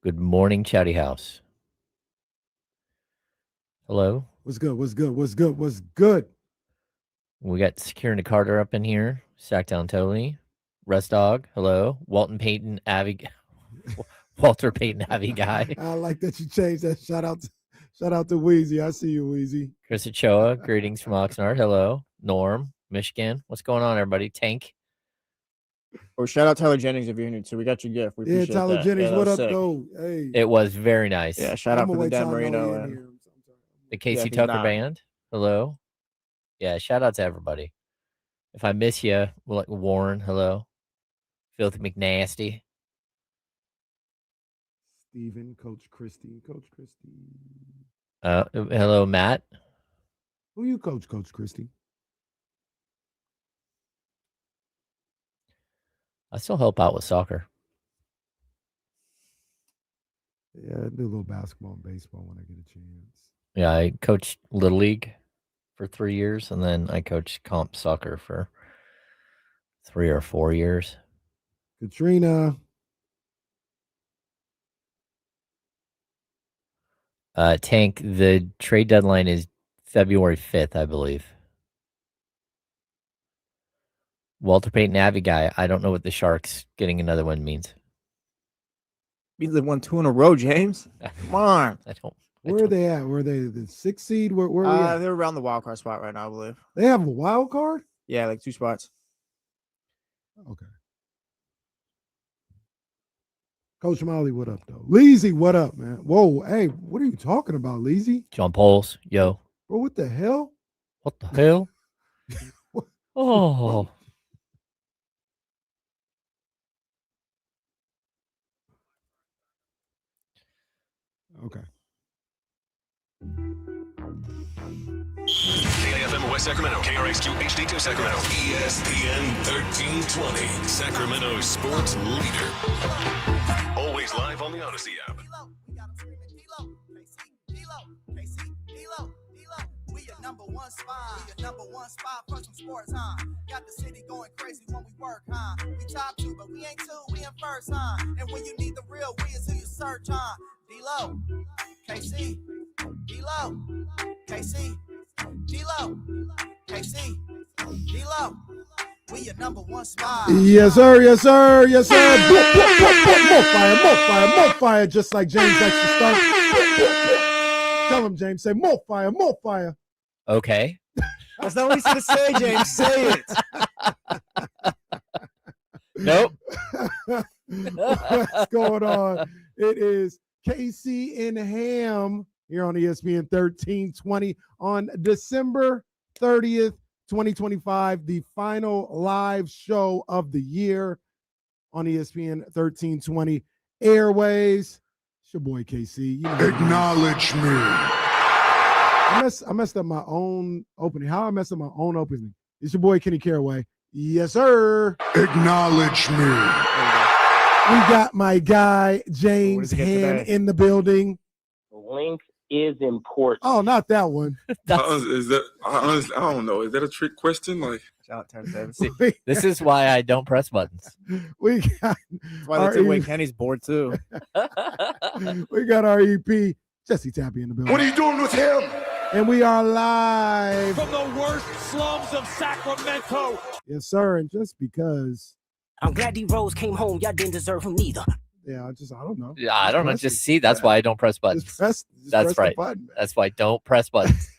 Good morning, Chatty House. Hello. What's good? What's good? What's good? What's good? We got Security Carter up in here. Sackdown Tony. Rest Dog. Hello. Walton Payton Avi. Walter Payton Avi guy. I like that you changed that. Shout out to Wheezy. I see you, Wheezy. Chris Ochoa. Greetings from Oxnard. Hello. Norm, Michigan. What's going on, everybody? Tank. Or shout out Tyler Jennings if you're here too. We got your gift. We Yeah, appreciate Tyler that. Jennings, Yeah, what up, sick. though? Hey. It was very nice. Yeah, shout out I'ma for the wait till Dan I know he Marino in and here. The Casey he's Tucker not. Band. Hello. Yeah, shout out to everybody. If I miss you, like Warren. Hello. Filthy McNasty. Steven, Coach Christie. Coach Christie. Hello, Matt. Who you coach, Coach Christie? I still help out with soccer. Yeah, I do a little basketball and baseball when I get a chance. Yeah, I coached Little League for 3 years, and then I coached comp soccer for 3 or 4 years. Katrina. Tank, the trade deadline is February 5th, I believe. Walter Payton Avi guy. I don't know what the Sharks getting another one means. Means they won 2 in a row, James. Come on. I don't. Where are they at? Were they the 6th seed? Where are we at? They're around the wild card spot right now, I believe. They have a wild card? Yeah, like 2 spots. Okay. Coach Molly, what up, though? Leezy, what up, man? Whoa, hey, what are you talking about, Leezy? John Poles, yo. Bro, what the hell? What the hell? Oh. Okay. KFM West Sacramento, KRXQ HD2 Sacramento, ESPN 1320, Sacramento sports leader. Always live on the Odyssey app. We your number one spot. We your number one spot for some sports, huh? Got the city going crazy when we work, huh? We top 2, but we ain't 2, we in first, huh? And when you need the real, we is who you search, huh? D-Lo, KC, D-Lo, KC, D-Lo, KC, D-Lo. We your number one spot. Yes, sir. Yes, sir. Yes, sir. More fire, just like James likes to start. Tell him, James, say more fire, more fire. Okay. That's not what he's going to say, James. Say it. Nope. What's going on? It is KC and Ham here on ESPN 1320 on December 30th, 2025, the final live show of the year on ESPN 1320 Airways. It's your boy KC. You know, acknowledge me. I messed up my own opening. How I messed up my own opening? It's your boy Kenny Caraway. Yes, sir. Acknowledge me. We got my guy James Ham in the building. Link is important. Oh, not that one. Is that honestly? I don't know. Is that a trick question? Like, shout out See, this is why I don't press buttons. We got. That's why they took away Kenny's board too. We got our EP Jesse Tappy in the building. what are you doing with him? And we are live from the worst slums of Sacramento. Yes, sir. And just because I'm glad D-Rose came home, y'all didn't deserve him neither. Yeah, I don't know. Yeah, I don't know. Just see, that's why I don't press buttons. Just that's press right. Button, that's why I don't press buttons.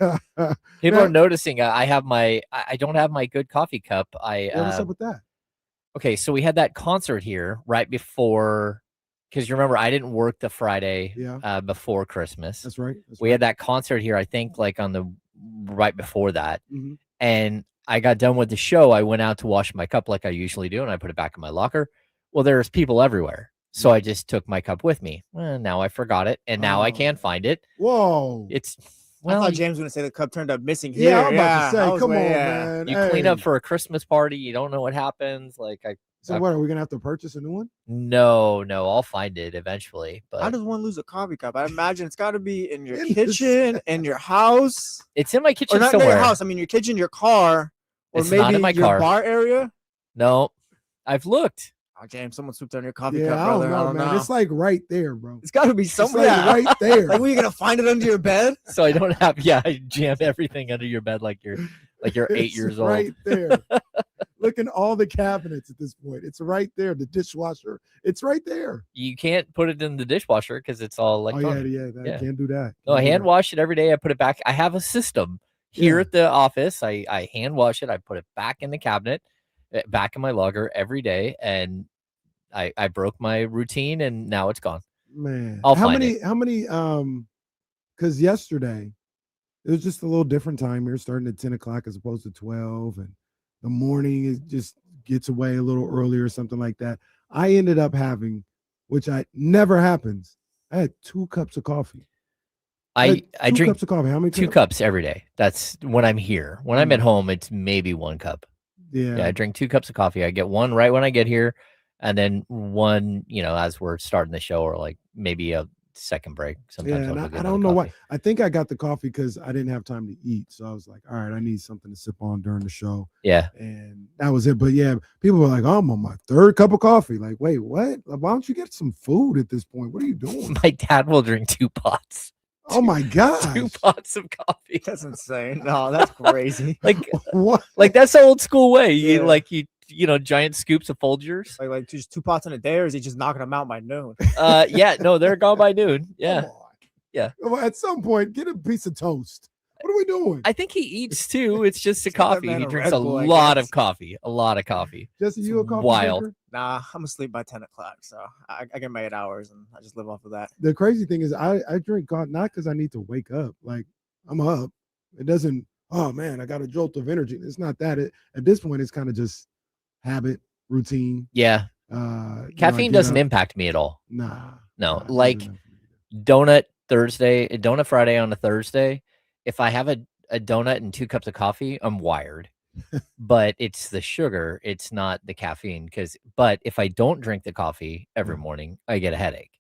People are noticing I have I don't have my good coffee cup. What's up with that? Okay, so we had that concert here right before, because you remember I didn't work the Friday before Christmas. That's right. We had that concert here, I think, like on the right before that. Mm-hmm. And I got done with the show. I went out to wash my cup like I usually do, and I put it back in my locker. Well, there's people everywhere. So I just took my cup with me. Well, now I forgot it, and now I can't find it. Whoa. It's I thought James was going to say the cup turned up missing here. Yeah, I'm about to say, come on, man. You clean up for a Christmas party. You don't know what happens. So what, are we going to have to purchase a new one? No, I'll find it eventually. But how does one lose a coffee cup? I imagine it's got to be in your kitchen, in your house. It's in my kitchen or not somewhere. In your house. I mean, your kitchen, your car, or it's maybe not in my your car. Bar area. No, I've looked. Oh, James, someone swooped on your coffee Yeah, cup, I brother. don't know, man. It's like right there, bro. It's got to be It's somewhere. like right there. Like, were you gonna find it under your bed? So I don't have. Yeah, I jam everything under your bed like you're 8 It's years right old. there. Look in all the cabinets at this point. It's right there. The dishwasher. It's right there. You can't put it in the dishwasher because it's all electronic. I can't do that. No, I Can't do hand that. wash it every day. I put it back. I have a system here Yeah. at the office. I hand wash it. I put it back in the cabinet, back in my locker every day, and I broke my routine, and now it's gone. Man, I'll how find many? it. How many? Because yesterday it was just a little different time. We were starting at 10 o'clock as opposed to 12, and the morning is just gets away a little earlier or something like that. I ended up having, which I never happens. I had 2 cups of coffee. I drink cups of coffee. How many? 2 cups every day. That's when I'm here. When I'm at home, it's maybe 1 cup. Yeah. I drink 2 cups of coffee. I get one right when I get here, and then one, as we're starting the show, or like maybe a second break. Sometimes Yeah, I'll and go get I don't another know why. coffee. I think I got the coffee because I didn't have time to eat. So I was like, all right, I need something to sip on during the show. Yeah. And that was it. But yeah, people were like, oh, I'm on my 3rd cup of coffee. Like, wait, what? Like, why don't you get some food at this point? What are you doing? My dad will drink 2 pots. Oh my God. 2 pots of coffee. That's insane. No, that's crazy. Like what? Like that's the old school way. Yeah. You giant scoops of Folgers. Like just 2 pots in a day, or is he just knocking them out by noon? Yeah, no, they're gone by noon. Yeah. Come on. Yeah. Well, at some point, get a piece of toast. What are we doing? I think he eats too. It's just a Give that coffee. man He a drinks Red a Bull, I lot guess. of coffee. A lot of coffee. Jesse, you a coffee wild. drinker? Nah, I'm asleep by 10 o'clock, so I get my 8 hours, and I just live off of that. The crazy thing is I drink coffee not because I need to wake up. Like, I'm up. It doesn't, oh man, I got a jolt of energy. It's not that. At this point, it's kind of just habit, routine. Yeah. Caffeine doesn't impact me at all. Nah. No. Nah, Like never enough. donut Friday on a Thursday. If I have a donut and 2 cups of coffee, I'm wired. But it's the sugar, it's not the caffeine. But if I don't drink the coffee every morning, I get a headache.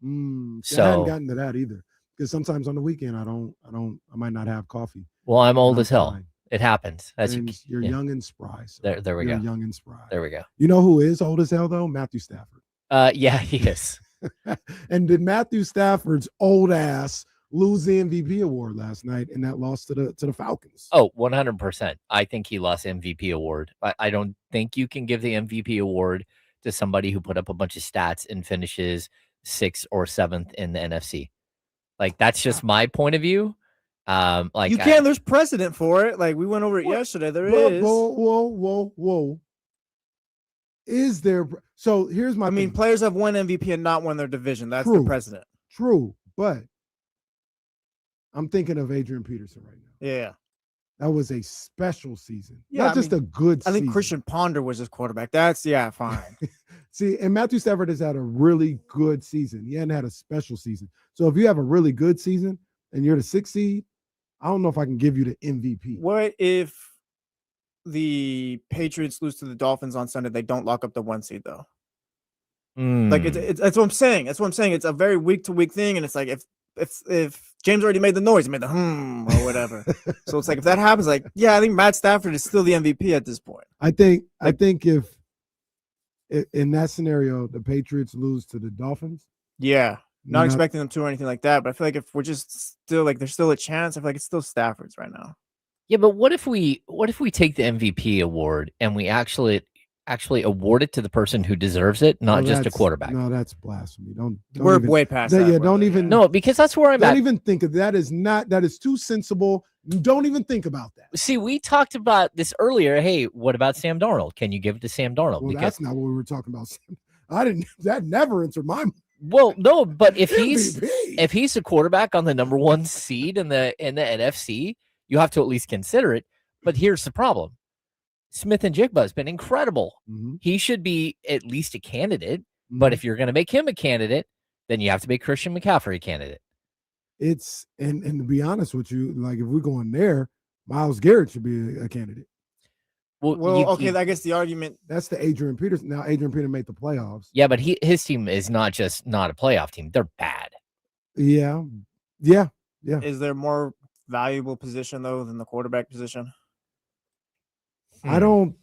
See, I hadn't gotten to that either. Because sometimes on the weekend I might not have coffee. Well, I'm old I'm as hell. fine. It happens. And you're young and spry. So There we you're go. young and spry. There we go. You know who is old as hell though? Matthew Stafford. Yeah, he is. And did Matthew Stafford's old ass lose the MVP award last night in that loss to the Falcons? Oh, 100%. I think he lost MVP award. I don't think you can give the MVP award to somebody who put up a bunch of stats and finishes 6th or 7th in the NFC. Like, that's just my point of view. Like you can. There's precedent for it. Like we went over it yesterday. There is. Whoa. Is there? So here's my. I mean, players have won MVP and not won their division. That's True. the precedent. True, but I'm thinking of Adrian Peterson right now. Yeah. That was a special season. Yeah, Not just a good season. I think Christian Ponder was his quarterback. That's fine. See, and Matthew Stafford has had a really good season. He hadn't had a special season. So if you have a really good season and you're the 6th seed, I don't know if I can give you the MVP. What if the Patriots lose to the Dolphins on Sunday? They don't lock up the 1 seed though. Like it's that's what I'm saying. That's what I'm saying. It's a very week to week thing, and it's like if James already made the noise, he made the or whatever. So it's like if that happens, like I think Matt Stafford is still the MVP at this point. I think if in that scenario the Patriots lose to the Dolphins, not expecting them to or anything like that, but I feel like if we're just still like there's still a chance, I feel like it's still Stafford's right now. Yeah, but what if we take the MVP award and we actually award it to the person who deserves it, not just a quarterback? No, that's blasphemy. Don't we're even, way past that. Yeah, don't even. No, because that's where I'm at. Don't even think of that. That is too sensible. Don't even think about that. See, we talked about this earlier. Hey, what about Sam Darnold? Can you give it to Sam Darnold? Well, that's not what we were talking about. That never entered my mind. Well, no, but if MVP. he's a quarterback on the number 1 seed in the NFC, you have to at least consider it. But here's the problem. Smith and Jigba has been incredible. Mm-hmm. He should be at least a candidate. Mm-hmm. But if you're going to make him a candidate, then you have to make Christian McCaffrey a candidate. It's and to be honest with you, like if we're going there, Myles Garrett should be a candidate. Well, I guess the argument that's the Adrian Peterson. Now Adrian Peterson made the playoffs. Yeah, but his team is not a playoff team. They're bad. Yeah. Is there more valuable position though than the quarterback position? I don't.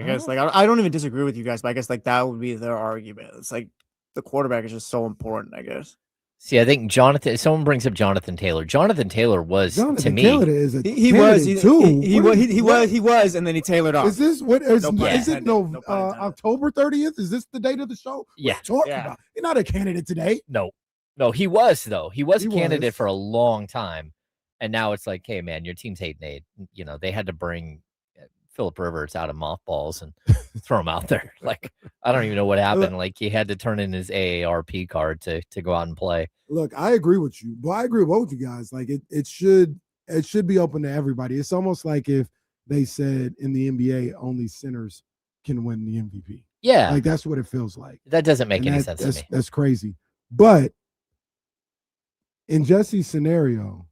I guess like I don't even disagree with you guys, but I guess like that would be their argument. It's like the quarterback is just so important, I guess. See, I think someone brings up Jonathan Taylor. Jonathan Taylor was to me. Taylor is a he was too. He was, and then he tailored off. Is this what is, No pun is it? intended. No, No pun intended. October 30th. Is this the date of the show? Yeah. What are you talking about? You're not a candidate today. No, he was though. He was a He candidate was. for a long time, and now it's like, hey man, your team's 8-8. You know, they had to bring Phillip Rivers out of mothballs and throw him out there. Like, I don't even know what happened. Like, he had to turn in his AARP card to go out and play. Look, I agree with you. But I agree with both you guys. Like it should be open to everybody. It's almost like if they said in the NBA only sinners can win the MVP. Yeah. Like that's what it feels like. That doesn't make any sense to me. That's crazy. But in Jesse's scenario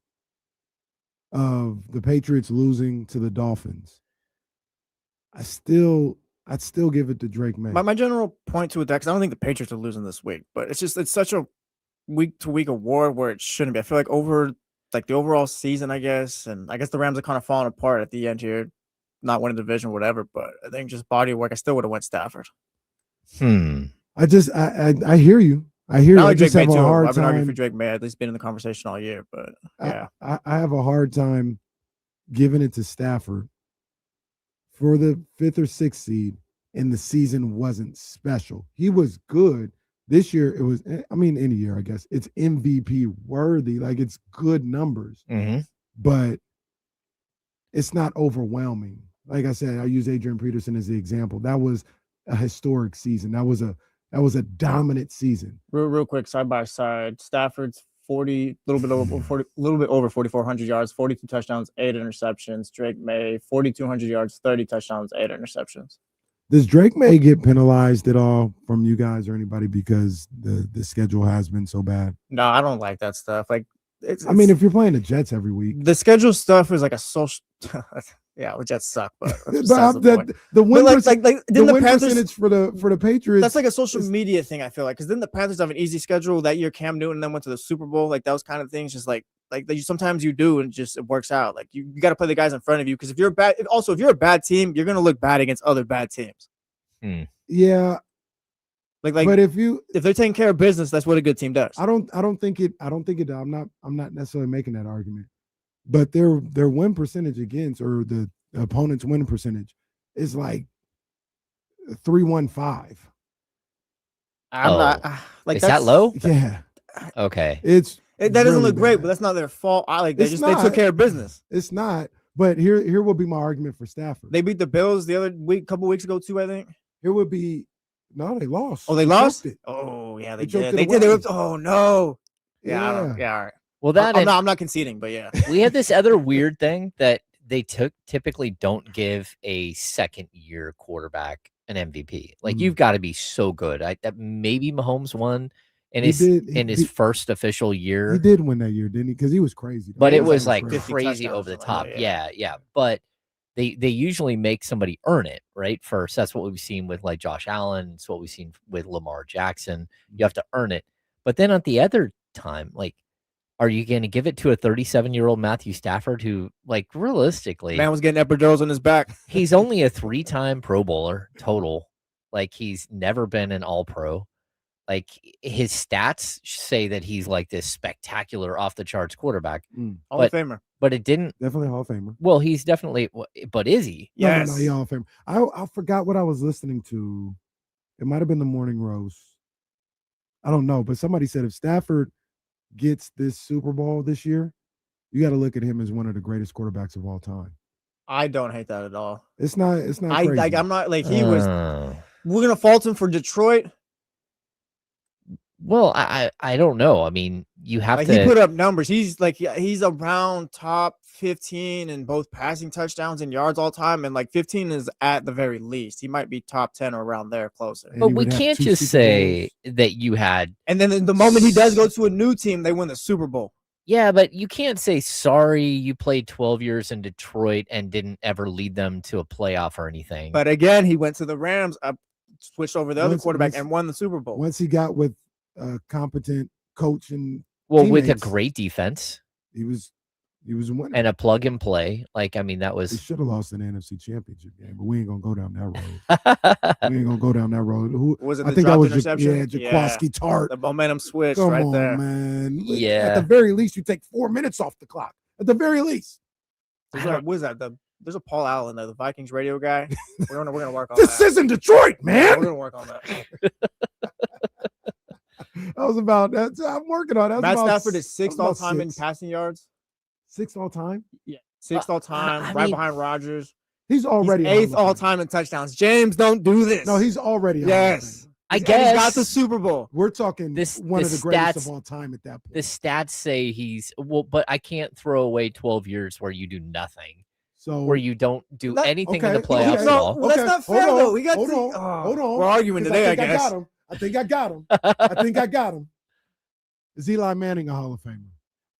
of the Patriots losing to the Dolphins, I'd still give it to Drake May. My general point to it, because I don't think the Patriots are losing this week, but it's such a week-to-week award where it shouldn't be. I feel like over like the overall season, I guess, and I guess the Rams are kind of falling apart at the end here, not winning the division, whatever. But I think just body of work, I still would have went Stafford. I hear you. I hear you. I just have a hard time. I've been arguing for Drake May. At least been in the conversation all year, but yeah, I have a hard time giving it to Stafford for the 5th or 6th seed, and the season wasn't special. He was good. This year, it was, I mean, any year, I guess, it's MVP worthy. Like, it's good numbers, but it's not overwhelming. Like I said, I use Adrian Peterson as the example. That was a historic season. That was a dominant season. Real quick, side by side, Stafford's 40, a little bit over 4,400 yards, 42 touchdowns, 8 interceptions. Drake May, 4,200 yards, 30 touchdowns, 8 interceptions. Does Drake May get penalized at all from you guys or anybody because the schedule has been so bad? No, I don't like that stuff. Like, I mean, if you're playing the Jets every week, the schedule stuff is like a social. Yeah, the Jets suck, but the win percentage for the Patriots. That's like a social media thing. I feel like because then the Panthers have an easy schedule that year. Cam Newton then went to the Super Bowl. Like those kind of things, just like sometimes you do and just it works out. Like you got to play the guys in front of you because if you're bad, if you're a bad team, you're gonna look bad against other bad teams. Yeah. But if they're taking care of business, that's what a good team does. I don't think it. I'm not necessarily making that argument, but their win percentage against or the opponent's win percentage is like 315. I'm not like is that low? Yeah. Okay. That doesn't look great, but that's not their fault. They took care of business. It's not. But here will be my argument for Stafford. They beat the Bills the other week, couple weeks ago too, I think. Here would be. No, they lost. Oh, they lost? It. Oh, yeah, they did. They did. Oh, no. Yeah. Yeah. All right. Well, I'm not conceding, but yeah. We had this other weird thing that they typically don't give a second-year quarterback an MVP. Like, you've got to be so good. Maybe Mahomes won in his first official year. He did win that year, didn't he? Because he was crazy. But it was like crazy over the top. Yeah. But they usually make somebody earn it, right? First, that's what we've seen with like Josh Allen. It's what we've seen with Lamar Jackson. You have to earn it. But then at the other time, like, are you going to give it to a 37-year-old Matthew Stafford who, like, realistically, man was getting epidurals on his back. He's only a 3-time Pro Bowler total. Like, he's never been an All-Pro. Like, his stats say that he's like this spectacular off-the-charts quarterback. Hall of Famer. But it didn't. Definitely Hall of Famer. Well, he's definitely. But is he? Yes. No, he's Hall of Famer. I forgot what I was listening to. It might have been the Morning Roast. I don't know. But somebody said if Stafford gets this Super Bowl this year, you got to look at him as one of the greatest quarterbacks of all time. I don't hate that at all. It's not crazy. I'm not like he was. We're gonna fault him for Detroit. Well, I don't know. I mean, you have to. He put up numbers. He's around top 15 in both passing touchdowns and yards all time, and like 15 is at the very least. He might be top 10 or around there, closer. But we can't just say that you had. And then the moment he does go to a new team, they win the Super Bowl. Yeah, but you can't say sorry. You played 12 years in Detroit and didn't ever lead them to a playoff or anything. But again, he went to the Rams, switched over the other quarterback, and won the Super Bowl. Once he got with a competent coach and with a great defense, he was He was winning. and a plug and play. Like, I mean, that They was. should have lost an NFC Championship game, but we ain't gonna go down that road. We ain't gonna go down that road. Who Was it I the think that dropped was interception? Jaquaski Tart. The momentum switch Come right on, there. man. Yeah. At the very least, you take 4 minutes off the clock. At the very least. What is that? There's a Paul Allen there, the Vikings radio guy. We're gonna work on This that. isn't Detroit, We're man. gonna work on that. That was about that. I'm working on that. Matt Stafford is that sixth was all about time in 6. passing yards. 6th all time. Yeah, sixth all time, I right mean, behind Rodgers. He's already He's a Hall eighth of all Famer. time in touchdowns. James, don't do this. No, he's already. a Hall of yes. Famer. I And guess he's got the Super Bowl. We're talking one of the greatest stats- of all time at that point. the stats say he's well, but I can't throw away 12 years where you do nothing, So where you don't do That- anything in okay, the playoffs okay. at No, all. well, that's not fair hold though. on, We got hold to, on, oh, hold on. We're arguing 'Cause today, I think guess. got him. I think I got him. I think I got him. Is Eli Manning a Hall of Famer?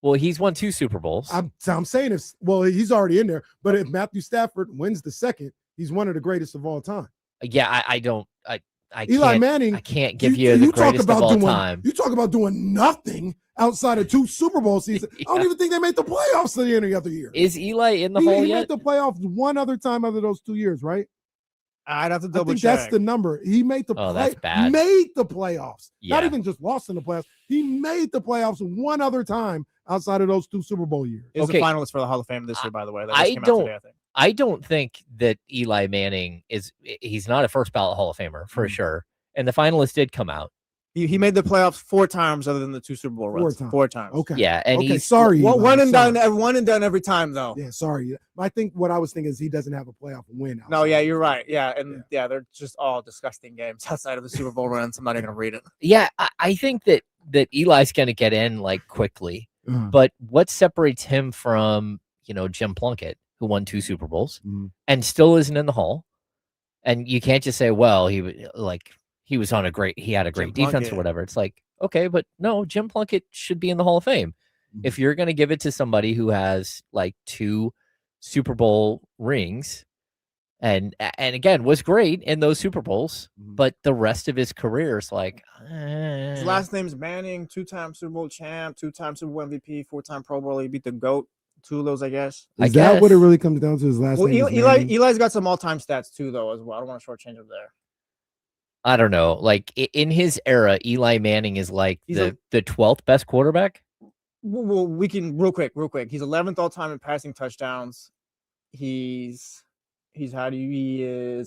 Well, he's won 2 Super Bowls. I'm saying he's already in there. But if Matthew Stafford wins the second, he's one of the greatest of all time. Yeah, I don't. I Eli can't, Manning. I can't give you the greatest of all time. You talk about doing nothing outside of 2 Super Bowl seasons. I don't Yeah. even think they made the playoffs any other year. Is Eli in the he hole made yet? the playoffs one other time out of those 2 years, right? I'd have to I double think check. that's the number. He made the Oh, that's bad. made the playoffs. Not Yeah. even just lost in the playoffs. He made the playoffs one other time outside of those 2 Super Bowl years. He's Okay. a finalist for the Hall of Fame this year, by the way. That just I came out don't- today, I think. I don't think that Eli Manning he's not a first ballot Hall of Famer for sure. And the finalists did come out. He made the playoffs 4 times other than the 2 Super Bowl runs. 4 times. Okay. Yeah, and Okay, he's sorry. One, Eli, one and sorry. done. One and done every time, though. Yeah, sorry. I think what I was thinking is he doesn't have a playoff win. No, yeah, you're right. Yeah, and yeah, they're just all disgusting games outside of the Super Bowl runs. I'm not even gonna read it. Yeah, I think that Eli's going to get in like quickly. Uh-huh. But what separates him from, Jim Plunkett, who won 2 Super Bowls Mhm. and still isn't in the Hall? And you can't just say, well, he had a great Jim defense Plunkett. or whatever. It's like, okay, but no, Jim Plunkett should be in the Hall of Fame. Mhm. If you're going to give it to somebody who has like 2 Super Bowl rings and again was great in those Super Bowls, Mhm. but the rest of his career is like, His last name's Manning, 2-time Super Bowl champ, 2-time Super Bowl MVP, 4-time Pro Bowl. He beat the GOAT, 2 of those, I guess. I Is that what it guess. really comes down to? His last Well, name is Eli, Manning? Eli's got some all-time stats too, though, as well. I don't want to shortchange him there. I don't know. Like in his era, Eli Manning is like He's the 12th best quarterback. Well, we can real quick. He's 11th all-time in passing touchdowns. He is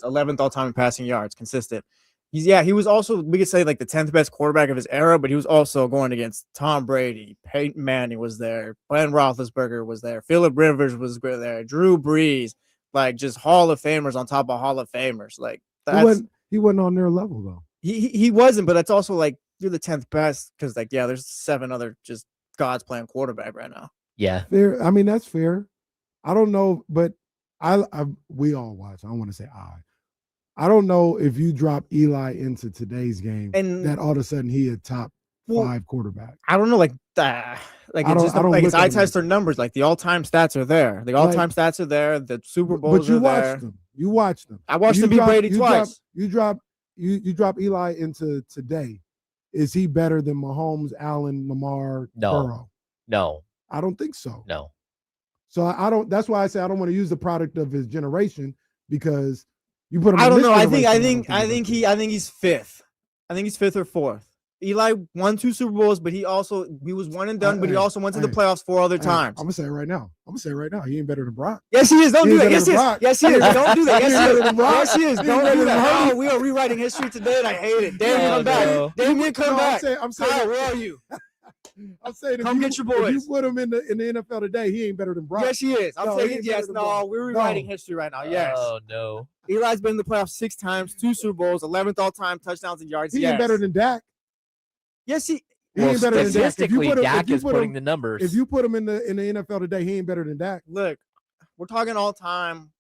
11th all-time in passing yards, consistent. He was also, we could say, like the 10th best quarterback of his era, but he was also going against Tom Brady, Peyton Manning was there, Ben Roethlisberger was there, Phillip Rivers was there, Drew Brees, like just Hall of Famers on top of Hall of Famers. Like He wasn't on their level though. he wasn't, but that's also like you're the 10th best because like there's 7 other just gods playing quarterback right now. Yeah. Fair. I mean, that's fair. I don't know, but we all watch. I don't want to say I don't know if you drop Eli into today's game And- that all of a sudden he a top 5 quarterback. I don't know, like it's just I don't like it's look at eye it test or numbers. Like the all-time stats are there. The all-time stats are there. The Super Bowls But you are watched there. them. You watched them. I watched You him beat drop- Brady you twice. You drop Eli into today. Is he better than Mahomes, Allen, Lamar, No. Burrow? No. I don't think so. No. So I don't. That's why I say I don't want to use the product of his generation because you put him. I in don't this know. I generation, think he's 5th. I think he's 5th or 4th. Eli won 2 Super Bowls, but he was one and done. But he also went to the playoffs 4 other times. I'm gonna say it right now. He ain't better than Brock. Yes, he is. Don't He do ain't that. better Yes, than he is. Brock. Yes, he is. Don't do that. He ain't Yes, he better is. than Brock. Yes, he is. He ain't Don't better do than that. Hurts. Oh, we are rewriting history today, and I hate it. Damien, No, come back. no. Damien, come No, back. I'm saying, Kyle, where are you? I'm saying, Come get your boys. If you put him in the NFL today, he ain't better than Brock. Yes, he is. I'm No, he saying ain't yes. better than No, Brock. we're rewriting No. history right now. Yes. Oh no. Eli's been in the playoffs 6 times, 2 Super Bowls, 11th all-time touchdowns and yards. He yes. ain't better than Dak. Yes, He Well, ain't better than Dak. If you statistically, put him, Dak if you is put putting him, the numbers. if you put him in the NFL today, he ain't better than Dak. Look, we're talking all-time.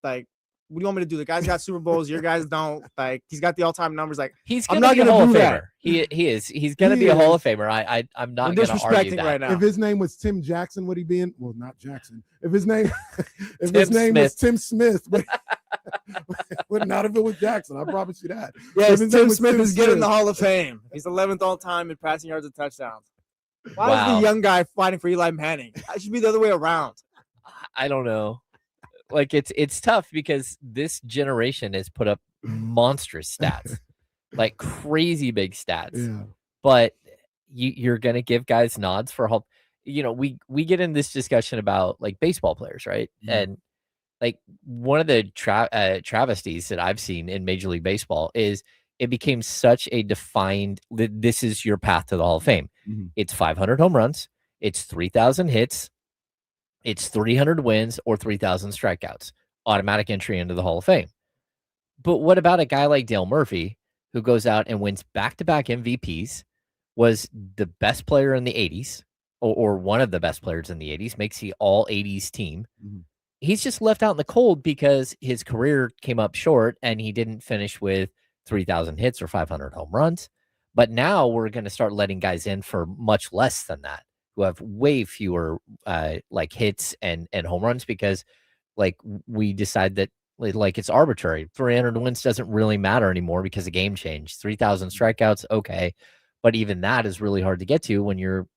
Like, what do you want me to do? The guy's got Super Bowls. Your guys don't. Like, he's got the all-time numbers. Like, He's I'm gonna not be a gonna Hall of do that. Famer. He is. He's gonna He be a Hall is. of Famer. I'm not we're gonna argue disrespecting that. right now. If his name was Tim Jackson, would he be in? Well, not Jackson. If his name, if Tim his name was Smith. Tim Smith, would not if it was Jackson. I promise you that. Yes, If his name Tim was Smith Tim is getting the Smith. Hall of Fame. He's 11th all-time in passing yards and touchdowns. Why is Wow. the young guy fighting for Eli Manning? It should be the other way around. I don't know. Like it's tough because this generation has put up monstrous stats, like crazy big stats. Yeah. But you're gonna give guys nods for help. You know, we get in this discussion about like baseball players, right? And like one of the travesties that I've seen in Major League Baseball is it became such a defined. This is your path to the Hall of Fame. It's 500 home runs. It's 3,000 hits. It's 300 wins or 3,000 strikeouts. Automatic entry into the Hall of Fame. But what about a guy like Dale Murphy who goes out and wins back-to-back MVPs, was the best player in the 80s, or one of the best players in the 80s, makes the all-80s team. He's just left out in the cold because his career came up short and he didn't finish with 3,000 hits or 500 home runs. But now we're going to start letting guys in for much less than that, who have way fewer like hits and home runs, because like we decide that like it's arbitrary. 300 wins doesn't really matter anymore because the game changed. 3,000 strikeouts, okay, but even that is really hard to get to when you're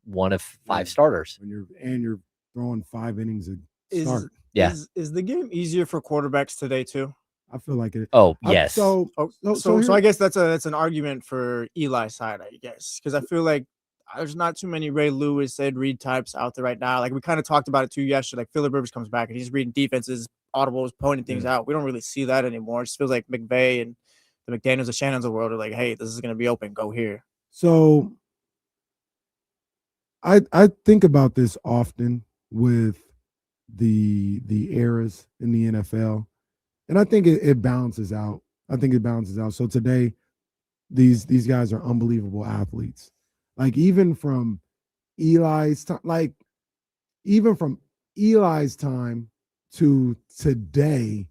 one of 5 starters. When you're throwing 5 innings a start. Is the game easier for quarterbacks today too? I feel like it. Oh yes. So I guess that's an argument for Eli's side, I guess, because I feel like there's not too many Ray Lewis, Ed Reed types out there right now. Like we kind of talked about it too yesterday. Like Phillip Rivers comes back and he's reading defenses, audibles, pointing things out. We don't really see that anymore. It just feels like McVay and the McDaniels and Shannon's of the world are like, hey, this is going to be open. Go here. So I think about this often with the eras in the NFL, and I think it balances out. So today, these guys are unbelievable athletes. Like even from Eli's time, to today,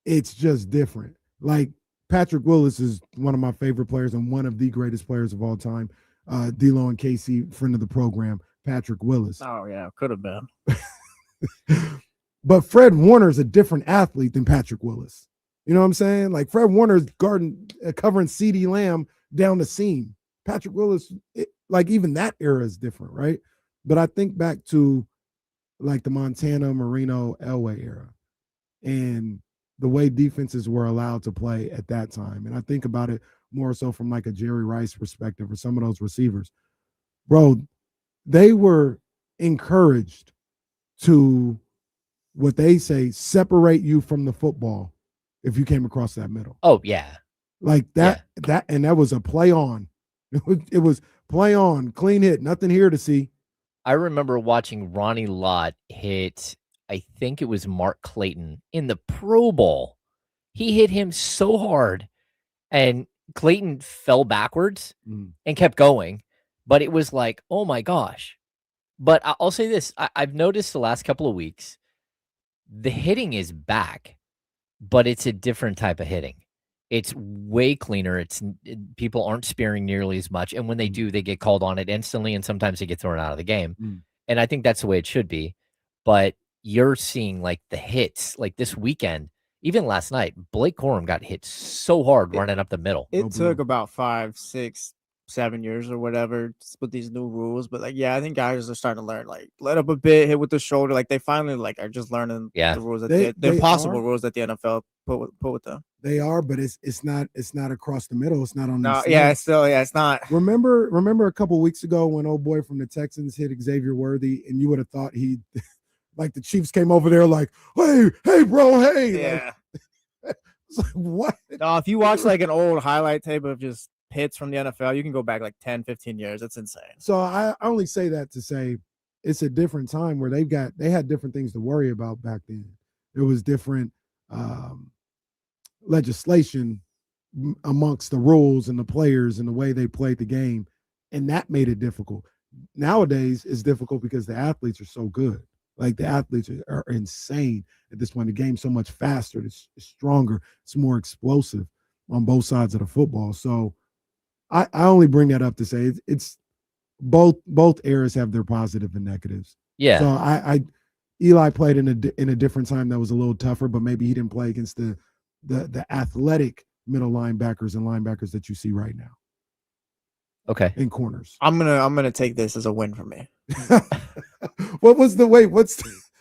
it's just different. Like Patrick Willis is one of my favorite players and one of the greatest players of all time. D'Lo and Casey, friend of the program, Patrick Willis. Oh yeah, could have been. But Fred Warner's a different athlete than Patrick Willis. You know what I'm saying? Like Fred Warner's covering CeeDee Lamb down the seam. Patrick Willis, like even that era is different, right? But I think back to like the Montana, Marino, Elway era and the way defenses were allowed to play at that time. And I think about it more so from like a Jerry Rice perspective or some of those receivers. Bro, they were encouraged to, what they say, separate you from the football if you came across that middle. Oh, yeah. Like that, and that was a play on. It was play on, clean hit, nothing here to see. I remember watching Ronnie Lott hit, I think it was Mark Clayton in the Pro Bowl. He hit him so hard, and Clayton fell backwards and kept going. But it was like, oh my gosh. But I'll say this. I've noticed the last couple of weeks, the hitting is back, but it's a different type of hitting. It's way cleaner. People aren't spearing nearly as much. And when they do, they get called on it instantly. And sometimes they get thrown out of the game. And I think that's the way it should be. But you're seeing like the hits, like this weekend, even last night, Blake Corum got hit so hard running up the middle. It took about 5, 6, 7 years or whatever with these new rules. But like, yeah, I think guys are starting to learn, like let up a bit, hit with the shoulder. Like they finally like are just learning the rules that the impossible rules that the NFL put with them. They are, but it's not across the middle. It's not on the it's not. Remember a couple weeks ago when old boy from the Texans hit Xavier Worthy, and you would have thought he like the Chiefs came over there like, hey bro, hey. Yeah. It's like, what? No, if you watch like an old highlight tape of just hits from the NFL, you can go back like 10, 15 years. It's insane. So I only say that to say it's a different time where they had different things to worry about back then. There was different legislation amongst the rules and the players and the way they played the game, and that made it difficult. Nowadays it's difficult because the athletes are so good. Like the athletes are insane at this point. The game's so much faster, it's stronger, it's more explosive on both sides of the football. So I only bring that up to say it's both eras have their positive and negatives. Yeah. So Eli played in a different time that was a little tougher, but maybe he didn't play against the athletic middle linebackers and linebackers that you see right now. Okay. in corners. I'm gonna take this as a win for me. What was the wait?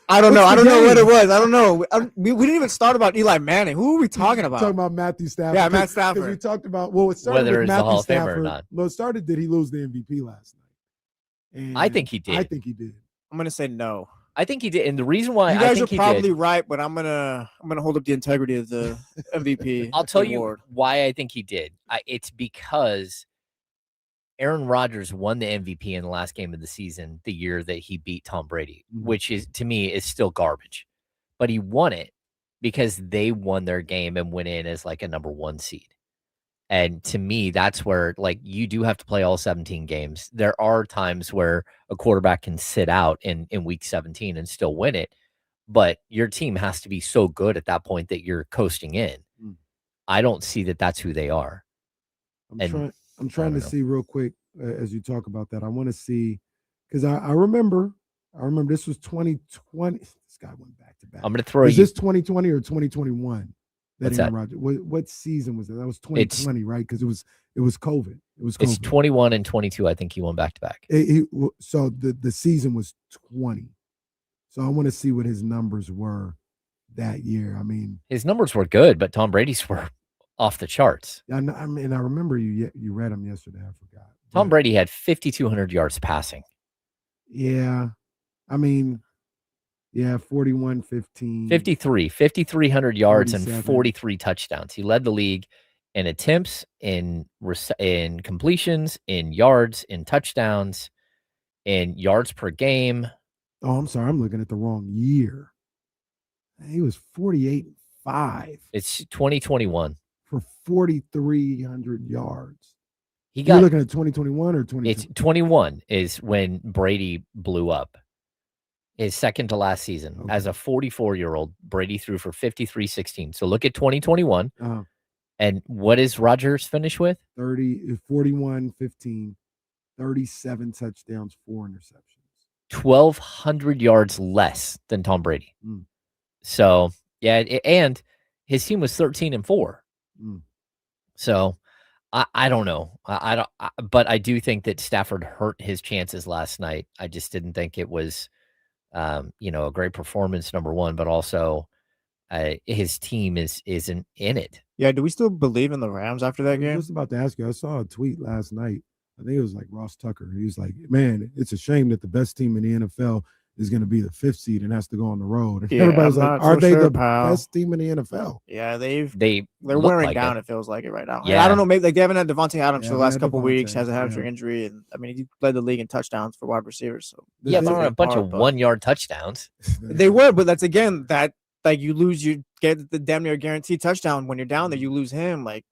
I don't know. What's I the don't know what it game? was. I don't know. We didn't even start about Eli Manning. Who are we talking about? Talking about Matthew Stafford. Yeah, Matt 'Cause Stafford. we talked about it started Whether with it's the Hall Matthew of Famer or Stafford. not. No, it started. Did he lose the MVP last night? And I think he did. I think he did. I'm gonna say no. I think he did, and the reason why You I guys think are he probably did, right, but I'm gonna hold up the integrity of the MVP. I'll tell award. you why I think he did. It's because Aaron Rodgers won the MVP in the last game of the season, the year that he beat Tom Brady, which is, to me, is still garbage. But he won it because they won their game and went in as like a number 1 seed. And to me, that's where, like, you do have to play all 17 games. There are times where a quarterback can sit out in week 17 and still win it, but your team has to be so good at that point that you're coasting in. I don't see that that's who they are. I'm trying to see real quick as you talk about that. I want to see, because I remember this was 2020. This guy went back to back. I'm going to throw Is this 2020 or 2021? What's Aaron that? Rodgers. What season was that? That was 2020, right? Because it was COVID. It was COVID. It's 21 and 22. I think he won back to back. So the season was 20. So I want to see what his numbers were that year. I mean, his numbers were good, but Tom Brady's were off the charts. I mean, I remember you read them yesterday. I forgot. Tom Brady had 5,200 yards passing. Yeah. I mean, yeah, 41, 15. 5,300 yards 47. and 43 touchdowns. He led the league in attempts, in completions, in yards, in touchdowns, in yards per game. Oh, I'm sorry. I'm looking at the wrong year. He was 48-5. It's 2021. For 4,300 yards. You're looking at 2021 or 2020? It's 21 is when Brady blew up. His second to last season. Okay. As a 44-year-old, Brady threw for 53-16. So look at 2021. And what is Rodgers finish with? 41-15, 37 touchdowns, 4 interceptions. 1,200 yards less than Tom Brady. So, yeah, and his team was 13-4. So, I don't know. But I do think that Stafford hurt his chances last night. I just didn't think it was a great performance, number one, but also his team isn't in it. Yeah, do we still believe in the Rams after that game? I was just about to ask you. I saw a tweet last night. I think it was like Ross Tucker. He was like, man, it's a shame that the best team in the NFL is going to be the 5th seed and has to go on the road. And everybody's like, are they the best team in the NFL? Yeah, they're like wearing down. it feels like it right now. Yeah, I don't know. Maybe like they haven't had Devontae Adams for the last couple of weeks. Has a hamstring yeah. injury, and I mean he led the league in touchdowns for wide receivers. So yeah, there were a bunch of 1-yard touchdowns. They were, but that's again that like you lose, you get the damn near guaranteed touchdown when you're down there. You lose him. Like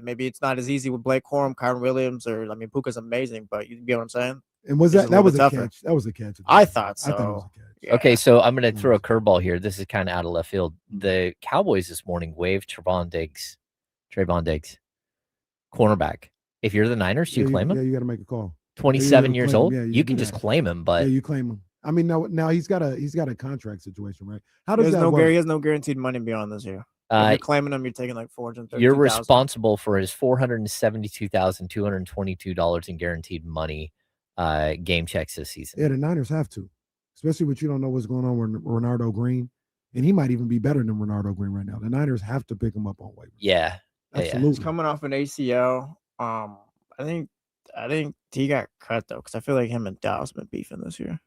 maybe it's not as easy with Blake Corum, Kyron Williams, or I mean Puka's amazing, but you get what I'm saying. And was that was a catch? That was a catch. I thought so. I thought it was a catch. Yeah. Okay, so I'm going to throw a curveball here. This is kind of out of left field. The Cowboys this morning waived Trayvon Diggs, cornerback. If you're the Niners, do you claim him? Yeah, you got to make a call. 27 years old. Yeah, you can just claim him, but you claim him. I mean, now he's got a contract situation, right? How does that work? He has no guaranteed money beyond this year. If you're claiming him, you're taking like $430,000. You're responsible for his $472,222 in guaranteed money game checks this season. Yeah, the Niners have to, especially when you don't know what's going on with Renardo Green, and he might even be better than Renardo Green right now. The Niners have to pick him up on waivers. Yeah, absolutely. He's coming off an ACL. I think he got cut though, because I feel like him and Dallas been beefing this year.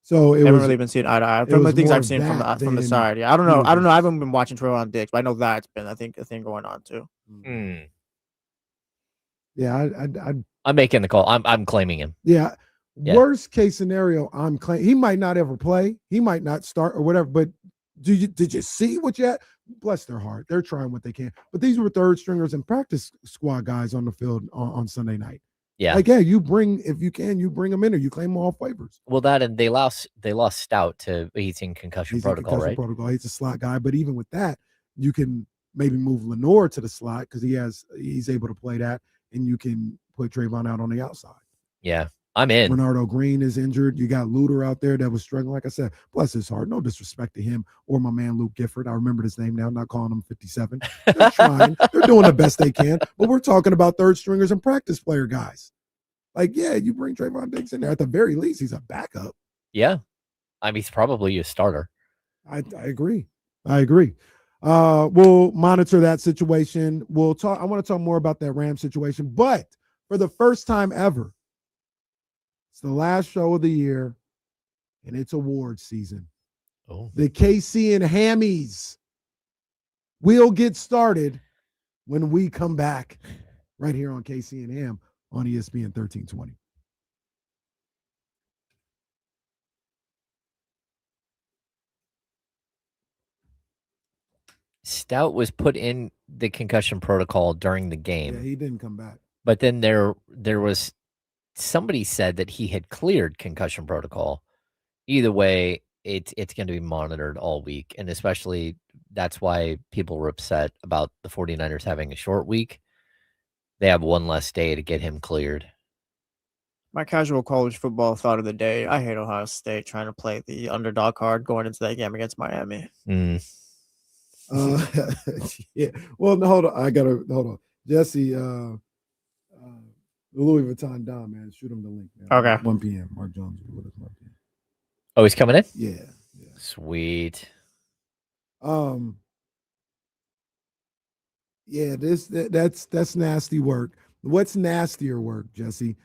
So I haven't really been seeing eye to eye from the things I've seen from the side. Yeah, I don't know. I haven't been watching Trae Diggs, but I know that's been a thing going on too. Yeah, I'm making the call. I'm claiming him. Yeah. Worst case scenario, I'm claiming he might not ever play. He might not start or whatever. But did you see what you had? Bless their heart. They're trying what they can. But these were third stringers and practice squad guys on the field on Sunday night. Yeah. Like, yeah, you bring them in or you claim them off waivers. Well, that and they lost Stout to he's in concussion protocol, right? He's a slot guy, but even with that, you can maybe move Lenore to the slot because he's able to play that, and you can put Trayvon out on the outside. Yeah, I'm in. Renardo Green is injured. You got Luter out there that was struggling. Like I said, bless his heart. No disrespect to him or my man Luke Gifford. I remember his name now, not calling him 57. They're trying. They're doing the best they can. But we're talking about third stringers and practice player guys. Like, yeah, you bring Trayvon Diggs in there. At the very least, he's a backup. Yeah. I mean, he's probably a starter. I agree. We'll monitor that situation. We'll talk. I want to talk more about that Ram situation, but for the first time ever, it's the last show of the year, and it's awards season. Oh. The KC and Hammies will get started when we come back right here on KC and Ham on ESPN 1320. Stout was put in the concussion protocol during the game. Yeah, he didn't come back. But then there was somebody said that he had cleared concussion protocol. Either way, it's going to be monitored all week. And especially that's why people were upset about the 49ers having a short week. They have one less day to get him cleared. My casual college football thought of the day. I hate Ohio State trying to play the underdog card going into that game against Miami. Yeah. Well, no, hold on. Hold on. Jesse, the Louis Vuitton Dom, man. Shoot him the link, man. Okay. 1 p.m. Mark Jones will be with us 1 p.m. Oh, he's coming in? Yeah. Sweet. Yeah, that's nasty work. What's nastier work, Jesse?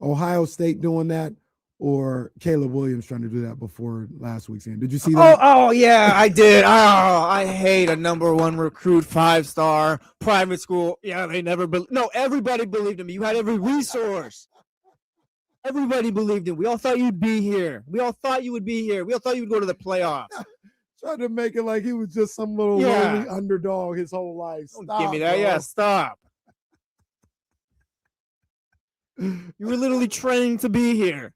Ohio State doing that or Caleb Williams trying to do that before last week's game? Did you see that? Oh yeah, I did. Oh, I hate a number 1 recruit, 5-star private school. Yeah, they never no, everybody believed in me. You had every resource. Everybody believed in. We all thought you'd be here. We all thought you would be here. We all thought you would go to the playoffs. Tried to make it like he was just some little lonely underdog his whole life. Don't give me that. Bro. Yeah, stop. You were literally training to be here.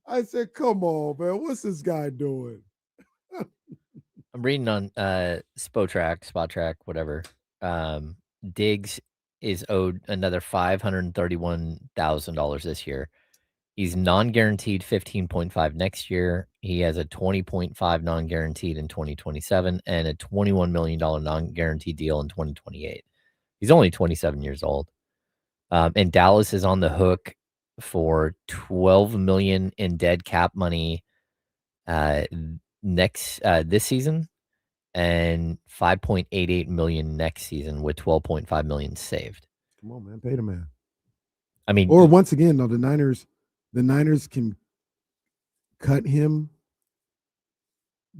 I said, come on, man. What's this guy doing? I'm reading on Spot Track, whatever. Diggs is owed another $531,000 this year. He's non-guaranteed 15.5 next year. He has a 20.5 non-guaranteed in 2027 and a $21 million non-guaranteed deal in 2028. He's only 27 years old. And Dallas is on the hook for $12 million in dead cap money this season and $5.88 million next season with $12.5 million saved. Come on, man. Pay the man. I mean, or once again, though, the Niners can cut him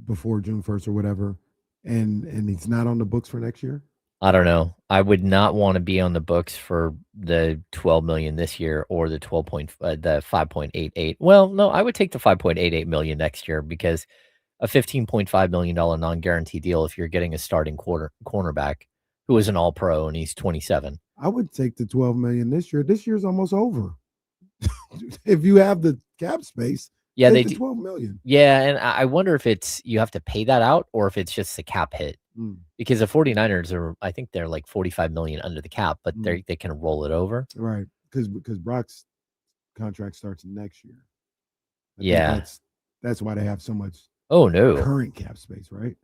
before June 1st or whatever, and he's not on the books for next year. I don't know. I would not want to be on the books for the $12 million this year or the the 5.88. Well, no, I would take the 5.88 million next year because a $15.5 million non-guarantee deal if you're getting a starting cornerback who is an all-pro and he's 27. I would take the $12 million this year. This year's almost over. If you have the cap space, yeah, take the $12 million. Yeah, and I wonder if it's you have to pay that out or if it's just the cap hit. Because the 49ers are, I think they're like $45 million under the cap, but they can roll it over. Right. Because Brock's contract starts next year. Yeah. That's why they have so much current cap space, right?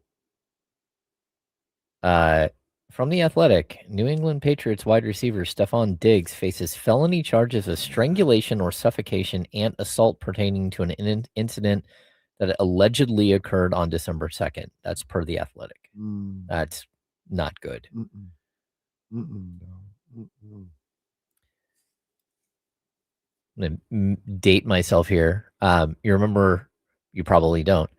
From The Athletic, New England Patriots wide receiver Stephon Diggs faces felony charges of strangulation or suffocation and assault pertaining to an incident that allegedly occurred on December 2nd. That's per The Athletic. That's not good. I'm going to date myself here. You remember, you probably don't,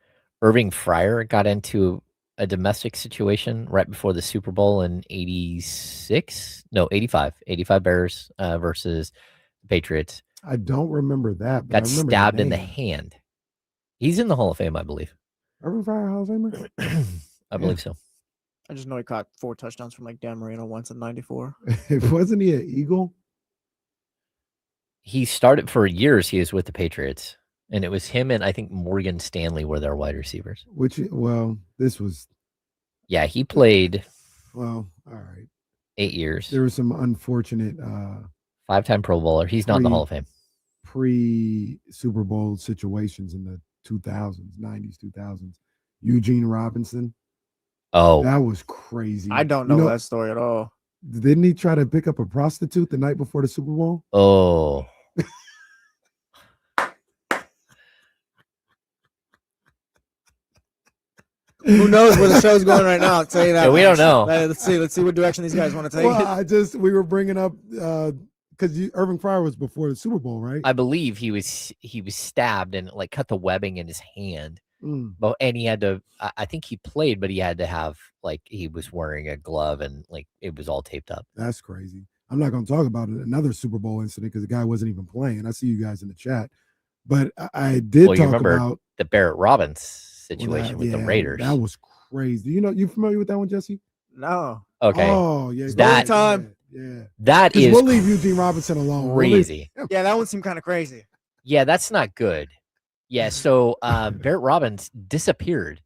Irving Fryer got into a domestic situation right before the Super Bowl in 85 Bears versus the Patriots. I don't remember that. But got stabbed in the hand. He's in the Hall of Fame, I believe. Irving Fryer, Hall of Famer? I believe so. I just know he caught 4 touchdowns from like Dan Marino once in '94. Wasn't he an Eagle? He started for years. He was with the Patriots, and it was him and I think Morgan Stanley were their wide receivers. This was. Yeah, he played. Well, all right. 8 years. There was some unfortunate. 5-time Pro Bowler. He's not in the Hall of Fame. Pre-Super Bowl situations in the 90s, 2000s. Eugene Robinson. Oh, that was crazy. I don't know that story at all. Didn't he try to pick up a prostitute the night before the Super Bowl? Oh. Who knows where the show's going right now? I'll tell you that. Yeah, we don't know. Let's see what direction these guys want to take. Well, we were bringing up because Irving Fryer was before the Super Bowl, right? I believe he was stabbed and like cut the webbing in his hand. But and he had to. I think he played, but he had to have like he was wearing a glove and like it was all taped up. That's crazy. I'm not going to talk about another Super Bowl incident because the guy wasn't even playing. I see you guys in the chat, but I did talk about the Barrett Robbins situation with the Raiders. That was crazy. You familiar with that one, Jesse? No. Okay. Oh yeah. That time. Yeah. That is. We'll leave Eugene Robinson alone. Crazy. Yeah, that one seemed kind of crazy. Yeah, that's not good. Yeah, so Barrett Robbins disappeared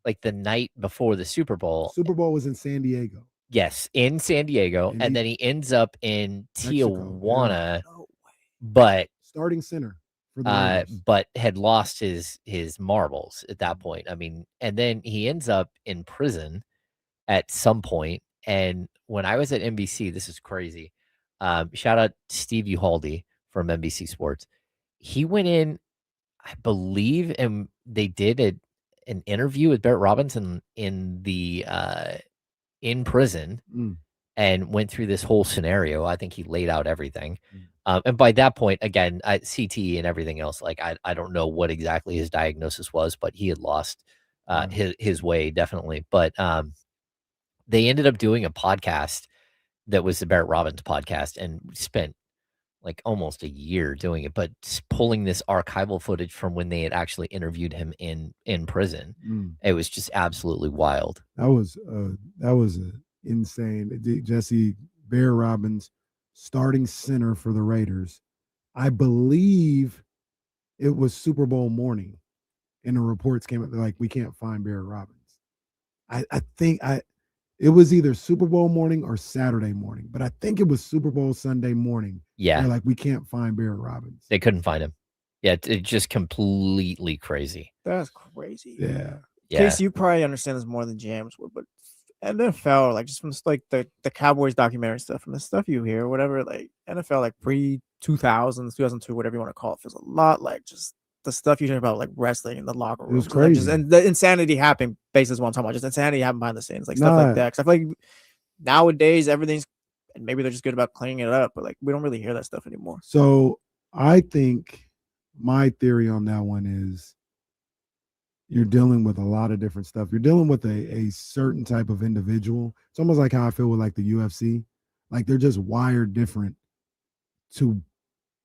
like the night before the Super Bowl. Super Bowl was in San Diego. Yes, in San Diego, and then he ends up in Tijuana, but starting center for the Raiders. But had lost his marbles at that point. I mean, and then he ends up in prison at some point. And when I was at NBC, this is crazy. Shout out Steve Uhaldi from NBC Sports. He went in, I believe, and they did an interview with Barrett Robinson in prison and went through this whole scenario. I think he laid out everything. And by that point, again, CT and everything else, like I don't know what exactly his diagnosis was, but he had lost his way, definitely. But they ended up doing a podcast that was the Barrett Robbins podcast and spent like almost a year doing it, but pulling this archival footage from when they had actually interviewed him in prison. It was just absolutely wild. That was insane. Jesse, Barrett Robbins, starting center for the Raiders. I believe it was Super Bowl morning, and the reports came up like we can't find Barrett Robbins. I think it was either Super Bowl morning or Saturday morning, but I think it was Super Bowl Sunday morning. Yeah. They're like, we can't find Barrett Robbins. They couldn't find him. Yeah, it's just completely crazy. That's crazy. Yeah. Case, you probably understand this more than James would, but NFL, like just from like the Cowboys documentary stuff, from the stuff you hear, whatever, like NFL, like pre-2000s, 2002, whatever you want to call it, feels a lot like just the stuff you hear about like wrestling in the locker room. It was crazy. And the insanity happening, basis what I'm talking about, just insanity happening behind the scenes, like stuff like that. Because I feel like nowadays everything's, and maybe they're just good about cleaning it up, but like we don't really hear that stuff anymore. So I think my theory on that one is you're dealing with a lot of different stuff. You're dealing with a certain type of individual. It's almost like how I feel with like the UFC. Like they're just wired different to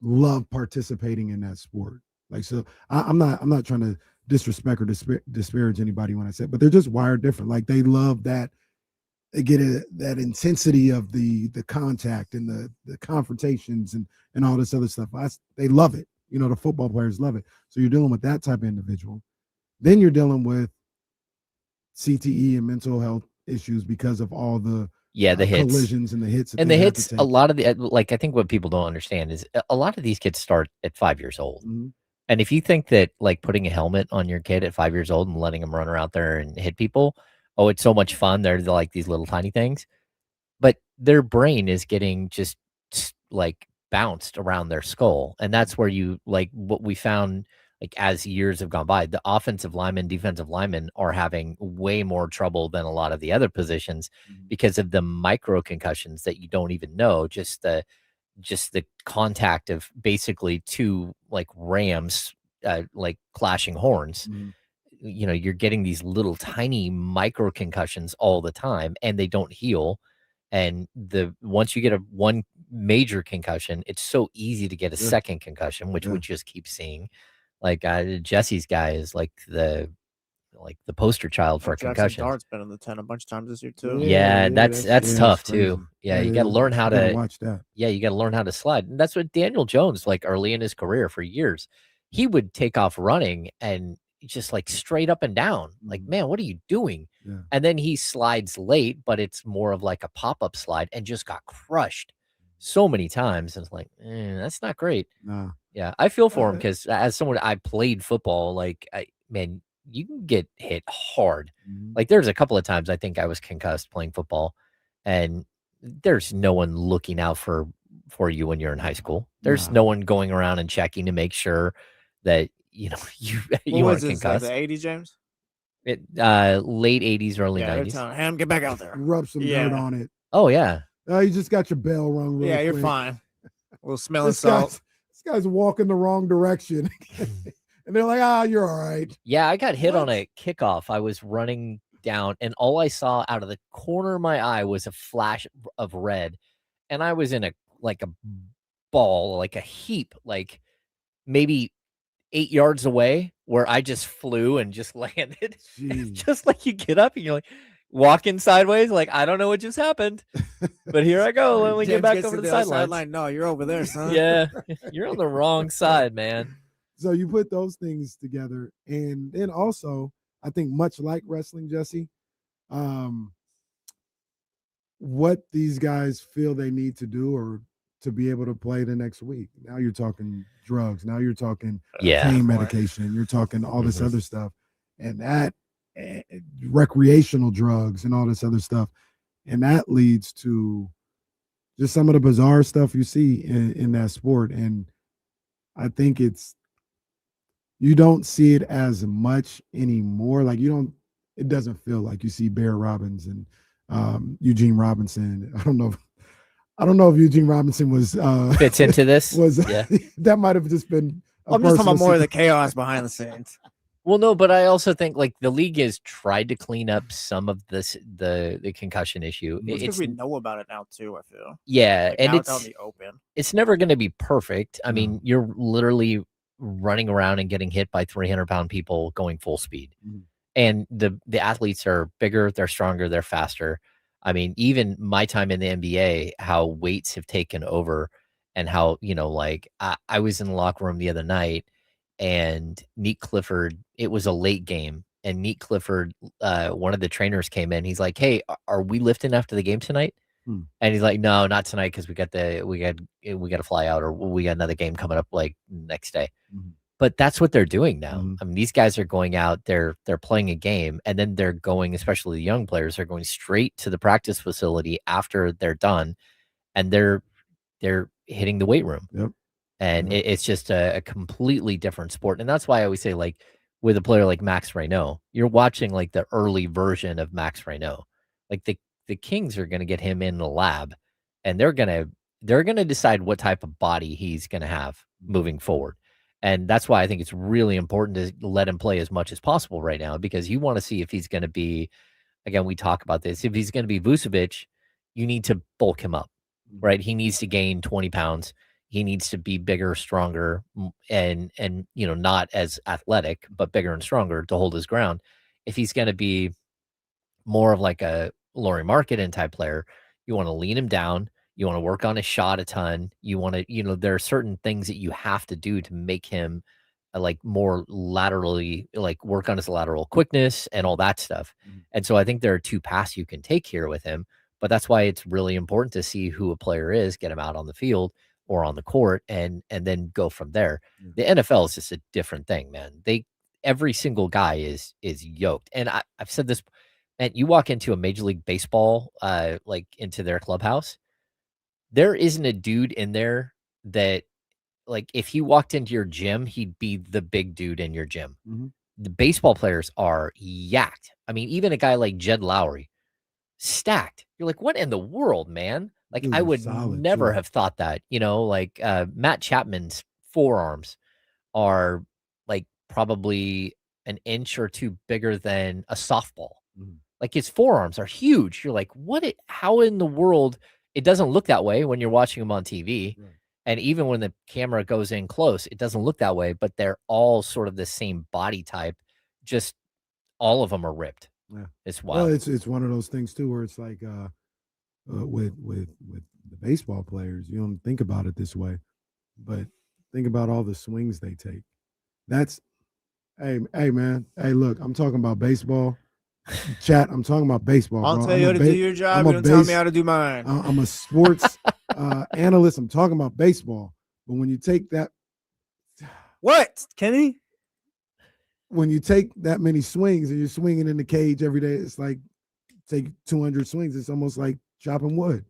love participating in that sport. Like, so I'm not trying to disrespect or disparage anybody when I say, but they're just wired different. Like they love that. They get that intensity of the contact and the confrontations and all this other stuff. They love it. You know, the football players love it. So you're dealing with that type of individual. Then you're dealing with CTE and mental health issues because of all the hits, collisions and the hits. And the hits, a lot of the, like, I think what people don't understand is a lot of these kids start at 5 years old. Mm-hmm. And if you think that like putting a helmet on your kid at 5 years old and letting them run around there and hit people, oh, it's so much fun. They're like these little tiny things, but their brain is getting just like bounced around their skull. And that's where you like what we found, like as years have gone by, the offensive linemen, defensive linemen are having way more trouble than a lot of the other positions because of the micro concussions that you don't even know, just the contact of basically two like rams, like clashing horns. You know, you're getting these little tiny micro concussions all the time and they don't heal. And once you get one major concussion, it's so easy to get a second concussion, which we just keep seeing. Like Jesse's guy is like the poster child for concussion. Dart's been in the 10 a bunch of times this year too. Yeah, that's tough too. Yeah, you got to learn how to watch that. Yeah, you got to learn how to slide. And that's what Daniel Jones, like early in his career for years, he would take off running and just like straight up and down. Like, man, what are you doing? Yeah. And then he slides late, but it's more of like a pop-up slide and just got crushed so many times. And it's like, that's not great. Nah. Yeah, I feel for him because as someone, I played football, like, man, you can get hit hard. Like there's a couple of times I think I was concussed playing football and there's no one looking out for you when you're in high school. There's Nah. no one going around and checking to make sure that you What aren't was this, like concussed. the 80s, James? Late 80s, early Yeah, they're 90s. telling him, get back out there. Rub some dirt on it. Oh yeah. You just got your bell rung. Real Yeah, you're quick. fine. We'll smell This salt. guy's walking the wrong direction. And they're like, you're all right. Yeah, I got hit on a kickoff. I was running down, and all I saw out of the corner of my eye was a flash of red. And I was in a ball, like a heap, like maybe 8 yards away, where I just flew and just landed. Just like you get up and you're like walking sideways, like I don't know what just happened. But here I go when we get back over to the sideline. No, you're over there, son. Yeah, you're on the wrong side, man. So you put those things together, and then also, I think much like wrestling, Jesse, what these guys feel they need to do or to be able to play the next week. Now you're talking drugs. Now you're talking pain medication. You're talking all this other stuff, and that recreational drugs and all this other stuff, and that leads to just some of the bizarre stuff you see in that sport. And I think you don't see it as much anymore. Like it doesn't feel like you see Bear Robbins and Eugene Robinson. I don't know if Eugene Robinson was fits into this. That might have just been. I'm just talking about more of the chaos behind the scenes. Well, no, but I also think like the league has tried to clean up some of this, the concussion issue. Because we know about it now too, I feel. Yeah, like and it's out in the open. It's never going to be perfect. I mean, you're literally running around and getting hit by 300-pound people going full speed. And the athletes are bigger, they're stronger, they're faster. I mean, even my time in the NBA, how weights have taken over and how, like I was in the locker room the other night and Neat Clifford, it was a late game. And Neat Clifford, one of the trainers came in. He's like, "Hey, are we lifting after the game tonight?" And he's like, "No, not tonight because we got to fly out, or we got another game coming up like next day." But that's what they're doing now. I mean, these guys are going out, they're playing a game, and then they're going, especially the young players, are going straight to the practice facility after they're done, and they're hitting the weight room. And it's just a completely different sport. And that's why I always say, like, with a player like Max Reynaud, you're watching like the early version of Max Reynaud. Like the Kings are going to get him in the lab, and they're going to decide what type of body he's going to have moving forward. And that's why I think it's really important to let him play as much as possible right now, because you want to see if he's going to be, again, we talk about this, if he's going to be Vucevic, you need to bulk him up, right? He needs to gain 20 pounds. He needs to be bigger, stronger, and not as athletic, but bigger and stronger to hold his ground. If he's going to be more of like a Lauri Markkanen type player, you want to lean him down. You want to work on his shot a ton. You want to, there are certain things that you have to do to make him like more laterally, like work on his lateral quickness and all that stuff. And so I think there are two paths you can take here with him, but that's why it's really important to see who a player is, get him out on the field or on the court, and then go from there. The NFL is just a different thing, man. Every single guy is yoked. And I've said this, and you walk into a Major League Baseball, like into their clubhouse, there isn't a dude in there that, like, if he walked into your gym, he'd be the big dude in your gym. The baseball players are yacked. I mean, even a guy like Jed Lowry, stacked. You're like, what in the world, man? Like, I would never have thought that, like Matt Chapman's forearms are like probably an inch or two bigger than a softball. Like, his forearms are huge. You're like, how in the world? It doesn't look that way when you're watching them on TV. And even when the camera goes in close, it doesn't look that way, but they're all sort of the same body type. Just all of them are ripped. It's wild. Well, it's one of those things too, where it's like with the baseball players, you don't think about it this way, but think about all the swings they take. That's, hey man, hey, look, I'm talking about baseball. Chat, I'm talking about baseball. I'll tell you how to do your job. You don't tell me how to do mine. I'm a sports analyst. I'm talking about baseball. But when you take that, what, Kenny? When you take that many swings and you're swinging in the cage every day, it's like take 200 swings. It's almost like chopping wood.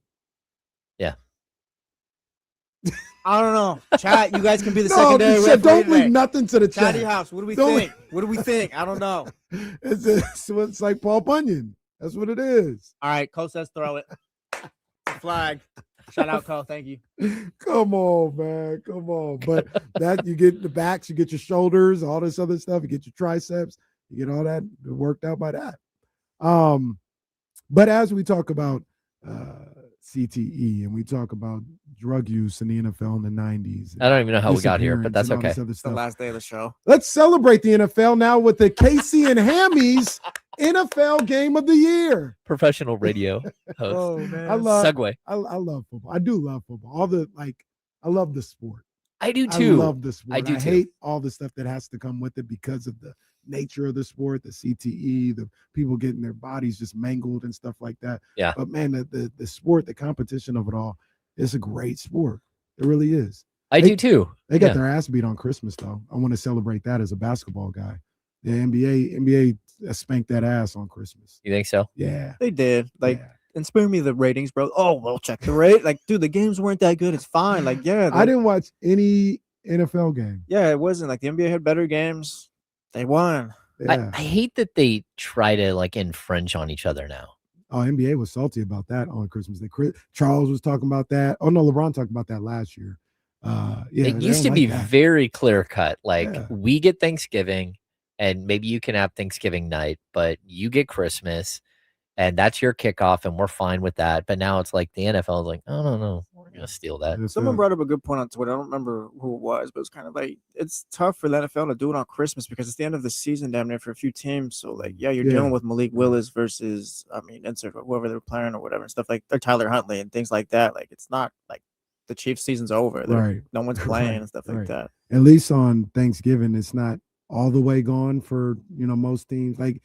I don't know. Chat, you guys can be the No, secondary shit, referee don't today. leave nothing to the Chatty chat. house. What do we Don't think? What do we think? I don't know. It's like Paul Bunyan. That's what it is. All right, Cole says throw it. Flag. Shout out, Cole. Thank you. Come on, man. Come on. But that you get the backs, you get your shoulders, all this other stuff, you get your triceps, you get all that worked out by that. But as we talk about CTE and we talk about drug use in the NFL in the 90s. I don't even know how we got here, but that's okay. It's the last day of the show. Let's celebrate the NFL now with the Casey and Hammy's NFL Game of the Year. Professional radio host. Oh man, Segue. I love football. I do love football. I love the sport. I do too. I love the sport. I do too. Hate all the stuff that has to come with it because of the nature of the sport, the CTE, the people getting their bodies just mangled and stuff like that. Yeah. But man, the sport, the competition of it all, it's a great sport. It really is. I do too. They got their ass beat on Christmas though. I want to celebrate that as a basketball guy. The NBA spanked that ass on Christmas. You think so? Yeah. They did. And spare me the ratings, bro. Oh, well, check the rate. Like, dude, the games weren't that good. It's fine. Like, yeah. I didn't watch any NFL game. Yeah, it wasn't. Like, the NBA had better games. They won. Yeah. I hate that they try to like infringe on each other now. Oh, NBA was salty about that on Christmas Day. Charles was talking about that. Oh no, LeBron talked about that last year. It used to be very clear cut. Like we get Thanksgiving, and maybe you can have Thanksgiving night, but you get Christmas, and that's your kickoff, and we're fine with that. But now it's like the NFL is like, oh no, we're gonna steal that. Someone brought up a good point on Twitter. I don't remember who it was, but it's kind of like it's tough for the NFL to do it on Christmas because it's the end of the season damn near for a few teams. So like, yeah, you're dealing with Malik Willis versus insert whoever they're playing or whatever and stuff like or Tyler Huntley and things like that. Like it's not like the Chiefs season's over. Right. No one's playing and stuff like that. At least on Thanksgiving, it's not all the way gone for most teams. Like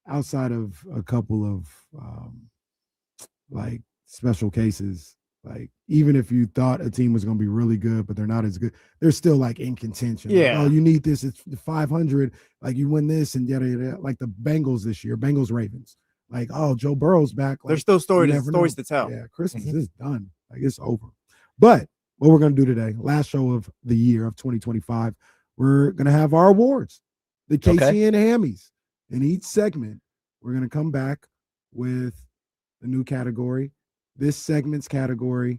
outside of a couple of like special cases, like even if you thought a team was going to be really good, but they're not as good, they're still like in contention. Yeah. Like, oh, you need this. It's 500. Like you win this and yada, yada. Like the Bengals this year, Bengals Ravens. Like, oh, Joe Burrow's back. Like, there's still stories to tell. Yeah, Christmas is done. Like it's over. But what we're going to do today, last show of the year of 2025, we're going to have our awards, the Casey and Hammys. In each segment, we're going to come back with a new category. This segment's category,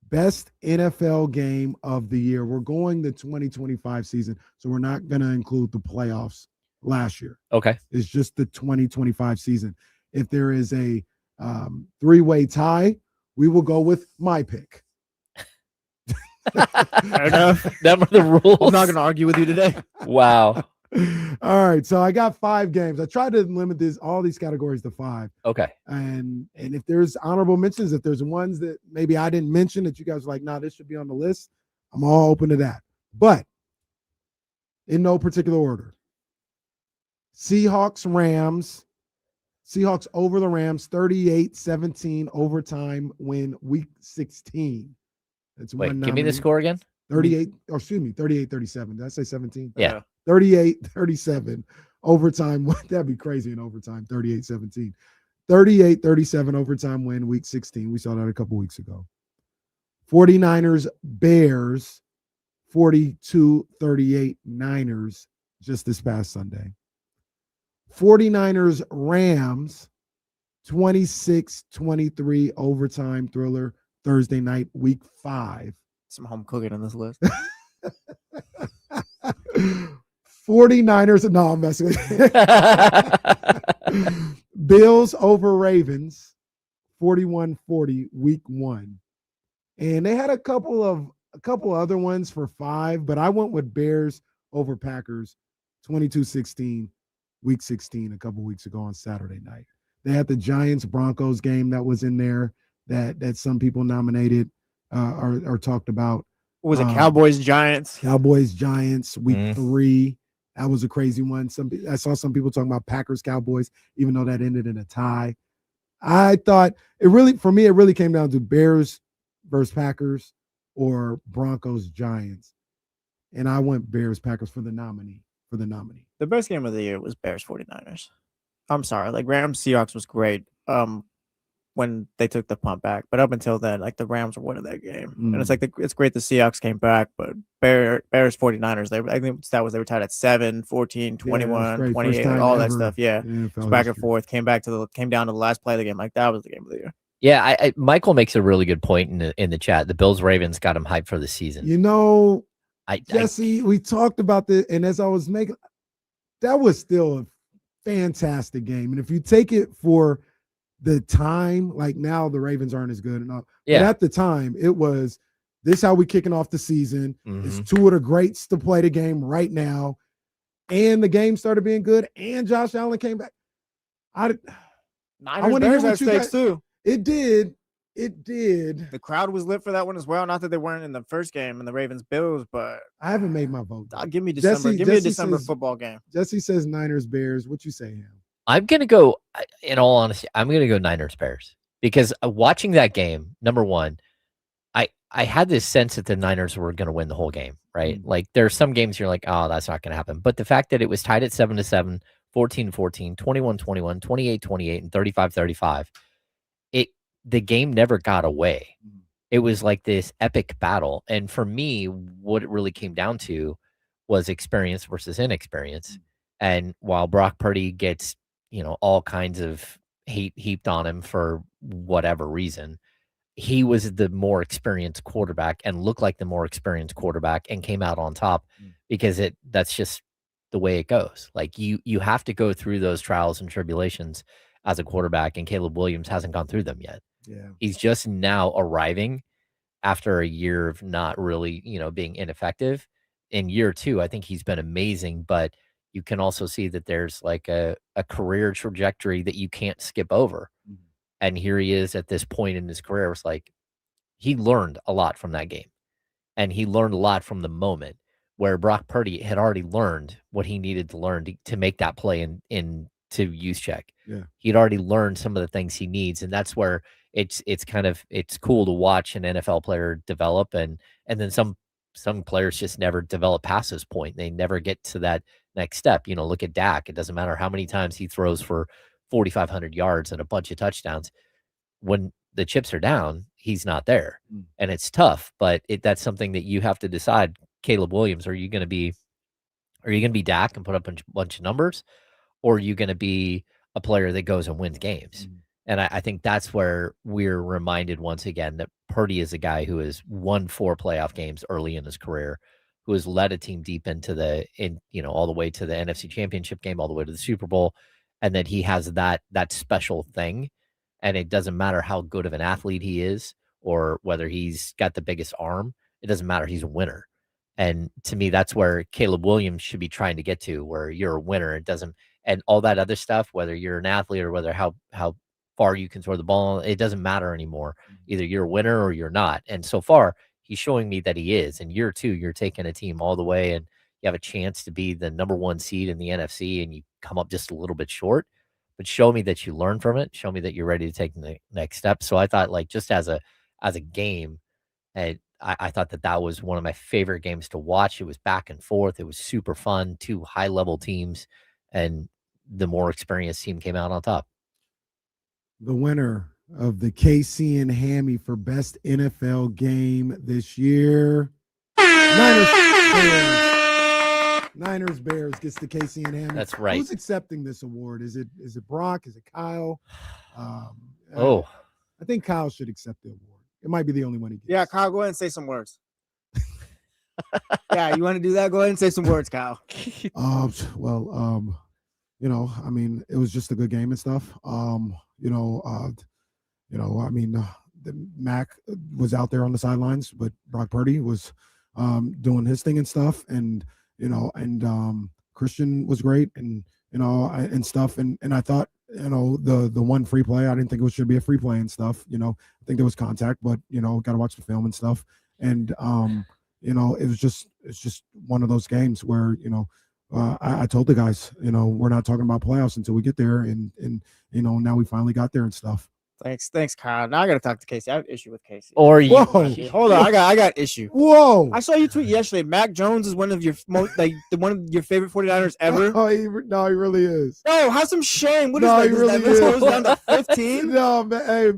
best NFL game of the year. We're going the 2025 season, so we're not going to include the playoffs last year. Okay. It's just the 2025 season. If there is a three-way tie, we will go with my pick. Fair enough. Them are the rules. I'm not going to argue with you today. Wow. All right, so I got 5 games. I tried to limit all these categories to 5. Okay. And if there's honorable mentions, if there's ones that maybe I didn't mention that you guys are like, nah, this should be on the list, I'm all open to that. But in no particular order. Seahawks over the Rams, 38-17 overtime win week 16. That's Wait, give me the score again. 38-37. Did I say 17? Yeah. 38-37 overtime. That'd be crazy in overtime. 38-17. 38-37 overtime win week 16. We saw that a couple weeks ago. 49ers Bears 42-38 Niners just this past Sunday. 49ers Rams 26-23 overtime thriller Thursday night week 5. Some home cooking on this list. 49ers. No, I'm messing with you. Bills over Ravens 41-40 week 1. And they had a couple other ones for 5, but I went with Bears over Packers 22-16 week 16 a couple weeks ago on Saturday night. They had the Giants Broncos game that was in there that some people nominated or talked about. What was it? Cowboys Giants week 3. That was a crazy one. I saw some people talking about Packers Cowboys, even though that ended in a tie. I thought it really came down to Bears versus Packers or Broncos Giants. And I went Bears Packers for the nominee. The best game of the year was Bears 49ers. I'm sorry. Like Rams Seahawks was great. When when they took the punt back. But up until then, like the Rams were winning that game. And it's like it's great the Seahawks came back, but Bears 49ers, I think they were tied at 7, 14, 21, 28, like all that stuff. Yeah. It's back and forth, came down to the last play of the game. Like that was the game of the year. Yeah, Michael makes a really good point in the chat. The Bills Ravens got him hyped for the season. Jesse, we talked about this, and as I was making, that was still a fantastic game. And if you take it for the time, like now the Ravens aren't as good enough. Yeah. But at the time, it was this how we kicking off the season. It's two of the greats to play the game right now. And the game started being good, and Josh Allen came back. I want to hear what you guys too. It did. The crowd was lit for that one as well. Not that they weren't in the first game in the Ravens Bills, but I haven't made my vote. Give me December. Give me a December football game. Jesse says Niners Bears. What you say, Ham? I'm gonna go. In all honesty, I'm gonna go Niners Bears because watching that game, number one, I had this sense that the Niners were gonna win the whole game. Right? Like there are some games you're like, oh, that's not gonna happen. But the fact that it was tied at 7-7, 14-14, 21-21, 28-28, and 35-35. The game never got away. It was like this epic battle. And for me, what it really came down to was experience versus inexperience. And while Brock Purdy gets, all kinds of hate heaped on him for whatever reason, he was the more experienced quarterback and looked like the more experienced quarterback and came out on top because that's just the way it goes. Like you have to go through those trials and tribulations as a quarterback, and Caleb Williams hasn't gone through them yet. Yeah. He's just now arriving after a year of not really, being ineffective. In year 2, I think he's been amazing, but you can also see that there's like a career trajectory that you can't skip over. And here he is at this point in his career. It's like he learned a lot from that game, and he learned a lot from the moment where Brock Purdy had already learned what he needed to learn to make that play to use check. Yeah. He'd already learned some of the things he needs, and that's where it's cool to watch an NFL player develop, and then some players just never develop past this point. They never get to that next step. Look at Dak. It doesn't matter how many times he throws for 4,500 yards and a bunch of touchdowns. When the chips are down, he's not there, and it's tough. But that's something that you have to decide. Caleb Williams, are you going to be Dak and put up a bunch of numbers, or are you going to be a player that goes and wins games? And I think that's where we're reminded once again that Purdy is a guy who has won 4 playoff games early in his career, who has led a team deep into all the way to the NFC Championship game, all the way to the Super Bowl, and that he has that special thing. And it doesn't matter how good of an athlete he is or whether he's got the biggest arm. It doesn't matter. He's a winner. And to me, that's where Caleb Williams should be trying to get to, where you're a winner. It doesn't, and all that other stuff, whether you're an athlete or whether how far you can throw the ball, it doesn't matter anymore. Either you're a winner or you're not. And so far, he's showing me that he is. In year 2, you're taking a team all the way, and you have a chance to be the number 1 seed in the NFC, and you come up just a little bit short. But show me that you learn from it. Show me that you're ready to take the next step. So I thought, like, just as a game, I thought that was one of my favorite games to watch. It was back and forth. It was super fun. 2 high-level teams, and the more experienced team came out on top. The winner of the KC and Hammy for best NFL game this year, Niners Bears gets the KC and Hammy. That's right. Who's accepting this award? Is it Brock? Is it Kyle? I think Kyle should accept the award. It might be the only one he gets. Yeah, Kyle, go ahead and say some words. Yeah, you want to do that? Go ahead and say some words, Kyle. I mean, it was just a good game and stuff. The Mac was out there on the sidelines, but Brock Purdy was doing his thing and stuff, and Christian was great, and and stuff, and I thought the one free play, I didn't think it should be a free play and stuff. I think there was contact, but got to watch the film and stuff, and it's just one of those games where I told the guys, we're not talking about playoffs until we get there, and now we finally got there and stuff. Thanks, Kyle. Now I got to talk to Casey. I have an issue with Casey. Or you? Hold on, I got issue. Whoa! I saw you tweet yesterday. Mac Jones is one of your one of your favorite 49ers ever. Oh, he really is. No, have some shame. What is that? He really This is. goes down to 15. No, man. Hey,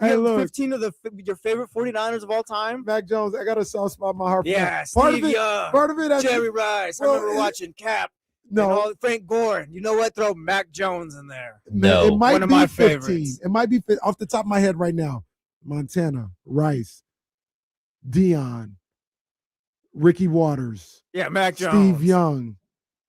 Hey, look, 15 of your favorite 49ers of all time. Mac Jones, I got a soft spot in my heart. For Yeah, that. Part Steve of it, Young, part of it, Jerry Rice. Well, I remember watching Cap. No, and all, Frank Gore. You know what? Throw Mac Jones in there. No. it might One of be my 15. favorites. It might be off the top of my head right now. Montana, Rice, Dion, Ricky Waters, Yeah, Mac Jones. Steve Young,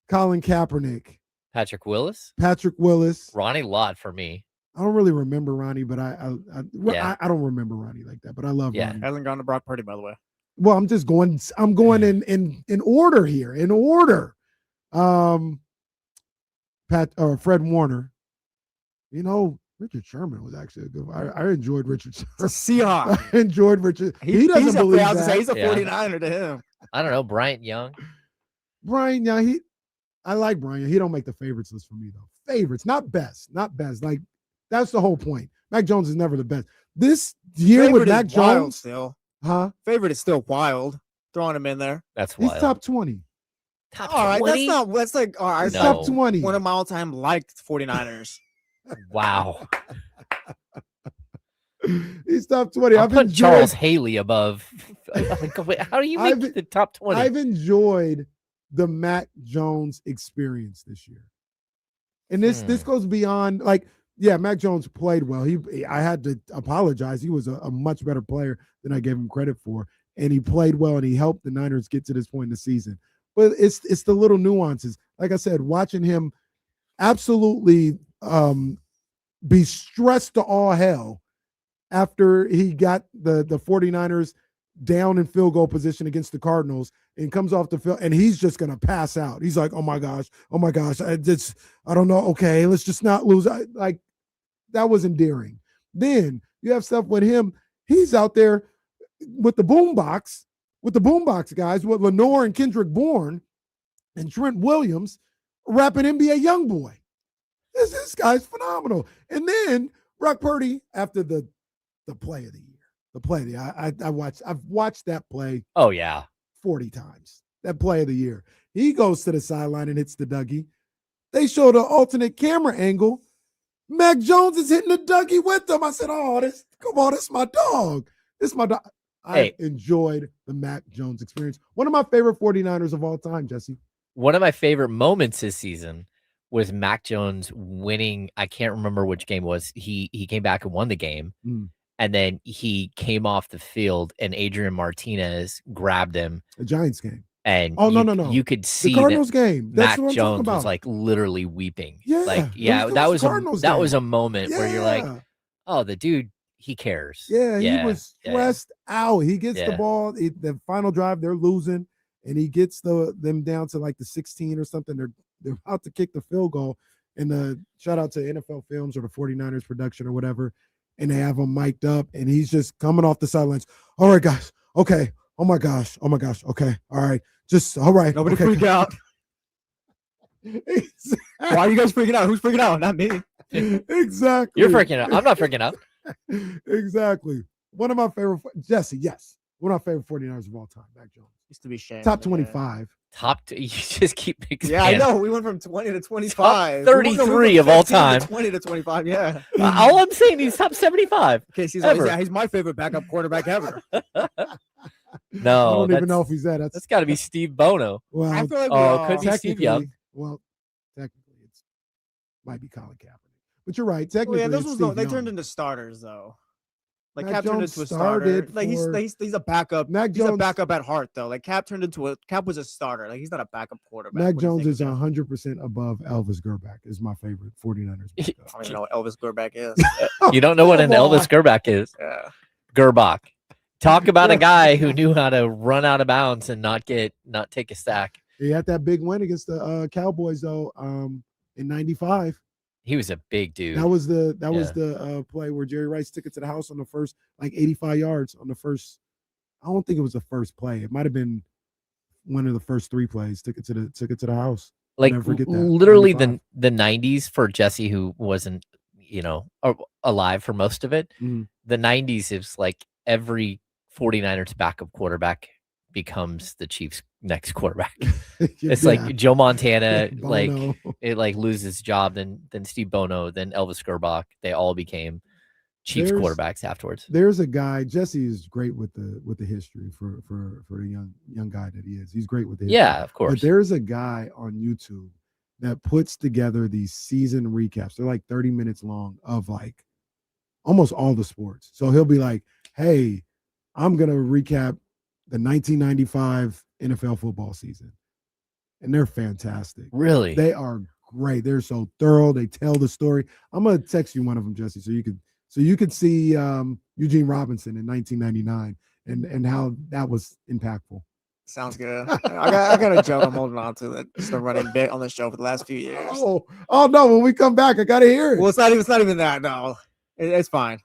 Colin Kaepernick, Patrick Willis, Patrick Willis. Ronnie Lott for me. I don't really remember Ronnie, but I Yeah. don't remember Ronnie like that, but I love Yeah. Ronnie. Hasn't gone to Brock Purdy, by the way. Well, I'm going in order here. In order. Fred Warner. You know, Richard Sherman was actually a good one. I enjoyed Richard Sherman. Seahawk. I enjoyed Richard. He doesn't he's believe I was that. gonna say, he's a Yeah. 49er to him. I don't know. Bryant Young. Brian, yeah, I like Brian. He don't make the favorites list for me though. Favorites, not best. Like that's the whole point. Mac Jones is never the best. This year Favorite with Mac is wild Jones, still. huh? Favorite is still wild. Throwing him in there. That's He's wild. top 20. Top All right, 20? that's like all right. He's No. top 20. One of my all-time liked 49ers. Wow. He's top 20. I'm I've putting enjoyed, Charles Haley above. Like, wait, how do you make I've- the top 20? I've enjoyed the Mac Jones experience this year. And this goes beyond, like, yeah, Mac Jones played well. I had to apologize. He was a much better player than I gave him credit for. And he played well, and he helped the Niners get to this point in the season. But it's the little nuances. Like I said, watching him absolutely be stressed to all hell after he got the 49ers down in field goal position against the Cardinals and comes off the field, and he's just going to pass out. He's like, oh my gosh, I don't know. Okay, let's just not lose. Like, that was endearing. Then you have stuff with him. He's out there with the boombox guys, with Lenore and Kendrick Bourne and Trent Williams rapping NBA Youngboy. This guy's phenomenal. And then Brock Purdy, after the play of the year, I've watched that play Oh, yeah. 40 times. That play of the year. He goes to the sideline and hits the Dougie. They showed an alternate camera angle. Mac Jones is hitting the Dougie with them. I said, this is my dog. This is my dog. I enjoyed the Mac Jones experience. One of my favorite 49ers of all time, Jesse. One of my favorite moments this season was Mac Jones winning. I can't remember which game it was. He came back and won the game. And then he came off the field and Adrian Martinez grabbed him. The Giants game. And no. You could see the Cardinals game. That's Mac what I'm talking Jones about. was like literally weeping. Yeah, Like, that was a moment where you're like, oh, the dude, he cares. Yeah, he was stressed out. He gets the ball. The final drive, they're losing, and he gets them down to like the 16 or something. They're about to kick the field goal. And shout out to NFL Films or the 49ers production or whatever. And they have him mic'd up, and he's just coming off the sidelines. All right, guys. Okay. Oh my gosh. Okay. All right. Just all right. Nobody okay. freak out. Exactly. Why are you guys freaking out? Who's freaking out? Not me. Exactly. You're freaking out. I'm not freaking out. Exactly. One of my favorite, Jesse, yes. One of my favorite 49ers of all time, Mac Jones. Used to be shame. Top 25. You just keep Yeah, I know. We went from 20 to 25. Top 33 of all time. 20 to 25, yeah. All I'm saying, he's top 75. Okay, he's my favorite backup quarterback ever. No, I don't even know if he's that. That's got to be Steve Bono. Well, I feel like could be Steve Young. Well, technically, it might be Colin Kaepernick. But you're right. Technically, yeah, it's Steve they Young. turned into starters though. Like Mac Cap turned Jones into a starter. started Like he's a backup. Mac He's a Jones- backup at heart though. Like Cap was a starter. Like he's not a backup quarterback. Mac What do you Jones think is of him? 100% above Elvis Gerback. Is my favorite 49ers. I don't even know what Elvis Gerback is. You don't know what an Come on. Elvis Gerback is? Yeah. Gerbach. Talk about a guy who knew how to run out of bounds and not take a sack. He had that big win against the Cowboys though in '95. He was a big dude. That was the play where Jerry Rice took it to the house on the first, like 85 yards on the first. I don't think it was the first play. It might have been one of the first 3 plays. Took it to the house. Like Never forget that. literally 95. the 90s for Jesse, who wasn't alive for most of it. Mhm. The 90s is like every 49ers backup quarterback becomes the Chiefs' next quarterback. It's like Joe Montana, like Bono. it like loses his job, then Steve Bono, then Elvis Gerbach. They all became Chiefs There's- quarterbacks afterwards. There's a guy. Jesse is great with the history for the young guy that he is. He's great with the history. Yeah, of course. But there's a guy on YouTube that puts together these season recaps. They're like 30 minutes long of like almost all the sports. So he'll be like, "Hey, I'm gonna recap the 1995 NFL football season," and they're fantastic. Really? They are great. They're so thorough. They tell the story. I'm gonna text you one of them, Jesse, so you could see Eugene Robinson in 1999 and how that was impactful. Sounds good. I got a joke I'm holding on to that just been running bit on the show for the last few years. Oh no! When we come back, I gotta hear it. Well, it's not even that. No, it's fine.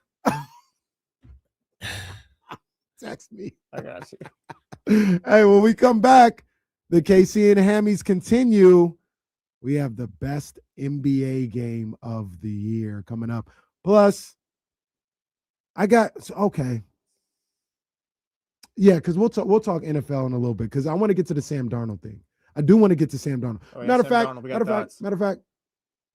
Text me. I got you. Hey, when we come back, the KC and Hammies continue. We have the best NBA game of the year coming up. Plus, okay. Yeah, because we'll talk NFL in a little bit because I want to get to the Sam Darnold thing. I do want to get to Sam Darnold. Oh, yeah, matter of fact,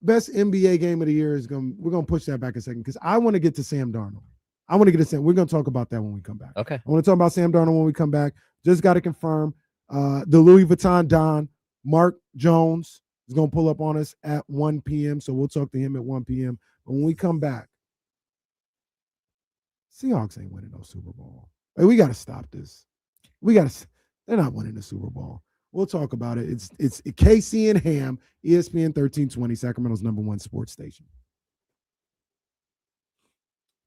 best NBA game of the year we're gonna push that back a second because I want to get to Sam Darnold. I want to get to Sam. We're gonna talk about that when we come back. Okay. I want to talk about Sam Darnold when we come back. Just got to confirm the Louis Vuitton Don, Mark Jones, is gonna pull up on us at 1 p.m. So we'll talk to him at 1 p.m. But when we come back, Seahawks ain't winning no Super Bowl. Like, we got to stop this. They're not winning the Super Bowl. We'll talk about it. It's KC and Ham, ESPN 1320, Sacramento's #1 sports station.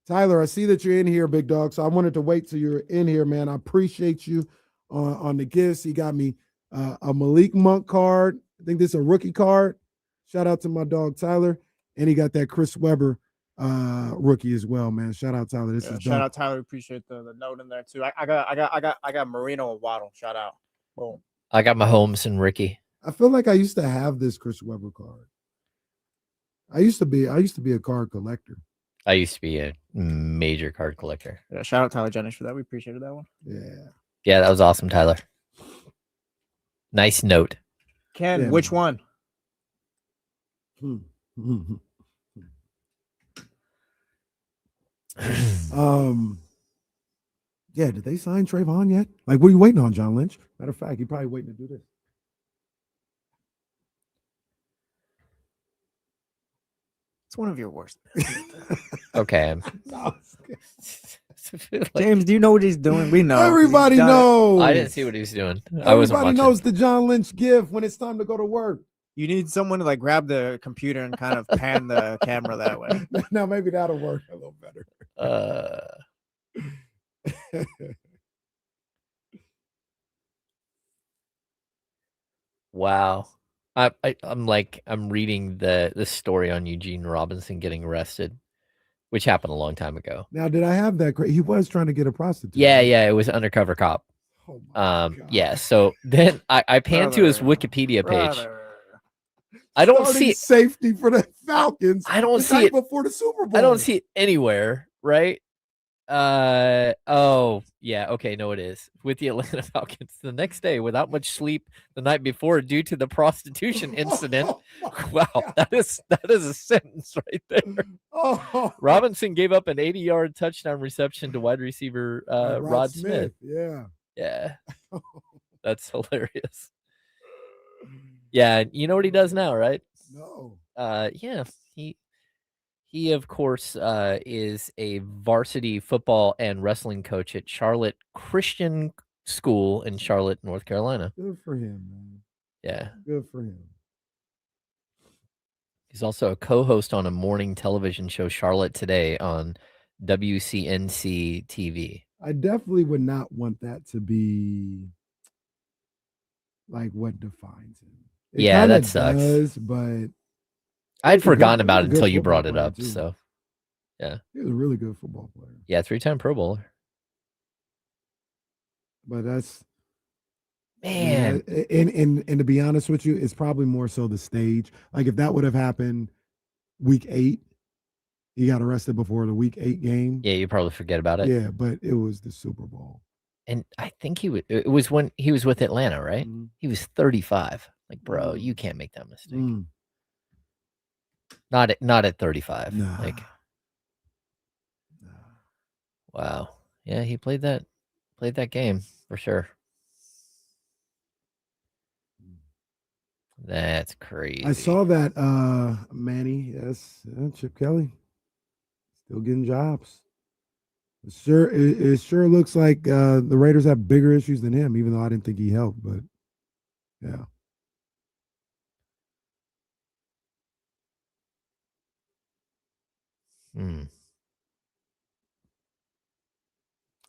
Tyler, I see that you're in here, big dog. So I wanted to wait till you're in here, man. I appreciate you on the gifts. He got me a Malik Monk card. I think this is a rookie card. Shout out to my dog Tyler. And he got that Chris Webber rookie as well, man. Shout out Tyler. This is dope. Shout out Tyler. Appreciate the note in there too. I got Marino and Waddle. Shout out. Boom. I got Mahomes and Ricky. I feel like I used to have this Chris Webber card. I used to be a card collector. I used to be a major card collector. Yeah, shout out Tyler Jennings for that. We appreciated that one. Yeah, that was awesome, Tyler. Nice note. Ken, Yeah, which one? Yeah, did they sign Trayvon yet? Like, what are you waiting on, John Lynch? Matter of fact, you're probably waiting to do this. It's one of your worst. Okay. James, do you know what he's doing? We know. Everybody knows. I didn't see what he was doing. I wasn't Everybody watching. knows the John Lynch gift when it's time to go to work. You need someone to like grab the computer and kind of pan the camera that way. Now maybe that'll work a little better. Wow. I'm reading the story on Eugene Robinson getting arrested, which happened a long time ago. Now, did I have that? He was trying to get a prostitute. Yeah, it was undercover cop. Oh my God. Yeah. So then I pan to his Wikipedia page. I don't see it. Safety for the Falcons. I don't the see night it before the Super Bowl. I don't see it anywhere, right? Oh yeah, okay, no, it is with the Atlanta Falcons the next day without much sleep the night before due to the prostitution incident. Wow, that is a sentence right there. Oh. Robinson gave up an 80-yard touchdown reception to wide receiver Rod Smith. Yeah. That's hilarious. Yeah, you know what he does now, right? No. Yeah, he of course is a varsity football and wrestling coach at Charlotte Christian School in Charlotte, North Carolina. Good for him, man. Yeah. Good for him. He's also a co-host on a morning television show, Charlotte Today, on WCNC TV. I definitely would not want that to be like what defines him. It Yeah, kinda that sucks. does, but I'd He was a forgotten good- about he it was a good until you football brought it player, up. too. So, yeah. he was a really good football player. Yeah, 3-time Pro Bowler. But that's Man. and to be honest with you, it's probably more so the stage. Like if that would have happened week 8, he got arrested before the week 8 game. Yeah, you probably forget about it. Yeah, but it was the Super Bowl. And I think it was when he was with Atlanta, right? Mhm. He was 35. Like, bro, Mm. you can't make that mistake. Mm. Not at 35. Nah. Like, Wow. Yeah, he played that game for sure. That's crazy. I saw that, Manny. Yes, Chip Kelly still getting jobs. It sure looks like the Raiders have bigger issues than him, even though I didn't think he helped. But yeah.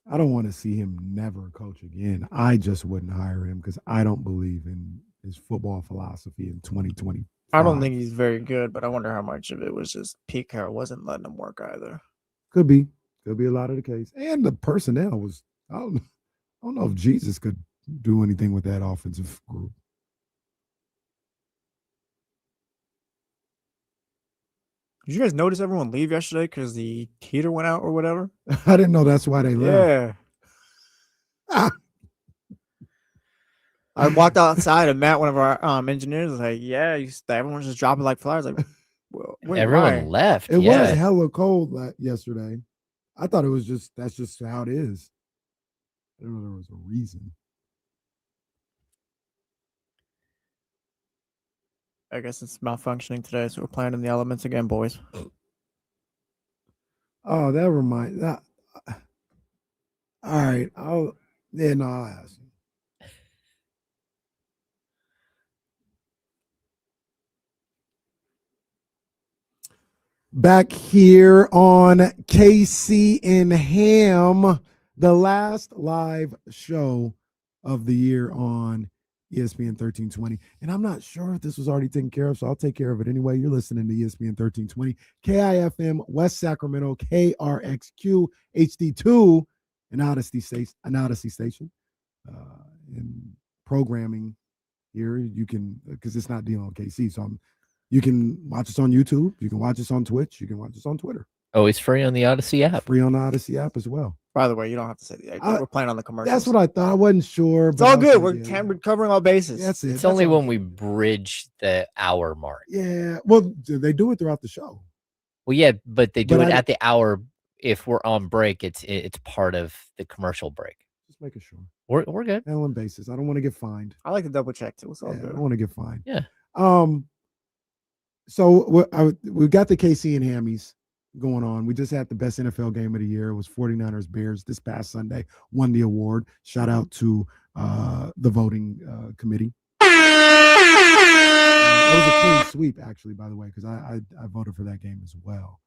I don't want to see him never coach again. I just wouldn't hire him because I don't believe in his football philosophy in 2020. I don't think he's very good, but I wonder how much of it was just Pete Carroll wasn't letting him work either. Could be a lot of the case. And the personnel was, I don't know if Jesus could do anything with that offensive group. Did you guys notice everyone leave yesterday because the heater went out or whatever? I didn't know that's why they left. Yeah. I walked outside and Matt, one of our engineers, was like, "Yeah, everyone's just dropping like flies." Like, well, wait, everyone why? left. It was hella cold yesterday. I thought it was that's just how it is. I didn't know there was a reason. I guess it's malfunctioning today, so we're playing in the elements again, boys. Oh, that reminds that. All right, I'll ask you. Back here on KC and Ham, the last live show of the year on ESPN 1320. And I'm not sure if this was already taken care of, so I'll take care of it anyway. You're listening to ESPN 1320, KIFM, West Sacramento, KRXQ, HD2, an Odyssey station. In programming here, you can, because it's not dealing with KC, so you can watch us on YouTube. You can watch us on Twitch. You can watch us on Twitter. Oh, it's free on the Odyssey app. Free on the Odyssey app as well. By the way, you don't have to say the we're playing on the commercials. That's what I thought. I wasn't sure. It's all good. We're covering all bases. That's it. It's only when we bridge the hour mark. Yeah. Well, they do it throughout the show. Well, yeah, but they do it at the hour. If we're on break, it's part of the commercial break. Just making sure. We're good. Handling bases. I don't want to get fined. I like to double check too. It's all I good. don't want to get fined. Yeah. So we've got the KC and Hammies going on. We just had the best NFL game of the year. It was 49ers Bears this past Sunday. Won the award. Shout out to the voting committee. It was a clean sweep, actually, by the way, because I voted for that game as well.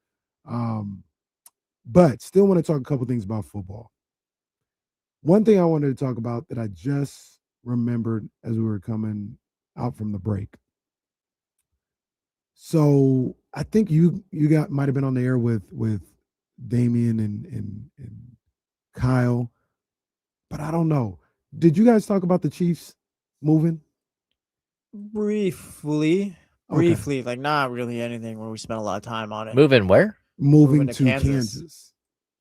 But still want to talk a couple things about football. One thing I wanted to talk about that I just remembered as we were coming out from the break. So I think you might have been on the air with Damian and Kyle, but I don't know. Did you guys talk about the Chiefs moving? Briefly, like not really anything where we spent a lot of time on it. Moving where? Moving to Kansas.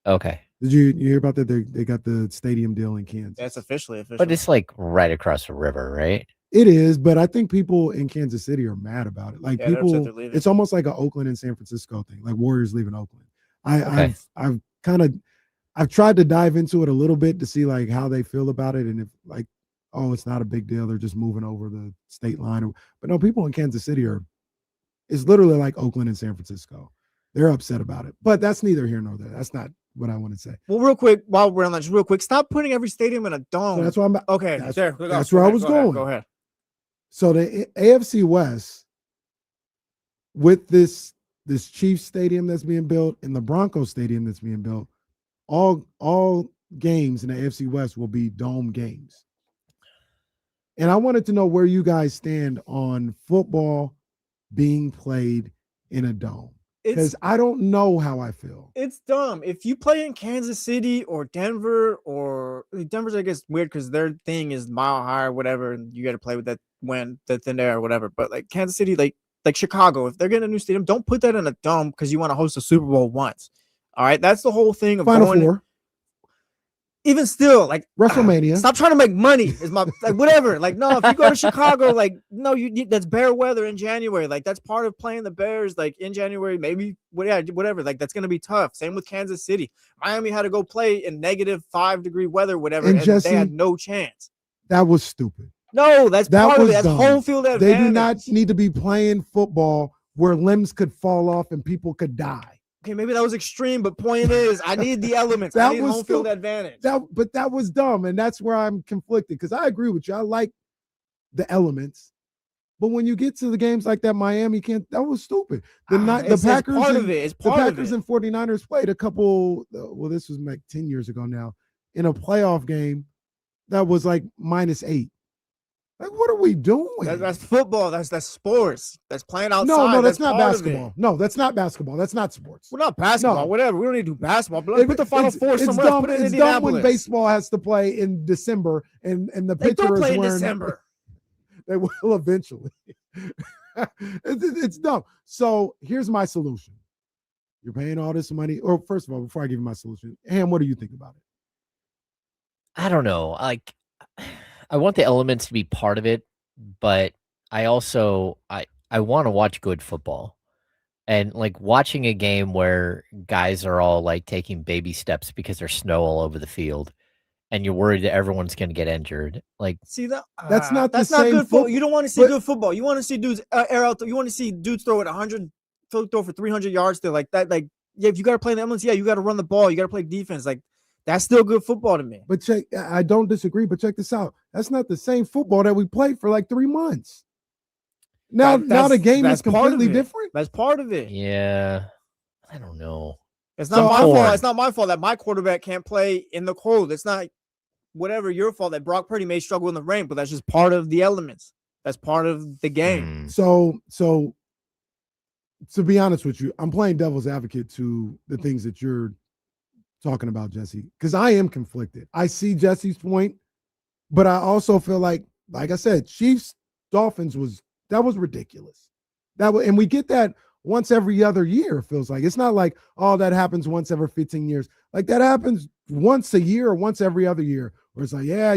Okay. Did you hear about that? They got the stadium deal in Kansas. That's officially. But it's like right across the river, right? It is, but I think people in Kansas City are mad about it. Like people, it's almost like an Oakland and San Francisco thing, like Warriors leaving Oakland. I've tried to dive into it a little bit to see like how they feel about it, and if like, oh, it's not a big deal, they're just moving over the state line. But no, people in Kansas City it's literally like Oakland and San Francisco. They're upset about it, but that's neither here nor there. That's not what I want to say. Well, real quick, while we're on that, just real quick, stop putting every stadium in a dome. So that's why I'm okay. That's where I was going. Go ahead. So the AFC West, with this Chiefs stadium that's being built and the Broncos stadium that's being built, all games in the AFC West will be dome games. And I wanted to know where you guys stand on football being played in a dome. Because I don't know how I feel. It's dumb. If you play in Kansas City or Denver's, I guess, weird because their thing is mile high or whatever, and you got to play with that when that's in there or whatever. But like Kansas City, like Chicago, if they're getting a new stadium, don't put that in a dome because you want to host a Super Bowl once. All right, that's the whole thing of Final Four. even still, like WrestleMania. Stop trying to make money. Is my like whatever. Like no, if you go to Chicago, like no, that's bear weather in January. Like that's part of playing the Bears. Like in January, maybe whatever. Like that's gonna be tough. Same with Kansas City. Miami had to go play in -5-degree weather, whatever, and Jesse, they had no chance. That was stupid. No, that's part of it. That's dumb. home field advantage. They do not need to be playing football where limbs could fall off and people could die. Okay, maybe that was extreme, but point is, I need the elements. I need home field advantage. But that was dumb, and that's where I'm conflicted because I agree with you. I like the elements, but when you get to the games like that, Miami can't. That was stupid. The Packers, part of it. It's part the of Packers it. and 49ers played a couple. Well, this was like 10 years ago now in a playoff game that was like -8. Like, what are we doing? That's football. That's sports. That's playing outside. No, that's not basketball. No, that's not basketball. That's not sports. We're not basketball. No. Whatever. We don't need to do basketball. But let's put the Final Four somewhere. Dumb, Put it in it's dumb when Indianapolis. baseball has to play in December and the They pitcher don't is play in wearing. December. They will eventually. It's dumb. So here's my solution. You're paying all this money. Or first of all, before I give you my solution, Ham, what do you think about it? I don't know. Like, I want the elements to be part of it, but I also I want to watch good football. And like watching a game where guys are all like taking baby steps because there's snow all over the field and you're worried that everyone's going to get injured. Like, see that that's not good football. You don't want to see good football. You want to see dudes air out. You want to see dudes throw it 100, throw for 300 yards there like that. Like, yeah, if you got to play the elements, yeah, you got to run the ball. You got to play defense. Like, that's still good football to me. But I don't disagree, but check this out. That's not the same football that we played for like 3 months. Now the game is completely different. That's part of it. yeah, I don't know. It's not my fault. It's not my fault that my quarterback can't play in the cold. It's not whatever your fault that Brock Purdy may struggle in the rain, but that's just part of the elements. That's part of the game. So to be honest with you, I'm playing devil's advocate to the things that you're talking about, Jesse, because I am conflicted. I see Jesse's point, but I also feel like I said, Chiefs Dolphins was ridiculous. And we get that once every other year. It feels like it's not like, oh, that happens once every 15 years. Like that happens once a year or once every other year, where it's like, yeah,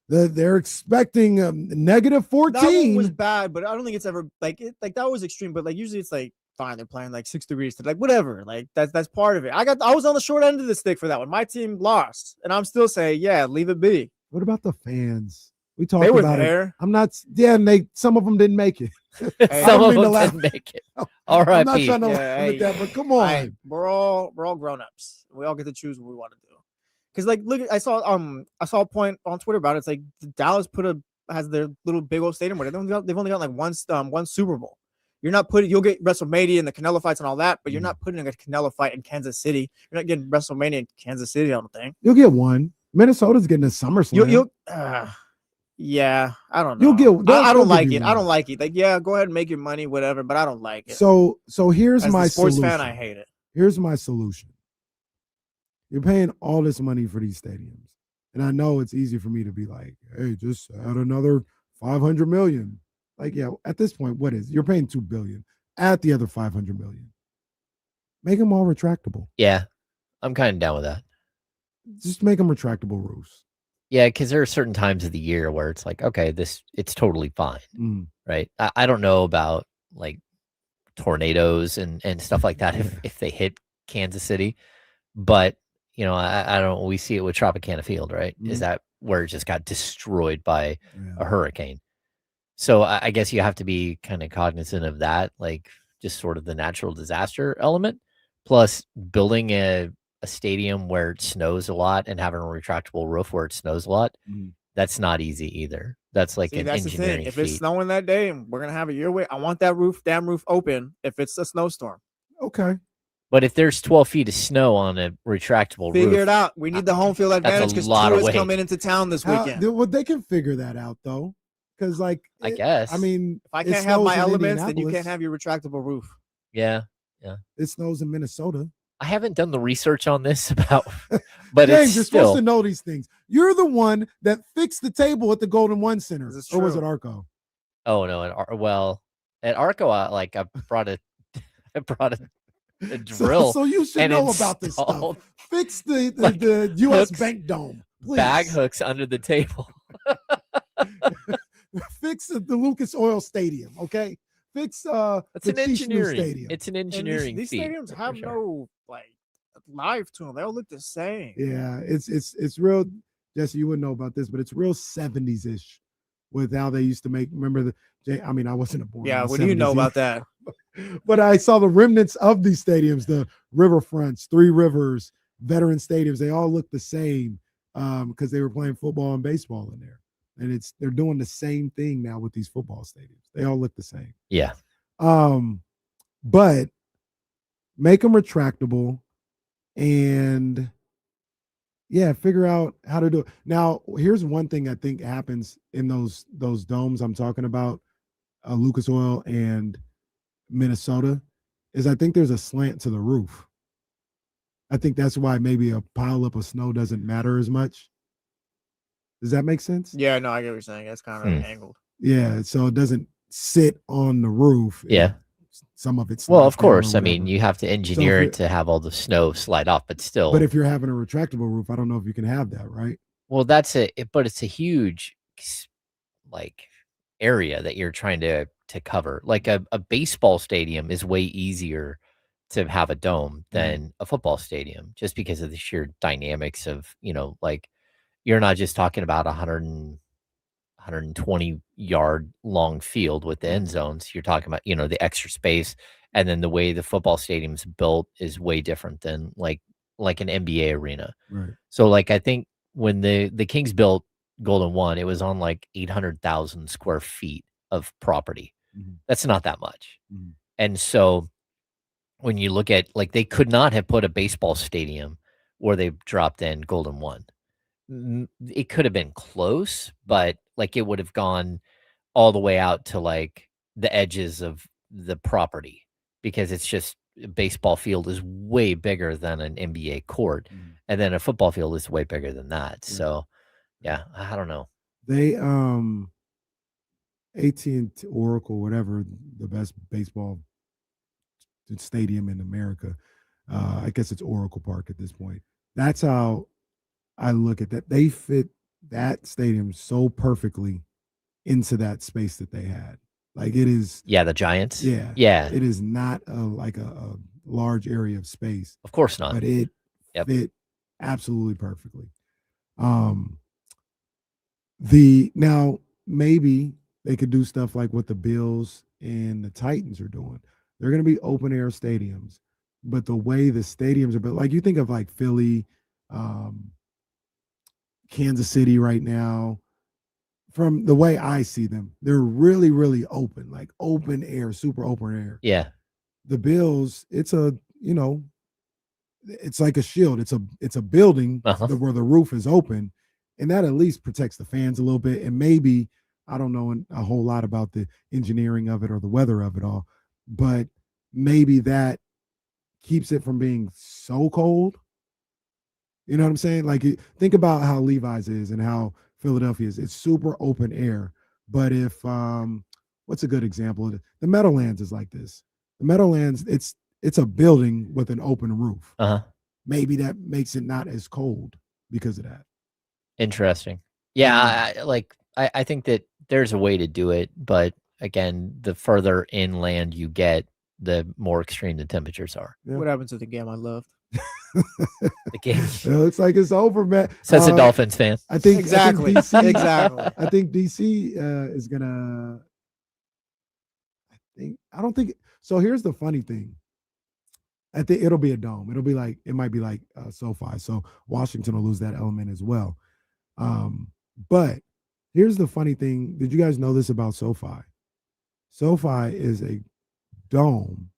they're expecting -14. That one was bad, but I don't think it's ever like that was extreme. But like usually it's like fine, they're playing like 6 degrees to like whatever. Like that's part of it. I was on the short end of the stick for that one. My team lost, and I'm still saying, yeah, leave it be. What about the fans? We talked They were about there. it. I'm not. Yeah, and some of them didn't make it. Hey, Some of them didn't make it. All right, I'm not trying to laugh at that, but come on. Hey, we're all grown ups. We all get to choose what we want to do. Because like, look, I saw a point on Twitter about it. It's like Dallas has their little big old stadium where they've only got like one Super Bowl. You're not you'll get WrestleMania and the Canelo fights and all that, but you're not putting a Canelo fight in Kansas City. You're not getting WrestleMania in Kansas City, I don't think. You'll get one. Minnesota's getting a SummerSlam. Yeah, I don't know. I don't like it. I don't like it. Like, yeah, go ahead and make your money, whatever, but I don't like it. So here's As my a sports solution. fan, I hate it. Here's my solution. You're paying all this money for these stadiums. And I know it's easy for me to be like, hey, just add another 500 million. Like, yeah, at this point, what is it? You're paying $2 billion. Add the other 500 million. Make them all retractable. Yeah, I'm kind of down with that. Just make them retractable roofs. Yeah, because there are certain times of the year where it's like, okay, it's totally fine, right? I don't know about like tornadoes and stuff like that if they hit Kansas City, but I don't. We see it with Tropicana Field, right? Is that where it just got destroyed by a hurricane? So I guess you have to be kind of cognizant of that, like just sort of the natural disaster element, plus building a stadium where it snows a lot and having a retractable roof where it snows a lot. That's not easy either. That's like an engineering feat. If it's snowing that day and we're gonna have it your way, I want that damn roof open if it's a snowstorm. Okay. But if there's 12 feet of snow on a retractable roof, figure it out. We need the home field advantage because tourists coming into town this weekend. Well, they can figure that out though, because I guess. I mean, if I can't have my elements, then you can't have your retractable roof. Yeah. It snows in Minnesota. I haven't done the research on this but James, it's you're still supposed to know these things. You're the one that fixed the table at the Golden One Center, or was it Arco? Oh no, at Arco, I brought a a drill. So you should and know about this installed stuff. Fix the like U.S. hooks, Bank Dome, please. bag hooks under the table. Fix the Lucas Oil Stadium, okay? Fix That's the an Chiefs' new engineering. stadium. It's an And engineering these feat. stadiums for have sure. no like life to them. They all look the same. Yeah, it's real. Jesse, you wouldn't know about this, but it's real 70s ish with how they used to make. Remember I mean, I wasn't born. Yeah, in the what do you know 70s about that? But I saw the remnants of these stadiums, the riverfronts, Three Rivers, veteran stadiums. They all look the same because they were playing football and baseball in there. And they're doing the same thing now with these football stadiums. They all look the same. Yeah. But make them retractable and figure out how to do it. Now, here's one thing I think happens in those domes I'm talking about, Lucas Oil and Minnesota, is I think there's a slant to the roof. I think that's why maybe a pile up of snow doesn't matter as much. Does that make sense? Yeah, no, I get what you're saying. It's kind of angled. Yeah, so it doesn't sit on the roof. Yeah. Some of it's well, of course. I mean, you have to engineer it to have all the snow slide off, but still. But if you're having a retractable roof, I don't know if you can have that, right? Well, but it's a huge like area that you're trying to cover. Like a baseball stadium is way easier to have a dome than a football stadium, just because of the sheer dynamics of, like you're not just talking about 120 yard long field with the end zones. You're talking about, the extra space. And then the way the football stadium's built is way different than like an NBA arena. Right. So like, I think when the Kings built Golden One, it was on like 800,000 square feet of property. Mm-hmm. That's not that much. Mm-hmm. And so when you look at, like, they could not have put a baseball stadium where they dropped in Golden One. It could have been close, but like it would have gone all the way out to like the edges of the property, because it's just baseball field is way bigger than an NBA court. And then a football field is way bigger than that. So yeah, I don't know. They AT&T, Oracle, whatever, the best baseball stadium in America. I guess it's Oracle Park at this point. That's how I look at that. They fit that stadium so perfectly into that space that they had. Like it is. Yeah, the Giants. Yeah. Yeah. It is not like a large area of space. Of course not. But it fit absolutely perfectly. Now maybe they could do stuff like what the Bills and the Titans are doing. They're going to be open air stadiums, but the way the stadiums are built, like you think of like Philly, Kansas City right now, from the way I see them, they're really, really open, like open air, super open air. Yeah. The Bills, it's like a shield. It's a building where the roof is open, and that at least protects the fans a little bit. And maybe, I don't know a whole lot about the engineering of it or the weather of it all, but maybe that keeps it from being so cold. You know what I'm saying? Like, think about how Levi's is and how Philadelphia is. It's super open air. But if what's a good example? The Meadowlands is like this. The Meadowlands, it's a building with an open roof. Maybe that makes it not as cold because of that. Interesting. Yeah, I think that there's a way to do it, but again, the further inland you get, the more extreme the temperatures are. Yeah. What happened to the game I loved? The game. It looks like it's over, man. Says a Dolphins fan. I think exactly. DC, I think DC is gonna. I don't think so. Here's the funny thing. I think it'll be a dome. It might be like SoFi. So Washington will lose that element as well. But here's the funny thing. Did you guys know this about SoFi? SoFi is a dome,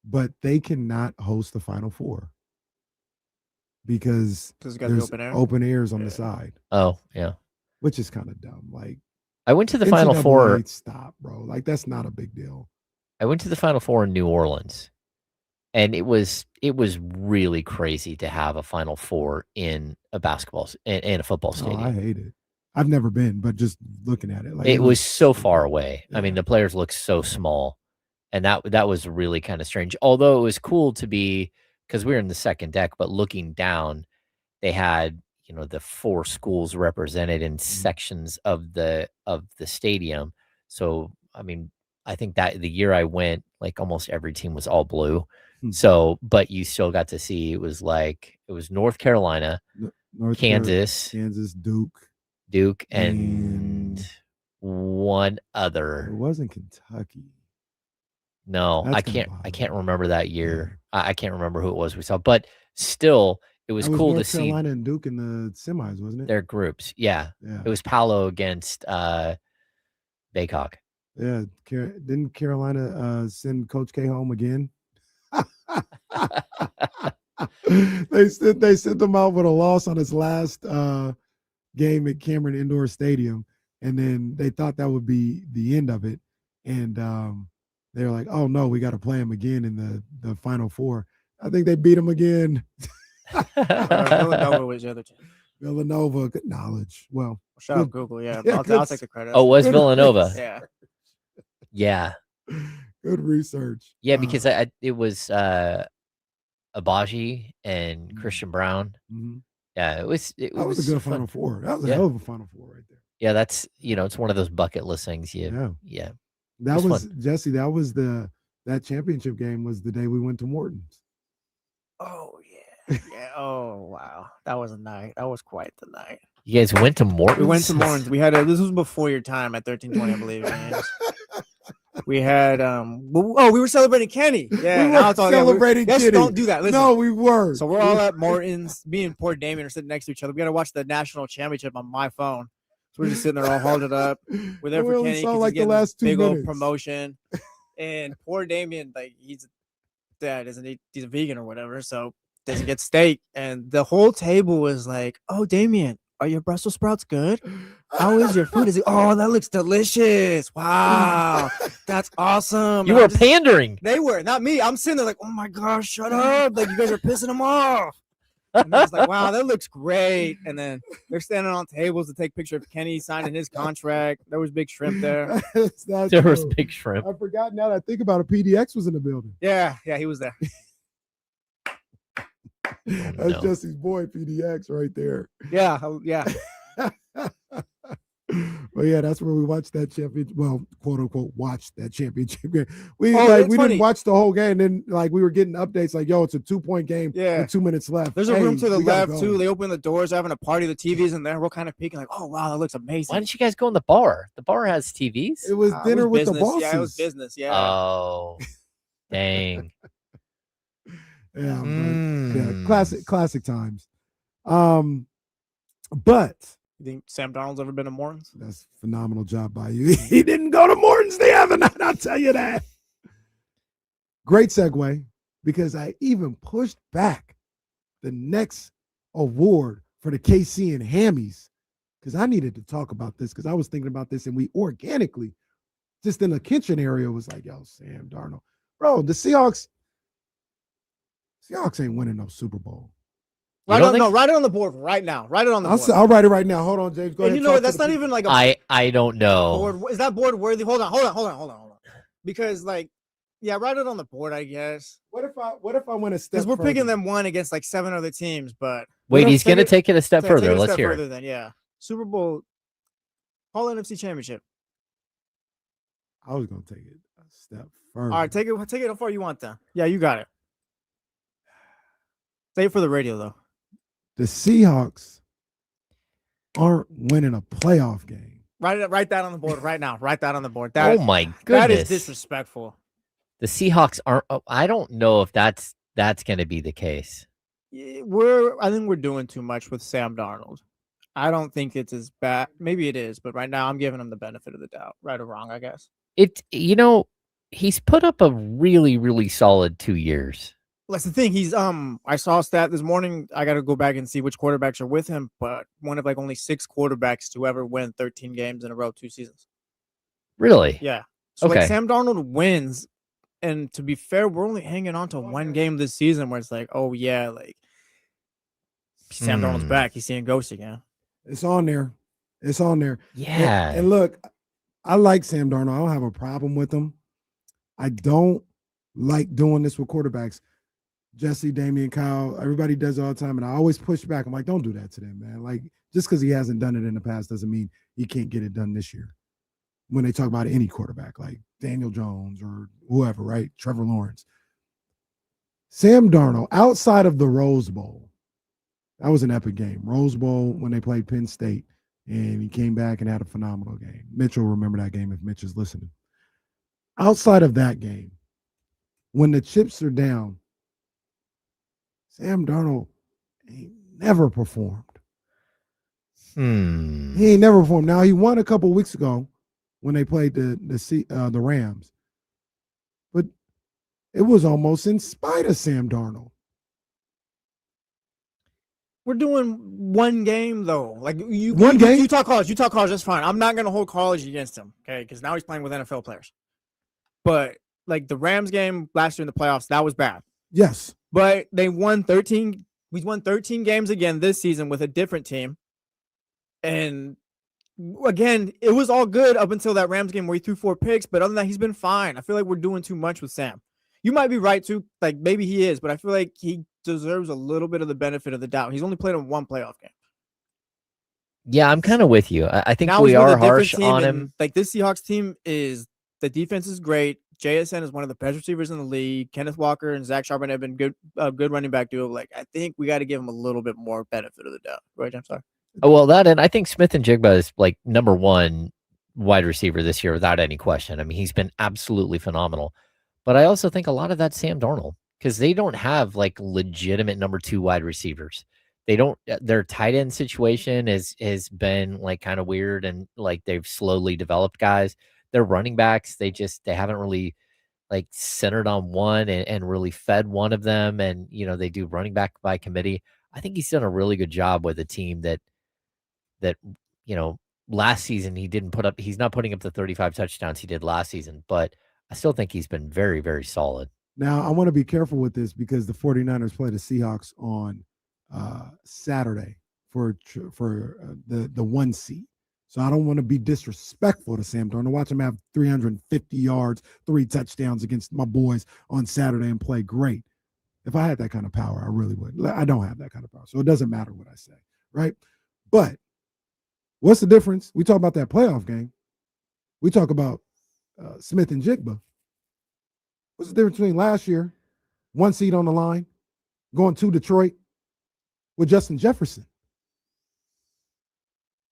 but they cannot host the Final Four because there's open airs on the side. Oh, yeah. Which is kind of dumb. Like, I went to the Final Four. Stop, bro. Like, that's not a big deal. I went to the Final Four in New Orleans, and it was really crazy to have a Final Four in a basketball and a football stadium. I hate it. I've never been, but just looking at it, like it was so far away. Yeah. I mean, the players look so small, And that was really kind of strange. Although it was cool to be, because we were in the second deck, but looking down, they had, the 4 schools represented in sections of the stadium. So, I mean, I think that the year I went, like almost every team was all blue. So, but you still got to see, it was North Carolina, Kansas, Duke, and one other. It wasn't Kentucky. No, I can't remember that year. I can't remember who it was we saw, but still, it was cool North to see Carolina and Duke in the semis, wasn't it? their groups. Yeah. It was Paolo against Baycock. Yeah, didn't Carolina send Coach K home again? They sent him out with a loss on his last game at Cameron Indoor Stadium, and then they thought that would be the end of it, and they were like, "Oh no, we got to play him again in the Final Four." I think they beat him again. Villanova was the other team. Villanova, good knowledge. Well, shout out Google. Yeah, I'll take the credit. Oh, was Villanova? Yeah. Yeah. Good research. Yeah, because it was Abaji and Christian Brown. Mm-hmm. Yeah, it was that was a good fun. Final Four. That was a hell of a Final Four right there. Yeah, that's it's one of those bucket list things. Yeah. That was Jesse. That was that championship game was the day we went to Morton's. Oh yeah. Yeah. Oh wow. That was a night. That was quite the night. You guys went to Morton's? We went to Morton's. We had this was before your time at 1320, I believe. We had we were celebrating Kenny. Yeah, we now it's all celebrating Kenny. Don't do that. Listen. No, we were. So we're all at Morton's. Me and poor Damien are sitting next to each other. We got to watch the national championship on my phone. So we're just sitting there all hauled up. We're there for Kenny. Saw like the last 2 big minutes. old promotion. And poor Damien, like he's dad, isn't he? He's a vegan or whatever, so doesn't get steak. And the whole table was like, "Oh, Damien, are your Brussels sprouts good? How is your food? Is it? Oh, that looks delicious! Wow, that's awesome!" You were pandering. They were, not me. I'm sitting there like, "Oh my gosh, shut up! Like you guys are pissing them off." And I was like, "Wow, that looks great." And then they're standing on tables to take picture of Kenny signing his contract. There was big shrimp there. There was big shrimp. I forgot now that I think about it. PDX was in the building. Yeah, he was there. That's Jesse's boy, PDX, right there. Yeah. But yeah, that's where we watched that championship. Well, quote unquote, watched that championship game. We didn't watch the whole game. And then we were getting updates like, "Yo, it's a 2-point game. Yeah, with 2 minutes left." There's a room to the left too. They open the doors, having a party. The TV's in there. We're kind of peeking like, "Oh wow, that looks amazing." Why didn't you guys go in the bar? The bar has TVs. It was dinner with business. the bosses. Yeah, it was business. Yeah. Oh, dang. Yeah, classic times. But you think Sam Darnold's ever been to Morton's? That's a phenomenal job by you. He didn't go to Morton's the other night, I'll tell you that. Great segue, because I even pushed back the next award for the KC and Hammies, because I needed to talk about this, because I was thinking about this, and we organically, just in the kitchen area, was like, "Yo, Sam Darnold." Bro, the Seahawks ain't winning no Super Bowl. Write it on the board right now. Write it on the board. I'll write it right now. Hold on, James. Go ahead. You know what? That's not even like a I don't know. board. Is that board worthy? Hold on. Because write it on the board, I guess. What if I went a step? Because we're picking them one against 7 other teams, but wait, he's gonna take it a step further. Let's hear it. Then, yeah. Super Bowl, All NFC Championship. I was gonna take it a step further. All right, take it how far you want then. Yeah, you got it. Say it for the radio though. The Seahawks aren't winning a playoff game. Write that on the board right now. Write that on the board. Oh my goodness. That is disrespectful. The Seahawks aren't. I don't know if that's going to be the case. I think we're doing too much with Sam Darnold. I don't think it's as bad. Maybe it is, but right now I'm giving him the benefit of the doubt. Right or wrong, I guess. He's put up a really, really solid 2 years. That's the thing. He's I saw a stat this morning. I got to go back and see which quarterbacks are with him, but one of only 6 quarterbacks to ever win 13 games in a row 2 seasons. Really? Yeah. So okay. Sam Darnold wins, and to be fair, we're only hanging on to 1 game this season where it's Sam Darnold's back. He's seeing ghosts again. It's on there. Yeah. And look, I like Sam Darnold. I don't have a problem with him. I don't like doing this with quarterbacks. Jesse, Damian, Kyle, everybody does it all the time. And I always push back. I'm like, don't do that to them, man. Like, just because he hasn't done it in the past doesn't mean he can't get it done this year. When they talk about any quarterback, like Daniel Jones or whoever, right? Trevor Lawrence. Sam Darnold, outside of the Rose Bowl, that was an epic game. Rose Bowl when they played Penn State, and he came back and had a phenomenal game. Mitch will remember that game if Mitch is listening. Outside of that game, when the chips are down, Sam Darnold ain't never performed. He ain't never performed. Now, he won a couple of weeks ago when they played the Rams. But it was almost in spite of Sam Darnold. We're doing one game though. Like you talk college. You talk college. That's fine. I'm not gonna hold college against him, okay? Because now he's playing with NFL players. But like the Rams game last year in the playoffs, that was bad. Yes, but they won 13. We won 13 games again this season with a different team, and again, it was all good up until that Rams game where he threw 4 picks. But other than that, he's been fine. I feel like we're doing too much with Sam. You might be right too. Like maybe he is, but I feel like he deserves a little bit of the benefit of the doubt. He's only played in 1 playoff game. Yeah, I'm kind of with you. I think now we are harsh on him. Like this Seahawks team is the defense is great. JSN is one of the best receivers in the league. Kenneth Walker and Zach Charbonnet have been good running back duo. Like I think we got to give him a little bit more benefit of the doubt. Right, I'm sorry. Oh, well, that and I think Smith and Jigba is like number 1 wide receiver this year without any question. I mean, he's been absolutely phenomenal. But I also think a lot of that's Sam Darnold because they don't have like legitimate number 2 wide receivers. They don't. Their tight end situation has been like kind of weird and like they've slowly developed guys. Their running backs, they haven't really like centered on one and really fed one of them. And, you know, they do running back by committee. I think he's done a really good job with a team that, you know, last season he's not putting up the 35 touchdowns he did last season, but I still think he's been very, very solid. Now, I want to be careful with this because the 49ers play the Seahawks on Saturday for the 1 seed. So I don't want to be disrespectful to Sam Darnold. Watch him have 350 yards, 3 touchdowns against my boys on Saturday and play great. If I had that kind of power, I really would. I don't have that kind of power, so it doesn't matter what I say, right? But what's the difference? We talk about that playoff game. We talk about Smith and Jigba. What's the difference between last year, 1 seed on the line, going to Detroit with Justin Jefferson?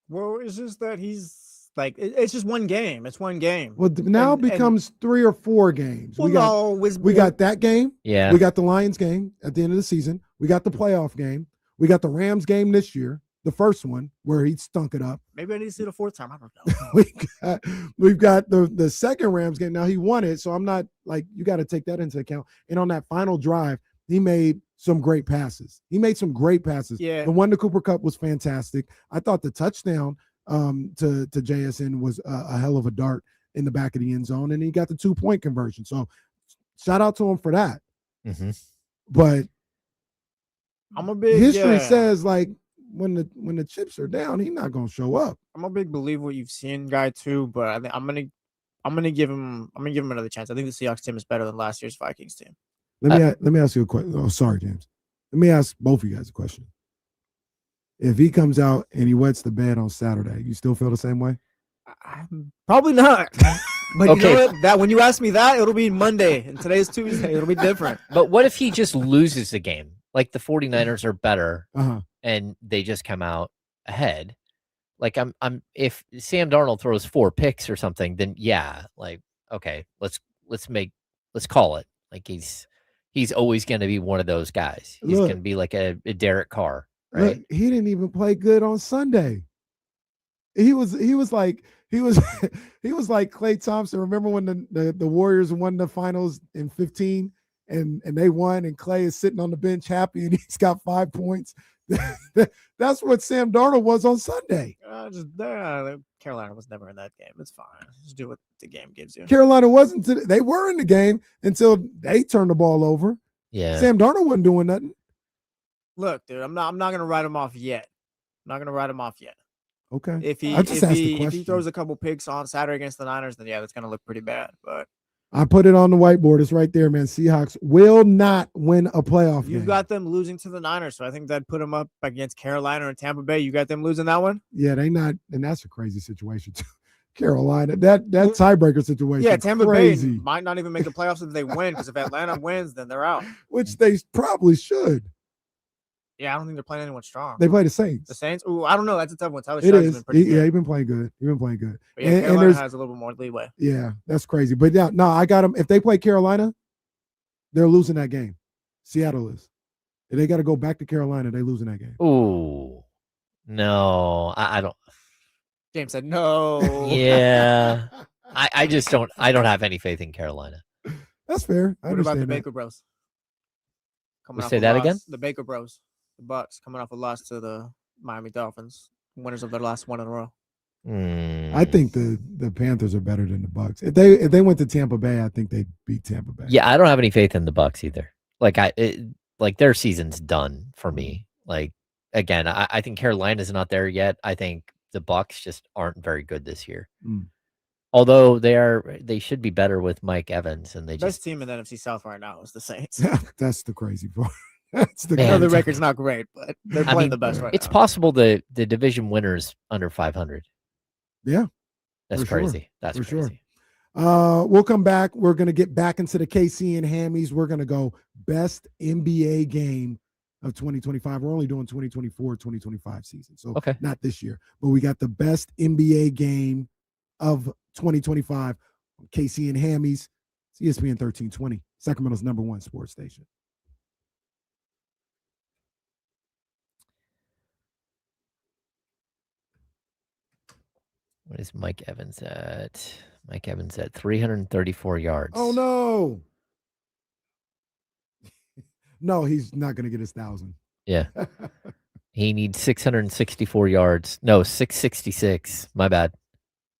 Well, it's just that he's like, it's just 1 game. It's 1 game. Well, now it becomes 3 or 4 games. Well, we got that game. Yeah. We got the Lions game at the end of the season. We got the playoff game. We got the Rams game this year, the first one where he stunk it up. Maybe I need to see the 4th time. I don't know. we've got the second Rams game. Now he won it, so I'm not like, you got to take that into account. And on that final drive, he made some great passes. Yeah. The one to Cooper Kupp was fantastic. I thought the touchdown to JSN was a hell of a dart in the back of the end zone, and he got the 2-point conversion. So shout out to him for that. Mm-hmm. But I'm a big history says like when the chips are down, he's not gonna show up. I'm a big believer what you've seen, guy too. But I think I'm gonna give him another chance. I think the Seahawks team is better than last year's Vikings team. Let me ask you a question. Oh, sorry, James. Let me ask both of you guys a question. If he comes out and he wets the bed on Saturday, you still feel the same way? Probably not. But okay. You know what? That when you ask me that, it'll be Monday, and today's Tuesday. It'll be different. But what if he just loses the game? Like the 49ers are better, and they just come out ahead. Like if Sam Darnold throws 4 picks or something, then yeah, like okay, let's call it. Like he's always going to be one of those guys. He's going to be like a Derek Carr, right? Look, he didn't even play good on Sunday. He was like Klay Thompson. Remember when the Warriors won the finals in 15 and they won and Klay is sitting on the bench happy and he's got 5 points. That's what Sam Darnold was on Sunday. Carolina was never in that game. It's fine. Just do what the game gives you. Carolina wasn't. They were in the game until they turned the ball over. Yeah. Sam Darnold wasn't doing nothing. Look, dude, I'm not gonna write him off yet. Okay. If he throws a couple picks on Saturday against the Niners, then yeah, that's gonna look pretty bad. But I put it on the whiteboard. It's right there, man. Seahawks will not win a playoff game. You've got them losing to the Niners, so I think that'd put them up against Carolina or Tampa Bay. You got them losing that one? Yeah, they not, and that's a crazy situation too. Carolina, that tiebreaker situation. Yeah, Tampa crazy. Bay might not even make the playoffs if they win, because if Atlanta wins, then they're out. Which they probably should. Yeah, I don't think they're playing anyone strong. They play the Saints. The Saints? Ooh, I don't know. That's a tough one. Tyler It Shepard's is. been pretty good. Yeah, he's been playing good. But yeah, and Carolina there's, has a little bit more leeway. yeah, that's crazy. But yeah, no, I got them. If they play Carolina, they're losing that game. Seattle is. If they got to go back to Carolina, they losing that game. Ooh, no, I don't. James said no. Yeah, I just don't. I don't have any faith in Carolina. That's fair. I What about the understand that. Baker Bros? Coming Say off a that loss. again? The Baker Bros, the Bucks, coming off a loss to the Miami Dolphins, winners of their last one in a row. I think the Panthers are better than the Bucks. If they went to Tampa Bay, I think they'd beat Tampa Bay. Yeah, I don't have any faith in the Bucks either. Like like their season's done for me. Like again, I think Carolina's not there yet. I think the Bucks just aren't very good this year. Although they should be better with Mike Evans, and they Best just team in the NFC South right now is the Saints. That's the crazy part. That's the I know Man. the record's not great, but they're playing the best right it's now. possible the division winners under 500. Yeah, That's for sure. crazy. That's For sure. crazy. We'll come back. We're going to get back into the KC and Hammies. We're going to go best NBA game of 2025. We're only doing 2024, 2025 season. So Okay. not this year, but we got the best NBA game of 2025. KC and Hammies. It's ESPN 1320, Sacramento's #1 sports station. What is Mike Evans at? Mike Evans at 334 yards. Oh, no. No, he's not going to get his 1,000. Yeah. He needs 664 yards. No, 666. My bad.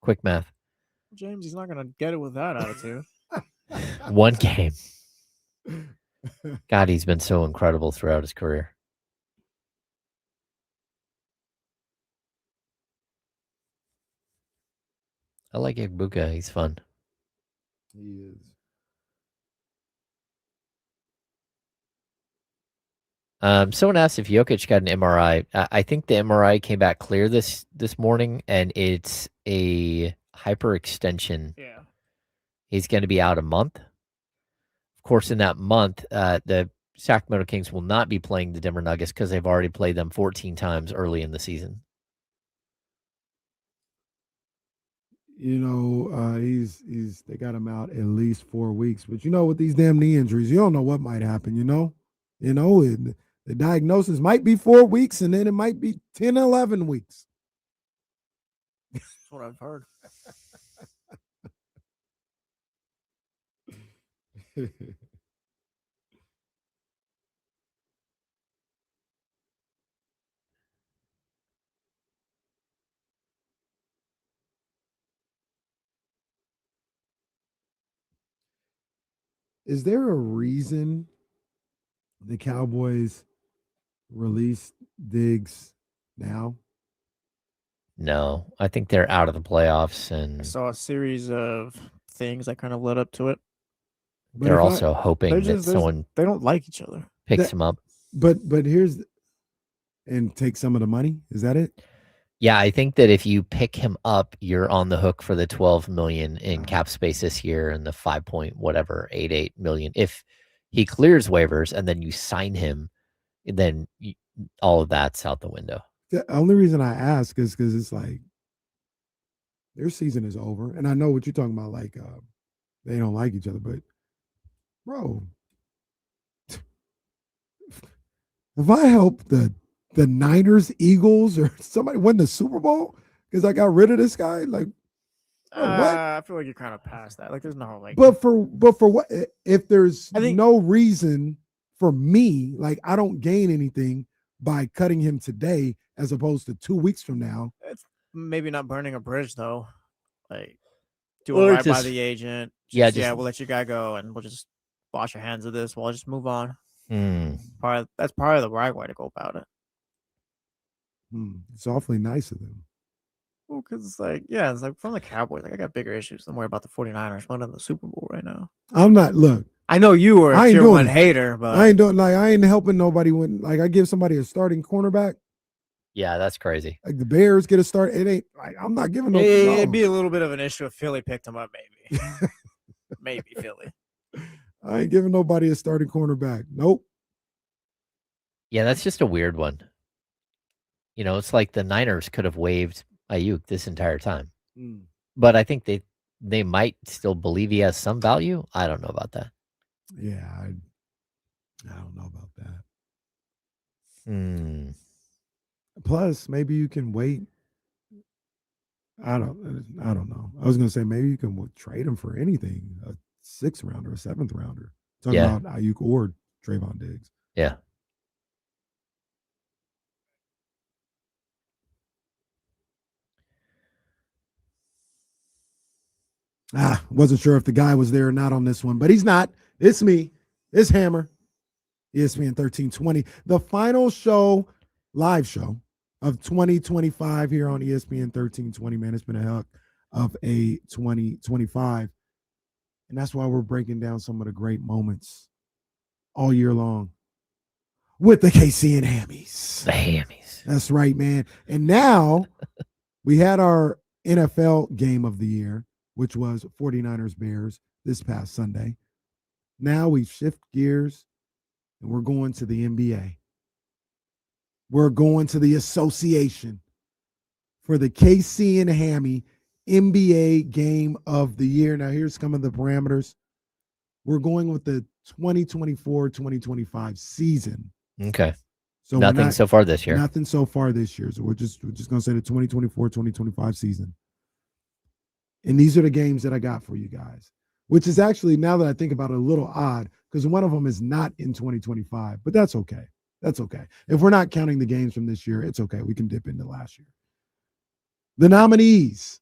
Quick math. James, he's not going to get it with that attitude. One game. God, he's been so incredible throughout his career. I like Igbuka. He's fun. He is. Someone asked if Jokic got an MRI. I think the MRI came back clear this morning, and it's a hyperextension. Yeah. He's going to be out a month. Of course, in that month, the Sacramento Kings will not be playing the Denver Nuggets because they've already played them 14 times early in the season. You know, they got him out at least 4 weeks. But you know, with these damn knee injuries, you don't know what might happen, and the diagnosis might be 4 weeks, and then it might be 10, 11 weeks. That's what I've heard. Is there a reason the Cowboys released Diggs now? No, I think they're out of the playoffs, I and saw a series of things that kind of led up to it. But they're if I- also hoping that someone They don't like each other. picks him up. But here's and take some of the money. Is that it? Yeah, I think that if you pick him up, you're on the hook for the $12 million in cap space this year and the 5.88 million. If he clears waivers and then you sign him, then all of that's out the window. The only reason I ask is because it's like their season is over, and I know what you're talking about. Like they don't like each other, but bro, if I help the Niners, Eagles, or somebody win the Super Bowl because I got rid of this guy, like what? I feel like you're kind of past that. Like, there's no like. But for what? If there's I think- no reason for me, like I don't gain anything by cutting him today as opposed to 2 weeks from now. It's maybe not burning a bridge though. Like, do Or it right by just- the agent. yeah, Just, just- we'll let your guy go, and we'll just wash your hands of this. We'll just move on. That's probably the right way to go about it. It's awfully nice of them. Well, because it's like from the Cowboys. Like I got bigger issues. Don't worry about the 49ers winning the Super Bowl right now. I'm not. Look, I know you were a tier one hater, but I ain't helping nobody when like I give somebody a starting cornerback. Yeah, that's crazy. Like the Bears get a start. It ain't like I'm not giving no. it'd be a little bit of an issue if Philly picked him up, maybe. Maybe Philly. I ain't giving nobody a starting cornerback. Nope. Yeah, that's just a weird one. You know, it's like the Niners could have waived Ayuk this entire time. But I think they might still believe he has some value. I don't know about that. Yeah, I don't know about that. Plus, maybe you can wait. I don't know. I was gonna say maybe you can trade him for anything, a 6th rounder, a 7th rounder. Talking about Ayuk or Trayvon Diggs. Yeah. Wasn't sure if the guy was there or not on this one, but he's not. It's me. It's Hammer. ESPN 1320. The final show, live show of 2025 here on ESPN 1320. Man, it's been a heck of a 2025. And that's why we're breaking down some of the great moments all year long with the KC and Hammies. The Hammies. That's right, man. And now we had our NFL game of the year, which was 49ers Bears this past Sunday. Now we shift gears and we're going to the NBA. We're going to the association for the KC and Hammy NBA game of the year. Now here's some of the parameters. We're going with the 2024-2025 season. Okay. So nothing so far this year. Nothing so far this year. So we're just going to say the 2024-2025 season. And these are the games that I got for you guys, which is actually, now that I think about it, a little odd because one of them is not in 2025, but that's okay. That's okay. If we're not counting the games from this year, it's okay. We can dip into last year. The nominees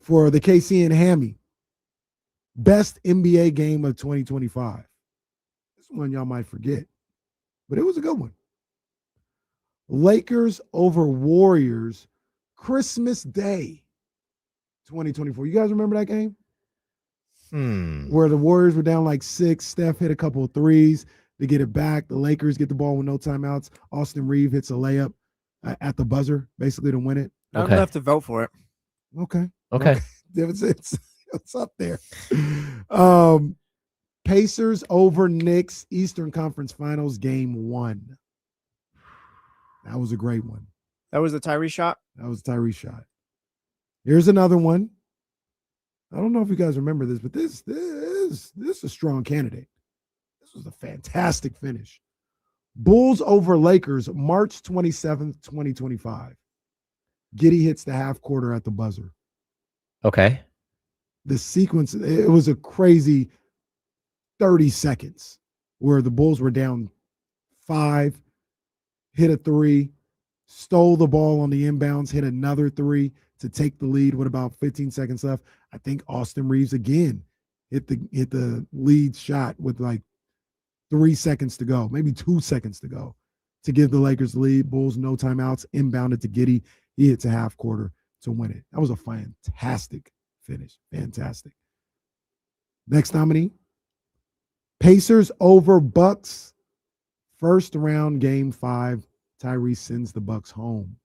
for the KC and Hammy best NBA game of 2025. This one y'all might forget, but it was a good one. Lakers over Warriors, Christmas Day. 2024. You guys remember that game? Where the Warriors were down like 6. Steph hit a couple of threes to get it back. The Lakers get the ball with no timeouts. Austin Reeves hits a layup at the buzzer, basically to win it. I'm gonna have to vote for it. Okay. It's up there. Pacers over Knicks, Eastern Conference Finals, game 1. That was a great one. That was the Tyrese shot? That was Tyrese shot. Here's another one. I don't know if you guys remember this, but this is a strong candidate. This was a fantastic finish. Bulls over Lakers, March 27th, 2025. Giddey hits the half quarter at the buzzer. Okay. The sequence, it was a crazy 30 seconds where the Bulls were down 5, hit a 3, stole the ball on the inbounds, hit another 3 to take the lead with about 15 seconds left. I think Austin Reeves again hit the lead shot with like 3 seconds to go, maybe 2 seconds to go to give the Lakers the lead. Bulls no timeouts, inbounded to Giddey. He hits a half quarter to win it. That was a fantastic finish. Fantastic. Next nominee, Pacers over Bucks. First round, game 5. Tyrese sends the Bucks home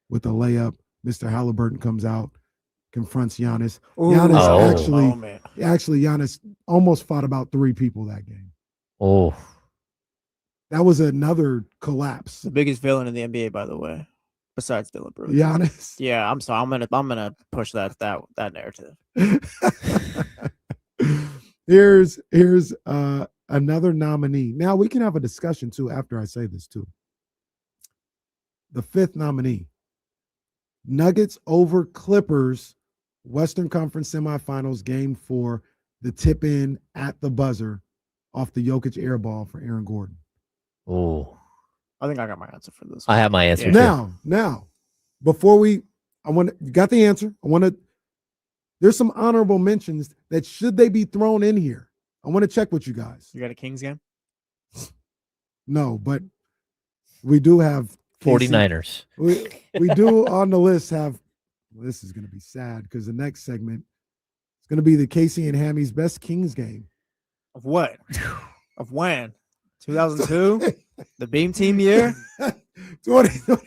with a layup. Mr. Halliburton comes out, confronts Giannis. Giannis almost fought about 3 people that game. Oh, that was another collapse. The biggest villain in the NBA, by the way, besides Dylan Brooks. Giannis. Yeah, I'm sorry. I'm gonna push that narrative. Here's another nominee. Now we can have a discussion too after I say this too. The 5th nominee. Nuggets over Clippers, Western Conference semifinals, game 4, the tip in at the buzzer off the Jokic air ball for Aaron Gordon. Oh, I think I got my answer for this. I have my answer too. Now, before you got the answer. There's some honorable mentions that should they be thrown in here. I want to check with you guys. You got a Kings game? No, but we do have 49ers. We do on the list have Well, this is going to be sad because the next segment is going to be the Casey and Hammy's best Kings game. Of what? Of when? 2002? The Beam Team year? 2020.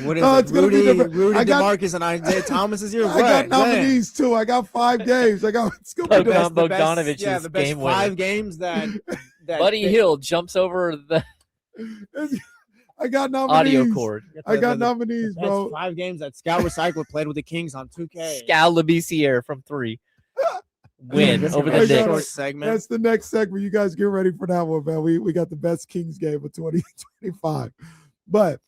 What is It's it? gonna be Rudy different. I got- DeMarcus and Isaiah Thomas's year? I got nominees too. I got 5 games. It's going to be Bogdan- the Bogdanovich Yeah, is the best game 5 winner. games that Buddy Hill jumps over the I got nominees. audio cord. I got nominees, That's bro. 5 games that Scout Recycle played with the Kings on 2K. Scal Labissiere from 3. Win This is over gonna the be a Knicks. short segment. That's the next segment. You guys get ready for that one, man. We got the best Kings game of 2025. But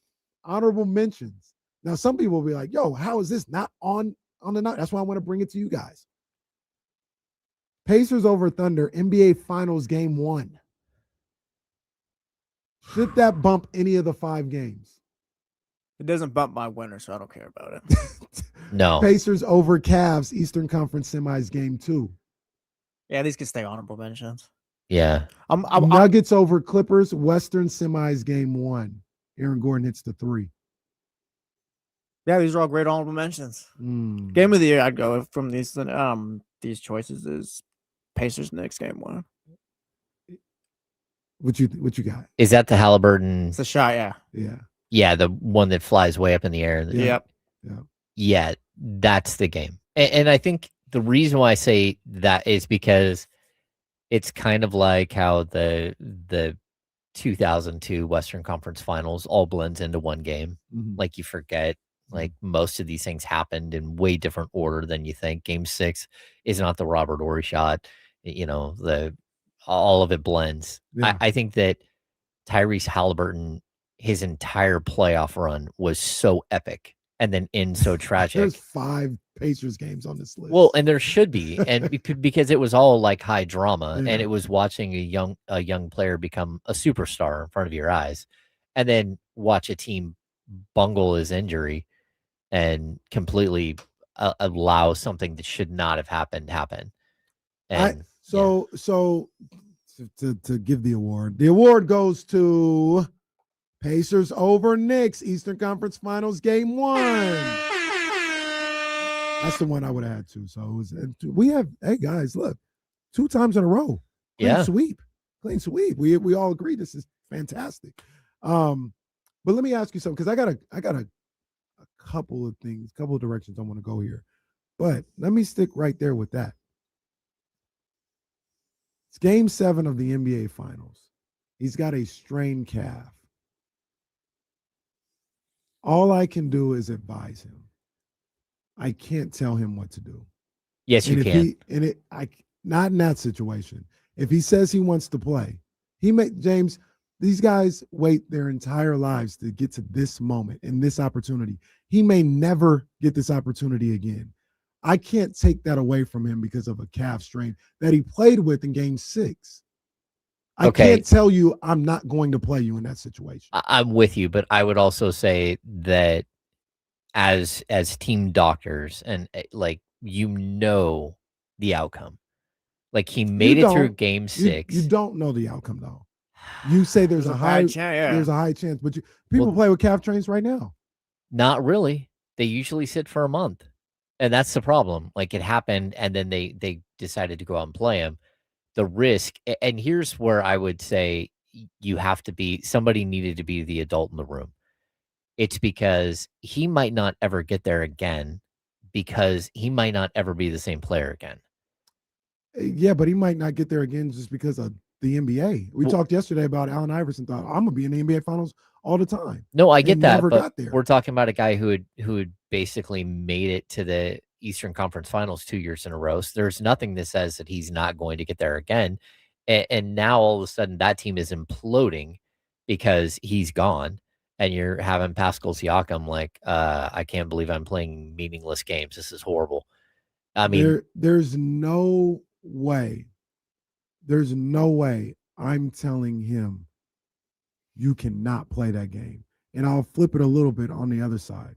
honorable mentions. Now, some people will be like, yo, how is this not on the night? That's why I want to bring it to you guys. Pacers over Thunder, NBA Finals Game 1. Should that bump any of the 5 games? It doesn't bump my winner, so I don't care about it. No. Pacers over Cavs, Eastern Conference Semis Game 2. Yeah, these can stay honorable mentions. Yeah. I'm Nuggets over Clippers, Western Semis Game 1. Aaron Gordon hits the 3. Yeah, these are all great honorable mentions. Mm. Game of the year, I'd go from these choices is Pacers Knicks Game 1. What you got? Is that the Halliburton? It's a shot, yeah. Yeah. Yeah, the one that flies way up in the air. Yeah. Yep. Yeah, that's the game. And I think the reason why I say that is because it's kind of like how the 2002 Western Conference Finals all blends into one game. Mhm. Like you forget, like most of these things happened in way different order than you think. Game 6 is not the Robert Horry shot. All of it blends. Yeah. I think that Tyrese Halliburton, his entire playoff run was so epic and then so tragic. There's 5 Pacers games on this list. Well, and there should be, and because it was all like high drama, Yeah. and it was watching a young player become a superstar in front of your eyes, and then watch a team bungle his injury and completely allow something that should not have happened happen. And So to give the award goes to Pacers over Knicks, Eastern Conference Finals Game 1. That's the one I would have had to. So it was, hey guys, look, 2 times in a row. Clean sweep. We all agree this is fantastic. But let me ask you something, because I got a couple of things, couple of directions I want to go here. But let me stick right there with that. It's Game 7 of the NBA Finals. He's got a strained calf. All I can do is advise him. I can't tell him what to do. yes, you can. Not in that situation. If he says he wants to play, James, these guys wait their entire lives to get to this moment and this opportunity. He may never get this opportunity again. I can't take that away from him because of a calf strain that he played with in Game 6. I can't tell you I'm not going to play you in that situation. I'm with you, but I would also say that as team doctors and the outcome. Like he made it through Game 6. You don't know the outcome though. You say there's a high chance, but people play with calf strains right now. Not really. They usually sit for a month. And that's the problem. Like it happened, and then they decided to go out and play him. The risk, and here's where I would say somebody needed to be the adult in the room. It's because he might not ever get there again, because he might not ever be the same player again. Yeah, but he might not get there again just because of the NBA. We talked yesterday about Allen Iverson thought, I'm gonna be in the NBA Finals all the time. No, I get that, never but got there. we're talking about a guy who had basically made it to the Eastern Conference Finals 2 years in a row. So there's nothing that says that he's not going to get there again. And now all of a sudden that team is imploding because he's gone, and you're having Pascal Siakam like, I can't believe I'm playing meaningless games. This is horrible. I mean, there's no way I'm telling him you cannot play that game. And I'll flip it a little bit on the other side.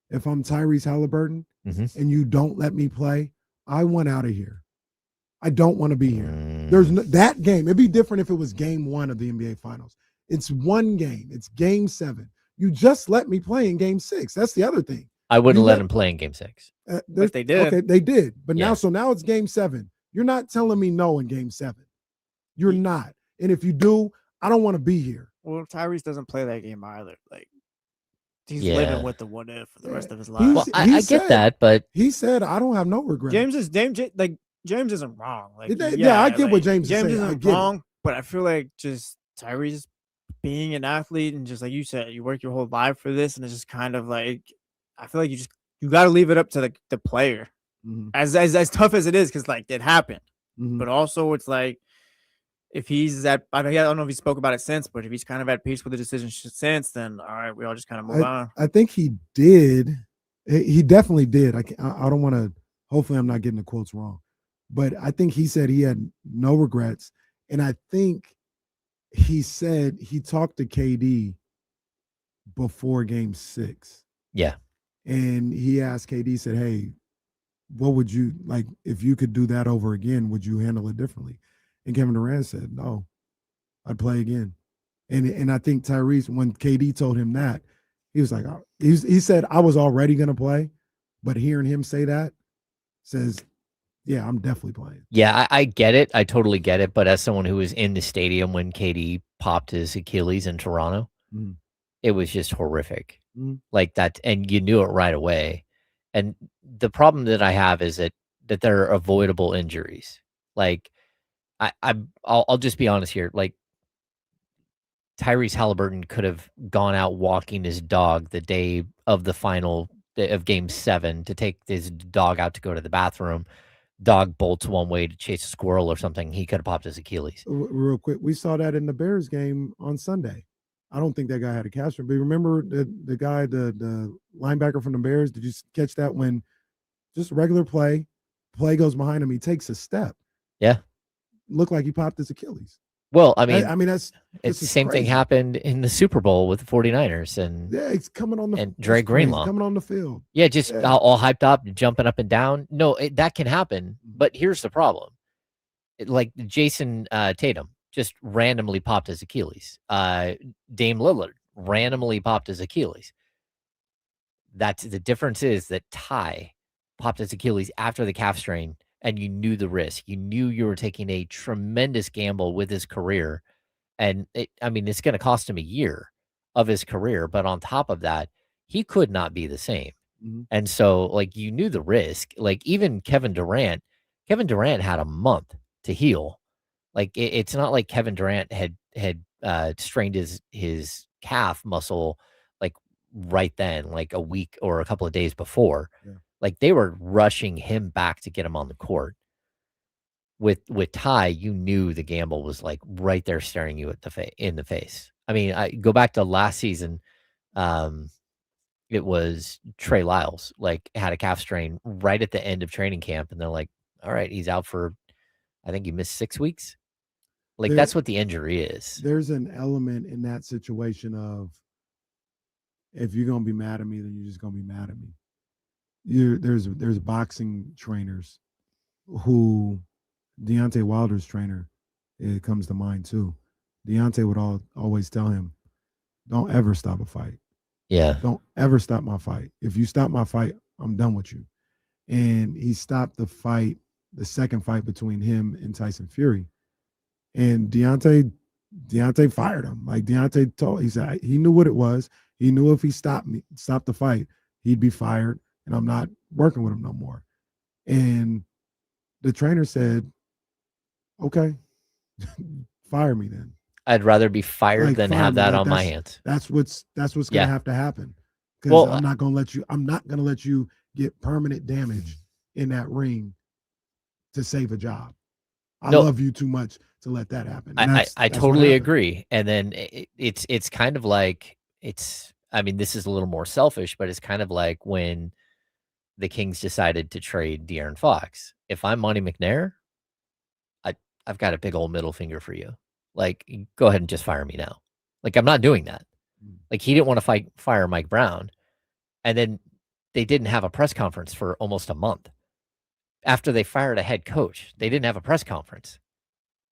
If I'm Tyrese Halliburton and you don't let me play, I want out of here. I don't want to be here. There's that game. It'd be different if it was Game 1 of the NBA Finals. It's one game. It's Game 7. You just let me play in Game 6. That's the other thing. I wouldn't let him play in Game 6. But they did. Okay, they did. But Yeah. now it's Game 7. You're not telling me no in Game 7. You're not. And if you do, I don't want to be here. Well, Tyrese doesn't play that game either. Like, he's Yeah. living with the what if for the rest of his life. He's- Well, he I said- get that, but He said, I don't have no regrets. James isn't wrong. Like, I get what James is James saying. I isn't get it. wrong, but I feel like just Tyrese being an athlete and just like you said, you work your whole life for this, and it's just kind of like I feel like you got to leave it up to the player, Mhm. as tough as it is, because like it happened. Mhm. But also, it's like if he's at I don't know if he spoke about it since, but if he's kind of at peace with the decision since, then all right, we all just kind of move on. I think he did. He definitely did. I don't want to. Hopefully, I'm not getting the quotes wrong, but I think he said he had no regrets, and I think he said he talked to KD before Game 6. yeah. And he asked KD, said, "Hey, what would you like if you could do that over again? Would you handle it differently?" And Kevin Durant said, "No, I'd play again." And I think Tyrese, when KD told him that, he was like, he said, "I was already gonna play," but hearing him say that says, "Yeah, I'm definitely playing." Yeah, I get it. I totally get it. But as someone who was in the stadium when KD popped his Achilles in Toronto, Mhm. it was just horrific. Mhm. Like that, and you knew it right away. And the problem that I have is that there are avoidable injuries. Like I'll just be honest here. Like Tyrese Halliburton could have gone out walking his dog the day of the final of Game 7 to take his dog out to go to the bathroom. Dog bolts one way to chase a squirrel or something. He could have popped his Achilles. Real quick, we saw that in the Bears game on Sunday. I don't think that guy had a calf strain, but remember the guy, the linebacker from the Bears? Did you catch that when just regular play goes behind him, he takes a step. Yeah. Looked like he popped his Achilles. Well, I mean, that's it's the is same thing crazy. happened in the Super Bowl with the 49ers and Yeah, he's coming on the and Dre it's crazy, Greenlaw. coming on the field. Yeah, just Yeah. all hyped up, jumping up and down. No, that can happen. But here's the problem. Like Jason Tatum just randomly popped his Achilles. Dame Lillard randomly popped his Achilles. That's the difference is that Ty popped his Achilles after the calf strain, and you knew the risk. You knew you were taking a tremendous gamble with his career. And it's going to cost him a year of his career. But on top of that, he could not be the same. Mhm. And so, like, you knew the risk. Like, even Kevin Durant had a month to heal. Like, it's not like Kevin Durant had strained his calf muscle like right then, like a week or a couple of days before. Yeah. Like, they were rushing him back to get him on the court. With Ty, you knew the gamble was like right there staring you in the face. I mean, I go back to last season. It was Trey Lyles, like had a calf strain right at the end of training camp, and they're like, "All right, he's out for, I think he missed 6 weeks." Like that's what the injury is. There's an element in that situation of if you're gonna be mad at me, then you're just gonna be mad at me. There's boxing trainers who Deontay Wilder's trainer, it comes to mind too. Deontay would always tell him, "Don't ever stop a fight. Yeah. Don't ever stop my fight. If you stop my fight, I'm done with you." And he stopped the fight, the second fight between him and Tyson Fury. And Deontay fired him. Like he said he knew what it was. He knew if he stopped the fight, he'd be fired, and I'm not working with him no more. And the trainer said, "Okay, fire me then. I'd rather be fired Like, than fire have me. that Like, on my hands." That's what's gonna Yeah. have to happen. Because Well, I'm not gonna let you get permanent damage in that ring to save a job. I No. love you too much to let that happen. And I that's what totally happened. agree. And then it's kind of like this is a little more selfish, but it's kind of like when the Kings decided to trade De'Aaron Fox. If I'm Monty McNair, I've got a big old middle finger for you. Like, go ahead and just fire me now. Like, I'm not doing that. Like, he didn't want to fire Mike Brown. And then they didn't have a press conference for almost a month. After they fired a head coach, they didn't have a press conference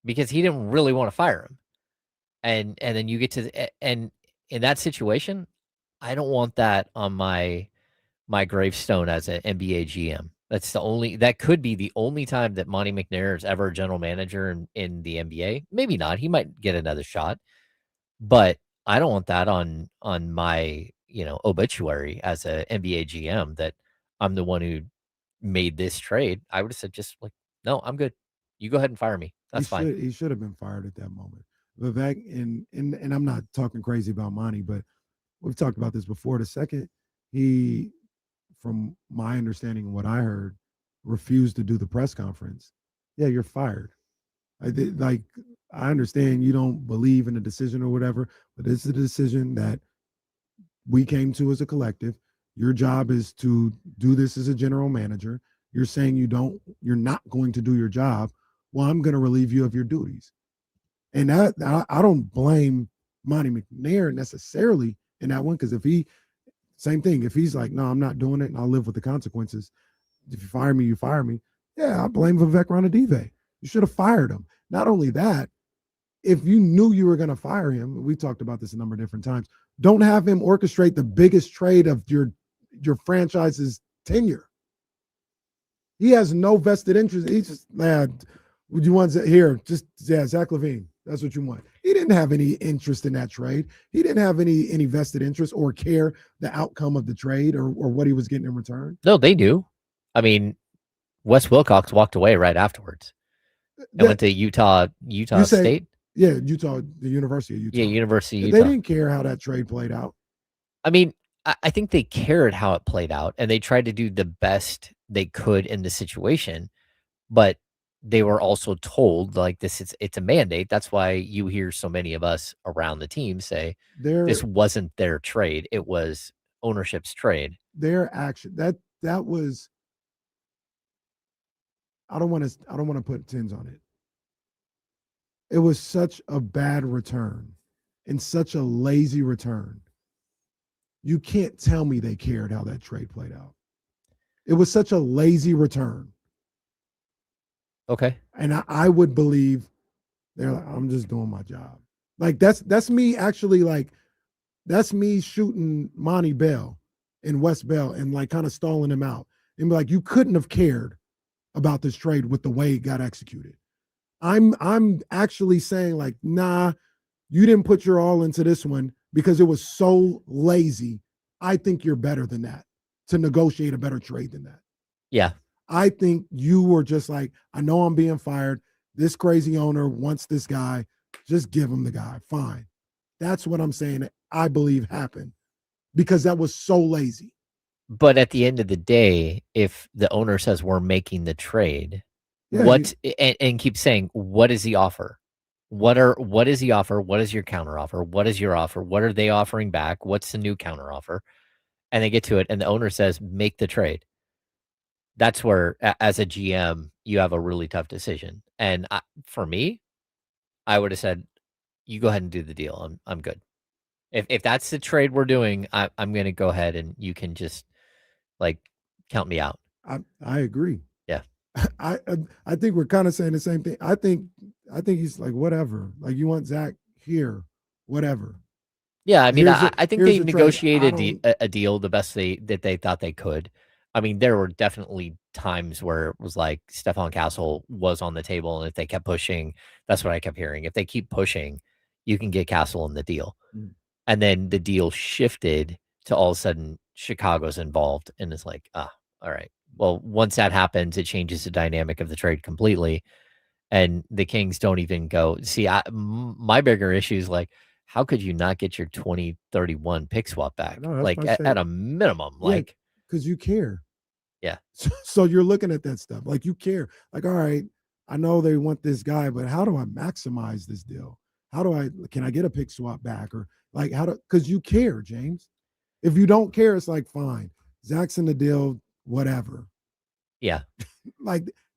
because he didn't really want to fire him. And then you get to and in that situation, I don't want that on my my gravestone as an NBA GM. That could be the only time that Monty McNair is ever a general manager in the NBA. Maybe not. He might get another shot, but I don't want that on my, obituary as a NBA GM that I'm the one who made this trade. I would have said just like, no, I'm good. You go ahead and fire me. That's fine. He should have been fired at that moment. Vivek, and I'm not talking crazy about Monty, but we've talked about this before. The second he, from my understanding and what I heard, refused to do the press conference, yeah, you're fired. I understand you don't believe in the decision or whatever, but it's a decision that we came to as a collective. Your job is to do this as a general manager. You're saying you're not going to do your job. Well, I'm going to relieve you of your duties. And I don't blame Monty McNair necessarily in that one, because if he's like, no, I'm not doing it and I'll live with the consequences. If you fire me, you fire me. Yeah, I blame Vivek Ranadive. You should have fired him. Not only that, if you knew you were going to fire him, we talked about this a number of different times, don't have him orchestrate the biggest trade of your franchise's tenure. He has no vested interest. He just, would you want here? Zach LaVine. That's what you want. He didn't have any interest in that trade. He didn't have any vested interest or care the outcome of the trade or what he was getting in return. No, they do. I mean, Wes Wilcox walked away right afterwards. I went to Utah State. Yeah, the University of Utah. Yeah, University of Utah. They didn't care how that trade played out. I mean, I think they cared how it played out, and they tried to do the best they could in the situation, but they were also told like it's a mandate. That's why you hear so many of us around the team say this wasn't their trade. It was ownership's trade. Their action that was. I don't want to put tins on it. It was such a bad return and such a lazy return. You can't tell me they cared how that trade played out. It was such a lazy return. Okay. And I would believe they're like, I'm just doing my job. Like that's me actually, like that's me shooting Monty Bell and Wes Bell and like kind of stalling him out and be like, you couldn't have cared about this trade with the way it got executed. I'm actually saying like, nah, you didn't put your all into this one because it was so lazy. I think you're better than that to negotiate a better trade than that. Yeah. I think you were just like, I know I'm being fired. This crazy owner wants this guy. Just give him the guy. Fine. That's what I'm saying I believe happened because that was so lazy. But at the end of the day, if the owner says we're making the trade, and keep saying, what is the offer? What is the offer? What is your counter offer? What is your offer? What are they offering back? What's the new counter offer? And they get to it, and the owner says, make the trade. That's where, as a GM, you have a really tough decision. And for me, I would have said, you go ahead and do the deal. I'm good. If that's the trade we're doing, I'm going to go ahead and you can just like count me out. I agree. Yeah. I think we're kind of saying the same thing. I think he's like, whatever. Like you want Zach here, whatever. Yeah, I mean, I think they negotiated a deal the best that they thought they could. I mean, there were definitely times where it was like Stephon Castle was on the table, and if they kept pushing, that's what I kept hearing. If they keep pushing, you can get Castle in the deal. And then the deal shifted to all of a sudden Chicago's involved, and it's like, all right. Well, once that happens, it changes the dynamic of the trade completely. And the Kings don't even go. See, my bigger issue is like, how could you not get your 2031 pick swap back? Like at a minimum, like because you care. Yeah. So you're looking at that stuff like you care. Like, all right, I know they want this guy, but how do I maximize this deal? Can I get a pick swap back or like because you care, James. If you don't care, it's like fine, Zach's in the deal, whatever. Yeah.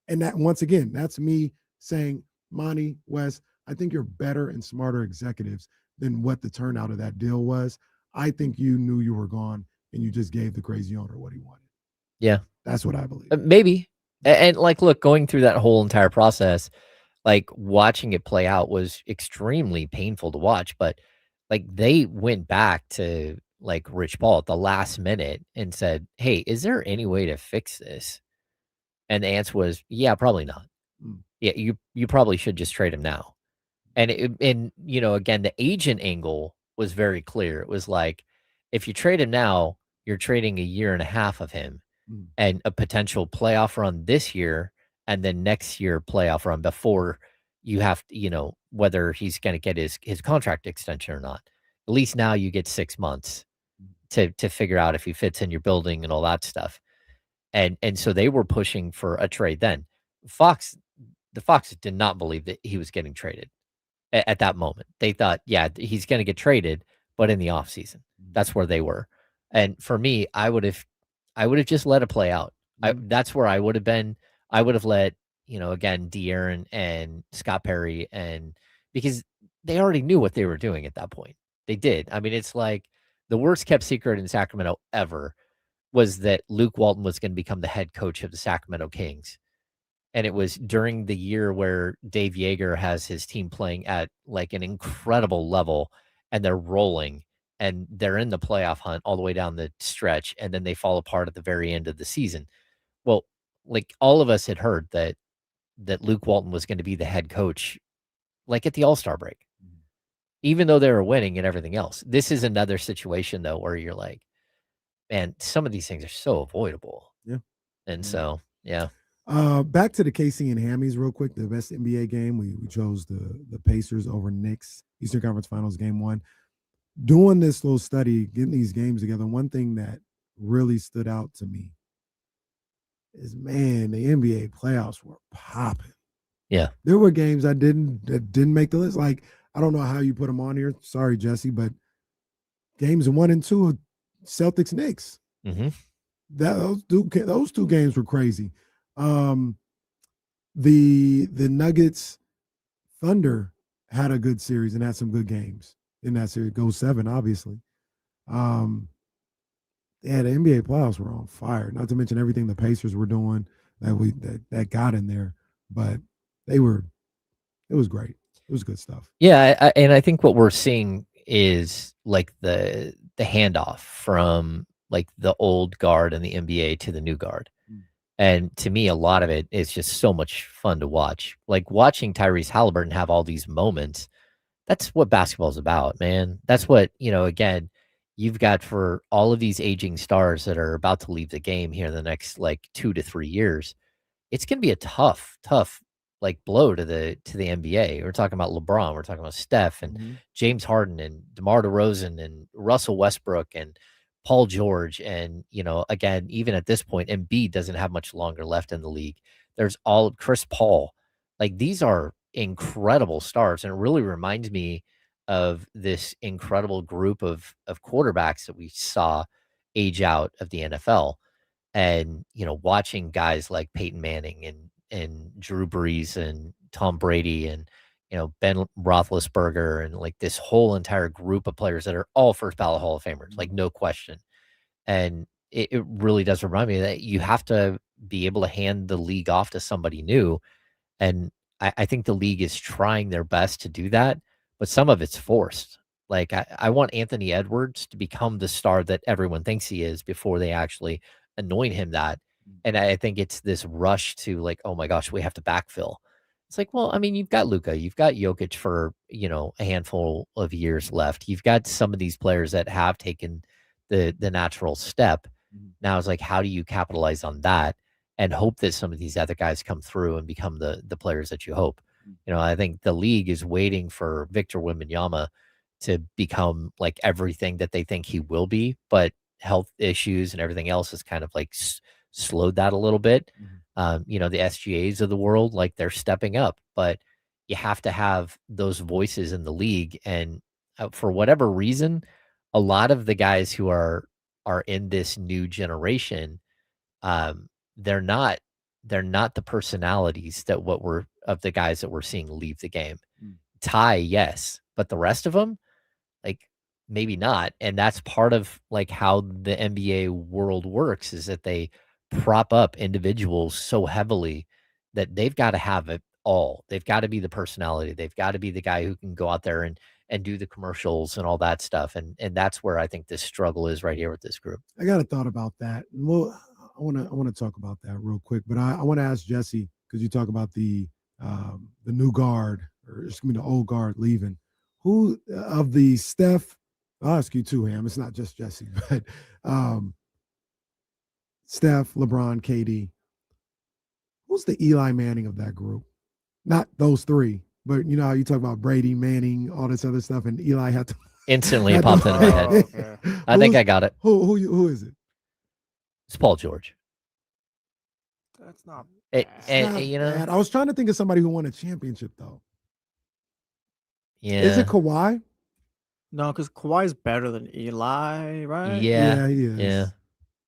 And that once again, that's me saying, Monty, Wes, I think you're better and smarter executives than what the turnout of that deal was. I think you knew you were gone and you just gave the crazy owner what he wanted. Yeah. That's what I believe. Maybe. And like, look, going through that whole entire process, like watching it play out was extremely painful to watch, but like they went back to like Rich Paul at the last minute and said, "Hey, is there any way to fix this?" And the answer was, "Yeah, probably not. Yeah, you probably should just trade him now." And again, the agent angle was very clear. It was like, if you trade him now, you're trading a year and a half of him and a potential playoff run this year, and then next year playoff run before you have to, whether he's going to get his contract extension or not. At least now you get 6 months to figure out if he fits in your building and all that stuff. And so they were pushing for a trade then. The Fox did not believe that he was getting traded at that moment. They thought, yeah, he's going to get traded, but in the offseason. That's where they were. And for me, I would have just let it play out. That's where I would have been. I would have let, again, De'Aaron and Scott Perry, and because they already knew what they were doing at that point. They did. I mean, it's like the worst kept secret in Sacramento ever was that Luke Walton was going to become the head coach of the Sacramento Kings. And it was during the year where Dave Yeager has his team playing at like an incredible level, and they're rolling and they're in the playoff hunt all the way down the stretch. And then they fall apart at the very end of the season. Well, like all of us had heard that Luke Walton was going to be the head coach, like at the All-Star break, even though they were winning and everything else. This is another situation though, where you're like, man, some of these things are so avoidable. Yeah. And so, yeah. Back to the KC and Hammies real quick. The best NBA game, we chose the Pacers over Knicks, Eastern Conference Finals game 1. Doing this little study, getting these games together, one thing that really stood out to me is, man, the NBA playoffs were popping. Yeah. There were games that didn't make the list. Like, I don't know how you put them on here. Sorry, Jesse, but games 1 and 2 of Celtics Knicks. Mm-hmm. Those two games were crazy. The Nuggets Thunder had a good series and had some good games in that series. Go 7, obviously. The NBA playoffs were on fire. Not to mention everything the Pacers were doing that got in there, but it was great. It was good stuff. Yeah, and I think what we're seeing is like the handoff from like the old guard in the NBA to the new guard. And to me, a lot of it is just so much fun to watch. Like watching Tyrese Halliburton have all these moments. That's what basketball is about, man. That's what, again, you've got for all of these aging stars that are about to leave the game here in the next like 2 to 3 years. It's going to be a tough like blow to the NBA. We're talking about LeBron. We're talking about Steph and James Harden and DeMar DeRozan and Russell Westbrook and Paul George. And, again, even at this point, Embiid doesn't have much longer left in the league. There's all Chris Paul. Like, these are incredible stars. And it really reminds me of this incredible group of quarterbacks that we saw age out of the NFL. And, watching guys like Peyton Manning and Drew Brees and Tom Brady and, Ben Roethlisberger and like this whole entire group of players that are all first ballot Hall of Famers, like no question. And it really does remind me that you have to be able to hand the league off to somebody new. And I think the league is trying their best to do that, but some of it's forced. Like I want Anthony Edwards to become the star that everyone thinks he is before they actually anoint him that. And I think it's this rush to like, oh my gosh, we have to backfill. It's like, well, I mean, you've got Luka, you've got Jokic for, a handful of years left. You've got some of these players that have taken the natural step. Now it's like, how do you capitalize on that and hope that some of these other guys come through and become the players that you hope? I think the league is waiting for Victor Wembanyama to become like everything that they think he will be, but health issues and everything else has kind of like slowed that a little bit. The SGAs of the world, like they're stepping up, but you have to have those voices in the league. And for whatever reason, a lot of the guys who are in this new generation, they're not the personalities that of the guys that we're seeing leave the game. Ty, yes, but the rest of them, like maybe not. And that's part of like how the NBA world works, is that they prop up individuals so heavily that they've got to have it all. They've got to be the personality. They've got to be the guy who can go out there and do the commercials and all that stuff. And that's where I think this struggle is right here with this group. I got a thought about that. Well, I want to talk about that real quick, but I want to ask Jesse, because you talk about the new guard, or it's gonna be the old guard leaving. Who of the Steph? I'll ask you too, Ham. It's not just Jesse, but Steph, LeBron, KD. Who's the Eli Manning of that group? Not those three, but you know how you talk about Brady, Manning, all this other stuff, and Eli had to instantly popped into my head. Okay. I think I got it. Who is it? It's Paul George. That's not. You know, bad. I was trying to think of somebody who won a championship though. yeah. Is it Kawhi? No, because Kawhi's better than Eli, right? Yeah. He is. Yeah.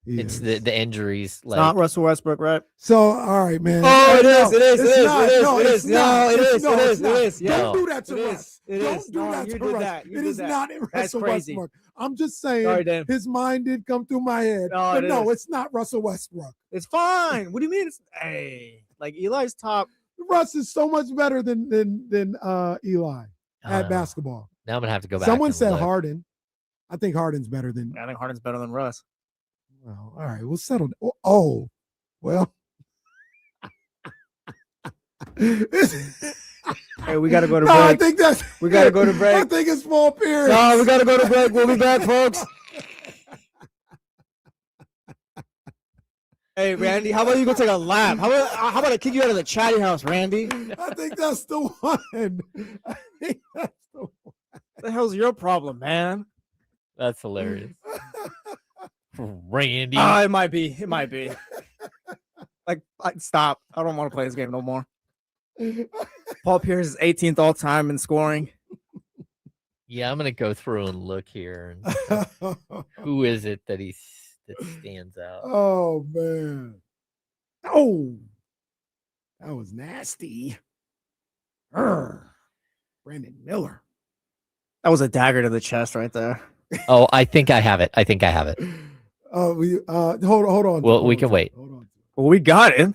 He It's is. the injuries. It's Like, not Russell Westbrook, right? So, all right, man. Oh, it No, is, it is, it's it is, not. it is, No, it it's is. not. No, it It's is, not. it It's is, it not. is. Yeah. Don't do that to It Russ. is, it Don't is. do No, that you to did Russ. that. You It did is that. not in That's Russell crazy. Westbrook. I'm just saying Sorry, Dan. his mind did come through my head. No, But it no, is. it's not Russell Westbrook. It's fine. What do you mean? It's like Eli's top. Russ is so much better than Eli at basketball. Now I'm gonna have to go back. Someone and said look. Harden. I think Harden's better than. I think Harden's better than Russ. Well, all right, we'll settle. Oh, well. Hey, we gotta go to No, I break. think that's. We gotta go to break. I think it's Paul Pierce. No, we gotta go to break. We'll be back, folks. Hey, Randy, how about you go take a lap? How about I kick you out of the chatty house, Randy? I think that's the one. I think that's the one. What the hell's your problem, man? That's hilarious. Randy. It might be. It might be. Stop. I don't want to play this game no more. Paul Pierce is 18th all time in scoring. Yeah, I'm gonna go through and look here. And who is it that that stands out? Oh man. Oh, that was nasty. Brandon Miller. That was a dagger to the chest right there. Oh, I think I have it. Hold on. Well, we can wait. Hold on. Well, we got it.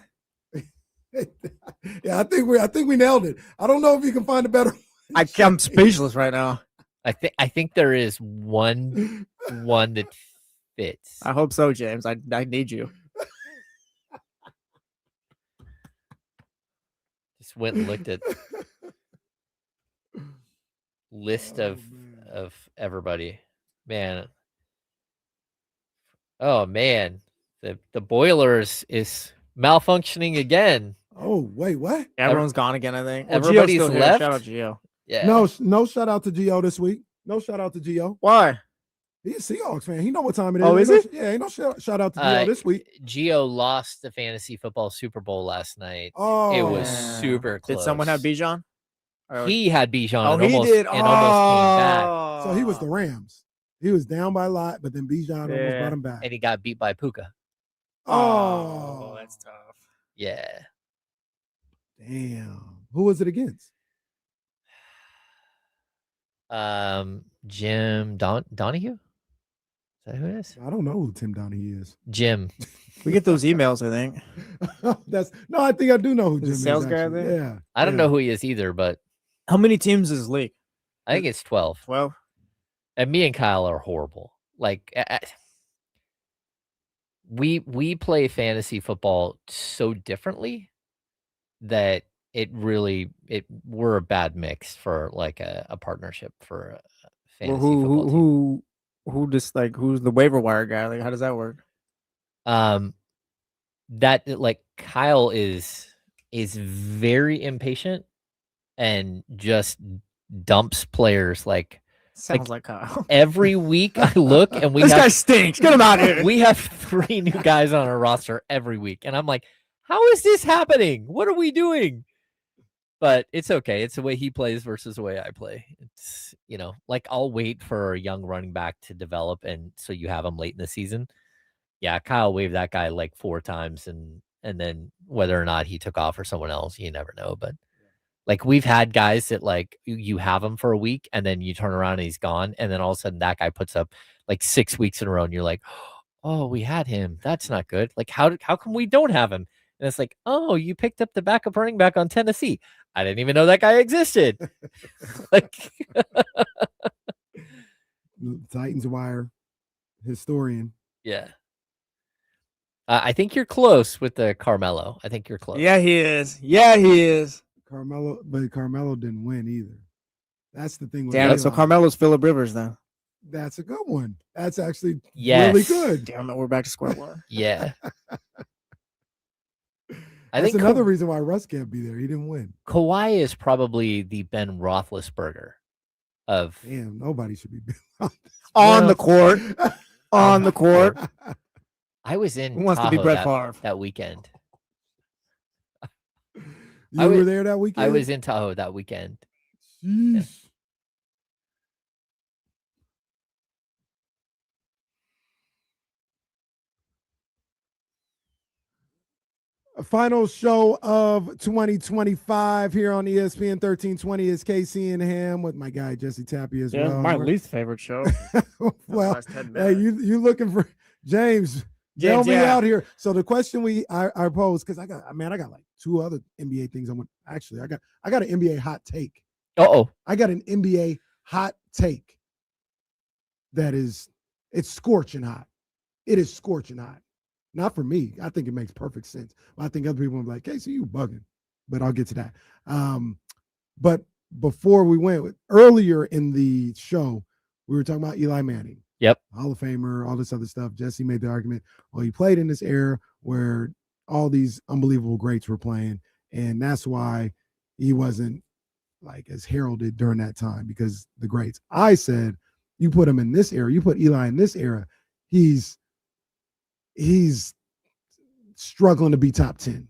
Yeah, I think we nailed it. I don't know if you can find a better. I'm speechless right now. I think there is one that fits. I hope so, James. I need you. Just went and looked at list of everybody. Man. Oh man. The Boilers is malfunctioning again. Oh, wait, what? Everyone's gone again, I think. Everybody's Gio's still here. left? Shout out Gio. Yeah. No shout out to Gio this week. No shout out to Gio. Why? He's a Seahawks fan. He know what time it is. Oh, is Ain't he? no- Yeah, ain't no shout out to Gio this week. Gio lost the fantasy football Super Bowl last night. Oh, It was super close. Did someone have Bijan? He had Bijan. Oh, and he almost, did. and almost came back. So he was the Rams. He was down by a lot, but then Bijan almost brought him back. And he got beat by Puka. Oh, that's tough. Yeah. Damn. Who was it against? Jim Donahue? Is that who it is? I don't know who Tim Donahue is. Jim. We get those emails, I think. I think I do know who He's a Jim is. sales guy, I actually. think? Yeah. I don't know who he is either, but How many teams is this league? I think it's 12. 12? And me and Kyle are horrible. Like we play fantasy football so differently that we're a bad mix for like a partnership for a fantasy football team. Who's the waiver wire guy? Like, how does that work? That like Kyle is very impatient and just dumps players like Sounds like Kyle. every week. I look and This guy stinks. Get him out of here. We have 3 new guys on our roster every week, and I'm like, how is this happening? What are we doing? But it's okay. It's the way he plays versus the way I play. It's, like I'll wait for a young running back to develop, and so you have him late in the season. Yeah, Kyle waived that guy like 4 times, and then whether or not he took off for someone else, you never know. But like we've had guys that like you have him for a week, and then you turn around and he's gone, and then all of a sudden that guy puts up like 6 weeks in a row, and you're like, oh, we had him. That's not good. Like how come we don't have him? And it's like, oh, you picked up the backup running back on Tennessee. I didn't even know that guy existed. Like, Titans Wire historian. yeah. I think you're close with the Carmelo. I think you're close. Yeah, he is. Yeah, he is. Carmelo didn't win either. That's the thing. With Damn it. So Eli. Carmelo's Phillip Rivers then. That's a good one. That's actually Yes. really good. Damn it. We're back to square one. Yeah. That's another reason why Russ can't be there. He didn't win. Kawhi is probably the Ben Roethlisberger of. Damn, nobody should be on the court. On the court. I was in Who wants Tahoe to be Brett Favre that weekend. You were there that weekend? I was in Tahoe that weekend. Jeez. Final show of 2025 here on ESPN 1320 is KC and Ham with my guy Jesse Tappy as well. My least favorite show. Well, hey, you looking for James? Tell me out here. So the question I posed, because I got like two other NBA things. I got an NBA hot take. I got an NBA hot take it's scorching hot. It is scorching hot. Not for me. I think it makes perfect sense. But I think other people will be like, hey, so you bugging. But I'll get to that. But before we went, earlier in the show, we were talking about Eli Manning. Yep. Hall of Famer, all this other stuff. Jesse made the argument, well, he played in this era where all these unbelievable greats were playing. And that's why he wasn't like as heralded during that time, because the greats. I said, you put him in this era, you put Eli in this era, he's struggling to be top 10.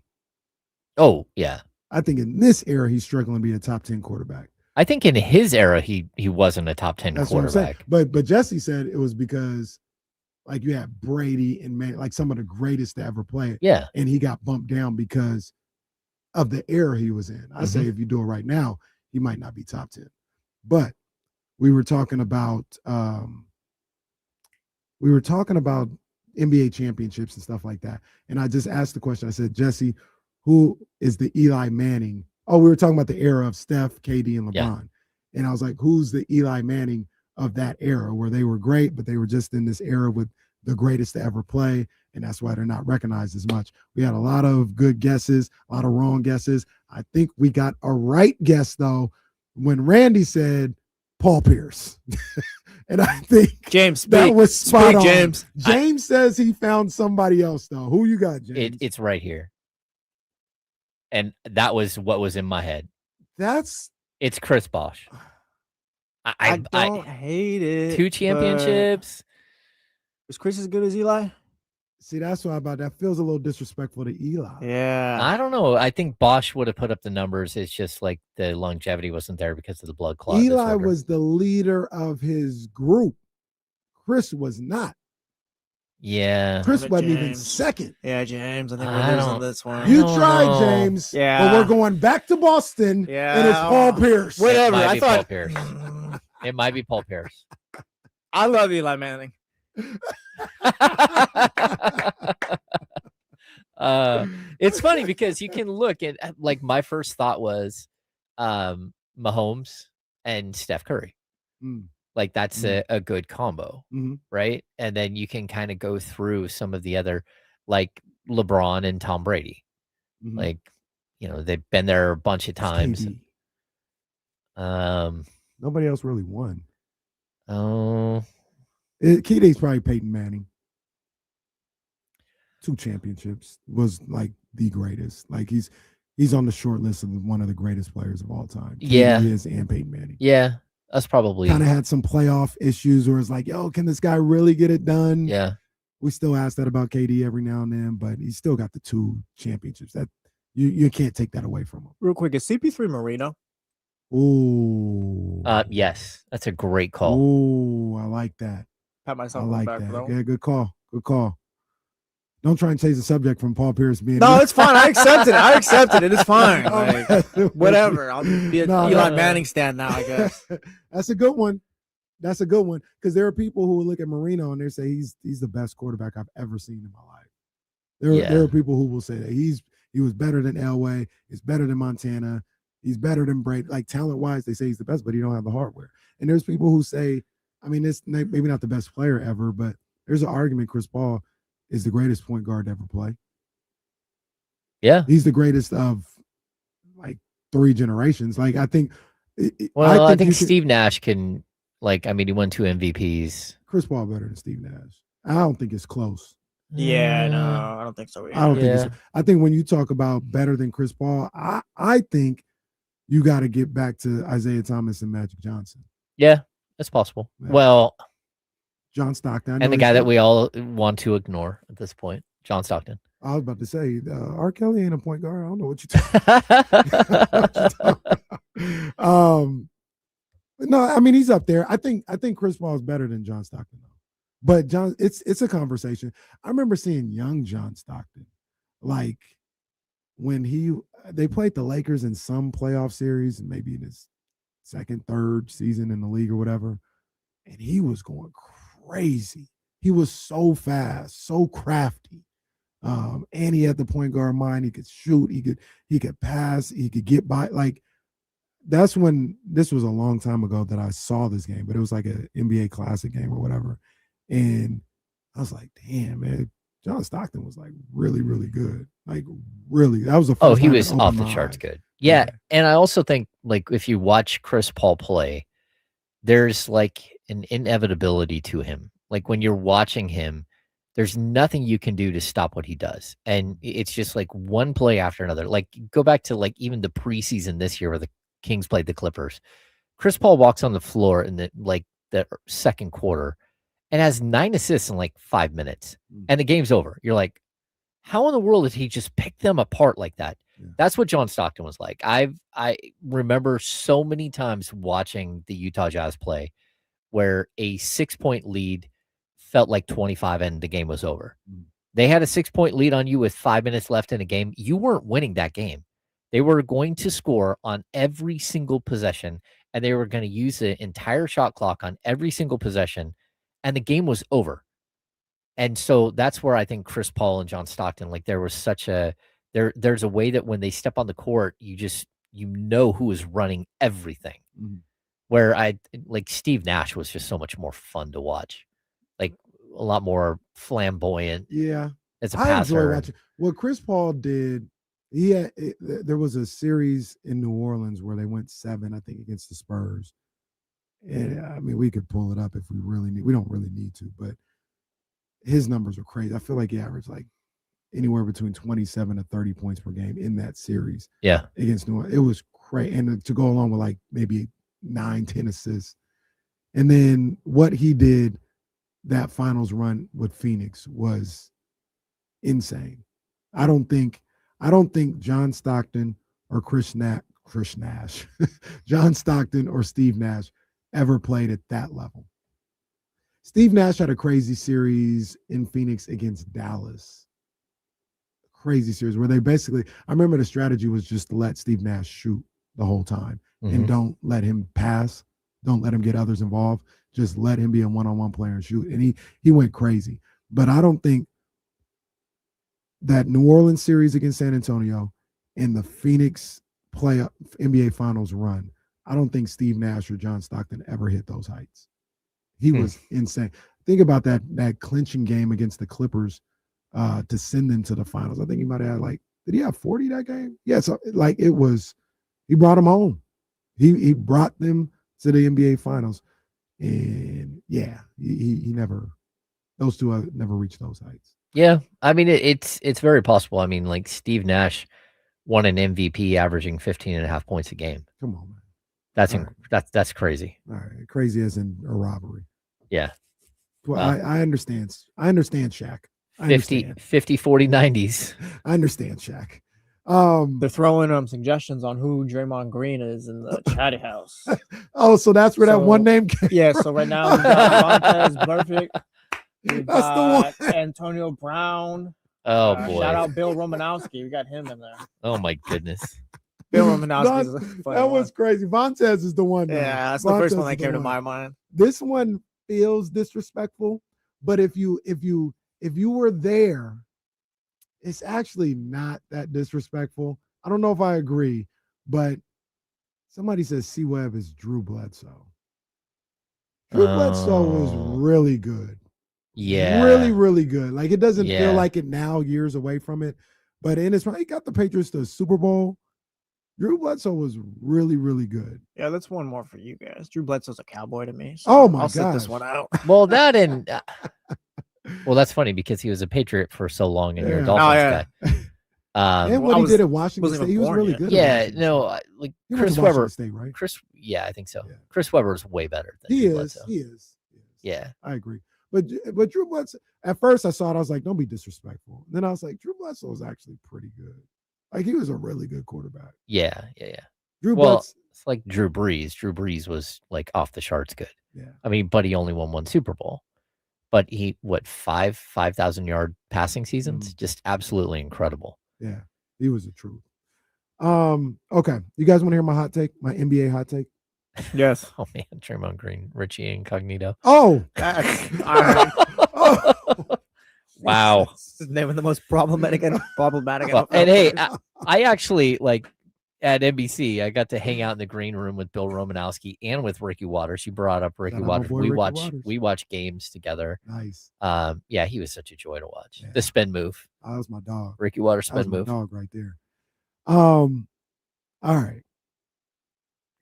Oh, yeah. I think in this era, he's struggling to be a top 10 quarterback. I think in his era, he wasn't a top 10 quarterback. But Jesse said it was because like you had Brady and Manning, like some of the greatest to ever play it. Yeah. And he got bumped down because of the era he was in. I say if you do it right now, he might not be top 10. But we were talking about NBA championships and stuff like that. And I just asked the question. I said, Jesse, who is the Eli Manning? Oh, we were talking about the era of Steph, KD, and LeBron. Yeah. And I was like, who's the Eli Manning of that era where they were great, but they were just in this era with the greatest to ever play. And that's why they're not recognized as much. We had a lot of good guesses, a lot of wrong guesses. I think we got a right guess, though, when Randy said Paul Pierce. And I think James that was spot on. James. James says he found somebody else, though. Who you got, James? It's right here. And that was what was in my head. It's Chris Bosh. I don't hate it. 2 championships. Is Chris as good as Eli? See, that's why that feels a little disrespectful to Eli. Yeah. I don't know. I think Bosh would have put up the numbers. It's just like the longevity wasn't there because of the blood clot. Eli was the leader of his group. Chris was not. Yeah. Chris wasn't even second. Yeah, James. I think we're losing this one. You tried, James. Yeah. But we're going back to Boston. Yeah. And it's Paul Pierce. Whatever. I thought Paul Pierce. It might be Paul Pierce. I love Eli Manning. It's funny because you can look at, like, my first thought was Mahomes and Steph Curry. Like that's a good combo, right? And then you can kind of go through some of the other, like LeBron and Tom Brady. Like, you know, they've been there a bunch of times. Nobody else really won. Oh, KD's probably Peyton Manning. 2 championships, was like the greatest. Like he's on the short list of one of the greatest players of all time. Yeah, he is, and Peyton Manning. Yeah, that's probably kind of had some playoff issues where it's like, yo, can this guy really get it done? Yeah, we still ask that about KD every now and then, but he's still got the 2 championships. That you can't take that away from him. Real quick, is CP3 Marino? Ooh. Yes, that's a great call. Ooh, I like that. Pat myself I like back that. for Yeah, good call. Good call. Don't try and change the subject from Paul Pierce being. No, it's fine. I accept it. I accept it. It is fine. Like, whatever. I'll be an Eli Manning stand now, I guess. That's a good one. That's a good one. Because there are people who will look at Marino and they say he's the best quarterback I've ever seen in my life. There are people who will say that he was better than Elway, he's better than Montana. He's better than Brady. Like talent-wise, they say he's the best, but he don't have the hardware. And there's people who say, I mean, it's maybe not the best player ever, but there's an argument Chris Paul is the greatest point guard to ever play. Yeah. He's the greatest of like 3 generations. Like I think I think Steve Nash can, like, I mean, he won 2 MVPs. Chris Paul better than Steve Nash. I don't think it's close. Yeah, no, I don't think so. Either. I don't think it's, I think when you talk about better than Chris Paul, I think you got to get back to Isaiah Thomas and Magic Johnson. Yeah, that's possible. Yeah. Well, John Stockton. And the guy that we all want to ignore at this point, John Stockton. I was about to say, R. Kelly ain't a point guard. I don't know what you're talking about. No, I mean, he's up there. I think Chris Paul is better than John Stockton, though. But John, it's a conversation. I remember seeing young John Stockton, like when they played the Lakers in some playoff series, maybe in his second, third season in the league or whatever, and he was going crazy. He was so fast, so crafty. And he had the point guard mind. He could shoot. He could pass. He could get by. Like that's when this was a long time ago that I saw this game, but it was like an NBA Classic game or whatever. And I was like, damn, man, John Stockton was like really, really good. Like really, that was the first he was off the charts good. Yeah, and I also think like if you watch Chris Paul play, there's like an inevitability to him. Like when you're watching him, there's nothing you can do to stop what he does. And it's just like one play after another. Like go back to like even the preseason this year where the Kings played the Clippers. Chris Paul walks on the floor in the second quarter and has 9 assists in like 5 minutes. And the game's over. You're like, how in the world did he just pick them apart like that? Yeah. That's what John Stockton was like. I remember so many times watching the Utah Jazz play where a 6-point lead felt like 25 and the game was over. They had a 6-point lead on you with 5 minutes left in a game. You weren't winning that game. They were going to score on every single possession, and they were going to use the entire shot clock on every single possession, and the game was over. And so that's where I think Chris Paul and John Stockton, like there was such a, there's a way that when they step on the court, you know who is running everything. Where like Steve Nash was just so much more fun to watch. Like a lot more flamboyant. Yeah. As a passer. I enjoy watching. What Chris Paul did, there was a series in New Orleans where they went 7, I think, against the Spurs. And I mean, we could pull it up if we really need. We don't really need to, but his numbers are crazy. I feel like he averaged like anywhere between 27 to 30 points per game in that series. Yeah. Against New Orleans. It was crazy. And to go along with like maybe 9-10 assists. And then what he did that finals run with Phoenix was insane. I don't think John Stockton or Chris Nash, John Stockton or Steve Nash ever played at that level. Steve Nash had a crazy series in Phoenix against Dallas. Crazy series where they basically, I remember the strategy was just to let Steve Nash shoot the whole time and don't let him pass. Don't let him get others involved. Just let him be a one-on-one player and shoot. And he went crazy. But I don't think that New Orleans series against San Antonio and the Phoenix playoff NBA Finals run, I don't think Steve Nash or John Stockton ever hit those heights. He was insane. Think about that clinching game against the Clippers to send them to the finals. I think he might have had did he have 40 that game? Yeah, so he brought them home. He brought them to the NBA Finals. And yeah, he never, those two never reached those heights. Yeah, I mean, it's very possible. I mean, like Steve Nash won an MVP averaging 15.5 points a game. Come on, man. That's crazy. All right, crazy as in a robbery. Yeah. Well, I understand. I understand, Shaq. 50, 40, 90s. I understand, Shaq. They're throwing suggestions on who Draymond Green is in the chatty house. Oh, so that's where that one name came Yeah, from. so right now we got Montez Perfect. That's the one. Antonio Brown. Oh boy. Shout out Bill Romanowski. We got him in there. Oh my goodness. Bill Romanowski is a funny that was one. crazy. Vontez is the one. Yeah, that's the first one that came to my mind. This one feels disrespectful, but if you were there, it's actually not that disrespectful. I don't know if I agree, but Somebody says C-Web is Drew Bledsoe. Drew Bledsoe is really good. Yeah. Really, really good. Like, it doesn't Yeah. feel like it now, years away from it. But in his, he got the Patriots to the Super Bowl. Drew Bledsoe was really, really good. Yeah, that's one more for you guys. Drew Bledsoe's a Cowboy to me. So Oh, my I'll sit this gosh. one out. Well, that and well, that's funny because he was a Patriot for so long and you're a Yeah. Dolphins Oh, yeah. guy. And what he did at Washington State, he was really good. Yeah, at Washington no, State. like He went Chris to Washington Webber. State, right? Yeah, I think so. Yeah. Chris Webber's way better than He Drew is. Bledsoe. He is. Yeah. I agree. But Drew Bledsoe, at first I saw it, I was like, don't be disrespectful. And then I was like, Drew Bledsoe was actually pretty good. Like, he was a really good quarterback. Yeah. Drew Well, Bledsoe. it's like Drew Brees. Drew Brees was like off the charts good. Yeah. I mean, but he only won one Super Bowl. But he, 5,000 yard passing seasons? Just absolutely incredible. Yeah. He was the truth. Okay. You guys want to hear my hot take? My NBA hot take? Yes. Oh, man. Draymond Green, Richie Incognito. Oh. Oh. Wow. This is naming the most problematic. Well, and hey, I actually, like, at NBC, I got to hang out in the green room with Bill Romanowski and with Ricky Waters. You brought up Ricky Shout out my Waters. boy We Ricky watched Waters. games together. Nice. Yeah, he was such a joy to watch. Yeah. The spin move. That was my dog. Ricky Waters That was spin my move. dog right there. All right.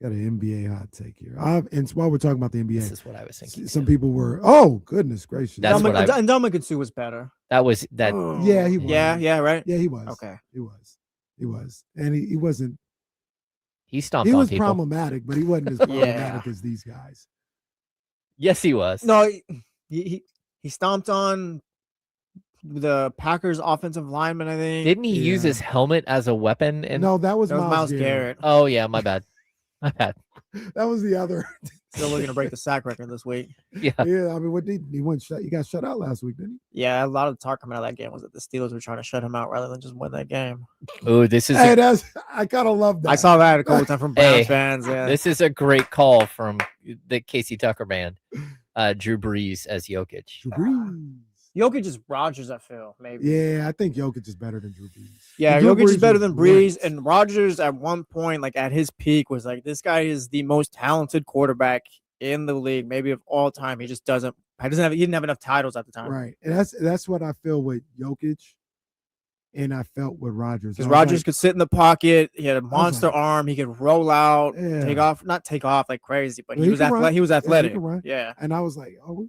Got an NBA hot take here. And while we're talking about the NBA, This is what I was thinking. some too. people were, oh, goodness gracious. That's what I- And Dominic Sue was better. That was that. Yeah, he was. Yeah, right. Yeah, he was. Okay. He was. And he wasn't. He stomped He on was people. problematic, but he wasn't as problematic as these guys. Yes, he was. No, he stomped on the Packers offensive lineman, I think. Didn't he use his helmet as a weapon? And No, that was Myles Garrett. Garrett. oh yeah, my bad. My bad. That was the other. Still looking to break the sack record this week. Yeah. Yeah, I mean, what did he went shut? He got shut out last week, didn't Yeah, a lot of the talk coming out of that game was that the Steelers were trying to shut him out rather than just win that game. Oh, this he? is Hey, I kind of love that. I saw that a couple times from Browns Hey, fans. Yeah. this is a great call from the Casey Tucker band. Drew Brees as Jokic. Drew Brees. Jokic is Rodgers, I feel, maybe. Yeah, I think Jokic is better than Drew Brees. Yeah, Drew Jokic is Brees better was than Breeze, great. and Rodgers at one point, like at his peak, was like, this guy is the most talented quarterback in the league, maybe of all time. He just he didn't have enough titles at the time. Right, and that's what I feel with Jokic, and I felt with Rodgers. Because Rodgers could sit in the pocket, he had a monster like- arm, he could roll out, Yeah. not take off like crazy, but Well, he was can run. athletic. He was Yeah, he athletic. can run. Yeah, and I was like, oh,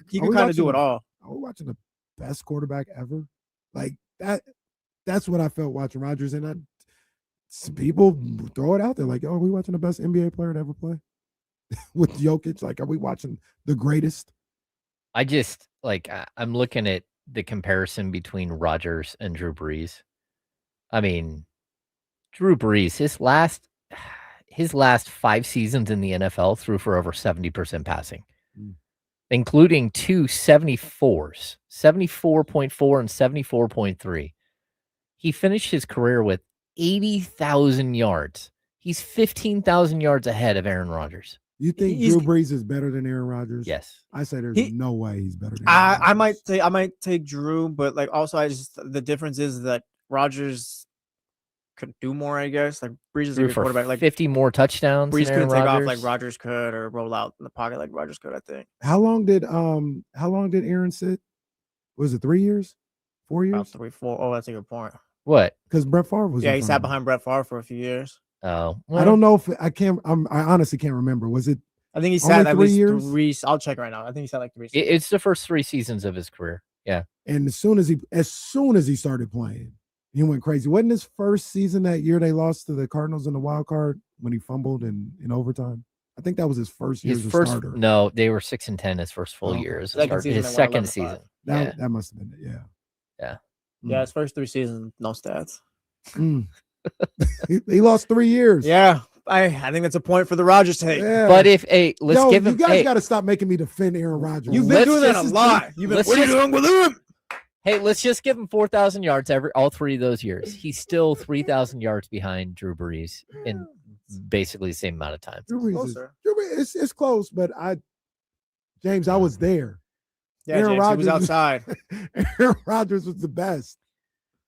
he could kind of do it all. Are we watching the best quarterback ever? Like that. That's what I felt watching Rodgers, and some people throw it out there like, oh, are we watching the best NBA player to ever play? With Jokic, like, are we watching the greatest? I just I'm looking at the comparison between Rodgers and Drew Brees. I mean, Drew Brees, his last 5 seasons in the NFL threw for over 70% passing, including 2 74s, 74.4 and 74.3. He finished his career with 80,000 yards. He's 15,000 yards ahead of Aaron Rodgers. You think Drew Brees is better than Aaron Rodgers? Yes. I say there's no way he's better than Aaron I might take Drew, but like also the difference is that Rodgers could do more, I guess. Like Brees is a Threw good for quarterback. Like 50 more touchdowns. Brees than Aaron couldn't take off Rodgers. like Rodgers could, or roll out in the pocket like Rodgers could, I think. How long did Aaron sit? Was it 3 years? 4 About years? 3, 4. Oh, that's a good point. What? Because Brett Favre was. Yeah, in he front sat of him. behind Brett Favre for a few years. Oh, I don't know if I can't. I honestly can't remember. Was it? I think he only sat at 3 least years? 3. I'll check right now. I think he sat like 3 seasons. It's the first 3 seasons of his career. Yeah. And as soon as he started playing, he went crazy. Wasn't his first season that year they lost to the Cardinals in the wild card when he fumbled in overtime? I think that was his first year as a starter. No, they were 6-10 his first full year as a Second starter. season, His they won second 11-5. season. That must have been it. Yeah. Yeah. Yeah, his first 3 seasons, no stats. He lost 3 years. Yeah, I think that's a point for the Rodgers take. Yeah. But let's give him. You guys Hey, got to stop making me defend Aaron Rodgers. You've been doing that a lot. You've been. let's What are you just- doing with him? hey, let's just give him 4,000 yards all 3 of those years. He's still 3,000 yards behind Drew Brees in basically the same amount of time. Drew Brees it's close, but James, I was there. Yeah, Aaron James, he was Rodgers- outside. Aaron Rodgers was the best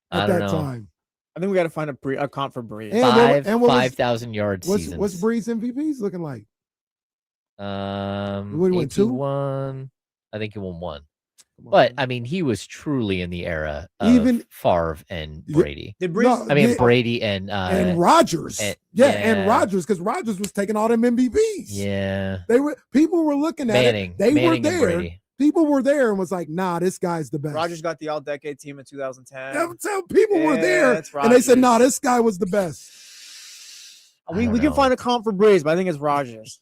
I at don't that know. time. I think we got to find a comp for Breeze. And what was- 5,000 yard seasons. What's Breeze MVPs looking like? What he win, 2? Won. I think he won 1. But I mean, he was truly in the era of Even Favre and Brady. Did Breeze? No, I mean, yeah, Brady and Rodgers. and- And yeah. Rodgers, because Rodgers was taking all them MVPs. Yeah, People were looking at Manning. it. They Manning were and there. Brady. People were there and was like, nah, this guy's the best. Rodgers got the all-decade team in 2010. People were there that's and they said, Rodgers. nah, this guy was the best. We don't can know. find a comp for Breeze, but I think it's Rodgers.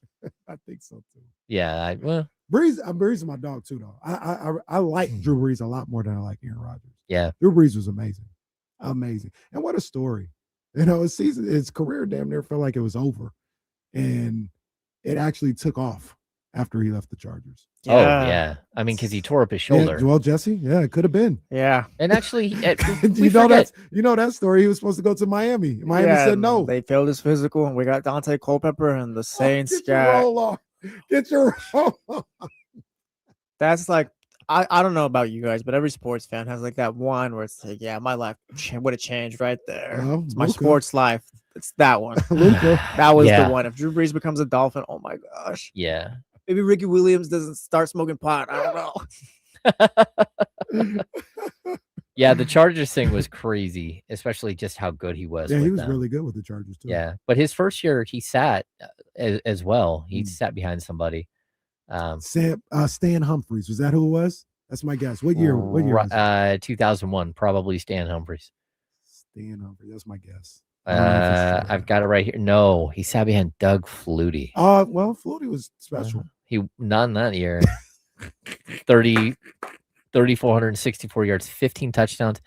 I think so too. Yeah. Well, Breeze is my dog too, though. I like Drew Brees a lot more than I like Aaron Rodgers. yeah. Drew Brees was amazing. And what a story. His career damn near felt like it was over. And it actually took off after he left the Chargers. Oh, yeah. I mean, because he tore up his shoulder. Yeah, well, Jesse, yeah, it could have been. Yeah. And actually, you know that story. He was supposed to go to Miami. Miami said no. They failed his physical, and we got Dante Culpepper, and the Saints Get your got. roll on. Get your roll on. That's like I don't know about you guys, but every sports fan has like that one where it's like, yeah, my life would have changed right there. Well, It's my Luka. sports life. It's that one. Luka. That was Yeah. the one. If Drew Brees becomes a Dolphin, oh my gosh. Yeah. Maybe Ricky Williams doesn't start smoking pot. I don't know. Yeah, the Chargers thing was crazy, especially just how good he was. Yeah, with he was them. really good with the Chargers too. Yeah, but his first year, he sat as well. He sat behind somebody. Stan Humphries, was that who it was? That's my guess. What year? What year? Was it? 2001, probably Stan Humphries. Stan Humphries. That's my guess. I don't know if it's true. I've got it right here. No, he sat behind Doug Flutie. Well, Flutie was special. He not in that year. 3,464 yards, 15 touchdowns,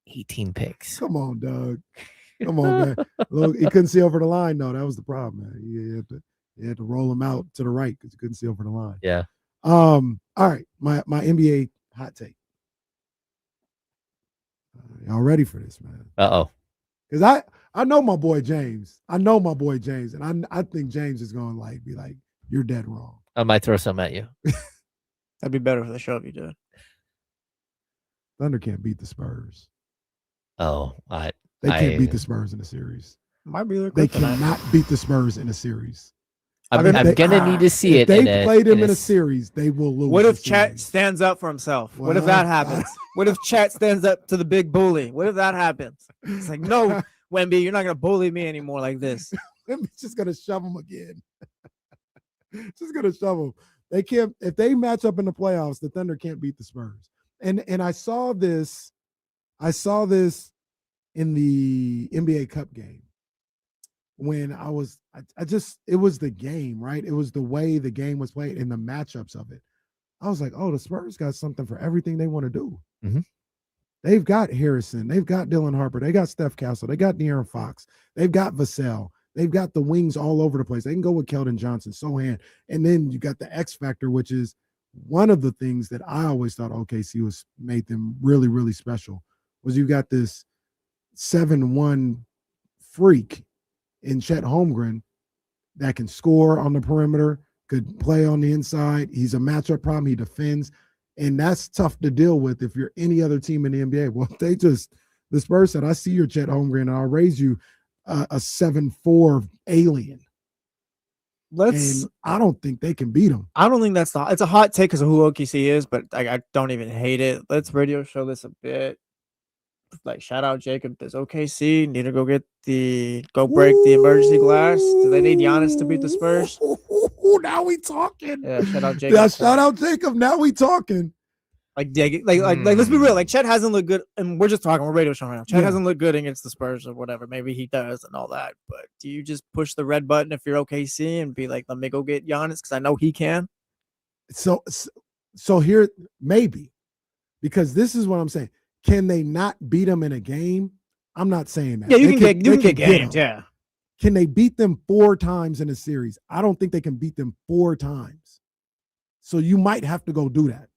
18 picks. Come on, Doug. Come on, man. Look, he couldn't see over the line, though. That was the problem, man. You had to roll him out to the right because you couldn't see over the line. Yeah. All right. My NBA hot take. Y'all ready for this, man? Uh-oh. Because I know my boy James. And I think James is going to be like, you're dead wrong. I might throw something at you. That'd be better for the show if you did. Thunder can't beat the Spurs. Oh, They can't beat the Spurs in a series. Might be They cannot beat the Spurs in a series. I'm gonna need to see it. If they play them in a series, they will lose. What if Chet stands up for himself? What if that happens? What if Chet stands up to the big bully? What if that happens? It's like, no, Wemby, you're not gonna bully me anymore like this. Wemby's just gonna shove them again. Just gonna shove them. They can't. If they match up in the playoffs, the Thunder can't beat the Spurs. And I saw this. In the NBA Cup game when it was the game, right? It was the way the game was played and the matchups of it. I was like, oh, the Spurs got something for everything they want to do. Mm-hmm. They've got Harrison. They've got Dylan Harper. They got Steph Castle. They got De'Aaron Fox. They've got Vassell. They've got the wings all over the place. They can go with Keldon Johnson, Sohan. And then you got the X factor, which is one of the things that I always thought OKC made them really, really special, was you got this 7-1 freak in Chet Holmgren that can score on the perimeter, could play on the inside. He's a matchup problem. He defends. And that's tough to deal with if you're any other team in the NBA. Well, the Spurs said, I see your Chet Holmgren and I'll raise you a 7-4 alien. And I don't think they can beat him. I don't think it's a hot take because of who OKC is, but I don't even hate it. Let's radio show this a bit. Like, shout out Jacob. Does OKC need to go break the emergency glass? Do they need Giannis to beat the Spurs? Now we talking. Yeah, shout out Jacob. Yeah, shout out Jacob. Now we talking. Like let's be real. Like, Chet hasn't looked good, and we're just talking. We're radio show right now. Chet hasn't looked good against the Spurs or whatever. Maybe he does and all that. But do you just push the red button if you're OKC and be like, let me go get Giannis because I know he can? So here, maybe, because this is what I'm saying. Can they not beat them in a game? I'm not saying that. Yeah, you can get games. Yeah. Can they beat them 4 times in a series? I don't think they can beat them 4 times. So you might have to go do that.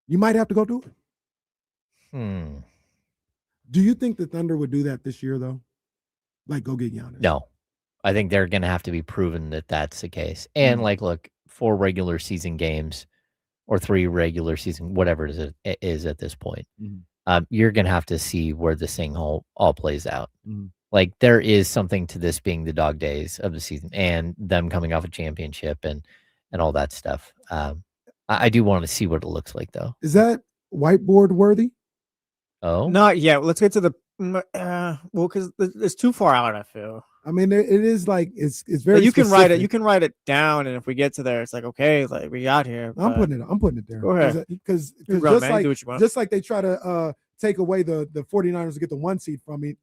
You might have to go do it. Do you think the Thunder would do that this year, though? Like, go get Giannis? No. I think they're going to have to be proven that that's the case. And, look, 4 regular season games or 3 regular season, whatever it is at this point. you're gonna have to see where this thing all plays out. Mhm. Like there is something to this being the dog days of the season and them coming off a championship and all that stuff. I do want to see what it looks like though. Is that whiteboard worthy? Oh, Not yet. Let's get to the well, because it's too far out. I feel. I mean, it is like it's very. You can write it. specific. You can write it down, and if we get to there, it's like okay, like we got here. I'm putting it there. Go ahead. Because You're grown, just man. like Do what you want. just like they try to take away the 49ers to get the 1 seed from me.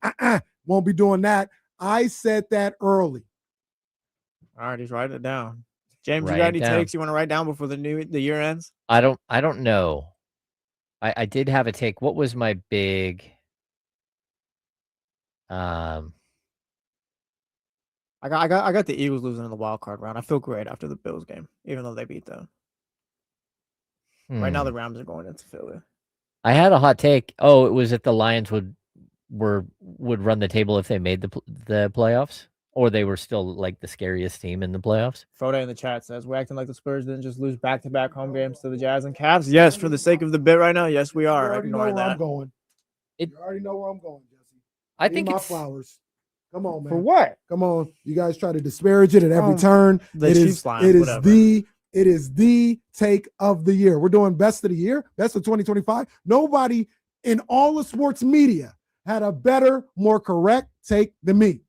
Won't be doing that. I said that early. All right, he's writing it down. James, Write you got it any down. takes you want to write down before the year ends? I don't know. I did have a take. What was my big? I got the Eagles losing in the wild card round. I feel great after the Bills game, even though they beat them. Right now, the Rams are going into Philly. I had a hot take. Oh, it was that the Lions would run the table if they made the playoffs, or they were still like the scariest team in the playoffs. Frodo in the chat says we're acting like the Spurs didn't just lose back-to-back home games to the Jazz and Cavs. Yes, for the sake of the bit right now, yes, we are. You already know Ignoring where that. I'm going. It- You already know where I'm going, Jesse. I Give think me my it's flowers. Come on, man. For what? Come on. You guys try to disparage it at every turn. The It Chiefs is line, it is whatever. it is the take of the year. We're doing best of the year, best of 2025. Nobody in all of sports media had a better, more correct take than me.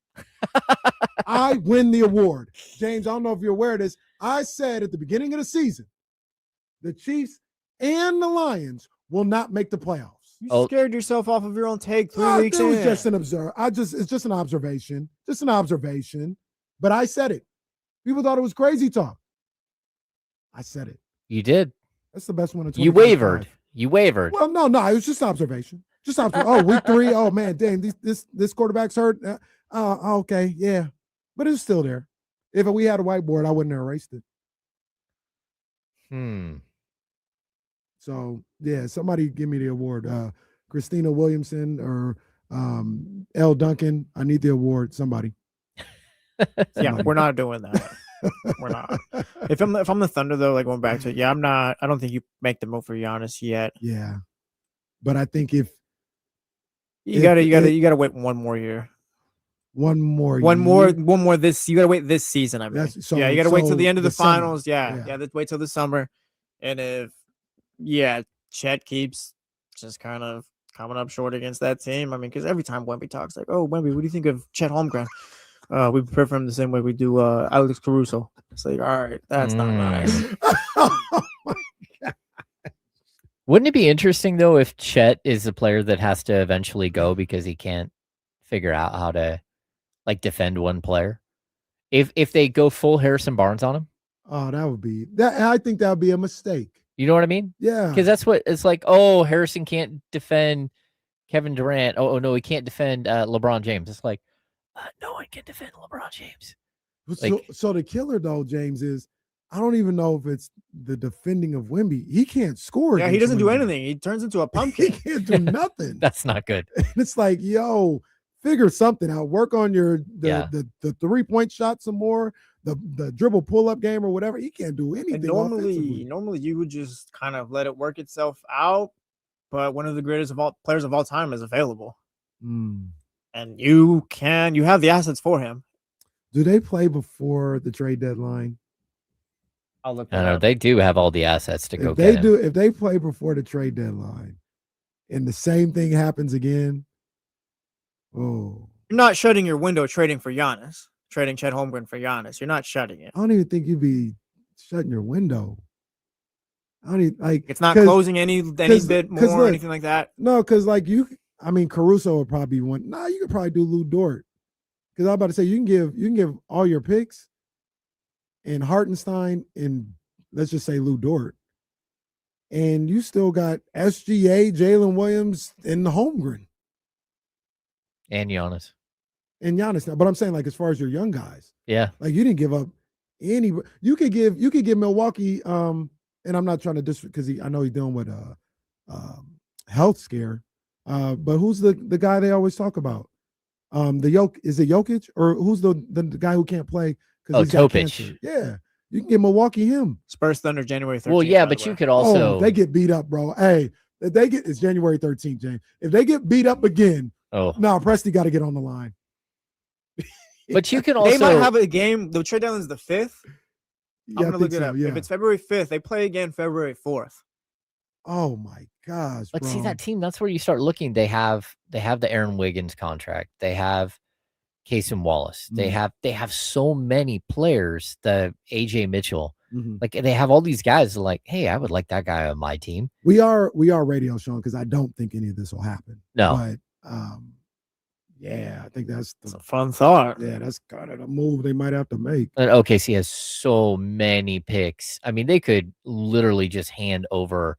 I win the award. James, I don't know if you're aware of this. I said at the beginning of the season, the Chiefs and the Lions will not make the playoffs. You scared yourself off of your own take 3 weeks it was in. just an it's just an observation. Just an observation. But I said it. People thought it was crazy talk. I said it. you did. That's the best one in You 2025. wavered. Well, no, it was just observation. Just observation. Oh, week 3. Oh man, dang, this quarterback's hurt. Okay, yeah. But it's still there. If we had a whiteboard, I wouldn't have erased it. So yeah, somebody give me the award. Christina Williamson or L. Duncan. I need the award. Somebody. Yeah, we're not doing that. We're not. If I'm the Thunder though, like going back to it, yeah, I'm not. I don't think you make the move for Giannis yet. Yeah, but I think if you gotta wait one more year. One more this. You gotta wait this season. I mean, you gotta wait till the end of the finals. Summer. Yeah. Let's wait till the summer. And if Chet keeps just kind of coming up short against that team. I mean, because every time Wemby talks, like, oh, Wemby, what do you think of Chet Holmgren? We prepare for him the same way we do Alex Caruso. It's like, all right, that's not nice. Wouldn't it be interesting though if Chet is a player that has to eventually go because he can't figure out how to like defend one player? If they go full Harrison Barnes on him? Oh, that would be that. I think that would be a mistake. You know what I mean? Yeah. Because that's what it's like. Oh, Harrison can't defend Kevin Durant. Oh no, he can't defend LeBron James. It's like, no one can defend LeBron James. So the killer though, James, is I don't even know if it's the defending of Wemby. He can't score. Yeah, he doesn't do anything. He turns into a pumpkin. He can't do nothing. That's not good. And it's like, yo, figure something out. Work on the 3-point shot some more. The dribble pull-up game or whatever. He can't do anything. And normally you would just kind of let it work itself out. But one of the greatest players of all time is available. And you have the assets for him. Do they play before the trade deadline? I'll look. I know they do have all the assets to go. If they play before the trade deadline, and the same thing happens again, you're not shutting your window trading for Giannis, trading Chet Holmgren for Giannis. You're not shutting it. I don't even think you'd be shutting your window. I don't even, like it's not closing any bit more or anything like that. No, because Caruso would probably be one. Nah, you could probably do Lou Dort. Because I'm about to say you can give all your picks and Hartenstein and let's just say Lou Dort. And you still got SGA, Jalen Williams, and Holmgren. And Giannis. Now. But I'm saying, like, as far as your young guys. Yeah. Like you didn't give up any. You could give Milwaukee, and I'm not trying to because I know he's dealing with a health scare. But who's the guy they always talk about? Is it Jokic or who's the guy who can't play because he's got cancer? Yeah, you can get Milwaukee him. Spurs Thunder January 13th. Well, yeah, but you could also they get beat up, bro. Hey, If they get, it's January 13th, James. If they get beat up again, Oh, no, Presti got to get on the line. but you can also They might have a game. The trade deadline is the 5th. Yeah, I'm gonna look it up. If it's February 5th, they play again February 4th. Oh my gosh, But bro. see that team, that's where you start looking. They have the Aaron Wiggins contract. They have Casey Wallace. They have so many players, the AJ Mitchell. Like they have all these guys like, hey, I would like that guy on my team. We are radio showing because I don't think any of this will happen. No. But yeah, I think that's a fun thought. Yeah, that's kind of the move they might have to make. And OKC has so many picks. I mean, they could literally just hand over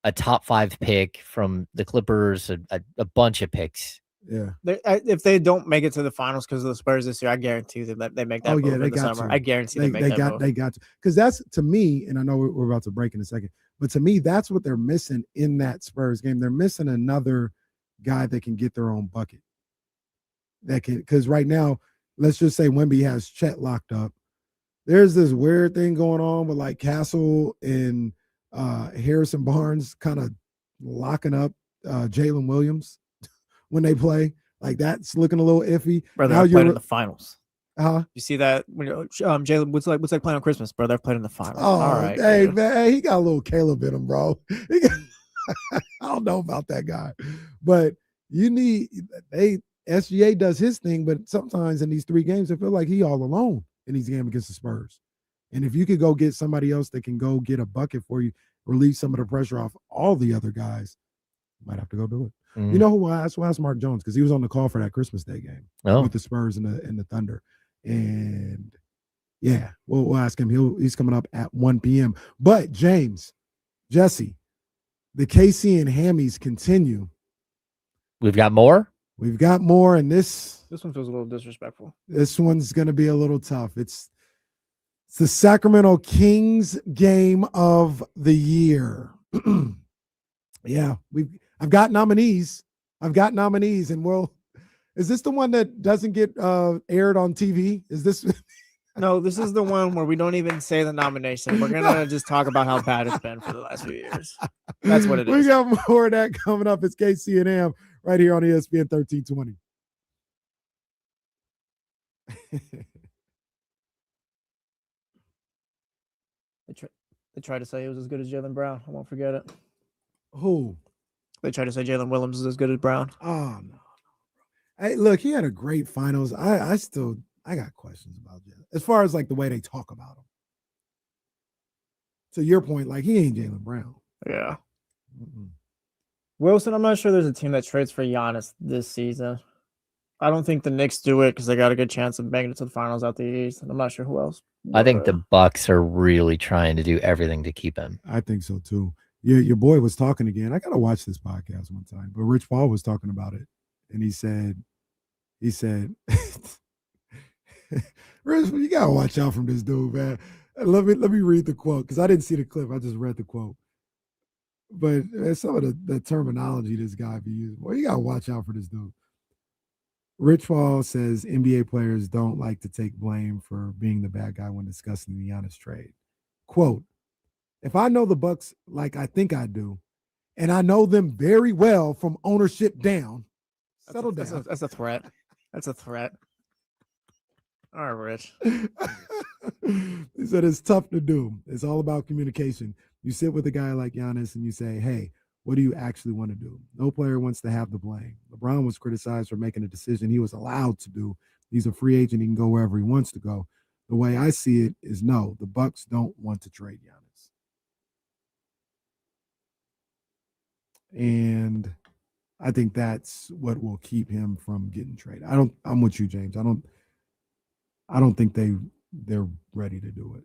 a top 5 pick from the Clippers, a bunch of picks. Yeah. If they don't make it to the finals because of the Spurs this year, I guarantee that they make that move in the summer. I guarantee they got to. Because that's, to me, and I know we're about to break in a second, but to me, that's what they're missing in that Spurs game. They're missing another guy that can get their own bucket. That can, because right now, let's just say Wemby has Chet locked up. There's this weird thing going on with like Castle and Harrison Barnes kind of locking up Jalen Williams when they play. Like that's looking a little iffy. Brother, now you're in the finals. You see that when Jalen, what's like playing on Christmas, bro? They're playing in the finals. Oh, all right. Hey, man, he got a little Caleb in him, bro. I don't know about that guy, but SGA does his thing, but sometimes in these 3 games, I feel like he all alone in these games against the Spurs. And if you could go get somebody else that can go get a bucket for you, relieve some of the pressure off all the other guys, you might have to go do it. You know who I asked? Well, I asked Mark Jones because he was on the call for that Christmas Day game with the Spurs and the Thunder. And yeah, we'll ask him. He's coming up at 1 p.m. But James, Jesse, the KC and Hammies continue. We've got more. We've got more, and this one feels a little disrespectful. This one's going to be a little tough. It's the Sacramento Kings game of the year. Yeah, I've got nominees. And is this the one that doesn't get aired on TV? Is this? No, this is the one where we don't even say the nomination. We're gonna just talk about how bad it's been for the last few years. That's what it is. We got more of that coming up. It's KC and M right here on ESPN 1320. They tried to say he was as good as Jaylen Brown. I won't forget it. Who? They tried to say Jalen Williams is as good as Brown. Oh no. Hey, look, he had a great finals. I got questions about Jalen as far as like the way they talk about him. To your point, like he ain't Jaylen Brown. Yeah. Wilson, I'm not sure there's a team that trades for Giannis this season. I don't think the Knicks do it because they got a good chance of making it to the finals out the East. And I'm not sure who else. I think the Bucks are really trying to do everything to keep him. I think so too. Your boy was talking again. I gotta watch this podcast one time, but Rich Paul was talking about it, and he said, Rich, you gotta watch out from this dude, man. Let me read the quote because I didn't see the clip. I just read the quote. But some of the terminology this guy be using, well, you gotta watch out for this dude. Rich Paul says NBA players don't like to take blame for being the bad guy when discussing the Giannis trade. Quote, if I know the Bucks like I think I do, and I know them very well from ownership down, settle down. That's a threat. That's a threat. All right, Rich. He said it's tough to do. It's all about communication. You sit with a guy like Giannis and you say, hey, what do you actually want to do? No player wants to have the blame. LeBron was criticized for making a decision he was allowed to do. He's a free agent. He can go wherever he wants to go. The way I see it is no, the Bucks don't want to trade Giannis. And I think that's what will keep him from getting traded. I'm with you, James. I don't think they're ready to do it.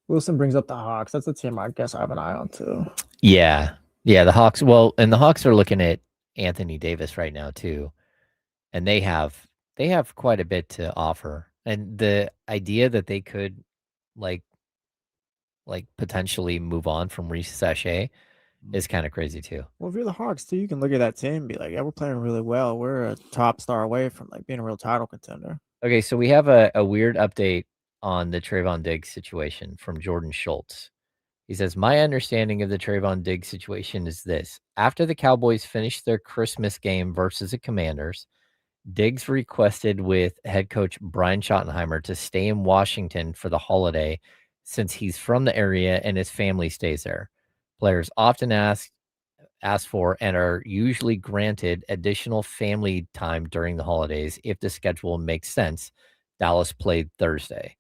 Wilson brings up the Hawks. That's a team I guess I have an eye on too. Yeah. Yeah, the Hawks. Well, and the Hawks are looking at Anthony Davis right now too. And they have quite a bit to offer. And the idea that they could like potentially move on from Reece Sachet is kind of crazy too. Well, if you're the Hawks too, you can look at that team and be like, yeah, we're playing really well. We're a top star away from like being a real title contender. Okay, so we have a weird update on the Trayvon Diggs situation from Jordan Schultz. He says, my understanding of the Trayvon Diggs situation is this. After the Cowboys finished their Christmas game versus the Commanders, Diggs requested with head coach Brian Schottenheimer to stay in Washington for the holiday since he's from the area and his family stays there. Players often ask for and are usually granted additional family time during the holidays if the schedule makes sense. Dallas played Thursday.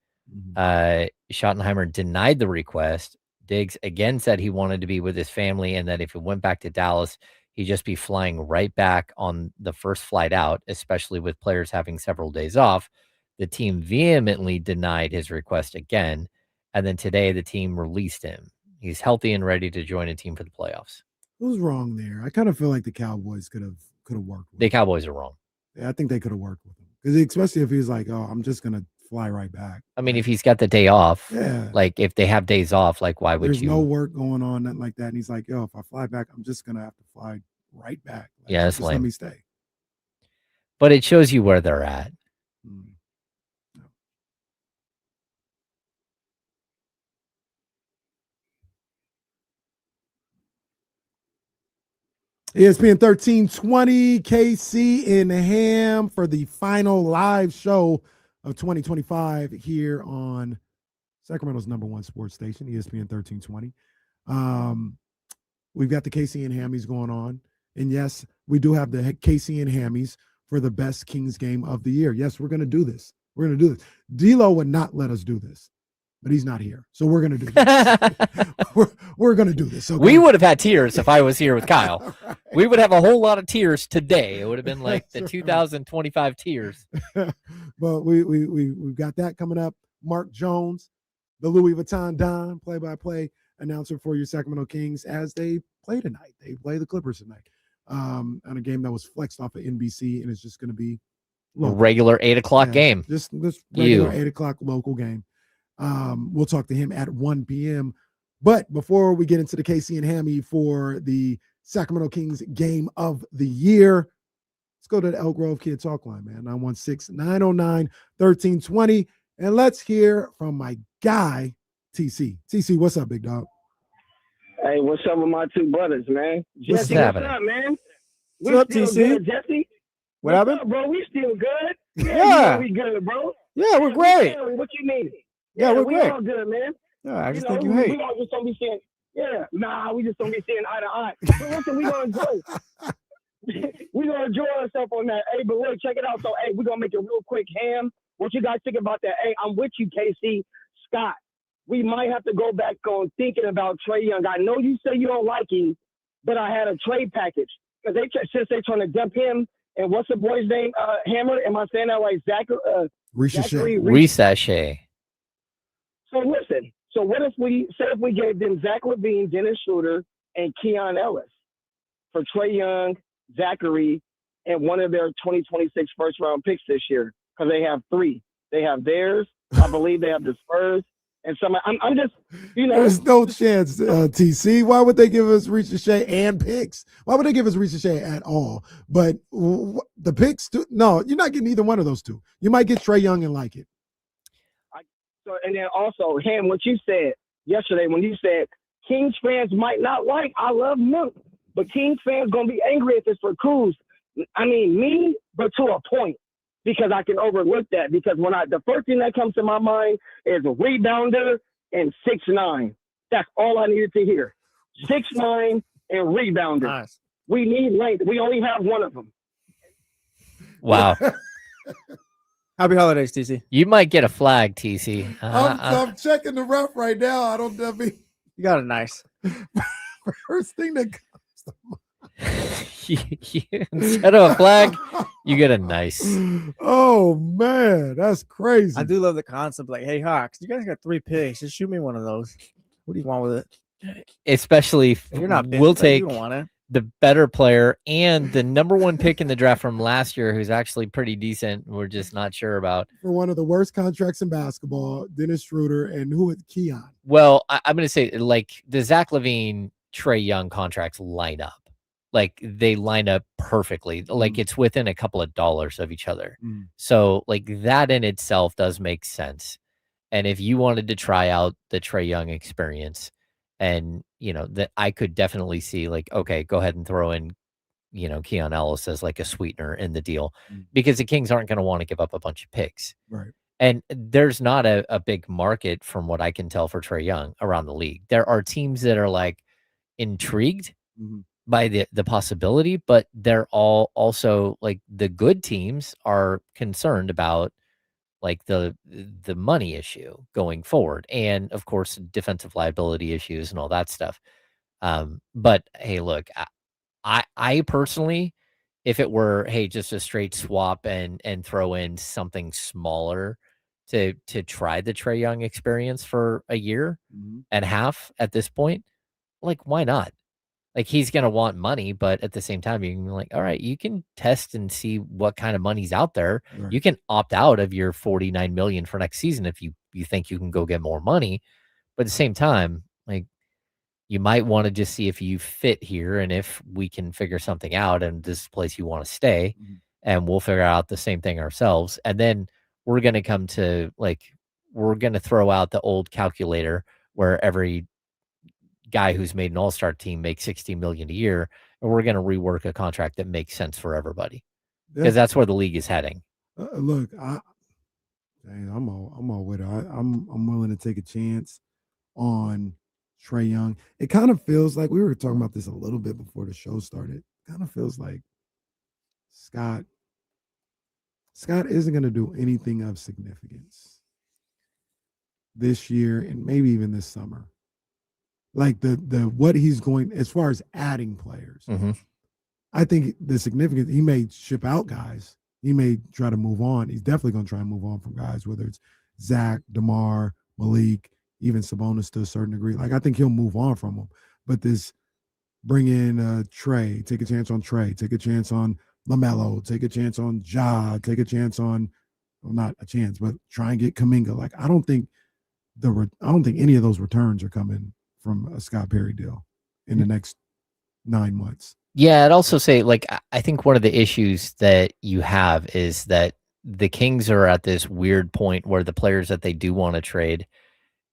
Schottenheimer denied the request. Diggs again said he wanted to be with his family and that if he went back to Dallas, he'd just be flying right back on the first flight out, especially with players having several days off. The team vehemently denied his request again, and then today the team released him. He's healthy and ready to join a team for the playoffs. Who's wrong there? I kind of feel like the Cowboys could have worked with The him. Cowboys are wrong. Yeah, I think they could have worked with him. Because especially if he's like, oh, I'm just gonna fly right back. I mean, if he's got the day off, Yeah. like if they have days off, like why would There's you? no work going on, nothing like that. And he's like, yo, if I fly back, I'm just gonna have to fly right back. Like, Yeah, it's just let lame. me stay. But it shows you where they're at. Mm. ESPN 1320, KC in Ham for the final live show of 2025 here on Sacramento's #1 sports station, ESPN 1320. We've got the KC and Hammies going on. And yes, we do have the KC and Hammies for the best Kings game of the year. Yes, we're going to do this. We're going to do this. D-Lo would not let us do this, but he's not here. So we're going to do this. we're going to do this. Okay? We would have had tears if I was here with Kyle. Right. We would have a whole lot of tears today. It would have been like the That's right. 2025 tears. But we've got that coming up. Mark Jones, the Louis Vuitton Don, play-by-play announcer for your Sacramento Kings as they play tonight. They play the Clippers tonight on a game that was flexed off of NBC, and it's just going to be local. Regular 8 o'clock game. Just this regular 8 o'clock local game. We'll talk to him at 1 p.m. But before we get into the KC and Hammy for the Sacramento Kings game of the year, let's go to the Elk Grove Kid Talk line, man. 916-909-1320. And let's hear from my guy, TC. TC, what's up, big dog? Hey, what's up with my two brothers, man? What's Jesse, happening? what's up, man? What's up, still TC? Good, Jesse? What What's happened? up, bro? We still good. Yeah. We good, bro. Yeah, we're great. What you need? Yeah, we're we great. all good, man. Yeah, I just know, think you hate. We all just don't be saying, we just don't be saying eye to eye. But listen, we gonna enjoy. We gonna enjoy ourselves on that. Hey, but look, check it out. So, hey, we're gonna make it real quick. Ham, what you guys think about that? Hey, I'm with you, KC. Scott, we might have to go back on thinking about Trae Young. I know you say you don't like him, but I had a trade package because since they're trying to dump him. And what's the boy's name? Hammer? Am I saying that right? Zachary? Receshe. So listen. So what if we gave them Zach LaVine, Dennis Schroeder, and Keon Ellis for Trae Young, Zachary, and one of their 2026 first-round picks this year? Because they have 3. They have theirs. I believe they have the Spurs. And some. I'm just, There's no chance, TC. Why would they give us Ricochet and picks? Why would they give us Ricochet at all? But the picks, no, you're not getting either one of those two. You might get Trae Young and like it. So, and then also, Ham, what you said yesterday when you said Kings fans might not like, I love Monk, but Kings fans going to be angry if it's for Cruz. I mean, me, but to a point. Because I can overlook that. Because the first thing that comes to my mind is a rebounder and 6'9". That's all I needed to hear. 6'9" and rebounder. Nice. We need length. We only have one of them. Wow. Happy holidays, TC. You might get a flag, TC. I'm checking the ref right now. I don't know. You got it nice. First thing that comes to instead of a flag, you get a nice. Oh man, that's crazy. I do love the concept. Like, hey, Hawks, you guys got 3 picks. Just shoot me one of those. What do you want with it? Especially if You're not. we'll take You don't want it. the better player and the #1 pick in the draft from last year, who's actually pretty decent. We're just not sure about. For one of the worst contracts in basketball, Dennis Schroeder, and who is Keon? Well, I'm going to say like the Zach LaVine, Trae Young contracts line up. Like they line up perfectly. Like it's within a couple of dollars of each other. So like that in itself does make sense. And if you wanted to try out the Trae Young experience And, that I could definitely see like, okay, go ahead and throw in, Keon Ellis as like a sweetener in the deal because the Kings aren't going to want to give up a bunch of picks. Right. And there's not a big market from what I can tell for Trae Young around the league. There are teams that are like intrigued by the possibility, but they're all also like the good teams are concerned about like the money issue going forward, and of course defensive liability issues and all that stuff. But hey, look, I personally, if it were, hey, just a straight swap and throw in something smaller to try the Trae Young experience for a year and a half at this point, like why not? Like he's gonna want money, but at the same time, you can be like, all right, you can test and see what kind of money's out there. Right. You can opt out of your 49 million for next season if you think you can go get more money. But at the same time, like you might want to just see if you fit here and if we can figure something out and this is the place you want to stay, and we'll figure out the same thing ourselves. And then we're gonna come to like we're gonna throw out the old calculator where every guy who's made an all-star team makes 60 million a year, and we're going to rework a contract that makes sense for everybody because that's where the league is heading. Look, I'm all with it. I'm willing to take a chance on Trae Young. It kind of feels like we were talking about this a little bit before the show started. It kind of feels like Scott isn't going to do anything of significance this year and maybe even this summer. Like the what he's going as far as adding players. I think the significance, he may ship out guys. He may try to move on. He's definitely going to try and move on from guys, whether it's Zach, DeMar, Malik, even Sabonis to a certain degree. Like I think he'll move on from them. But this bring in Trae, take a chance on Trae, take a chance on LaMelo, take a chance on Ja, take a chance on, well, not a chance, but try and get Kuminga. Like I don't think any of those returns are coming from a Scott Perry deal in the next 9 months. Yeah, I'd also say, like, I think one of the issues that you have is that the Kings are at this weird point where the players that they do want to trade,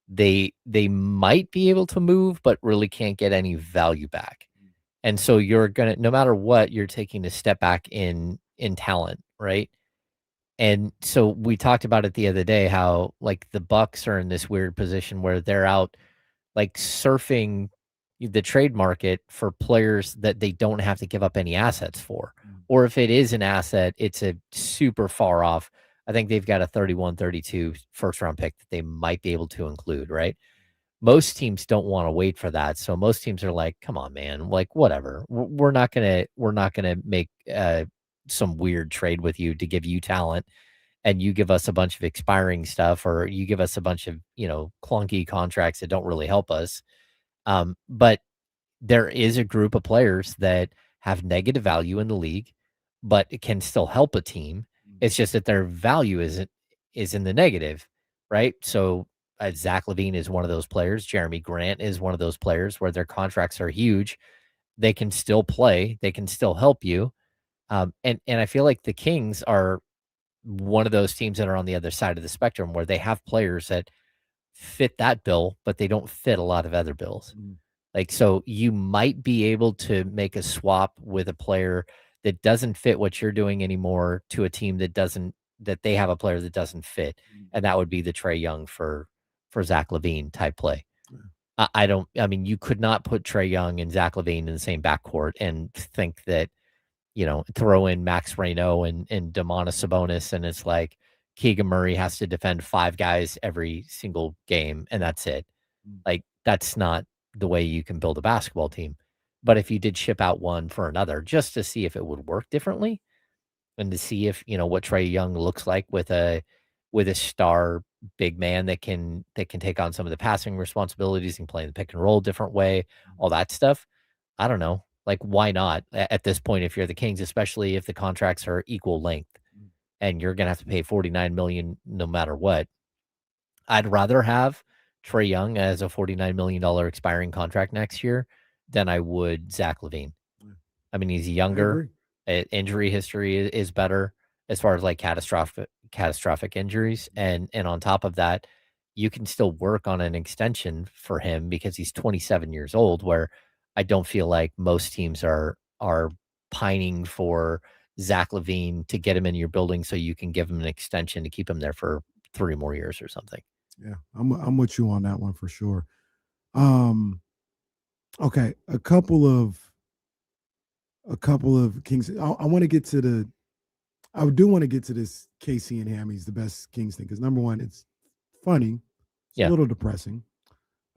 they might be able to move, but really can't get any value back. And so you're gonna, no matter what, you're taking a step back in talent, right? And so we talked about it the other day, how like the Bucks are in this weird position where they're out like surfing the trade market for players that they don't have to give up any assets for. Or if it is an asset, it's a super far off. I think they've got a 31-32 first round pick that they might be able to include, right? Most teams don't want to wait for that. So most teams are like, come on, man, like whatever. We're not gonna make some weird trade with you to give you talent and you give us a bunch of expiring stuff, or you give us a bunch of, clunky contracts that don't really help us. But there is a group of players that have negative value in the league, but it can still help a team. It's just that their value is in the negative, right? So Zach LaVine is one of those players. Jeremy Grant is one of those players where their contracts are huge. They can still play. They can still help you. And I feel like the Kings are one of those teams that are on the other side of the spectrum where they have players that fit that bill, but they don't fit a lot of other bills. Like, so you might be able to make a swap with a player that doesn't fit what you're doing anymore to a team that they have a player that doesn't fit. And that would be the Trae Young for Zach LaVine type play. You could not put Trae Young and Zach LaVine in the same backcourt and think that, throw in Max Reynaud and Domantas Sabonis, and it's like Keegan Murray has to defend 5 guys every single game, and that's it. Like, that's not the way you can build a basketball team. But if you did ship out one for another, just to see if it would work differently, and to see if what Trae Young looks like with a star big man that can take on some of the passing responsibilities and play in the pick and roll different way, all that stuff. I don't know. Like, why not at this point, if you're the Kings, especially if the contracts are equal length and you're going to have to pay $49 million no matter what. I'd rather have Trae Young as a $49 million expiring contract next year than I would Zach LaVine. I mean, he's younger. Injury history is better as far as like catastrophic injuries. And on top of that, you can still work on an extension for him because he's 27 years old, where I don't feel like most teams are pining for Zach LaVine to get him in your building so you can give him an extension to keep him there for 3 more years or something. Yeah, I'm with you on that one for sure. Okay, a couple of Kings. I want to get to I do want to get to this KC and Hammy's the best Kings thing because number one, it's funny. It's a little depressing.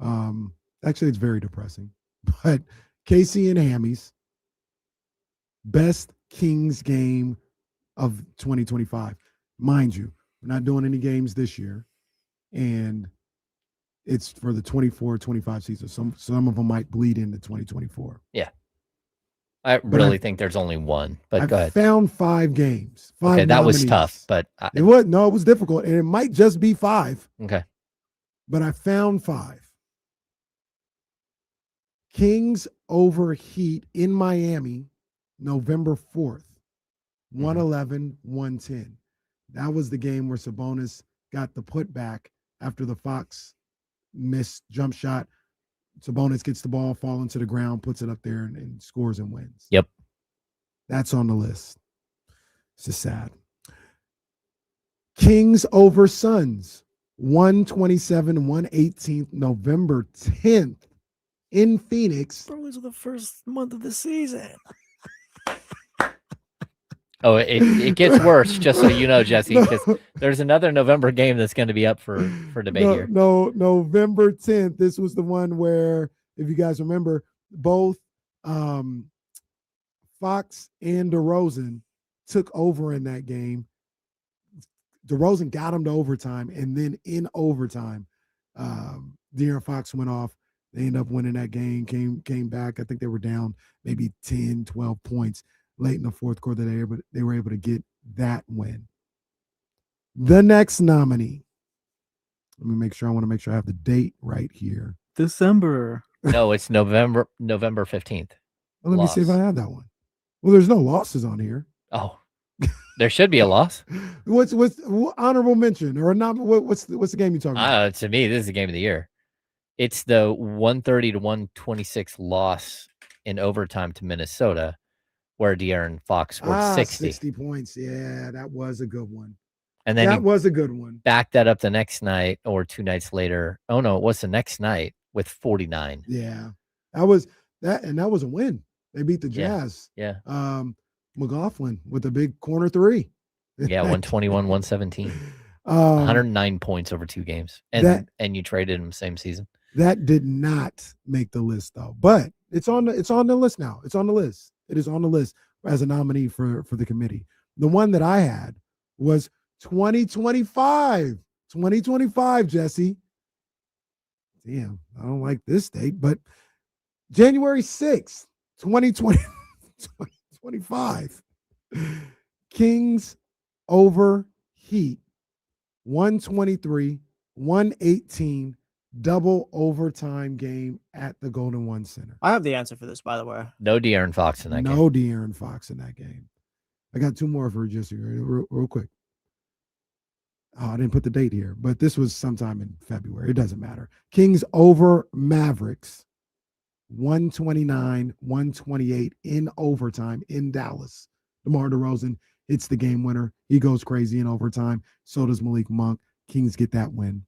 Actually, it's very depressing. But KC and Hammy's best Kings game of 2025. Mind you, we're not doing any games this year. And it's for the 24-25 season. Some of them might bleed into 2024. Yeah. I really think there's only one, but go ahead. I found 5 games. 5 okay, that nominees. was tough, but it was difficult, and it might just be 5. Okay. But I found 5. Kings over Heat in Miami, November 4th, 111-110. That was the game where Sabonis got the putback after the Fox missed jump shot. Sabonis gets the ball, falling to the ground, puts it up there, and scores and wins. Yep. That's on the list. It's just sad. Kings over Suns, 127-118, November 10th in Phoenix. Probably the first month of the season. Oh, it gets worse, just so you know, Jesse, because there's another November game that's going to be up for debate here. No, November 10th. This was the one where, if you guys remember, both Fox and DeRozan took over in that game. DeRozan got him to overtime, and then in overtime, De'Aaron Fox went off. They ended up winning that game, came back. I think they were down maybe 10, 12 points. Late in the fourth quarter, they were able to get that win. The next nominee. Let me make sure. I want to make sure I have the date right here. December. No, it's November 15th. Well, let me see if I have that one. Well, there's no losses on here. Oh, there should be a loss. What's honorable mention or not? What's the game you talking about? To me, this is the game of the year. It's the 130-126 loss in overtime to Minnesota, where De'Aaron Fox scored 60 points. Yeah, that was a good one. And then that was a good one. Backed that up the next night or 2 nights later. Oh no, it was the next night with 49. Yeah, that was a win. They beat the Jazz. Yeah. McLaughlin with a big corner 3. Yeah, 121-117. 109 points over 2 games. And you traded him same season. That did not make the list though. But it's on the list now. It's on the list. It is on the list as a nominee for the committee. The one that I had was 2025. 2025, Jesse. Damn, I don't like this date, but January 6th, 2025. Kings over Heat. 123-118. Double overtime game at the Golden One Center. I have the answer for this, by the way. No De'Aaron Fox in that game. No De'Aaron Fox in that game. I got 2 more for Jesse real quick. Oh, I didn't put the date here, but this was sometime in February. It doesn't matter. Kings over Mavericks. 129-128 in overtime in Dallas. DeMar DeRozan hits the game winner. He goes crazy in overtime. So does Malik Monk. Kings get that win.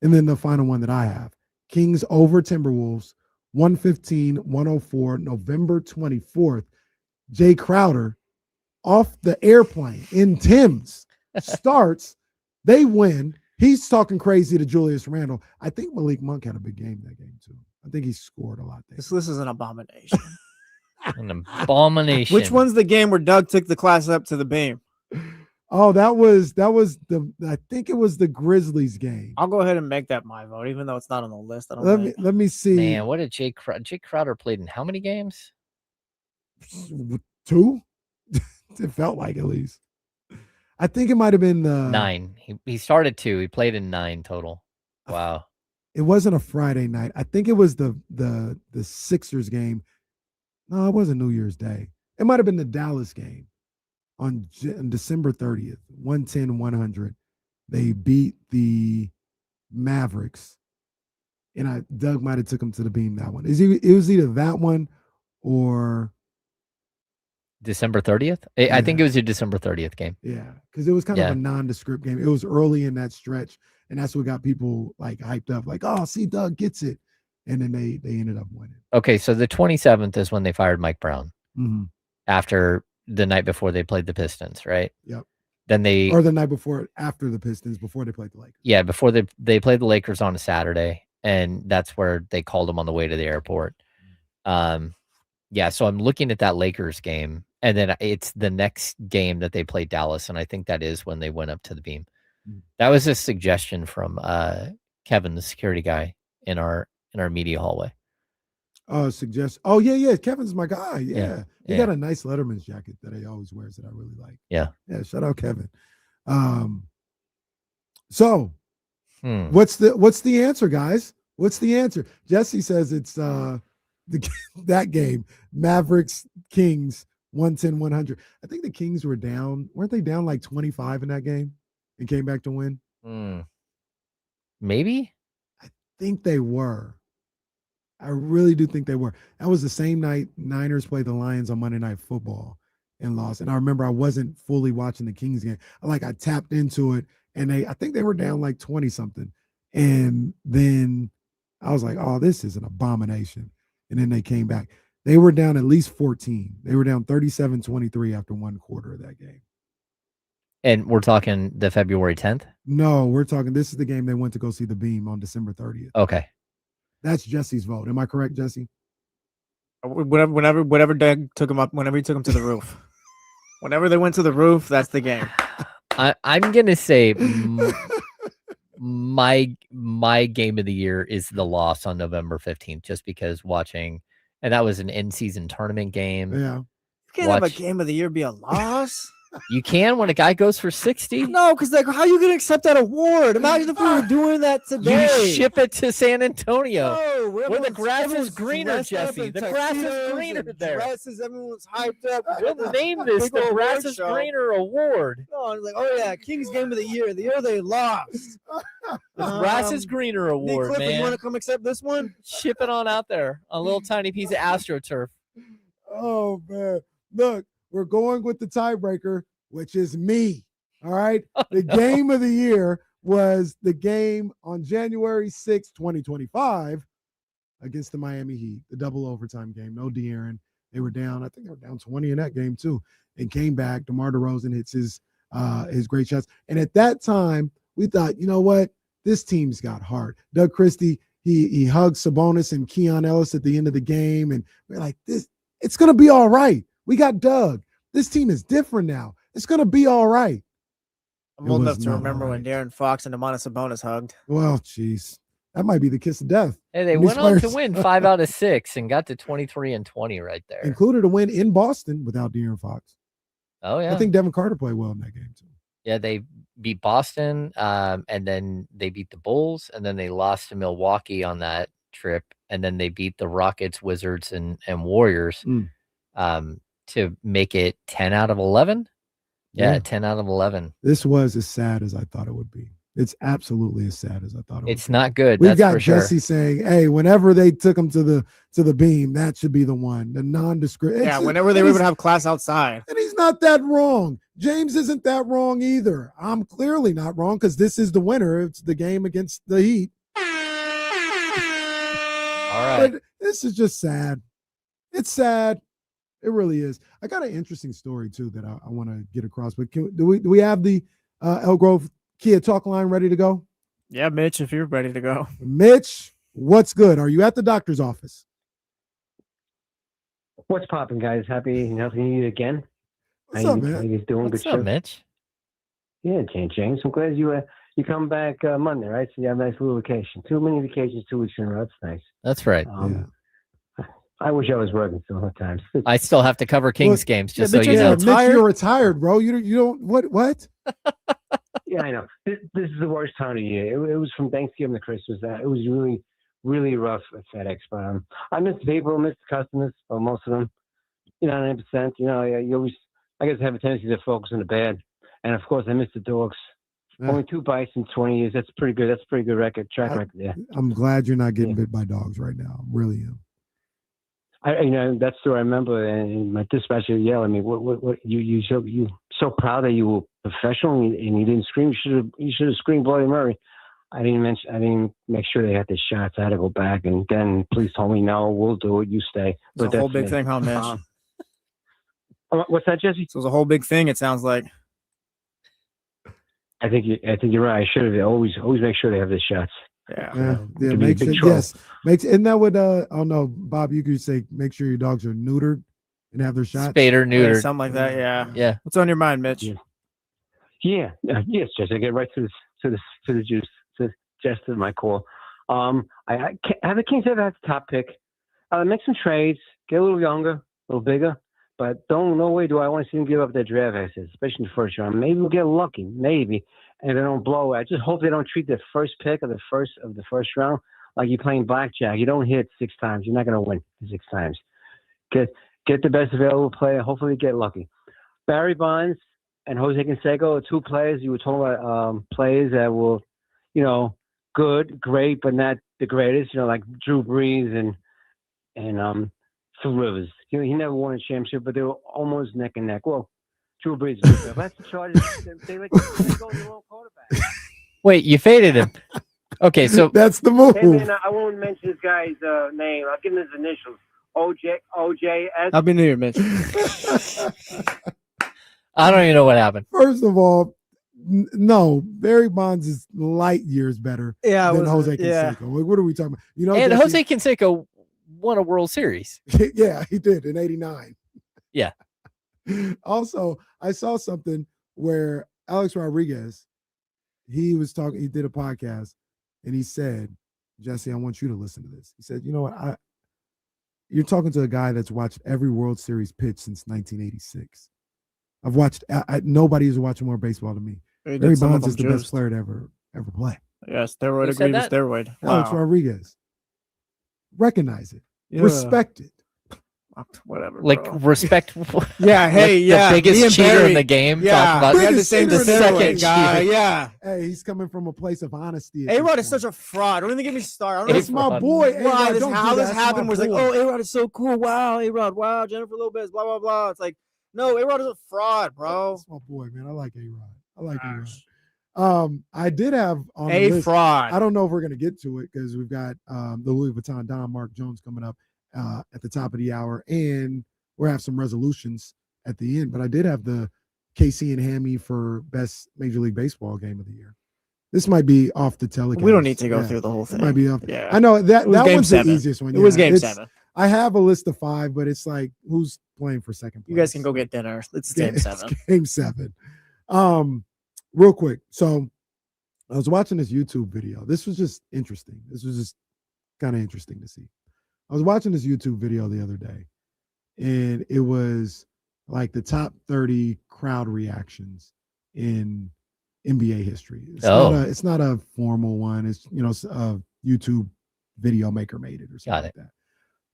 And then the final one that I have, Kings over Timberwolves, 115-104, November 24th. Jay Crowder off the airplane in Tim's starts. They win. He's talking crazy to Julius Randle. I think Malik Monk had a big game that game too. I think he scored a lot there. This list is an abomination. An abomination. Which one's the game where Doug took the class up to the beam? Oh, that was I think it was the Grizzlies game. I'll go ahead and make that my vote, even though it's not on the list. Let me see. Man, what did Jay Crowder played in how many games? 2? It felt like at least. I think it might have been 9. He started 2. He played in 9 total. Wow. It wasn't a Friday night. I think it was the Sixers game. No, it wasn't New Year's Day. It might have been the Dallas game. On December 30th, 110-100, they beat the Mavericks. And Doug might have took him to the beam that one. It was either that one or December 30th. I think it was your December 30th game. Yeah, because it was kind of a nondescript game. It was early in that stretch, and that's what got people like hyped up. Like, oh, see, Doug gets it, and then they ended up winning. Okay, so the 27th is when they fired Mike Brown after the night before they played the Pistons, right? Yep. Then or the night before, after the Pistons, before they played the Lakers. Yeah, before they played the Lakers on a Saturday, and that's where they called him on the way to the airport. Yeah, so I'm looking at that Lakers game, and then it's the next game that they played Dallas, and I think that is when they went up to the beam. That was a suggestion from Kevin, the security guy in our media hallway. Oh, yeah. Kevin's my guy. Yeah. He got a nice Letterman's jacket that he always wears that I really like. Yeah. Yeah. Shout out Kevin. So what's the answer, guys? What's the answer? Jesse says it's that game, Mavericks Kings 110-100. I think the Kings were down. Weren't they down like 25 in that game and came back to win? Maybe. I think they were. I really do think they were. That was the same night Niners played the Lions on Monday Night Football and lost. And I remember I wasn't fully watching the Kings game. I tapped into it, and I think they were down like 20 something. And then I was like, oh, this is an abomination. And then they came back. They were down at least 14. They were down 37-23 after one quarter of that game. And we're talking the February 10th? No, we're talking, this is the game they went to go see the Beam on December 30th. Okay. That's Jesse's vote. Am I correct, Jesse? Whatever Doug took him up, whenever he took him to the roof. Whenever they went to the roof, that's the game. I'm going to say my game of the year is the loss on November 15th, just because watching, and that was an in-season tournament game. Yeah. You can't have a game of the year be a loss. You can when a guy goes for 60. No, because how are you going to accept that award? Imagine if we were doing that today. You ship it to San Antonio. No, where the grass is greener, Jesse. The grass is greener there. Everyone's hyped up. We'll name this the Grass is Greener Award. No, it's like, oh yeah, Kings Game of the Year. The year they lost. The Grass is Greener Award, Clifford, man. You want to come accept this one? Ship it on out there. A little tiny piece of AstroTurf. Oh, man. Look, we're going with the tiebreaker, which is me. All right. The game of the year was the game on January 6, 2025 against the Miami Heat, the double overtime game. No De'Aaron. They were down. I think they were down 20 in that game too, and came back. DeMar DeRozan hits his great shots. And at that time, we thought, you know what? This team's got heart. Doug Christie, he hugged Sabonis and Keon Ellis at the end of the game. And we're like, it's going to be all right. We got Doug. This team is different now. It's going to be all right. I'm old enough to remember when De'Aaron Fox and Domantas Sabonis hugged. Well, geez. That might be the kiss of death. Hey, they went on to win 5 out of 6 and got to 23-20 right there. Included a win in Boston without De'Aaron Fox. Oh, yeah. I think Devin Carter played well in that game, too. Yeah, they beat Boston, and then they beat the Bulls, and then they lost to Milwaukee on that trip, and then they beat the Rockets, Wizards, and Warriors to make it 10 out of 11. Yeah, 10 out of 11. This was as sad as I thought it would be. It's absolutely as sad as I thought it would be. It's not good. We've got Jesse sure. saying, hey, whenever they took him to the beam, that should be the one. The nondescript. Yeah, whenever they were going to have class outside. And he's not that wrong. James isn't that wrong either. I'm clearly not wrong because this is the winner. It's the game against the Heat. All right. But this is just sad. It's sad. It really is. I got an interesting story, too, that I want to get across. But do we have the Elk Grove Kia talk line ready to go? Yeah, Mitch, if you're ready to go. Mitch, what's good? Are you at the doctor's office? What's popping, guys? Happy and healthy New Year again. What's up, man? How you doing? What's good up, show. Mitch? Yeah, James. I'm glad you come back Monday, right? So you have a nice little vacation. Too many vacations 2 weeks in a row. That's nice. That's right. I wish I was working some other times. I still have to cover Kings games, just so Mitch, you know. Mitch, you're retired, bro. You don't what? Yeah, I know. This is the worst time of year. It was from Thanksgiving to Christmas. It was really, really rough at FedEx. But I missed people, missed customers, or most of them. 90%. You always, I guess, have a tendency to focus on the bad. And of course, I missed the dogs. Yeah. Only 2 bites in 20 years. That's pretty good. That's a pretty good track record. Yeah. I'm glad you're not getting bit by dogs right now. I really am. That's the I remember, and my dispatcher yelled at me. What? You so proud that you were professional and you didn't scream. You should have screamed Bloody Murray. I didn't make sure they had the shots. I had to go back, and then police told me, no, we'll do it. You stay. It's a whole big thing, huh, Mitch? What's that, Jesse? So it was a whole big thing. It sounds like. I think you're right. I should have always make sure they have the shots. Yeah. Makes it, yes. Isn't that what oh no, Bob, you could say make sure your dogs are neutered and have their shots. Spayed or neutered. Yeah, something like that, yeah. Yeah. What's on your mind, Mitch? Yes, Jesse. I get right to the juice, to just to my call. Have the Kings ever had the top pick? Make some trades, get a little younger, a little bigger, but no way do I want to see them give up their draft assets, especially in the first round. Maybe we'll get lucky, maybe. And they don't blow it. I just hope they don't treat the first pick of the first round like you're playing blackjack. You don't hit 6 times. You're not going to win 6 times. Get the best available player. Hopefully get lucky. Barry Bonds and Jose Canseco are 2 players. You were talking about players that were, good, great, but not the greatest. Like Drew Brees and Phil Rivers. He never won a championship, but they were almost neck and neck. Well, Drew Brees. That's the Chargers. They let go of the wrong quarterback. Wait, you faded him. Okay, so that's the move. And I won't mention this guy's name. I'll give him his initials. OJS. Happy New Year, Mitch. I don't even know what happened. First of all, no, Barry Bonds is light years better than Jose Canseco. Yeah. Like, what are we talking about? And Jose Canseco won a World Series. Yeah, he did in '89. Yeah. Also, I saw something where Alex Rodriguez, he did a podcast, and he said, Jesse, I want you to listen to this. He said, you know what? You're talking to a guy that's watched every World Series pitch since 1986. I've watched, nobody has watched more baseball than me. Barry Bonds is the best player to ever play. Yeah, steroid agreed with steroid. Alex Rodriguez. Recognize it. Yeah. Respect it. Whatever. Like bro. respect. Yeah, hey, yeah. The biggest cheater in the game. Yeah, talk we had about the same second guy. Yeah. Hey, he's coming from a place of honesty. A-Rod is such a fraud. Don't even get me started. That's my boy. Wow, how this happened was like, oh, A-Rod is so cool. Wow, A-Rod. Wow, Jennifer Lopez. Blah blah blah. It's like, no, A-Rod is a fraud, bro. That's my boy, man. I like A-Rod. A-Rod. I did have on the list, fraud. I don't know if we're gonna get to it because we've got the Louis Vuitton Don Mark Jones coming up at the top of the hour, and we'll have some resolutions at the end. But I did have the KC and Hammy for best Major League Baseball game of the year. This might be off the telecast. We don't need to go through the whole thing. It might be off. Yeah. I know that one's 7. the easiest one. It was game 7. I have a list of 5, but it's like who's playing for second place? You guys can go get dinner. It's game 7. It's game 7. Real quick. So I was watching this YouTube video. This was just interesting. This was just kind of interesting to see. I was watching this YouTube video the other day, and it was like the top 30 crowd reactions in NBA history. It's not a formal one. It's a YouTube video maker made it or something like that.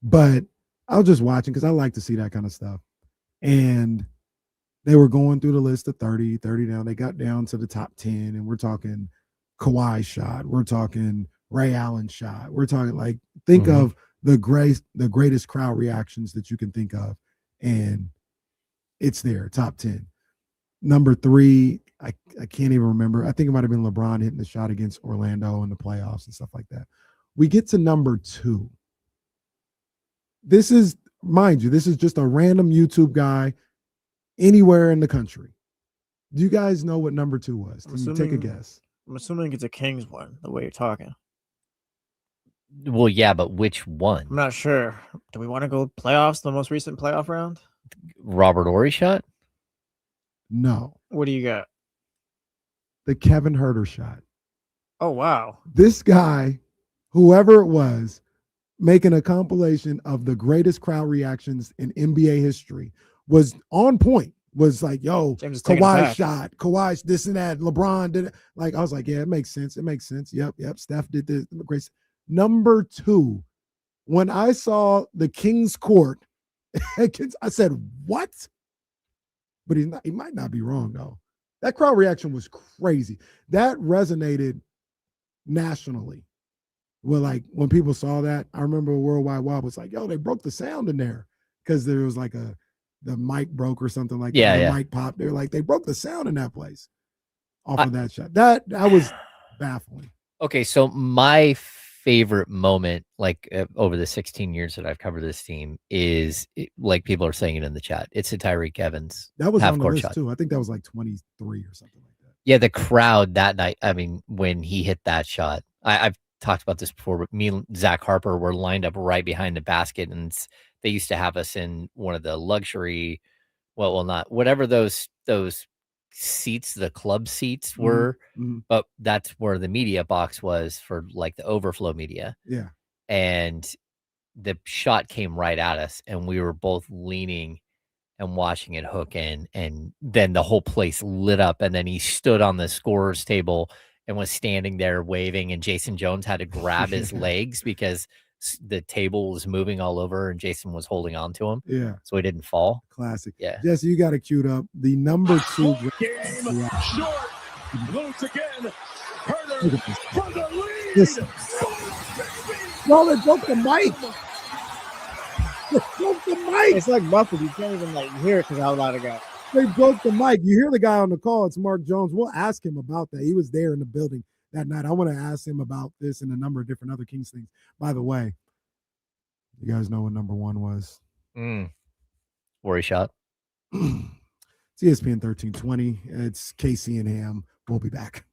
But I was just watching because I like to see that kind of stuff. And they were going through the list of 30 down. They got down to the top 10, and we're talking Kawhi shot. We're talking Ray Allen shot. We're talking like think of the greatest crowd reactions that you can think of, and it's there, top 10. Number 3, I can't even remember. I think it might have been LeBron hitting the shot against Orlando in the playoffs and stuff like that. We get to number 2. This is, mind you, this is just a random YouTube guy anywhere in the country. Do you guys know what number 2 was? Can you take a guess? I'm assuming it's a Kings one, the way you're talking. Well, yeah, but which one? I'm not sure. Do we want to go playoffs, the most recent playoff round? Robert Horry shot? No. What do you got? The Kevin Huerter shot. Oh, wow. This guy, whoever it was, making a compilation of the greatest crowd reactions in NBA history, was on point. Was like, yo, Kawhi shot, Kawhi's this and that, LeBron did it. Like, I was like, yeah, it makes sense. It makes sense. Yep. Steph did this. Great. Number 2, when I saw the King's Court, I said, what? But he might not be wrong, though. That crowd reaction was crazy. That resonated nationally. Well, like when people saw that, I remember Worldwide Wild was like, yo, they broke the sound in there because there was like the mic broke or something like that. The mic popped. They're like, they broke the sound in that place off of that shot. That was baffling. Okay, so my favorite moment, like over the 16 years that I've covered this team, is like people are saying it in the chat. It's a Tyreek Evans. That was on the list shot too. I think that was like 23 or something like that. Yeah, the crowd that night. I mean, when he hit that shot, I've talked about this before, but me and Zach Harper were lined up right behind the basket, and they used to have us in one of the luxury, well, not whatever those seats, the club seats were, but that's where the media box was for like the overflow media. Yeah. And the shot came right at us, and we were both leaning and watching it hook in, and then the whole place lit up, and then he stood on the scorer's table and was standing there waving, and Jason Jones had to grab his legs because the table was moving all over and Jason was holding on to him. Yeah. So he didn't fall. Classic. Yeah. Jesse, you got it queued up. The number 2 game short. Loose again. Herder for the lead. Listen. No, they broke the mic. They broke the mic. It's like muffled. You can't even like hear it because how loud it got. They broke the mic. You hear the guy on the call. It's Mark Jones. We'll ask him about that. He was there in the building that night. I want to ask him about this and a number of different other Kings things. By the way, you guys know what number 1 was? Worry shot. It's ESPN 1320. It's KC and Ham. We'll be back.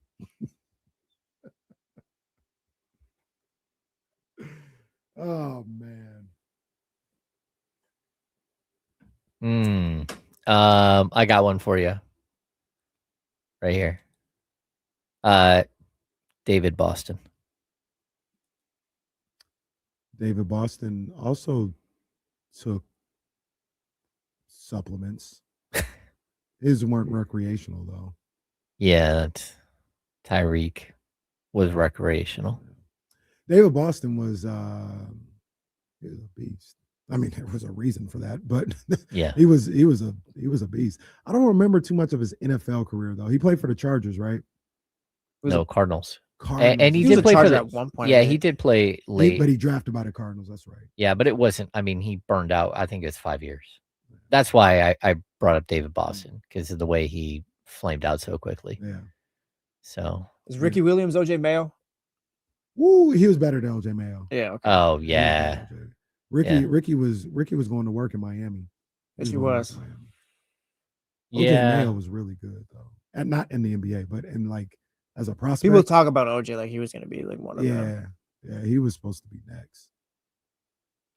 Oh, man. I got one for you right here. David Boston. David Boston also took supplements. His weren't recreational, though. Yeah, Tyreek was recreational. David Boston was he was a beast. I mean, there was a reason for that, but yeah, he was a beast. I don't remember too much of his NFL career though. He played for the Chargers, right? No, Cardinals. Cardinals. And he did play for at one point. Yeah, he did play late, but he drafted by the Cardinals. That's right. Yeah, but it wasn't. I mean, he burned out. I think it's 5 years. That's why I brought up David Boston, because of the way he flamed out so quickly. Yeah. So is Ricky Williams OJ Mayo? Woo, he was better than OJ Mayo. Yeah. Okay. Oh yeah. Ricky was going to work in Miami. Yes, he was. OJ Mayo was really good though, and not in the NBA, but in like as a prospect. People talk about OJ like he was going to be like one of them. Yeah, he was supposed to be next.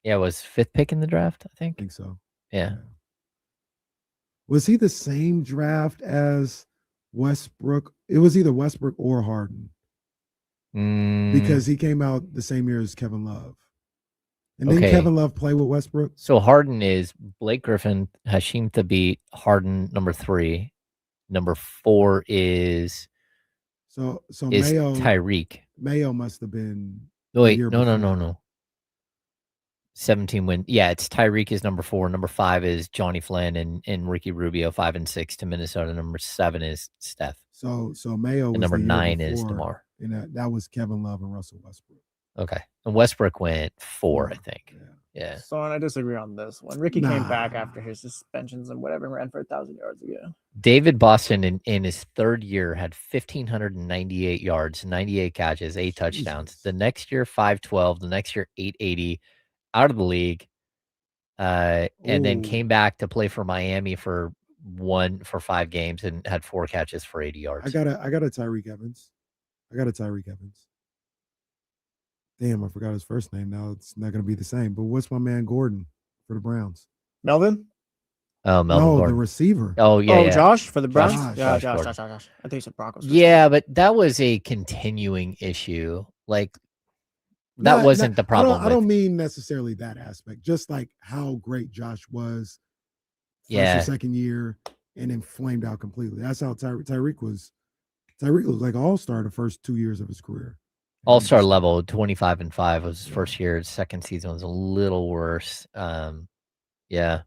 Yeah, was 5th pick in the draft, I think. I think so. Yeah. Was he the same draft as Westbrook? It was either Westbrook or Harden. Because he came out the same year as Kevin Love. And then Kevin Love play with Westbrook. So Harden is Blake Griffin, Hasheem Thabit, Harden number 3. Number 4 is Mayo Tyreek. Mayo must have been. Wait, no. 17 win. Yeah, it's Tyreek is number 4. Number 5 is Johnny Flynn and Ricky Rubio. 5 and 6 to Minnesota. Number 7 is Steph. So Mayo. And was number the 9 year is before, DeMar. And that was Kevin Love and Russell Westbrook. Okay, and Westbrook went 4, I think. Yeah. So I disagree on this one. Ricky came back after his suspensions and whatever, and ran for 1,000 yards again. David Boston in his 3rd year had 1,598 yards, 98 catches, 8 touchdowns. The next year, 512. The next year, 880. Out of the league, and then came back to play for Miami for 5 games and had 4 catches for 80 yards. I got a Tyreek Evans. Damn, I forgot his first name. Now it's not going to be the same. But what's my man Gordon for the Browns? Melvin? Oh, Melvin Gordon. The receiver. Oh, yeah. Oh, Josh for the Browns? Josh. Josh. I think you said Broncos. Yeah, but that was a continuing issue. Like, that wasn't the problem. I don't mean necessarily that aspect. Just like how great Josh was first or second year and then flamed out completely. That's how Tyreek was. Tyreek was like all-star the first 2 years of his career. All-star level, 25 and 5 was his first year. His second season was a little worse. Yeah.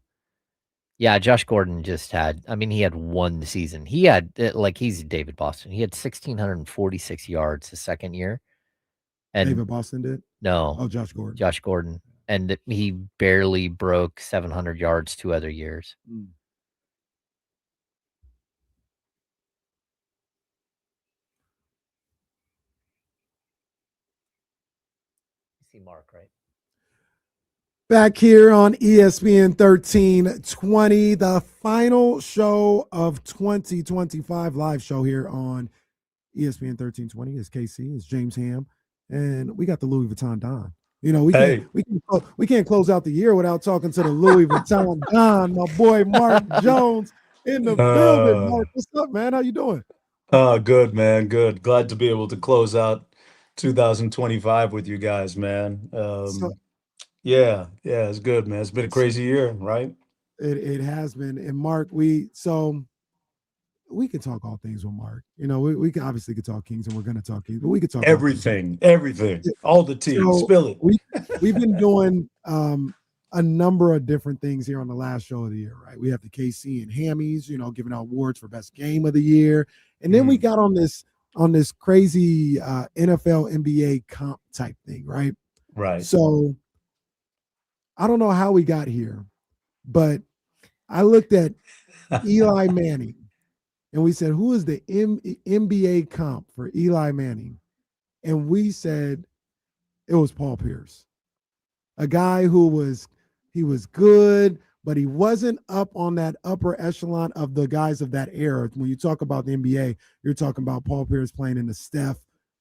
Yeah, Josh Gordon just had. I mean, he had one season. He had he's David Boston. He had 1,646 yards his second year, and David Boston did. no, Oh, Josh Gordon. Josh Gordon, and he barely broke 700 yards 2 other years. See Mark, right? Back here on ESPN 1320, the final show of 2025, live show here on ESPN 1320 is KC, is James Ham, and we got the Louis Vuitton Don. You know, we can't close out the year without talking to the Louis Vuitton Don, my boy Mark Jones in the building. Mark, what's up, man? How you doing? Good, man. Good. Glad to be able to close out 2025 with you guys, man. Yeah, it's good, man. It's been a crazy year, right? It has been. And Mark, we can talk all things with Mark. You know, we can obviously could talk Kings, and we're going to talk Kings, but we could talk everything, all the tea. So Spill it. We've been doing a number of different things here on the last show of the year, right? We have the KC and Hammies, you know, giving out awards for best game of the year, and then we got on this crazy NFL NBA comp type thing, right? Right. So I don't know how we got here, but I looked at Eli Manning. And we said, who is the NBA comp for Eli Manning? And we said it was Paul Pierce, a guy who was good, but he wasn't up on that upper echelon of the guys of that era. When you talk about the NBA, you're talking about Paul Pierce playing in the Steph,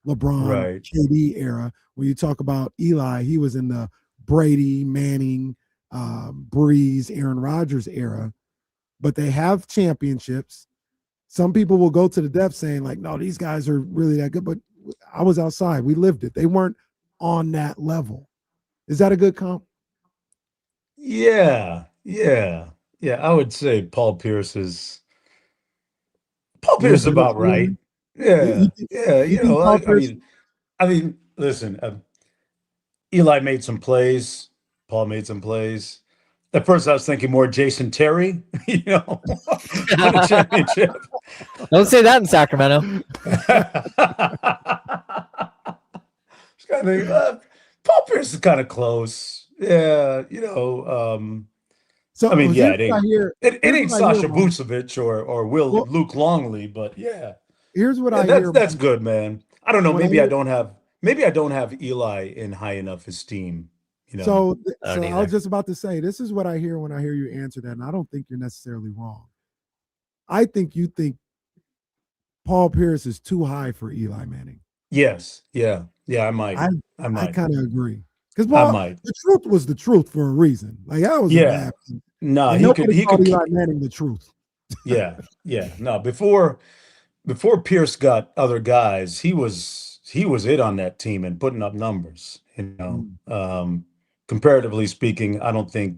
LeBron, KD era. When you talk about Eli, he was in the Brady, Manning, Breeze, Aaron Rodgers era. But they have championships. Some people will go to the depth saying, like, no, these guys are really that good. But I was outside. We lived it. They weren't on that level. Is that a good comp? Yeah. I would say Paul Pierce is about right. Yeah. You know, I mean, listen, Eli made some plays. Paul made some plays. At first, I was thinking more Jason Terry, you know, for the championship. Don't say that in Sacramento. Paul Pierce is kind of close. Yeah, you know. So I mean, yeah, it ain't Sasha Vucevic or Luke Longley, but yeah. Here's what I hear. That's good, man. I don't know. Maybe I don't have Eli in high enough esteem. You know, so I was just about to say, this is what I hear when I hear you answer that, and I don't think you're necessarily wrong. I think you think Paul Pierce is too high for Eli Manning. Yes, yeah, I might. I kind of agree, because the truth was the truth for a reason. Like that was no, he could Eli Manning the truth. Yeah. No, before Pierce got other guys, he was it on that team and putting up numbers. You know. Comparatively speaking, I don't think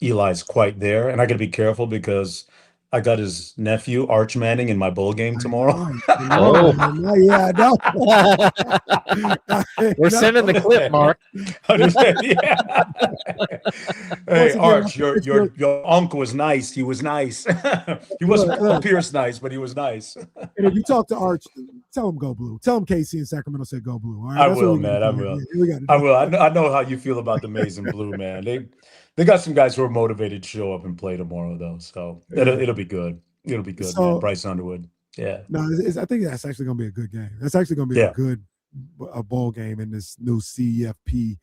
Eli's quite there. And I got to be careful because I got his nephew, Arch Manning, in my bowl game tomorrow. Yeah, I know. We're sending the clip, Mark. Hey, Arch, your uncle was nice. He was nice. He wasn't Pierce nice, but he was nice. And if you talk to Arch, tell him go blue. Tell him KC in Sacramento said go blue. All right? I will, man. I will. I will. I know how you feel about the Maize and Blue, man. They got some guys who are motivated to show up and play tomorrow, though. So it'll be good. It'll be good, man. Bryce Underwood. Yeah. No, I think that's actually going to be a good game. That's actually going to be a good bowl game in this new CFP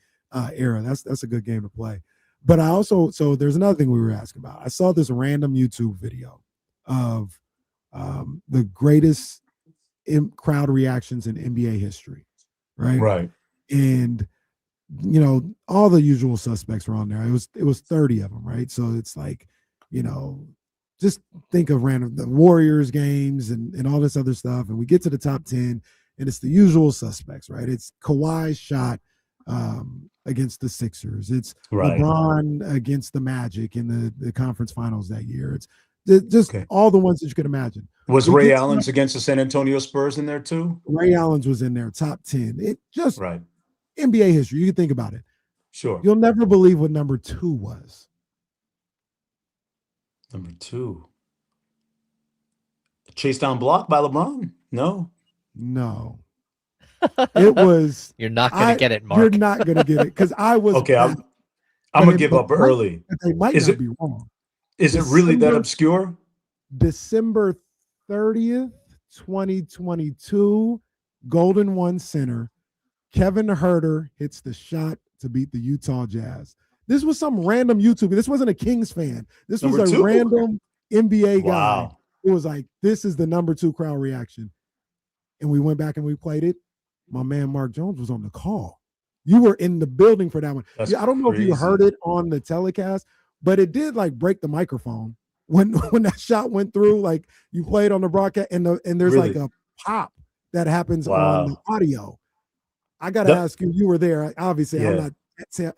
era. That's a good game to play. But I also, so there's another thing we were asking about. I saw this random YouTube video of the greatest crowd reactions in NBA history, right? Right. And you know, all the usual suspects were on there. It was 30 of them, right? So it's like, you know, just think of the Warriors games and all this other stuff. And we get to the top 10 and it's the usual suspects, right? It's Kawhi's shot against the Sixers. It's LeBron against the Magic in the conference finals that year. It's just all the ones that you could imagine. Was Ray Allen's against the San Antonio Spurs in there too? Ray Allen's was in there, top 10. It just NBA history. You can think about it. Sure. You'll never believe what number 2 was. Number 2. Chase down block by LeBron? No. No. It was. You're not going to get it, Mark. You're not going to get it because I was. Okay, I'm going to give up early. They might not be wrong. Is it really that obscure? December 30th, 2022, Golden One Center. Kevin Huerter hits the shot to beat the Utah Jazz. This was some random YouTuber. This wasn't a Kings fan. This was a random NBA guy. It was like, this is the number 2 crowd reaction. And we went back and we played it. My man Mark Jones was on the call. You were in the building for that one. I don't know if you heard it on the telecast, but it did like break the microphone when that shot went through. Like you played on the broadcast, and there's like a pop that happens on the audio. I got to ask you. You were there. Obviously, I'm not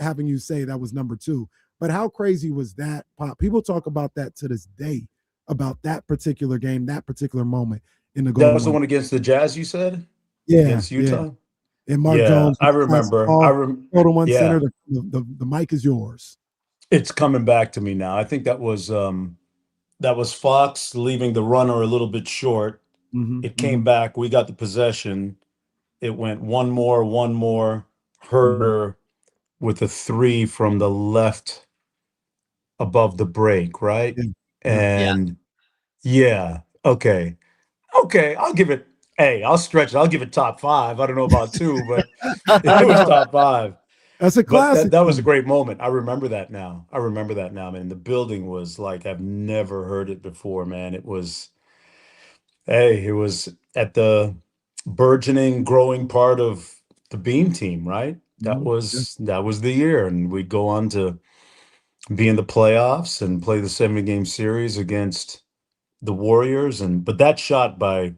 having you say that was number 2, but how crazy was that pop? People talk about that to this day, about that particular game, that particular moment in the goal. That was the one against the Jazz, you said? Yeah, against Utah. Yeah. And Mark Jones, I remember. Golden One Center. The mic is yours. It's coming back to me now. I think that was Fox leaving the runner a little bit short. It came back. We got the possession. It went one more. Huerter with a 3 from the left above the break, right? And okay, I'll give it. Hey, I'll stretch it. I'll give it top 5. I don't know about 2, but it was top 5. That's a classic. That was a great moment. I remember that now. Man. The building was like, I've never heard it before, man. It was at the burgeoning, growing part of the Beam team, right? That was the year. And we'd go on to be in the playoffs and play the 7-game series against the Warriors. But that shot by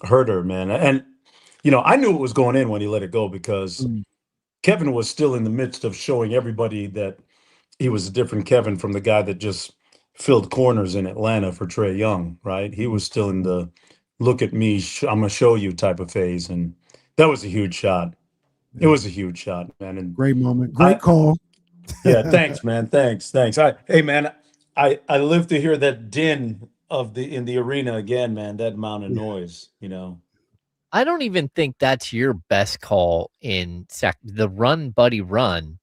Huerter, man. And, I knew it was going in when he let it go because Kevin was still in the midst of showing everybody that he was a different Kevin from the guy that just filled corners in Atlanta for Trae Young, right? He was still in the look at me, I'm going to show you type of phase. And that was a huge shot. It was a huge shot, man. And great moment. Great call. Yeah, thanks, man. Thanks. Hey, man, I live to hear that din in the arena again, man. That amount of noise, I don't even think that's your best call in the run, buddy, run.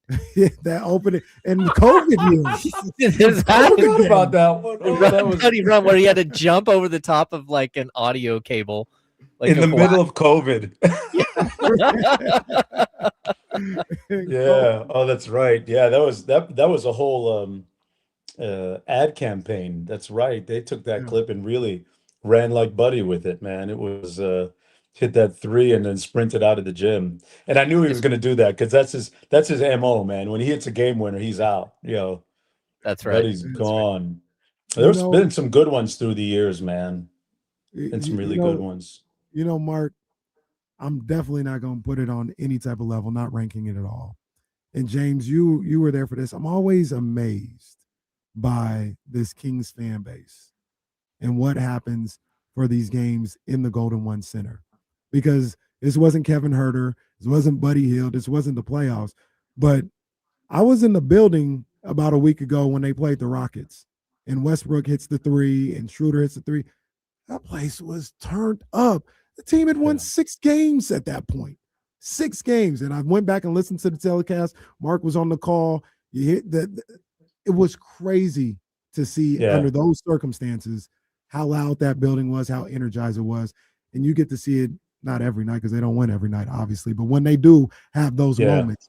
That opening and COVID years. I forgot about that one. Buddy run where he had to jump over the top of like an audio cable. Like in the middle of COVID. Yeah. Oh, that's right. Yeah, that was a whole ad campaign. That's right. They took that clip and really ran like Buddy with it, man. It was hit that 3 and then sprinted out of the gym. And I knew he was going to do that because that's his MO, man. When he hits a game winner, he's out. That's right. Buddy's gone. Right. There's been some good ones through the years, man. And some really good ones. Mark, I'm definitely not going to put it on any type of level, not ranking it at all. And James, you were there for this. I'm always amazed by this Kings fan base and what happens for these games in the Golden One Center. Because this wasn't Kevin Huerter, this wasn't Buddy Hield, this wasn't the playoffs. But I was in the building about a week ago when they played the Rockets, and Westbrook hits the 3 and Schroeder hits the 3. That place was turned up. The team had won 6 games at that point. 6 games. And I went back and listened to the telecast. Mark was on the call. You hit it was crazy to see under those circumstances how loud that building was, how energized it was. And you get to see it not every night because they don't win every night, obviously. But when they do have those moments,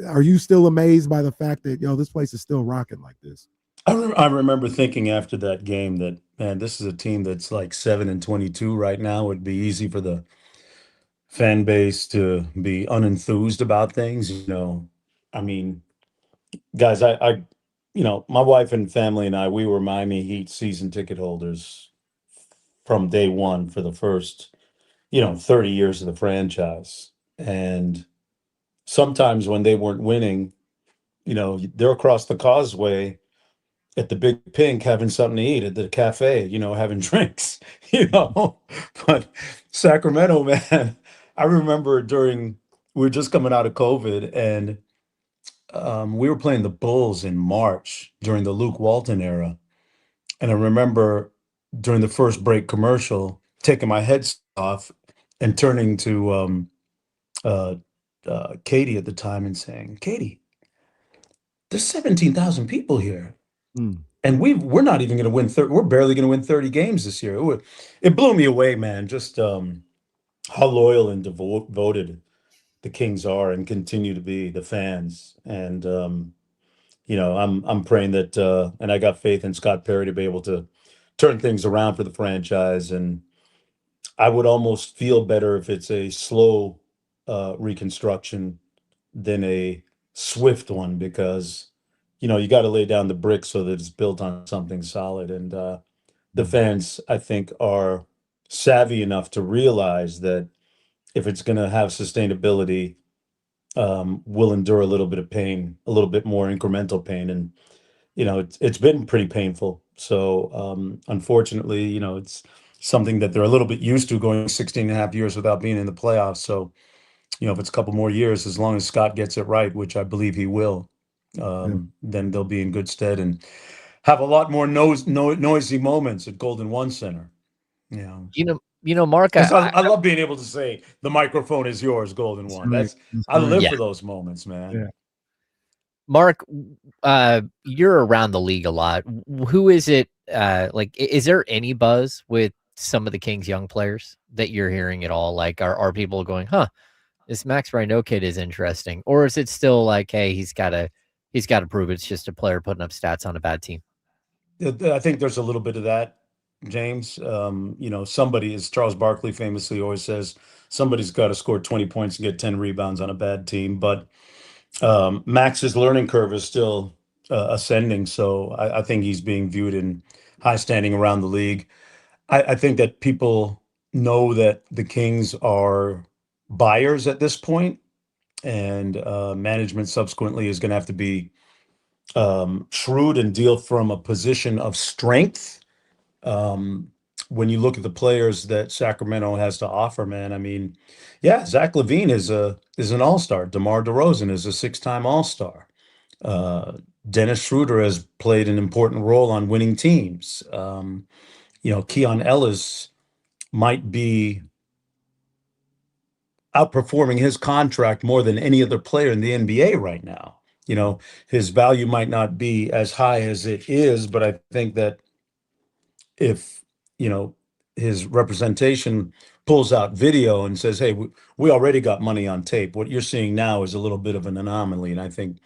are you still amazed by the fact that, this place is still rocking like this? I remember thinking after that game that, man, this is a team that's like 7-22 right now. It would be easy for the fan base to be unenthused about things. I mean, guys, I my wife and family and I, we were Miami Heat season ticket holders from day one for the first, 30 years of the franchise. And sometimes when they weren't winning, they're across the causeway at the Big Pink having something to eat at the cafe, having drinks, But Sacramento, man, I remember we were just coming out of COVID and we were playing the Bulls in March during the Luke Walton era. And I remember during the first break commercial, taking my headset off and turning to Katie at the time and saying, Katie, there's 17,000 people here. And we're not even going to win 30. We're barely going to win 30 games this year. It blew me away, man. Just how loyal and devoted the Kings are and continue to be, the fans. And I'm praying that and I got faith in Scott Perry to be able to turn things around for the franchise. And I would almost feel better if it's a slow reconstruction than a swift one, because you got to lay down the bricks so that it's built on something solid. And the fans, I think, are savvy enough to realize that if it's going to have sustainability, we'll endure a little bit of pain, a little bit more incremental pain. And, it's been pretty painful. So unfortunately, it's something that they're a little bit used to, going 16 and a half years without being in the playoffs. So, if it's a couple more years, as long as Scott gets it right, which I believe he will, then they'll be in good stead and have a lot more noisy moments at Golden One Center. Mark, I love being able to say the microphone is yours, Golden One. I live for those moments, man. Yeah. Mark, you're around the league a lot. Who is it? Is there any buzz with some of the Kings young players that you're hearing at all? Like, are people going, this Max Rhino kid is interesting? Or is it still like, hey, he's got to prove it's just a player putting up stats on a bad team? I think there's a little bit of that, James. Somebody, as Charles Barkley famously always says, somebody's got to score 20 points and get 10 rebounds on a bad team. But Max's learning curve is still ascending. So I think he's being viewed in high standing around the league. I think that people know that the Kings are buyers at this point, and management subsequently is going to have to be shrewd and deal from a position of strength. When you look at the players that Sacramento has to offer, man, I mean, Zach LaVine is an all-star. DeMar DeRozan is a 6-time all-star. Dennis Schroeder has played an important role on winning teams. Keon Ellis might be outperforming his contract more than any other player in the NBA right now. His value might not be as high as it is, but I think that if, his representation pulls out video and says, hey, we already got money on tape, what you're seeing now is a little bit of an anomaly. And I think,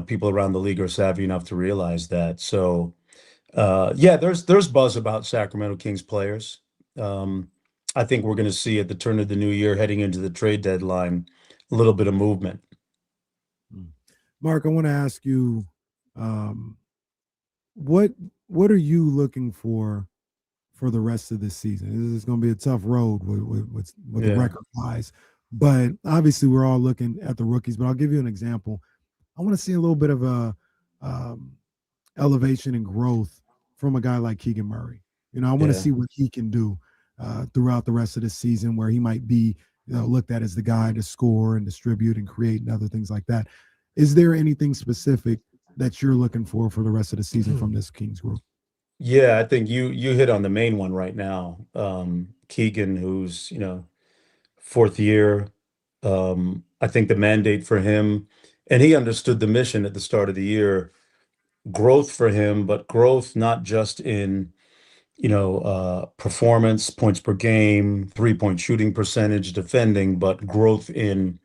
people around the league are savvy enough to realize that. So, there's buzz about Sacramento Kings players. I think we're going to see at the turn of the new year, heading into the trade deadline, a little bit of movement. Mark, I want to ask you, what are you looking for the rest of this season? This is going to be a tough road with the record wise, but obviously we're all looking at the rookies. But I'll give you an example. I want to see a little bit of a elevation and growth from a guy like Keegan Murray. I want to see what he can do throughout the rest of the season, where he might be looked at as the guy to score and distribute and create and other things like that. Is there anything specific that you're looking for the rest of the season from this Kings group? Yeah, I think you hit on the main one right now. Keegan, who's, fourth year. I think the mandate for him, and he understood the mission at the start of the year, growth for him, but growth not just in, performance, points per game, 3-point shooting percentage, defending, but growth in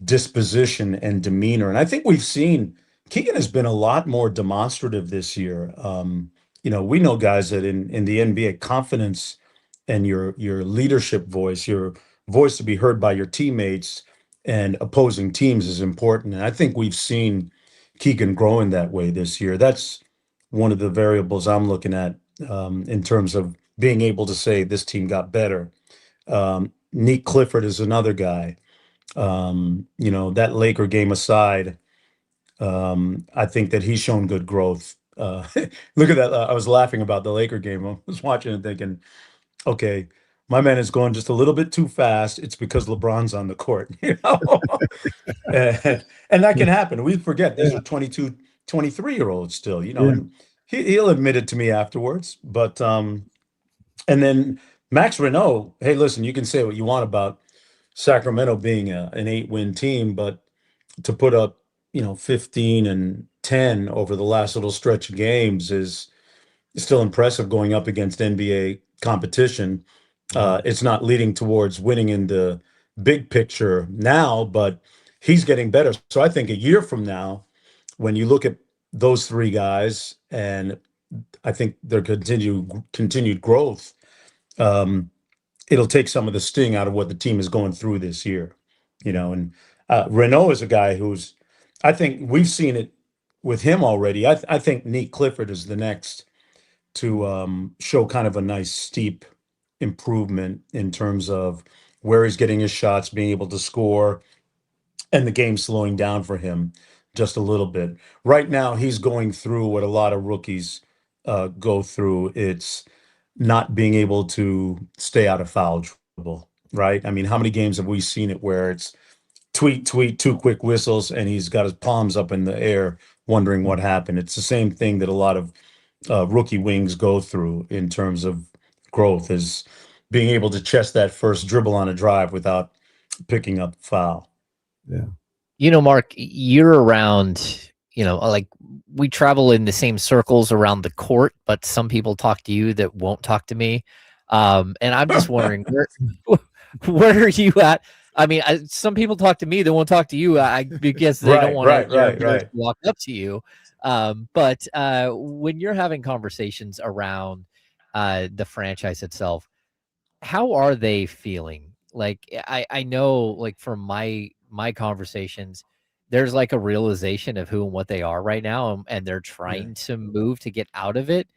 disposition and demeanor. And I think we've seen Keegan has been a lot more demonstrative this year. We know guys that in the NBA, confidence and your leadership voice, your voice to be heard by your teammates and opposing teams is important. And I think we've seen Keegan growing that way this year. That's one of the variables I'm looking at in terms of being able to say this team got better. Nick Clifford is another guy. That Laker game aside, I think that he's shown good growth. Look at that. I was laughing about the Laker game. I was watching and thinking, okay, my man is going just a little bit too fast. It's because LeBron's on the court, and that can happen. We forget these are 22, 23-year-olds still, and He'll admit it to me afterwards. But and then Max Renault, hey, listen, you can say what you want about Sacramento being an 8-win team, but to put up 15 and 10 over the last little stretch of games is still impressive going up against NBA competition. It's not leading towards winning in the big picture now, but he's getting better. So I think a year from now, when you look at those three guys, and I think their continued growth, it'll take some of the sting out of what the team is going through this year. And Renault is a guy who's, I think we've seen it with him already. I think Nick Clifford is the next to show kind of a nice steep improvement in terms of where he's getting his shots, being able to score, and the game slowing down for him just a little bit. Right now, he's going through what a lot of rookies go through. It's not being able to stay out of foul trouble, right? I mean, how many games have we seen it where it's tweet, 2 quick whistles, and he's got his palms up in the air wondering what happened? It's the same thing that a lot of rookie wings go through in terms of growth, is being able to chest that first dribble on a drive without picking up foul. Yeah. Mark, you're around, like we travel in the same circles around the court, but some people talk to you that won't talk to me. And I'm just wondering, where are you at? I mean, some people talk to me that won't talk to you. I guess they don't want to walk up to you. But when you're having conversations around the franchise itself, how are they feeling? Like, I know, like from my conversations, there's like a realization of who and what they are right now, and they're trying to move to get out of it.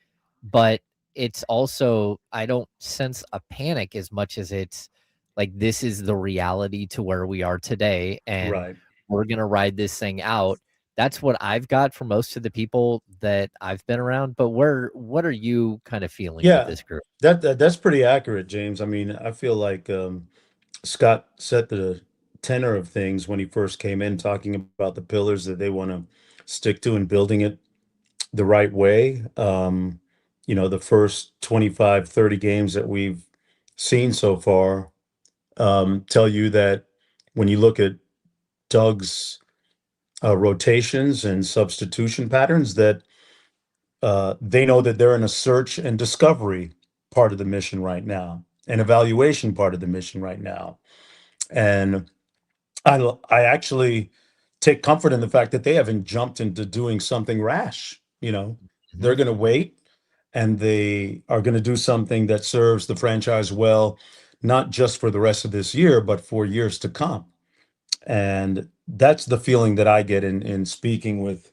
But it's also, I don't sense a panic as much as it's like, this is the reality to where we are today, and we're going to ride this thing out. That's what I've got for most of the people that I've been around. But what are you kind of feeling with this group? That's pretty accurate, James. I mean, I feel like Scott set the tenor of things when he first came in, talking about the pillars that they want to stick to and building it the right way. The first 25, 30 games that we've seen so far tell you that when you look at Doug's rotations and substitution patterns, that they know that they're in a search and discovery part of the mission right now, an evaluation part of the mission right now. And I actually take comfort in the fact that they haven't jumped into doing something rash. They're going to wait, and they are going to do something that serves the franchise well, not just for the rest of this year, but for years to come. And that's the feeling that I get in speaking with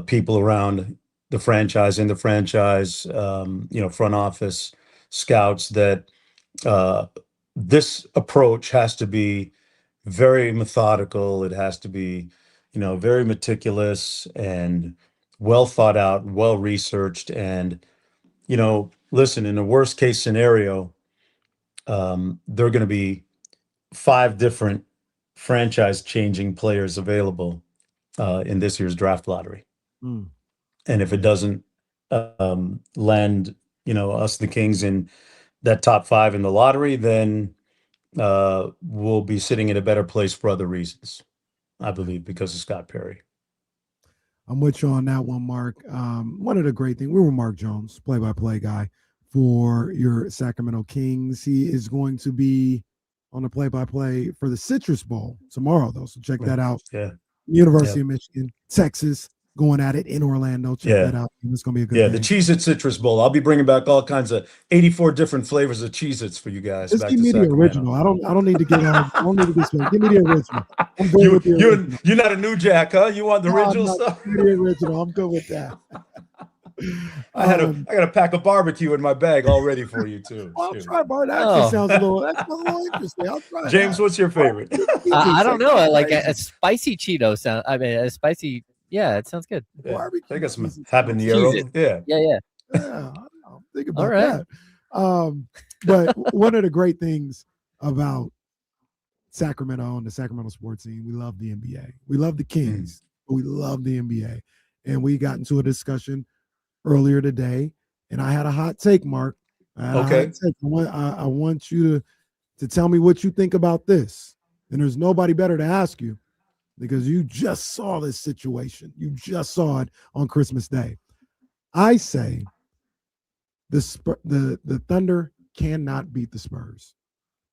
people around the franchise, front office scouts, that this approach has to be very methodical. It has to be, very meticulous and well thought out, well researched. And, listen, in the worst case scenario, there are going to be 5 different franchise changing players available in this year's draft lottery. And if it doesn't land, us, the Kings, in that top 5 in the lottery, then we'll be sitting in a better place for other reasons, I believe, because of Scott Perry. I'm with you on that one, Mark. One of the great things, we were Mark Jones, play-by-play guy for your Sacramento Kings. He is going to be on the play-by-play for the Citrus Bowl tomorrow, though. So check that out. Yeah. University of Michigan, Texas, going at it in Orlando. Check that out. It's going to be a good game. The Cheez-It Citrus Bowl. I'll be bringing back all kinds of 84 different flavors of Cheez-Its for you guys. Just give me the original. I don't need to get on. I don't need to get started. Give me the original. I'm good with the original. You're not a New Jack, huh? You want the original stuff? Give me the original. I'm good with that. I got a pack of barbecue in my bag all ready for you too. I'll try bar. That sounds a little interesting. I'll try. James, what's your favorite? I don't know. I like a spicy Cheeto sound. I mean, a spicy. Yeah, it sounds good. Barbecue. I got some habanero. Yeah. Think about that. But one of the great things about Sacramento and the Sacramento sports scene, we love the NBA. We love the Kings, but we love the NBA. And we got into a discussion earlier today, and I had a hot take, Mark. I had a hot Okay. take. I want you to tell me what you think about this. And there's nobody better to ask you because you just saw this situation. You just saw it on Christmas Day. I say the Thunder cannot beat the Spurs.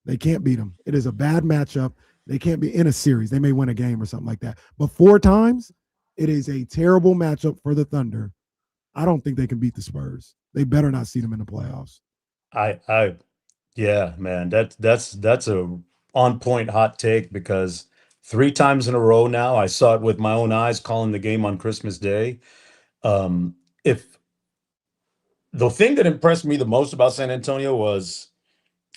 They can't beat them. It is a bad matchup. They can't be in a series. They may win a game or something like that. But 4 times, it is a terrible matchup for the Thunder. I don't think they can beat the Spurs. They better not see them in the playoffs. Yeah, man, that's a on point hot take because 3 times in a row now, I saw it with my own eyes calling the game on Christmas Day. If the thing that impressed me the most about San Antonio was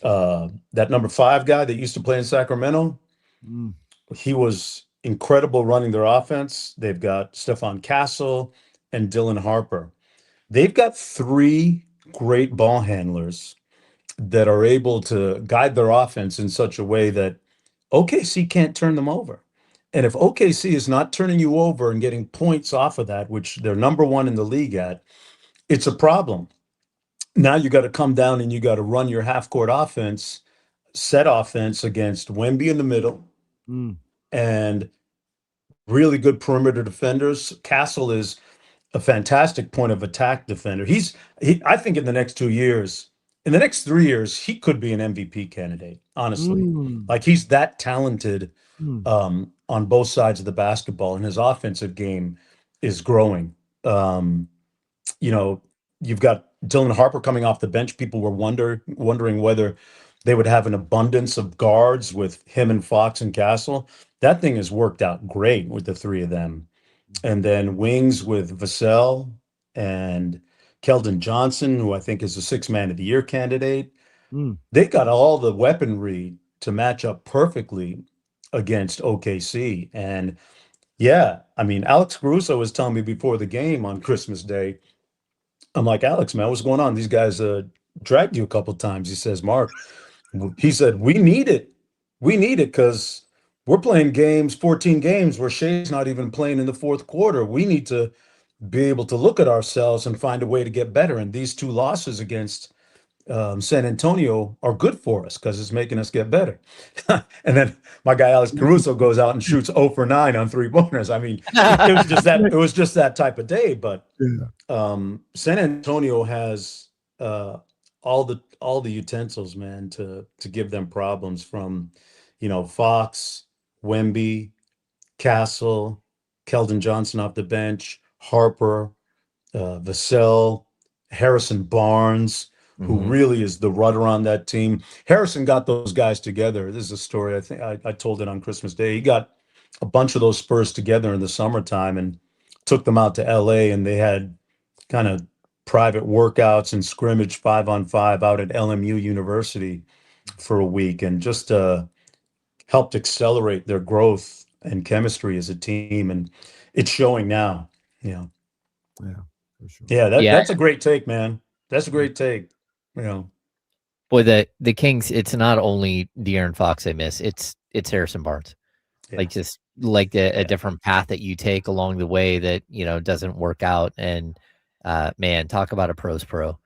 that number 5 guy that used to play in Sacramento. He was incredible running their offense. They've got Stephon Castle and Dylan Harper. They've got 3 great ball handlers that are able to guide their offense in such a way that OKC can't turn them over. And if OKC is not turning you over and getting points off of that, which they're number 1 in the league at, it's a problem. Now you got to come down and you got to run your half-court offense, set offense against Wemby in the middle and really good perimeter defenders. Castle is a fantastic point of attack defender. I think in the next 2 years, in the next 3 years, he could be an MVP candidate, honestly. Like he's that talented on both sides of the basketball, and his offensive game is growing. You've got Dylan Harper coming off the bench. People were wondering whether they would have an abundance of guards with him and Fox and Castle. That thing has worked out great with the 3 of them. And then wings with Vassell and Keldon Johnson, who I think is a 6th Man of the Year candidate. They got all the weaponry to match up perfectly against OKC. And yeah, I mean, Alex Caruso was telling me before the game on Christmas Day, I'm like, Alex, man, what's going on? These guys dragged you a couple of times. He says, Mark, he said, we need it. We need it because we're playing 14 games where Shea's not even playing in the 4th quarter. We need to be able to look at ourselves and find a way to get better. And these 2 losses against San Antonio are good for us because it's making us get better. And then my guy Alex Caruso goes out and shoots 0 for 9 on 3-pointers. I mean, it was just that type of day. But San Antonio has all the utensils, man, to give them problems from, Fox, Wemby, Castle, Keldon Johnson off the bench, Harper, Vassell, Harrison Barnes, who really is the rudder on that team. Harrison got those guys together. This is a story, I think I told it on Christmas Day. He got a bunch of those Spurs together in the summertime and took them out to LA, and they had kind of private workouts and scrimmage 5-on-5 out at LMU University for a week, and just helped accelerate their growth and chemistry as a team. And it's showing now. Yeah, for sure. Yeah, that's a great take, man. That's a great take. Boy, the Kings, it's not only De'Aaron Fox they miss, it's Harrison Barnes. Yeah. Like just like a different path that you take along the way that, doesn't work out. And man, talk about a pro's pro.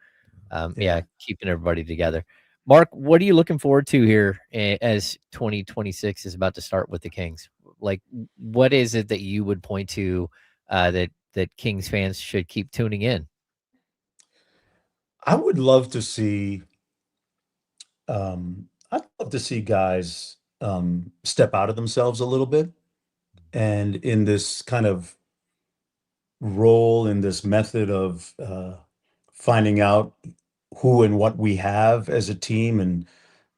Keeping everybody together. Mark, what are you looking forward to here as 2026 is about to start with the Kings? Like, what is it that you would point to that Kings fans should keep tuning in? I would love to see guys step out of themselves a little bit, and in this kind of role, in this method of finding out who and what we have as a team and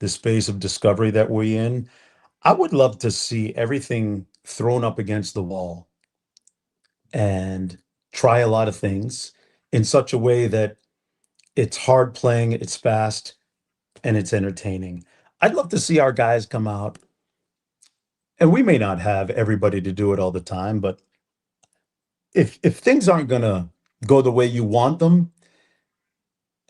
the space of discovery that we're in. I would love to see everything thrown up against the wall and try a lot of things in such a way that it's hard playing, it's fast, and it's entertaining. I'd love to see our guys come out, and we may not have everybody to do it all the time, but if things aren't going to go the way you want them,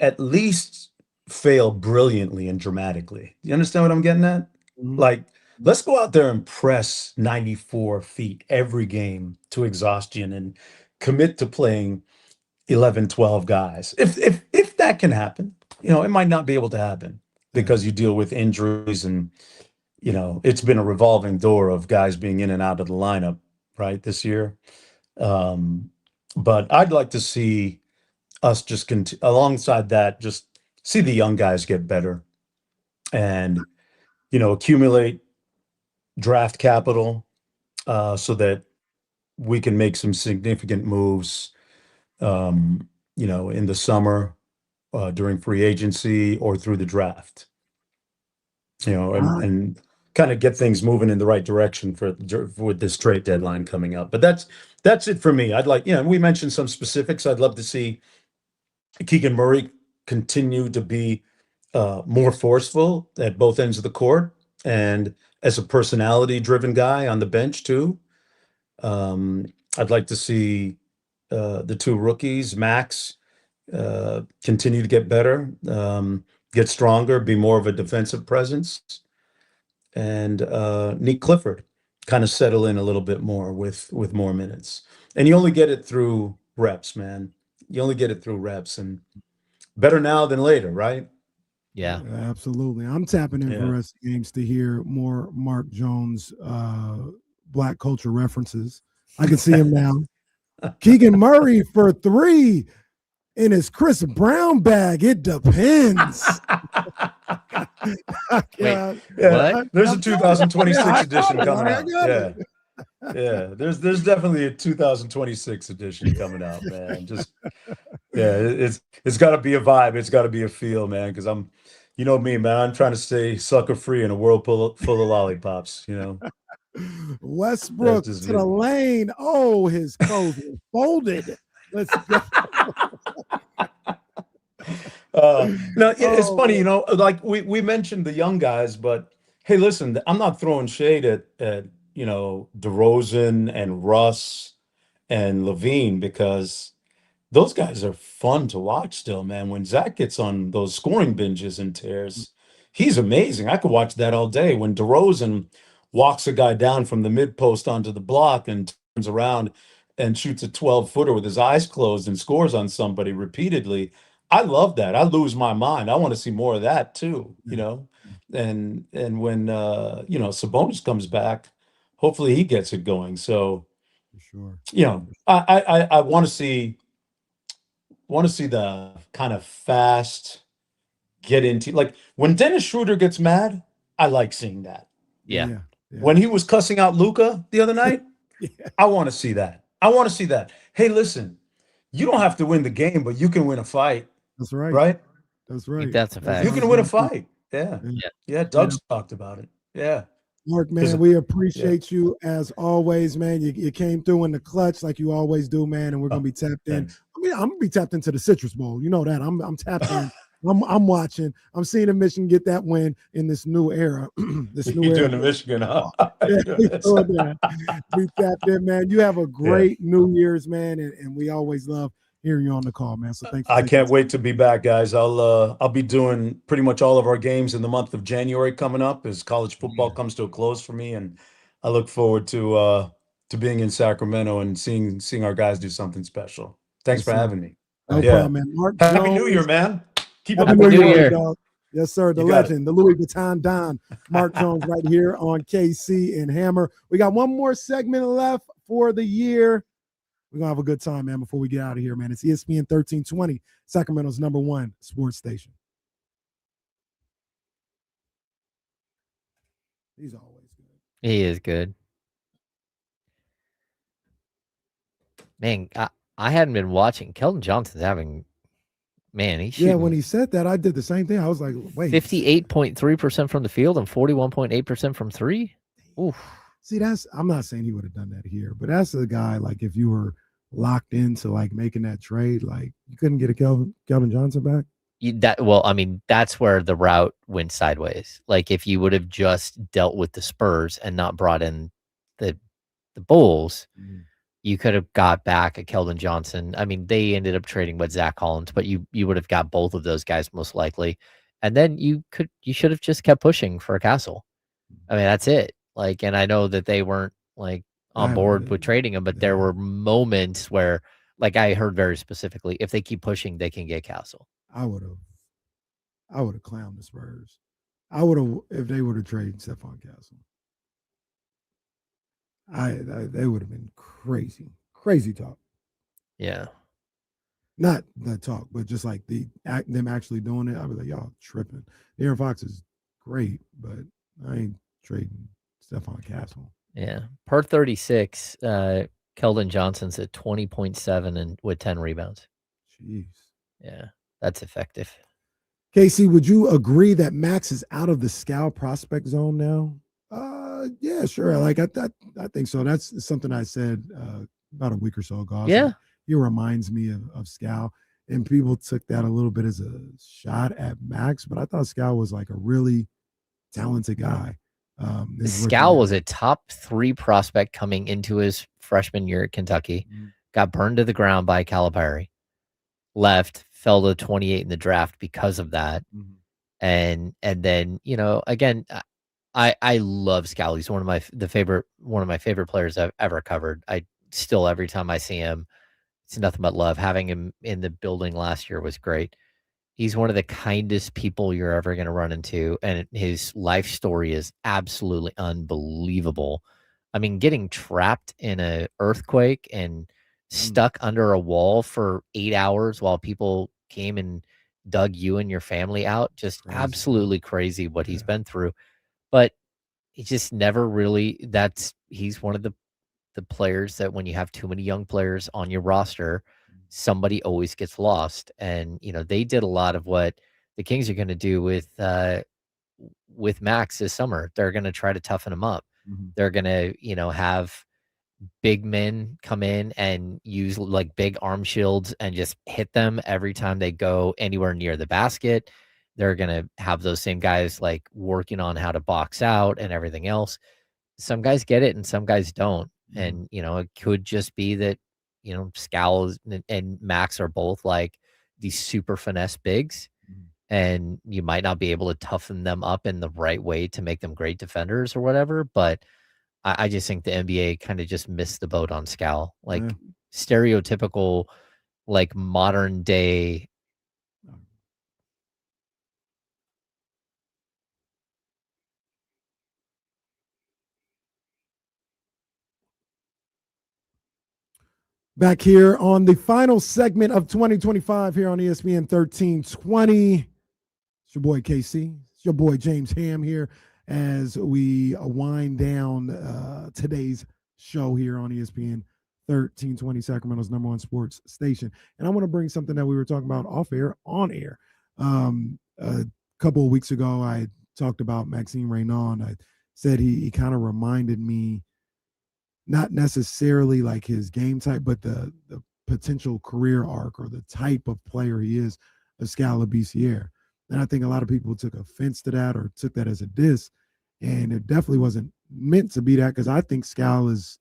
at least fail brilliantly and dramatically. You understand what I'm getting at? Like, let's go out there and press 94 feet every game to exhaustion and commit to playing 11, 12 guys. If that can happen, it might not be able to happen because you deal with injuries and, it's been a revolving door of guys being in and out of the lineup, right, this year. But I'd like to see us just alongside that, just see the young guys get better and, accumulate draft capital so that we can make some significant moves, in the summer during free agency or through the draft, and kind of get things moving in the right direction with this trade deadline coming up. But that's it for me. I'd like, we mentioned some specifics. I'd love to see Keegan Murray continue to be more forceful at both ends of the court and as a personality-driven guy on the bench too. I'd like to see the two rookies, Max, continue to get better, get stronger, be more of a defensive presence, and Nick Clifford kind of settle in a little bit more with more minutes. And you only get it through reps, man. You only get it through reps, and better now than later, right? Yeah, absolutely. I'm tapping in for rest games to hear more Mark Jones Black culture references. I can see him now. Keegan Murray for 3 in his Chris Brown bag. It depends. Wait, there's a 2026 edition coming out. Yeah. There's definitely a 2026 edition coming out, man. It's got to be a vibe. It's got to be a feel, man. Because me, man. I'm trying to stay sucker free in a world full of lollipops. Westbrook to the lane. Oh, his clothes were folded. Let's go. It's funny, like we mentioned the young guys, but hey, listen, I'm not throwing shade at DeRozan and Russ and Levine, because those guys are fun to watch still, man. When Zach gets on those scoring binges and tears, he's amazing. I could watch that all day. When DeRozan walks a guy down from the mid post onto the block and turns around and shoots a 12-footer with his eyes closed and scores on somebody repeatedly, I love that. I lose my mind. I want to see more of that too, and when Sabonis comes back, hopefully he gets it going. So for sure. I want to see the kind of fast get into, like when Dennis Schroeder gets mad, I like seeing that. Yeah. When he was cussing out Luka the other night, I want to see that. Hey, listen, you don't have to win the game, but you can win a fight. That's right. Right? That's right. That's a fact. You can win a fight. Yeah. Doug's talked about it. Yeah. Mark, man, we appreciate you as always, man. You came through in the clutch like you always do, man, and we're gonna be tapped in. I mean, I'm gonna be tapped into the Citrus Bowl. You know that. I'm tapped in. I'm watching. I'm seeing the Michigan get that win in this new era. You're doing the Michigan, huh? We tapped in, man. You have a great New Year's, man, and we always love hearing you on the call, man. So thank you. I can't wait to be back, guys. I'll be doing pretty much all of our games in the month of January coming up as college football comes to a close for me, and I look forward to being in Sacramento and seeing our guys do something special. Thanks for having me. No problem, man. Mark Happy New Year, man. Keep up Happy the New Year, dog. dog. Yes, sir. The legend, the Louis Vuitton Don, Mark Jones, right here on KC and Hammer. We got one more segment left for the year. We're going to have a good time, man, before we get out of here, man. It's ESPN 1320, Sacramento's #1 sports station. He's always good. He is good. Man, I hadn't been watching. Keldon Johnson's having, man, he's shooting. Yeah, when he said that, I did the same thing. I was like, wait. 58.3% from the field and 41.8% from three? Oof. See, I'm not saying he would have done that here, but that's a guy, like, if you were locked into, like, making that trade, like, you couldn't get a Keldon Johnson back? That's where the route went sideways. Like, if you would have just dealt with the Spurs and not brought in the Bulls, you could have got back a Keldon Johnson. I mean, they ended up trading with Zach Collins, but you would have got both of those guys most likely. And then you should have just kept pushing for a Castle. I mean, that's it. Like, and I know that they weren't like on board with trading him, but there were moments where Like I heard very specifically, if they keep pushing, they can get Castle. I would have clowned the Spurs. I would have if they would have traded Stephon Castle. They would have been crazy talk. Yeah. Not the talk, but just like them actually doing it. I'd be like, y'all tripping. Aaron Fox is great, but I ain't trading Stephon Castle. Yeah. Per 36, Keldon Johnson's at 20.7 and with 10 rebounds. Jeez. Yeah, that's effective. Casey, would you agree that Max is out of the scout prospect zone now? Yeah, sure. Like I think so. That's something I said about a week or so ago. Yeah. He reminds me of Scal, and people took that a little bit as a shot at Max, but I thought Scal was like a really talented guy. Scal was a top 3 prospect coming into his freshman year at Kentucky. Got burned to the ground by Calipari. Left, fell to 28 in the draft because of that. And then, you know, again, I love Scal. He's one of my favorite players I've ever covered. I still, every time I see him, it's nothing but love. Having him in the building last year was great. He's one of the kindest people you're ever going to run into, and his life story is absolutely unbelievable. I mean, getting trapped in an earthquake and stuck under a wall for 8 hours while people came and dug you and your family out, just absolutely crazy what he's been through. But he just never really, he's one of the players that when you have too many young players on your roster, somebody always gets lost. And, you know, they did a lot of what the Kings are going to do with Max this summer. They're going to try to toughen him up. They're going to, you know, have big men come in and use like big arm shields and just hit them every time they go anywhere near the basket. They're going to have those same guys like working on how to box out and everything else. Some guys get it and some guys don't. And, you know, it could just be that, you know, Scal and Max are both like these super finesse bigs, and you might not be able to toughen them up in the right way to make them great defenders or whatever. But I just think the NBA kind of just missed the boat on Scal. Like stereotypical, like modern day. Back here on the final segment of 2025 here on ESPN 1320. It's your boy KC. It's your boy James Ham here as we wind down today's show here on ESPN 1320, Sacramento's #1 sports station. And I want to bring something that we were talking about off air, on air. A couple of weeks ago, I talked about Maxime Reynaud. I said he kind of reminded me, not necessarily like his game type, but the potential career arc or the type of player he is, of Skal Labissière. And I think a lot of people took offense to that or took that as a diss. And it definitely wasn't meant to be that, because I think Skal was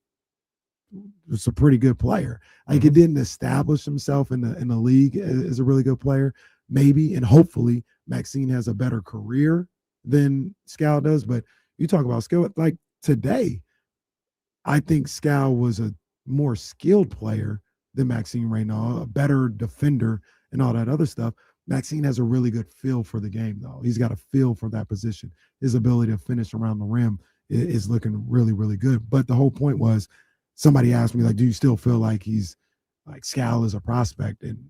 a pretty good player. Like, it didn't establish himself in the league as a really good player. Maybe and hopefully Maxine has a better career than Skal does. But you talk about skill, like today, I think Skal was a more skilled player than Maxime Reynaud, a better defender and all that other stuff. Maxine has a really good feel for the game, though. He's got a feel for that position. His ability to finish around the rim is looking really, really good. But the whole point was, somebody asked me, like, do you still feel like he's like Skal is a prospect? And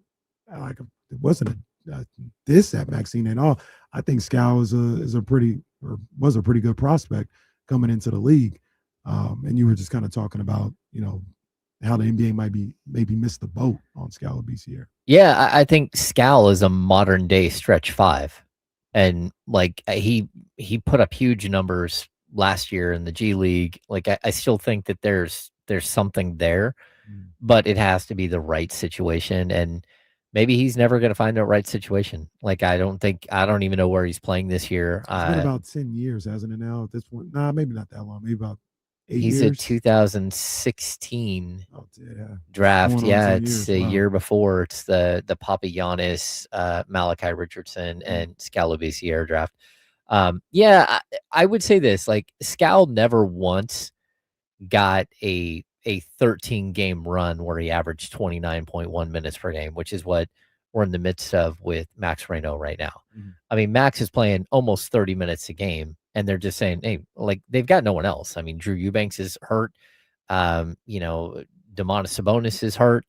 like, it wasn't a diss at Maxine at all. I think Skal was a pretty good prospect coming into the league. And you were just kind of talking about, you know, how the NBA maybe missed the boat on Skal Labissière. Yeah, I think Skal is a modern day stretch 5. And like he put up huge numbers last year in the G League. Like I still think that there's something there, but it has to be the right situation. And maybe he's never going to find the right situation. Like I don't even know where he's playing this year. It's been about 10 years, hasn't it now at this point? Nah, maybe not that long. Maybe about 8 He's years. a 2016 Going draft. on Yeah, 10 it's years. a Wow. year before. It's the Papa Giannis, Malachi Richardson, and Skal Labissière draft. I would say this: like Skal never once got a a 13-game run where he averaged 29.1 minutes per game, which is what we're in the midst of with Max Reno right now. I mean, Max is playing almost 30 minutes a game, and they're just saying, hey, like, they've got no one else. I mean, Drew Eubanks is hurt. Domantas Sabonis is hurt.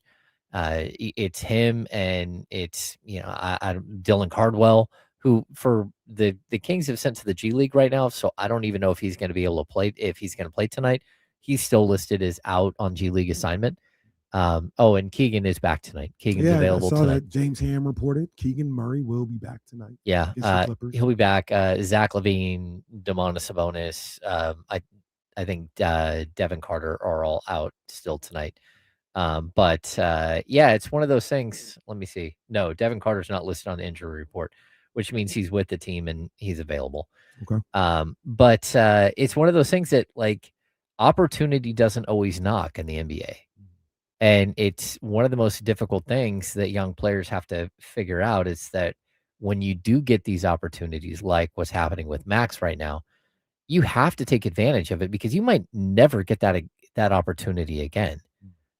It's him, and it's, Dylan Cardwell, who for the Kings have sent to the G League right now. So I don't even know if he's going to be able to play, if he's going to play tonight. He's still listed as out on G League assignment. And Keegan is back tonight. Keegan's available I saw tonight. that James Ham reported Keegan Murray will be back tonight. Yeah, he'll be back. Zach LaVine, Domantas Sabonis. I think Devin Carter are all out still tonight. It's one of those things. Let me see. No, Devin Carter's not listed on the injury report, which means he's with the team and he's available. Okay. It's one of those things that, like, opportunity doesn't always knock in the NBA. And it's one of the most difficult things that young players have to figure out, is that when you do get these opportunities, like what's happening with Max right now, you have to take advantage of it, because you might never get that opportunity again.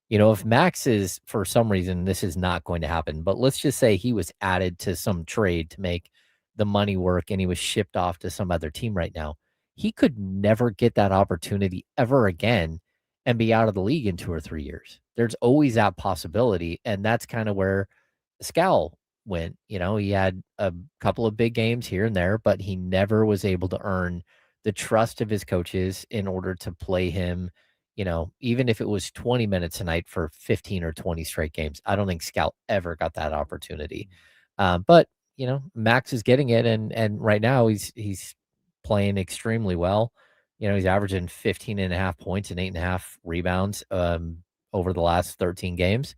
If Max is, for some reason, this is not going to happen, but let's just say he was added to some trade to make the money work and he was shipped off to some other team right now, he could never get that opportunity ever again and be out of the league in 2 or 3 years. There's always that possibility. And that's kind of where Scal went. He had a couple of big games here and there, but he never was able to earn the trust of his coaches in order to play him, even if it was 20 minutes a night for 15 or 20 straight games. I don't think Scal ever got that opportunity. But Max is getting it. And right now he's playing extremely well. He's averaging 15.5 points and 8.5 rebounds over the last 13 games.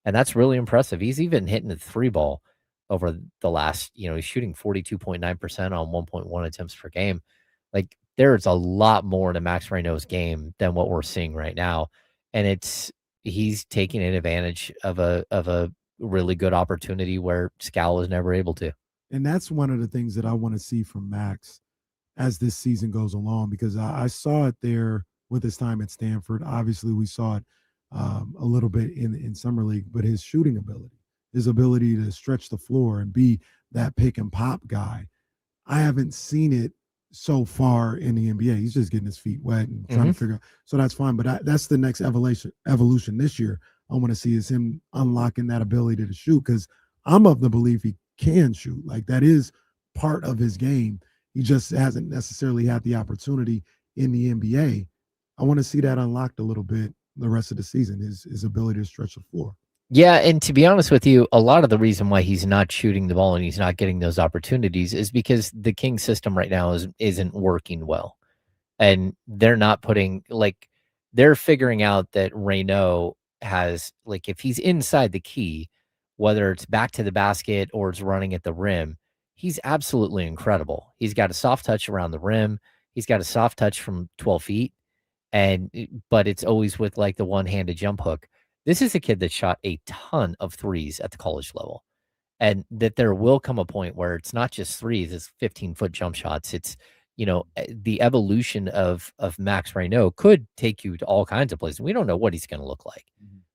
And that's really impressive. He's even hitting the 3 ball over the last, he's shooting 42.9% on 1.1 attempts per game. Like, there's a lot more to Max Reno's game than what we're seeing right now. And he's taking advantage of a really good opportunity where Scal was never able to. And that's one of the things that I want to see from Max as this season goes along, because I saw it there with his time at Stanford. Obviously, we saw it a little bit in Summer League, but his shooting ability, his ability to stretch the floor and be that pick and pop guy, I haven't seen it so far in the NBA. He's just getting his feet wet and trying to figure out. So that's fine. But that's the next evolution this year. I want to see is him unlocking that ability to shoot, because I'm of the belief he can shoot. Like, that is part of his game. He just hasn't necessarily had the opportunity in the NBA. I want to see that unlocked a little bit the rest of the season, his ability to stretch the floor. Yeah, and to be honest with you, a lot of the reason why he's not shooting the ball and he's not getting those opportunities is because the Kings system right now isn't working well. And they're not they're figuring out that Reno has, like, if he's inside the key, whether it's back to the basket or it's running at the rim, he's absolutely incredible. He's got a soft touch around the rim. He's got a soft touch from 12 feet. But it's always with, like, the one-handed jump hook. This is a kid that shot a ton of threes at the college level, and that there will come a point where it's not just threes, it's 15-foot jump shots. It's, the evolution of Max Reno could take you to all kinds of places. We don't know what he's going to look like.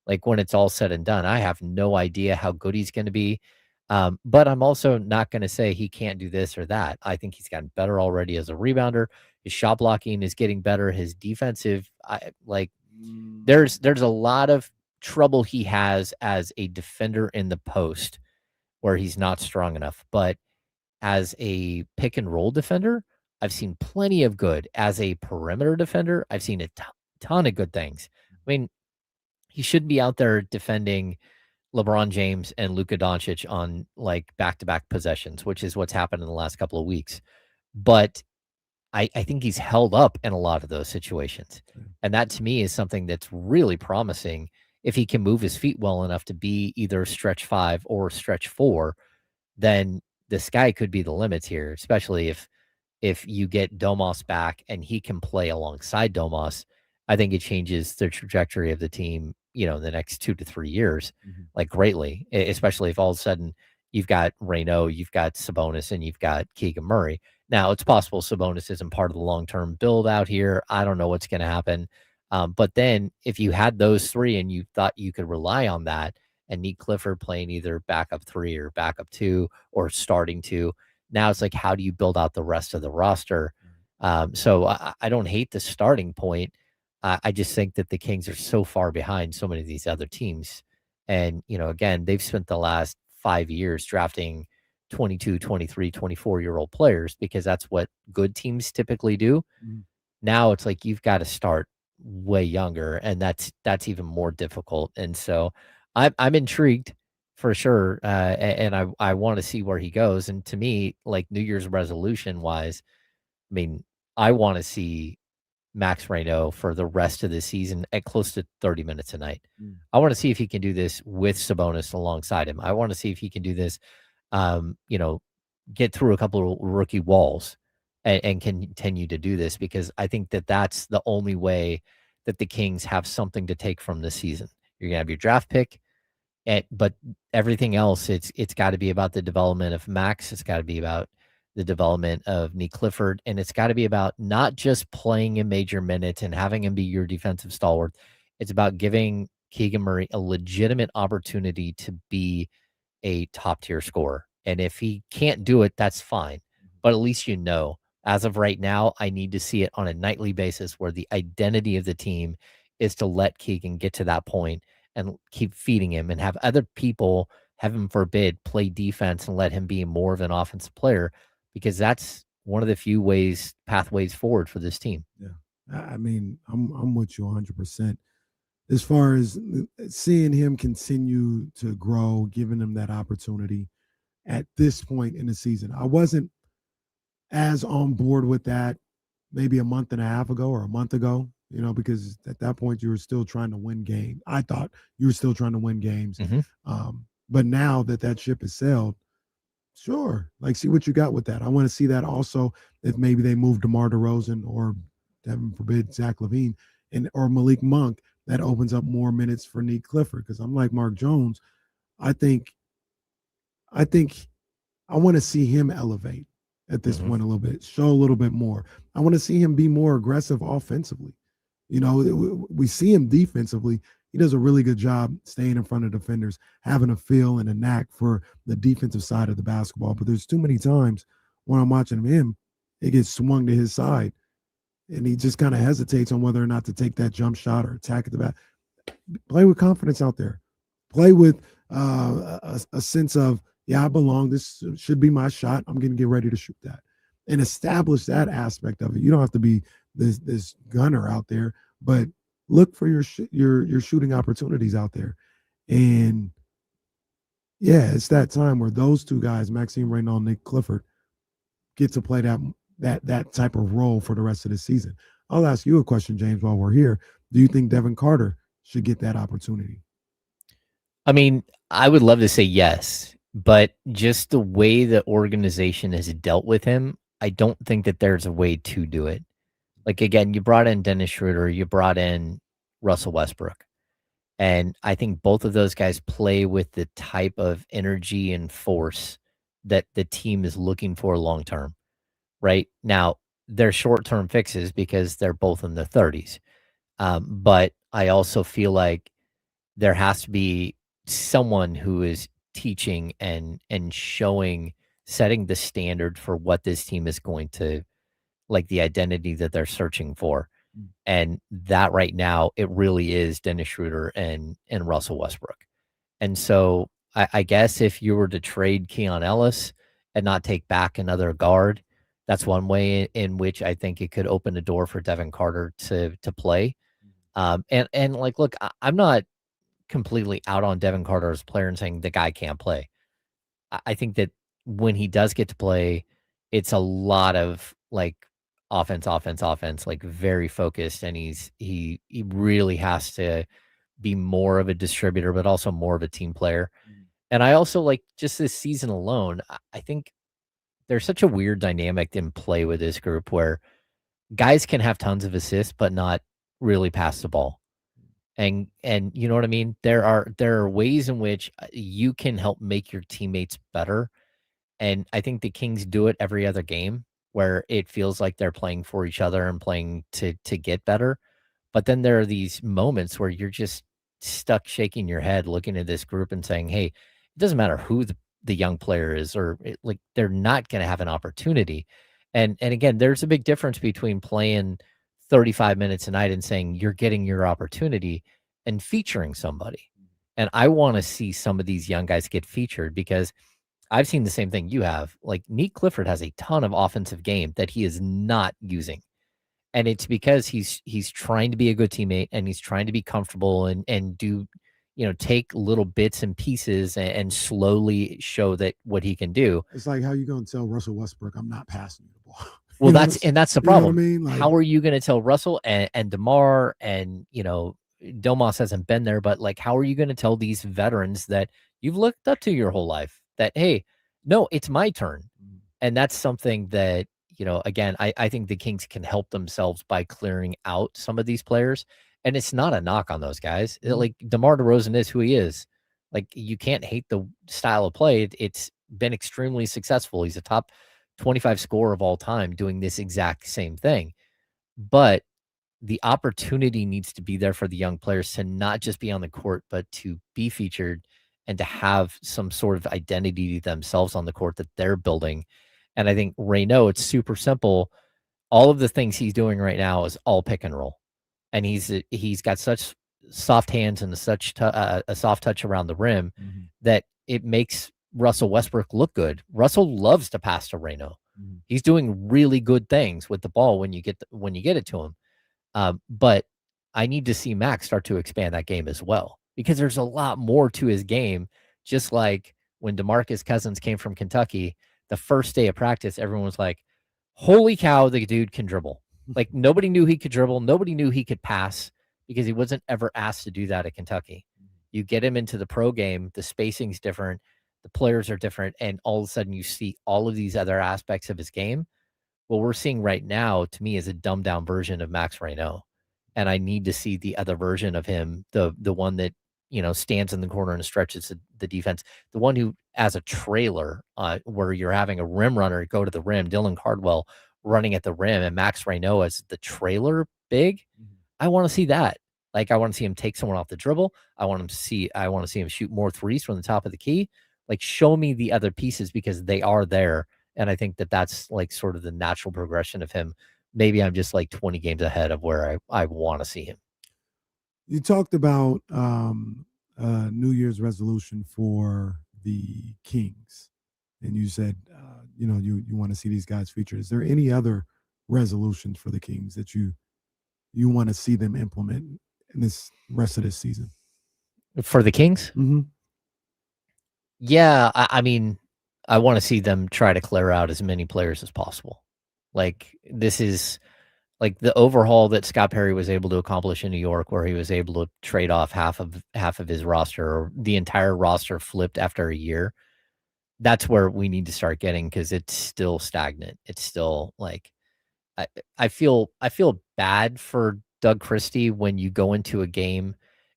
Like, when it's all said and done, I have no idea how good he's going to be. But I'm also not going to say he can't do this or that. I think he's gotten better already as a rebounder. His shot blocking is getting better. His defensive, there's a lot of trouble he has as a defender in the post where he's not strong enough. But as a pick and roll defender, I've seen plenty of good. As a perimeter defender, I've seen a ton of good things. I mean, he should be out there defending LeBron James and Luka Doncic on, like, back-to-back possessions, which is what's happened in the last couple of weeks. But I think he's held up in a lot of those situations. And that, to me, is something that's really promising. If he can move his feet well enough to be either stretch 5 or stretch 4, then the sky could be the limits here, especially if you get Domas back and he can play alongside Domas. I think it changes the trajectory of the team, in the next 2 to 3 years, like, greatly, especially if all of a sudden you've got Reno, you've got Sabonis, and you've got Keegan Murray. Now, it's possible Sabonis isn't part of the long-term build out here. I don't know what's going to happen. But then if you had those three and you thought you could rely on that, and Nick Clifford playing either backup 3 or backup 2 or starting 2, now it's like, how do you build out the rest of the roster? So I don't hate the starting point. I just think that the Kings are so far behind so many of these other teams. And, again, they've spent the last 5 years drafting 22, 23, 24-year-old players because that's what good teams typically do. Now it's like you've got to start way younger, and that's even more difficult. And so I'm intrigued for sure, and I want to see where he goes. And to me, like New Year's resolution wise, I mean, I want to see Max Reno for the rest of the season at close to 30 minutes a night. I want to see if he can do this with Sabonis alongside him. I want to see if he can do this, get through a couple of rookie walls and continue to do this, because I think that that's the only way that the Kings have something to take from this season. You're going to have your draft pick, but everything else, it's got to be about the development of Max. It's got to be about the development of Nick Clifford, and it's got to be about not just playing in major minutes and having him be your defensive stalwart. It's about giving Keegan Murray a legitimate opportunity to be a top-tier scorer. And if he can't do it, that's fine. But at least as of right now, I need to see it on a nightly basis where the identity of the team is to let Keegan get to that point and keep feeding him and have other people, heaven forbid, play defense and let him be more of an offensive player, because that's one of the few pathways forward for this team. Yeah. I mean, I'm with you 100%. As far as seeing him continue to grow, giving him that opportunity at this point in the season, I wasn't as on board with that maybe a month and a half ago or a month ago, because at that point you were still trying to win games. I thought you were still trying to win games. But now that ship has sailed, sure, like, see what you got with that. I want to see that also if maybe they move DeMar DeRozan or, heaven forbid, Zach LaVine or Malik Monk. That opens up more minutes for Nick Clifford, because I'm like Mark Jones. I think I want to see him elevate at this point a little bit, show a little bit more. I want to see him be more aggressive offensively. We see him defensively. He does a really good job staying in front of defenders, having a feel and a knack for the defensive side of the basketball. But there's too many times when I'm watching him, it gets swung to his side, and he just kind of hesitates on whether or not to take that jump shot or attack at the back. Play with confidence out there. Play with a sense of, yeah, I belong. This should be my shot. I'm going to get ready to shoot that, and establish that aspect of it. You don't have to be this gunner out there, but look for your shooting opportunities out there. And yeah, it's that time where those two guys, Maxime Reynaud and Nick Clifford, get to play that type of role for the rest of the season. I'll ask you a question, James, while we're here. Do you think Devin Carter should get that opportunity? I mean, I would love to say yes, but just the way the organization has dealt with him, I don't think that there's a way to do it. Like, again, you brought in Dennis Schroeder, you brought in Russell Westbrook. And I think both of those guys play with the type of energy and force that the team is looking for long term. Right now, they're short-term fixes because they're both in their 30s. But I also feel like there has to be someone who is teaching and showing, setting the standard for what this team is going to, like, the identity that they're searching for. And that right now, it really is Dennis Schroeder and Russell Westbrook. And so I guess if you were to trade Keon Ellis and not take back another guard, that's one way in which I think it could open the door for Devin Carter to play. And like, look, I'm not completely out on Devin Carter as a player and saying the guy can't play. I think that when he does get to play, it's a lot of like offense, like very focused. And he really has to be more of a distributor, but also more of a team player. And I also like, just this season alone, I think there's such a weird dynamic in play with this group where guys can have tons of assists, but not really pass the ball. And you know what I mean? There are ways in which you can help make your teammates better. And I think the Kings do it every other game where it feels like they're playing for each other and playing to get better. But then there are these moments where you're just stuck shaking your head, looking at this group and saying, hey, it doesn't matter who the young player is, or like they're not going to have an opportunity. And again, there's a big difference between playing 35 minutes a night and saying you're getting your opportunity and featuring somebody. And I want to see some of these young guys get featured because I've seen the same thing you have. Like Neat Clifford has a ton of offensive game that he is not using. And it's because he's trying to be a good teammate and he's trying to be comfortable and do, take little bits and pieces and slowly show that what he can do. It's like, how you going to tell Russell Westbrook, I'm not passing you the ball? Well, that's the problem. You know what I mean? Like, how are you going to tell Russell and DeMar and, Domas hasn't been there, but like, how are you going to tell these veterans that you've looked up to your whole life that, hey, no, it's my turn. And that's something that, again, I think the Kings can help themselves by clearing out some of these players. And it's not a knock on those guys. Like DeMar DeRozan is who he is. Like, you can't hate the style of play. It's been extremely successful. He's a top 25 scorer of all time doing this exact same thing. But the opportunity needs to be there for the young players to not just be on the court, but to be featured and to have some sort of identity themselves on the court that they're building. And I think Reynaud, it's super simple. All of the things he's doing right now is all pick and roll. And he's got such soft hands and such a soft touch around the rim that it makes Russell Westbrook look good. Russell loves to pass to Reynaud. He's doing really good things with the ball when you get it to him. But I need to see Max start to expand that game as well, because there's a lot more to his game. Just like when DeMarcus Cousins came from Kentucky, the first day of practice, everyone was like, holy cow, the dude can dribble. Like, nobody knew he could dribble. Nobody knew he could pass because he wasn't ever asked to do that at Kentucky. You get him into the pro game, the spacing's different, the players are different, and all of a sudden you see all of these other aspects of his game. What we're seeing right now, to me, is a dumbed down version of Max Reynaud. And I need to see the other version of him, the one that, stands in the corner and stretches the defense, the one who, as a trailer, where you're having a rim runner go to the rim, Dylan Cardwell running at the rim, and Max Reynaud as the trailer big. I want to see that. Like, I want to see him take someone off the dribble. I want to see him shoot more threes from the top of the key. Like, show me the other pieces, because they are there. And I think that's like sort of the natural progression of him. Maybe I'm just like 20 games ahead of where I want to see him. You talked about New Year's resolution for the Kings, and you said, you want to see these guys featured. Is there any other resolutions for the Kings that you want to see them implement in this rest of this season? For the Kings? Mm-hmm. Yeah, I mean, I want to see them try to clear out as many players as possible. Like, this is like the overhaul that Scott Perry was able to accomplish in New York, where he was able to trade off half of his roster, or the entire roster flipped after a year. That's where we need to start getting, because it's still stagnant. It's still like, I feel bad for Doug Christie when you go into a game.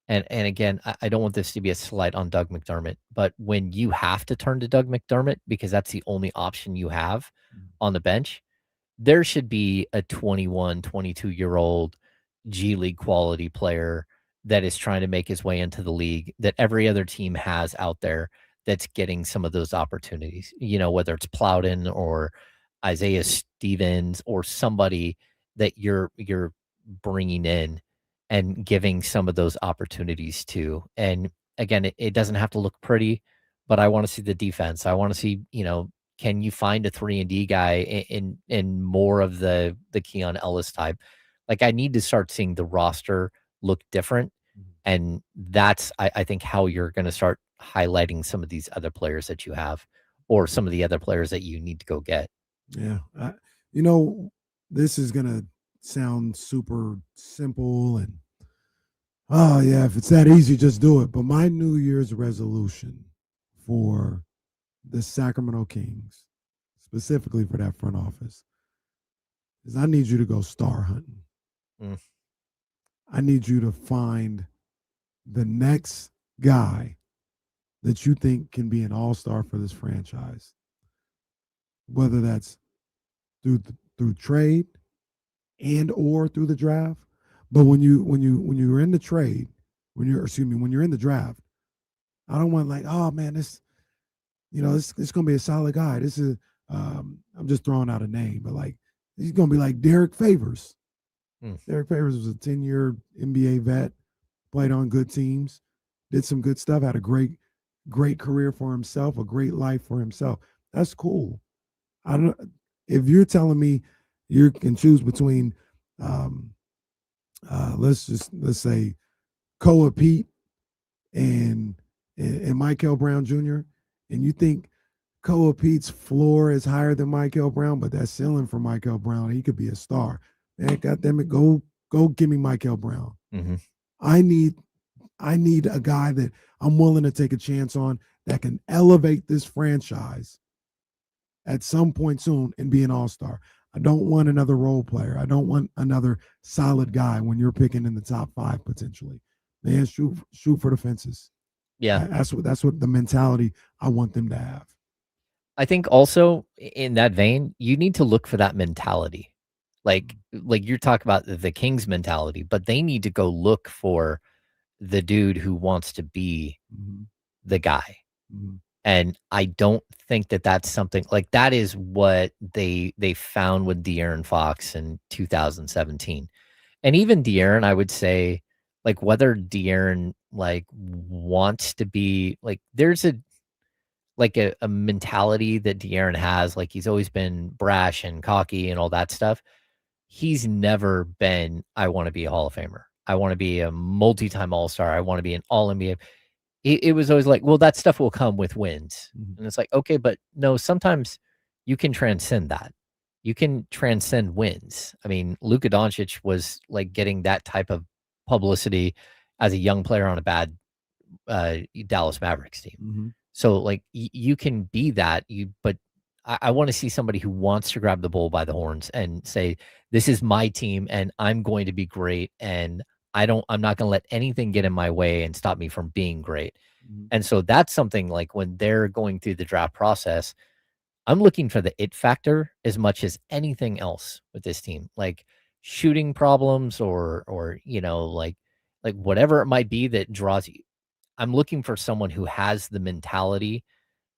And again, I don't want this to be a slight on Doug McDermott, but when you have to turn to Doug McDermott because that's the only option you have on the bench, there should be a 21, 22-year-old G League quality player that is trying to make his way into the league that every other team has out there that's getting some of those opportunities, whether it's Plowden or Isaiah Stevens or somebody that you're bringing in and giving some of those opportunities to. And again, it doesn't have to look pretty, but I want to see the defense. I want to see, can you find a 3-and-D guy in more of the Keon Ellis type? Like, I need to start seeing the roster look different. And that's, I think, how you're going to start highlighting some of these other players that you have, or some of the other players that you need to go get. Yeah. This is going to sound super simple and, oh yeah, if it's that easy, just do it. But my New Year's resolution for the Sacramento Kings, specifically for that front office, is I need you to go star hunting. I need you to find the next guy that you think can be an all-star for this franchise, whether that's through trade and or through the draft. But when you're in the trade, when you're in the draft, I don't want like, oh man, this gonna be a solid guy. This is I'm just throwing out a name, but like he's gonna be like Derek Favors. Derek Favors was a 10-year NBA vet, played on good teams, did some good stuff, had a great career for himself, a great life for himself. That's cool. I don't. If you're telling me you can choose between, let's say, Koa Pete and Michael Brown Jr., and you think Koa Pete's floor is higher than Michael Brown, but that ceiling for Michael Brown, he could be a star. Man, goddamn it, go give me Michael Brown. Mm-hmm. I need a guy that I'm willing to take a chance on that can elevate this franchise at some point soon and be an all-star. I don't want another role player. I don't want another solid guy when you're picking in the top 5 potentially. Man, shoot for the fences. Yeah. That's what the mentality I want them to have. I think also in that vein, you need to look for that mentality. Like you're talking about the Kings mentality, but they need to go look for the dude who wants to be the guy. Mm-hmm. And I don't think that that's something like that is what they found with De'Aaron Fox in 2017. And even De'Aaron, I would say, like whether De'Aaron like wants to be like there's a mentality that De'Aaron has, like he's always been brash and cocky and all that stuff. He's never been, I want to be a Hall of Famer. I want to be a multi-time All-Star. I want to be an All-NBA. It was always like, well, that stuff will come with wins. Mm-hmm. And it's like, okay, but no, sometimes you can transcend that. You can transcend wins. I mean, Luka Doncic was like getting that type of publicity as a young player on a bad Dallas Mavericks team. Mm-hmm. So like you can be that, but I want to see somebody who wants to grab the bull by the horns and say, this is my team and I'm going to be great. And I'm not going to let anything get in my way and stop me from being great. Mm-hmm. And so that's something like when they're going through the draft process, I'm looking for the it factor as much as anything else with this team, like shooting problems or like whatever it might be that draws you. I'm looking for someone who has the mentality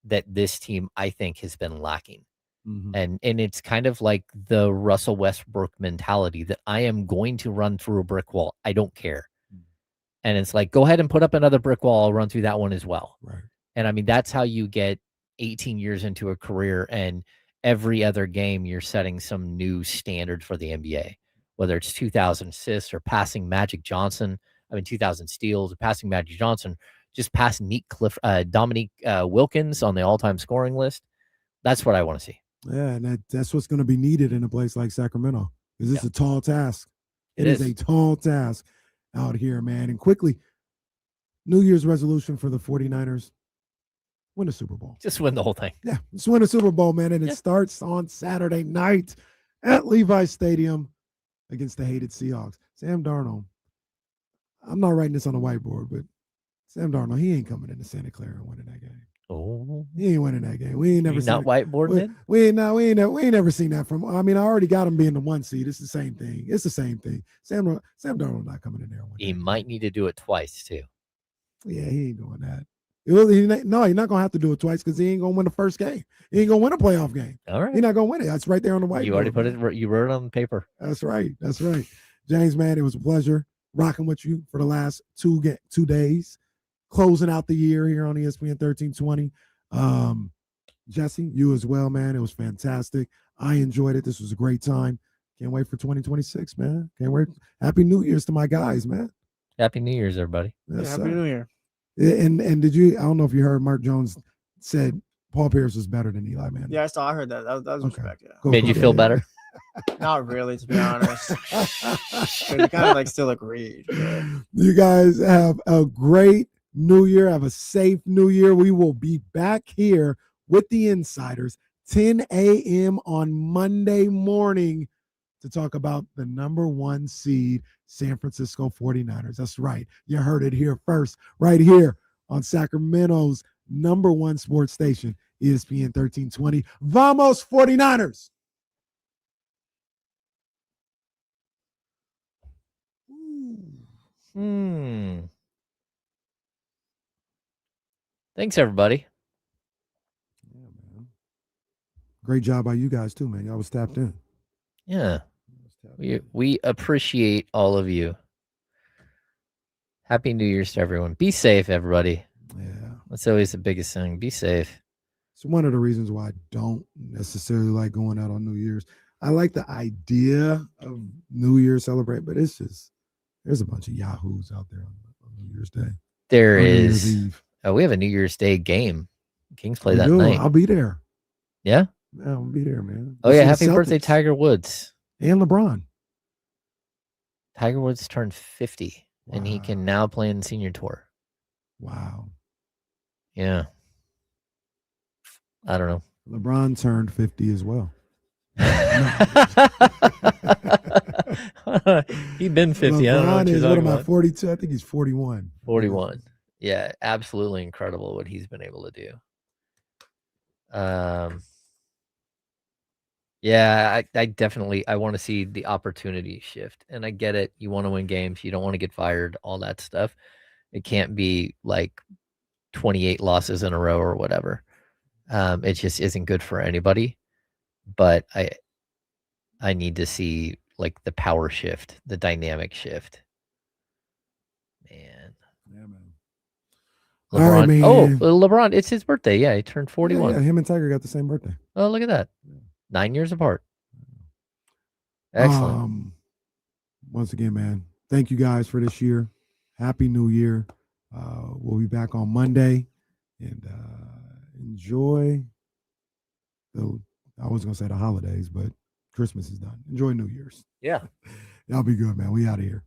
that this team, I think, has been lacking. Mm-hmm. And it's kind of like the Russell Westbrook mentality that I am going to run through a brick wall. I don't care. Mm-hmm. And it's like, go ahead and put up another brick wall. I'll run through that one as well. Right. And I mean, that's how you get 18 years into a career. And every other game, you're setting some new standard for the NBA, whether it's 2,000 assists or passing Magic Johnson. 2,000 steals, passing Magic Johnson, just passing Dominique Wilkins on the all-time scoring list. That's what I want to see. Yeah, and that's what's going to be needed in a place like Sacramento because it's a tall task. It is a tall task out here, man. And quickly, New Year's resolution for the 49ers, win a Super Bowl. Just win the whole thing. Yeah, just win a Super Bowl, man. And it starts on Saturday night at Levi Stadium against the hated Seahawks. Sam Darnold. I'm not writing this on a whiteboard, but Sam Darnold, he ain't coming into Santa Clara and winning that game. Oh, he ain't winning that game. We ain't never seen not whiteboarding it. We ain't never seen that from. I mean, I already got him being the 1 seed. It's the same thing. It's the same thing. Sam Darnold not coming in there. He might need to do it twice too. Yeah, he ain't doing that. He's not gonna have to do it twice because he ain't gonna win the first game. He ain't gonna win a playoff game. All right, he's not gonna win it. That's right there on the whiteboard. You already put it. You wrote it on the paper. That's right. That's right. James, man, it was a pleasure rocking with you for the last 2 days, closing out the year here on ESPN 1320. Jesse, you as well, man. It was fantastic. I enjoyed it. This was a great time. Can't wait for 2026, man. Can't wait. Happy New Year's to my guys, man. Happy New Year's, everybody. Yes, Happy New Year. And did you? I don't know if you heard. Mark Jones said Paul Pierce is better than Eli Manning. Yeah, I heard that. That was respect. Yeah. Cool, Made you feel better? Not really, to be honest. We kind of like still agreed. But... You guys have a great New Year. Have a safe New Year. We will be back here with the Insiders 10 a.m. on Monday morning to talk about the number 1 seed San Francisco 49ers. That's right. You heard it here first, right here on Sacramento's number 1 sports station, ESPN 1320. Vamos 49ers. Thanks, everybody. Yeah, man. Great job by you guys too, man. Y'all was tapped in. Yeah. We appreciate all of you. Happy New Year's to everyone. Be safe, everybody. Yeah. That's always the biggest thing. Be safe. It's one of the reasons why I don't necessarily like going out on New Year's. I like the idea of New Year's celebrate, but it's just there's a bunch of yahoos out there on New Year's Day. There New is. Year's Eve. We have a New Year's Day game. Kings play that do. night. I'll be there. Yeah? Yeah, I'll be there, man. Oh, yeah. Happy birthday, Tiger Woods. And LeBron. Tiger Woods turned 50, and he can now play in the senior tour. Wow. Yeah. I don't know. LeBron turned 50 as well. He's been 50. I don't know what you're talking about. 42? I think he's 41. 41. Yeah, absolutely incredible what he's been able to do. Yeah, I definitely I want to see the opportunity shift. And I get it. You want to win games. You don't want to get fired, all that stuff. It can't be like 28 losses in a row or whatever. It just isn't good for anybody. But I need to see like the power shift, the dynamic shift. Man. Yeah, man. LeBron. All right, man. Oh, LeBron, it's his birthday. Yeah, he turned 41. Yeah, him and Tiger got the same birthday. Oh, look at that. 9 years apart. Excellent. Once again, man, thank you guys for this year. Happy New Year. We'll be back on Monday, and enjoy I was going to say the holidays, but Christmas is done. Enjoy New Year's. Yeah. Y'all be good, man. We out of here.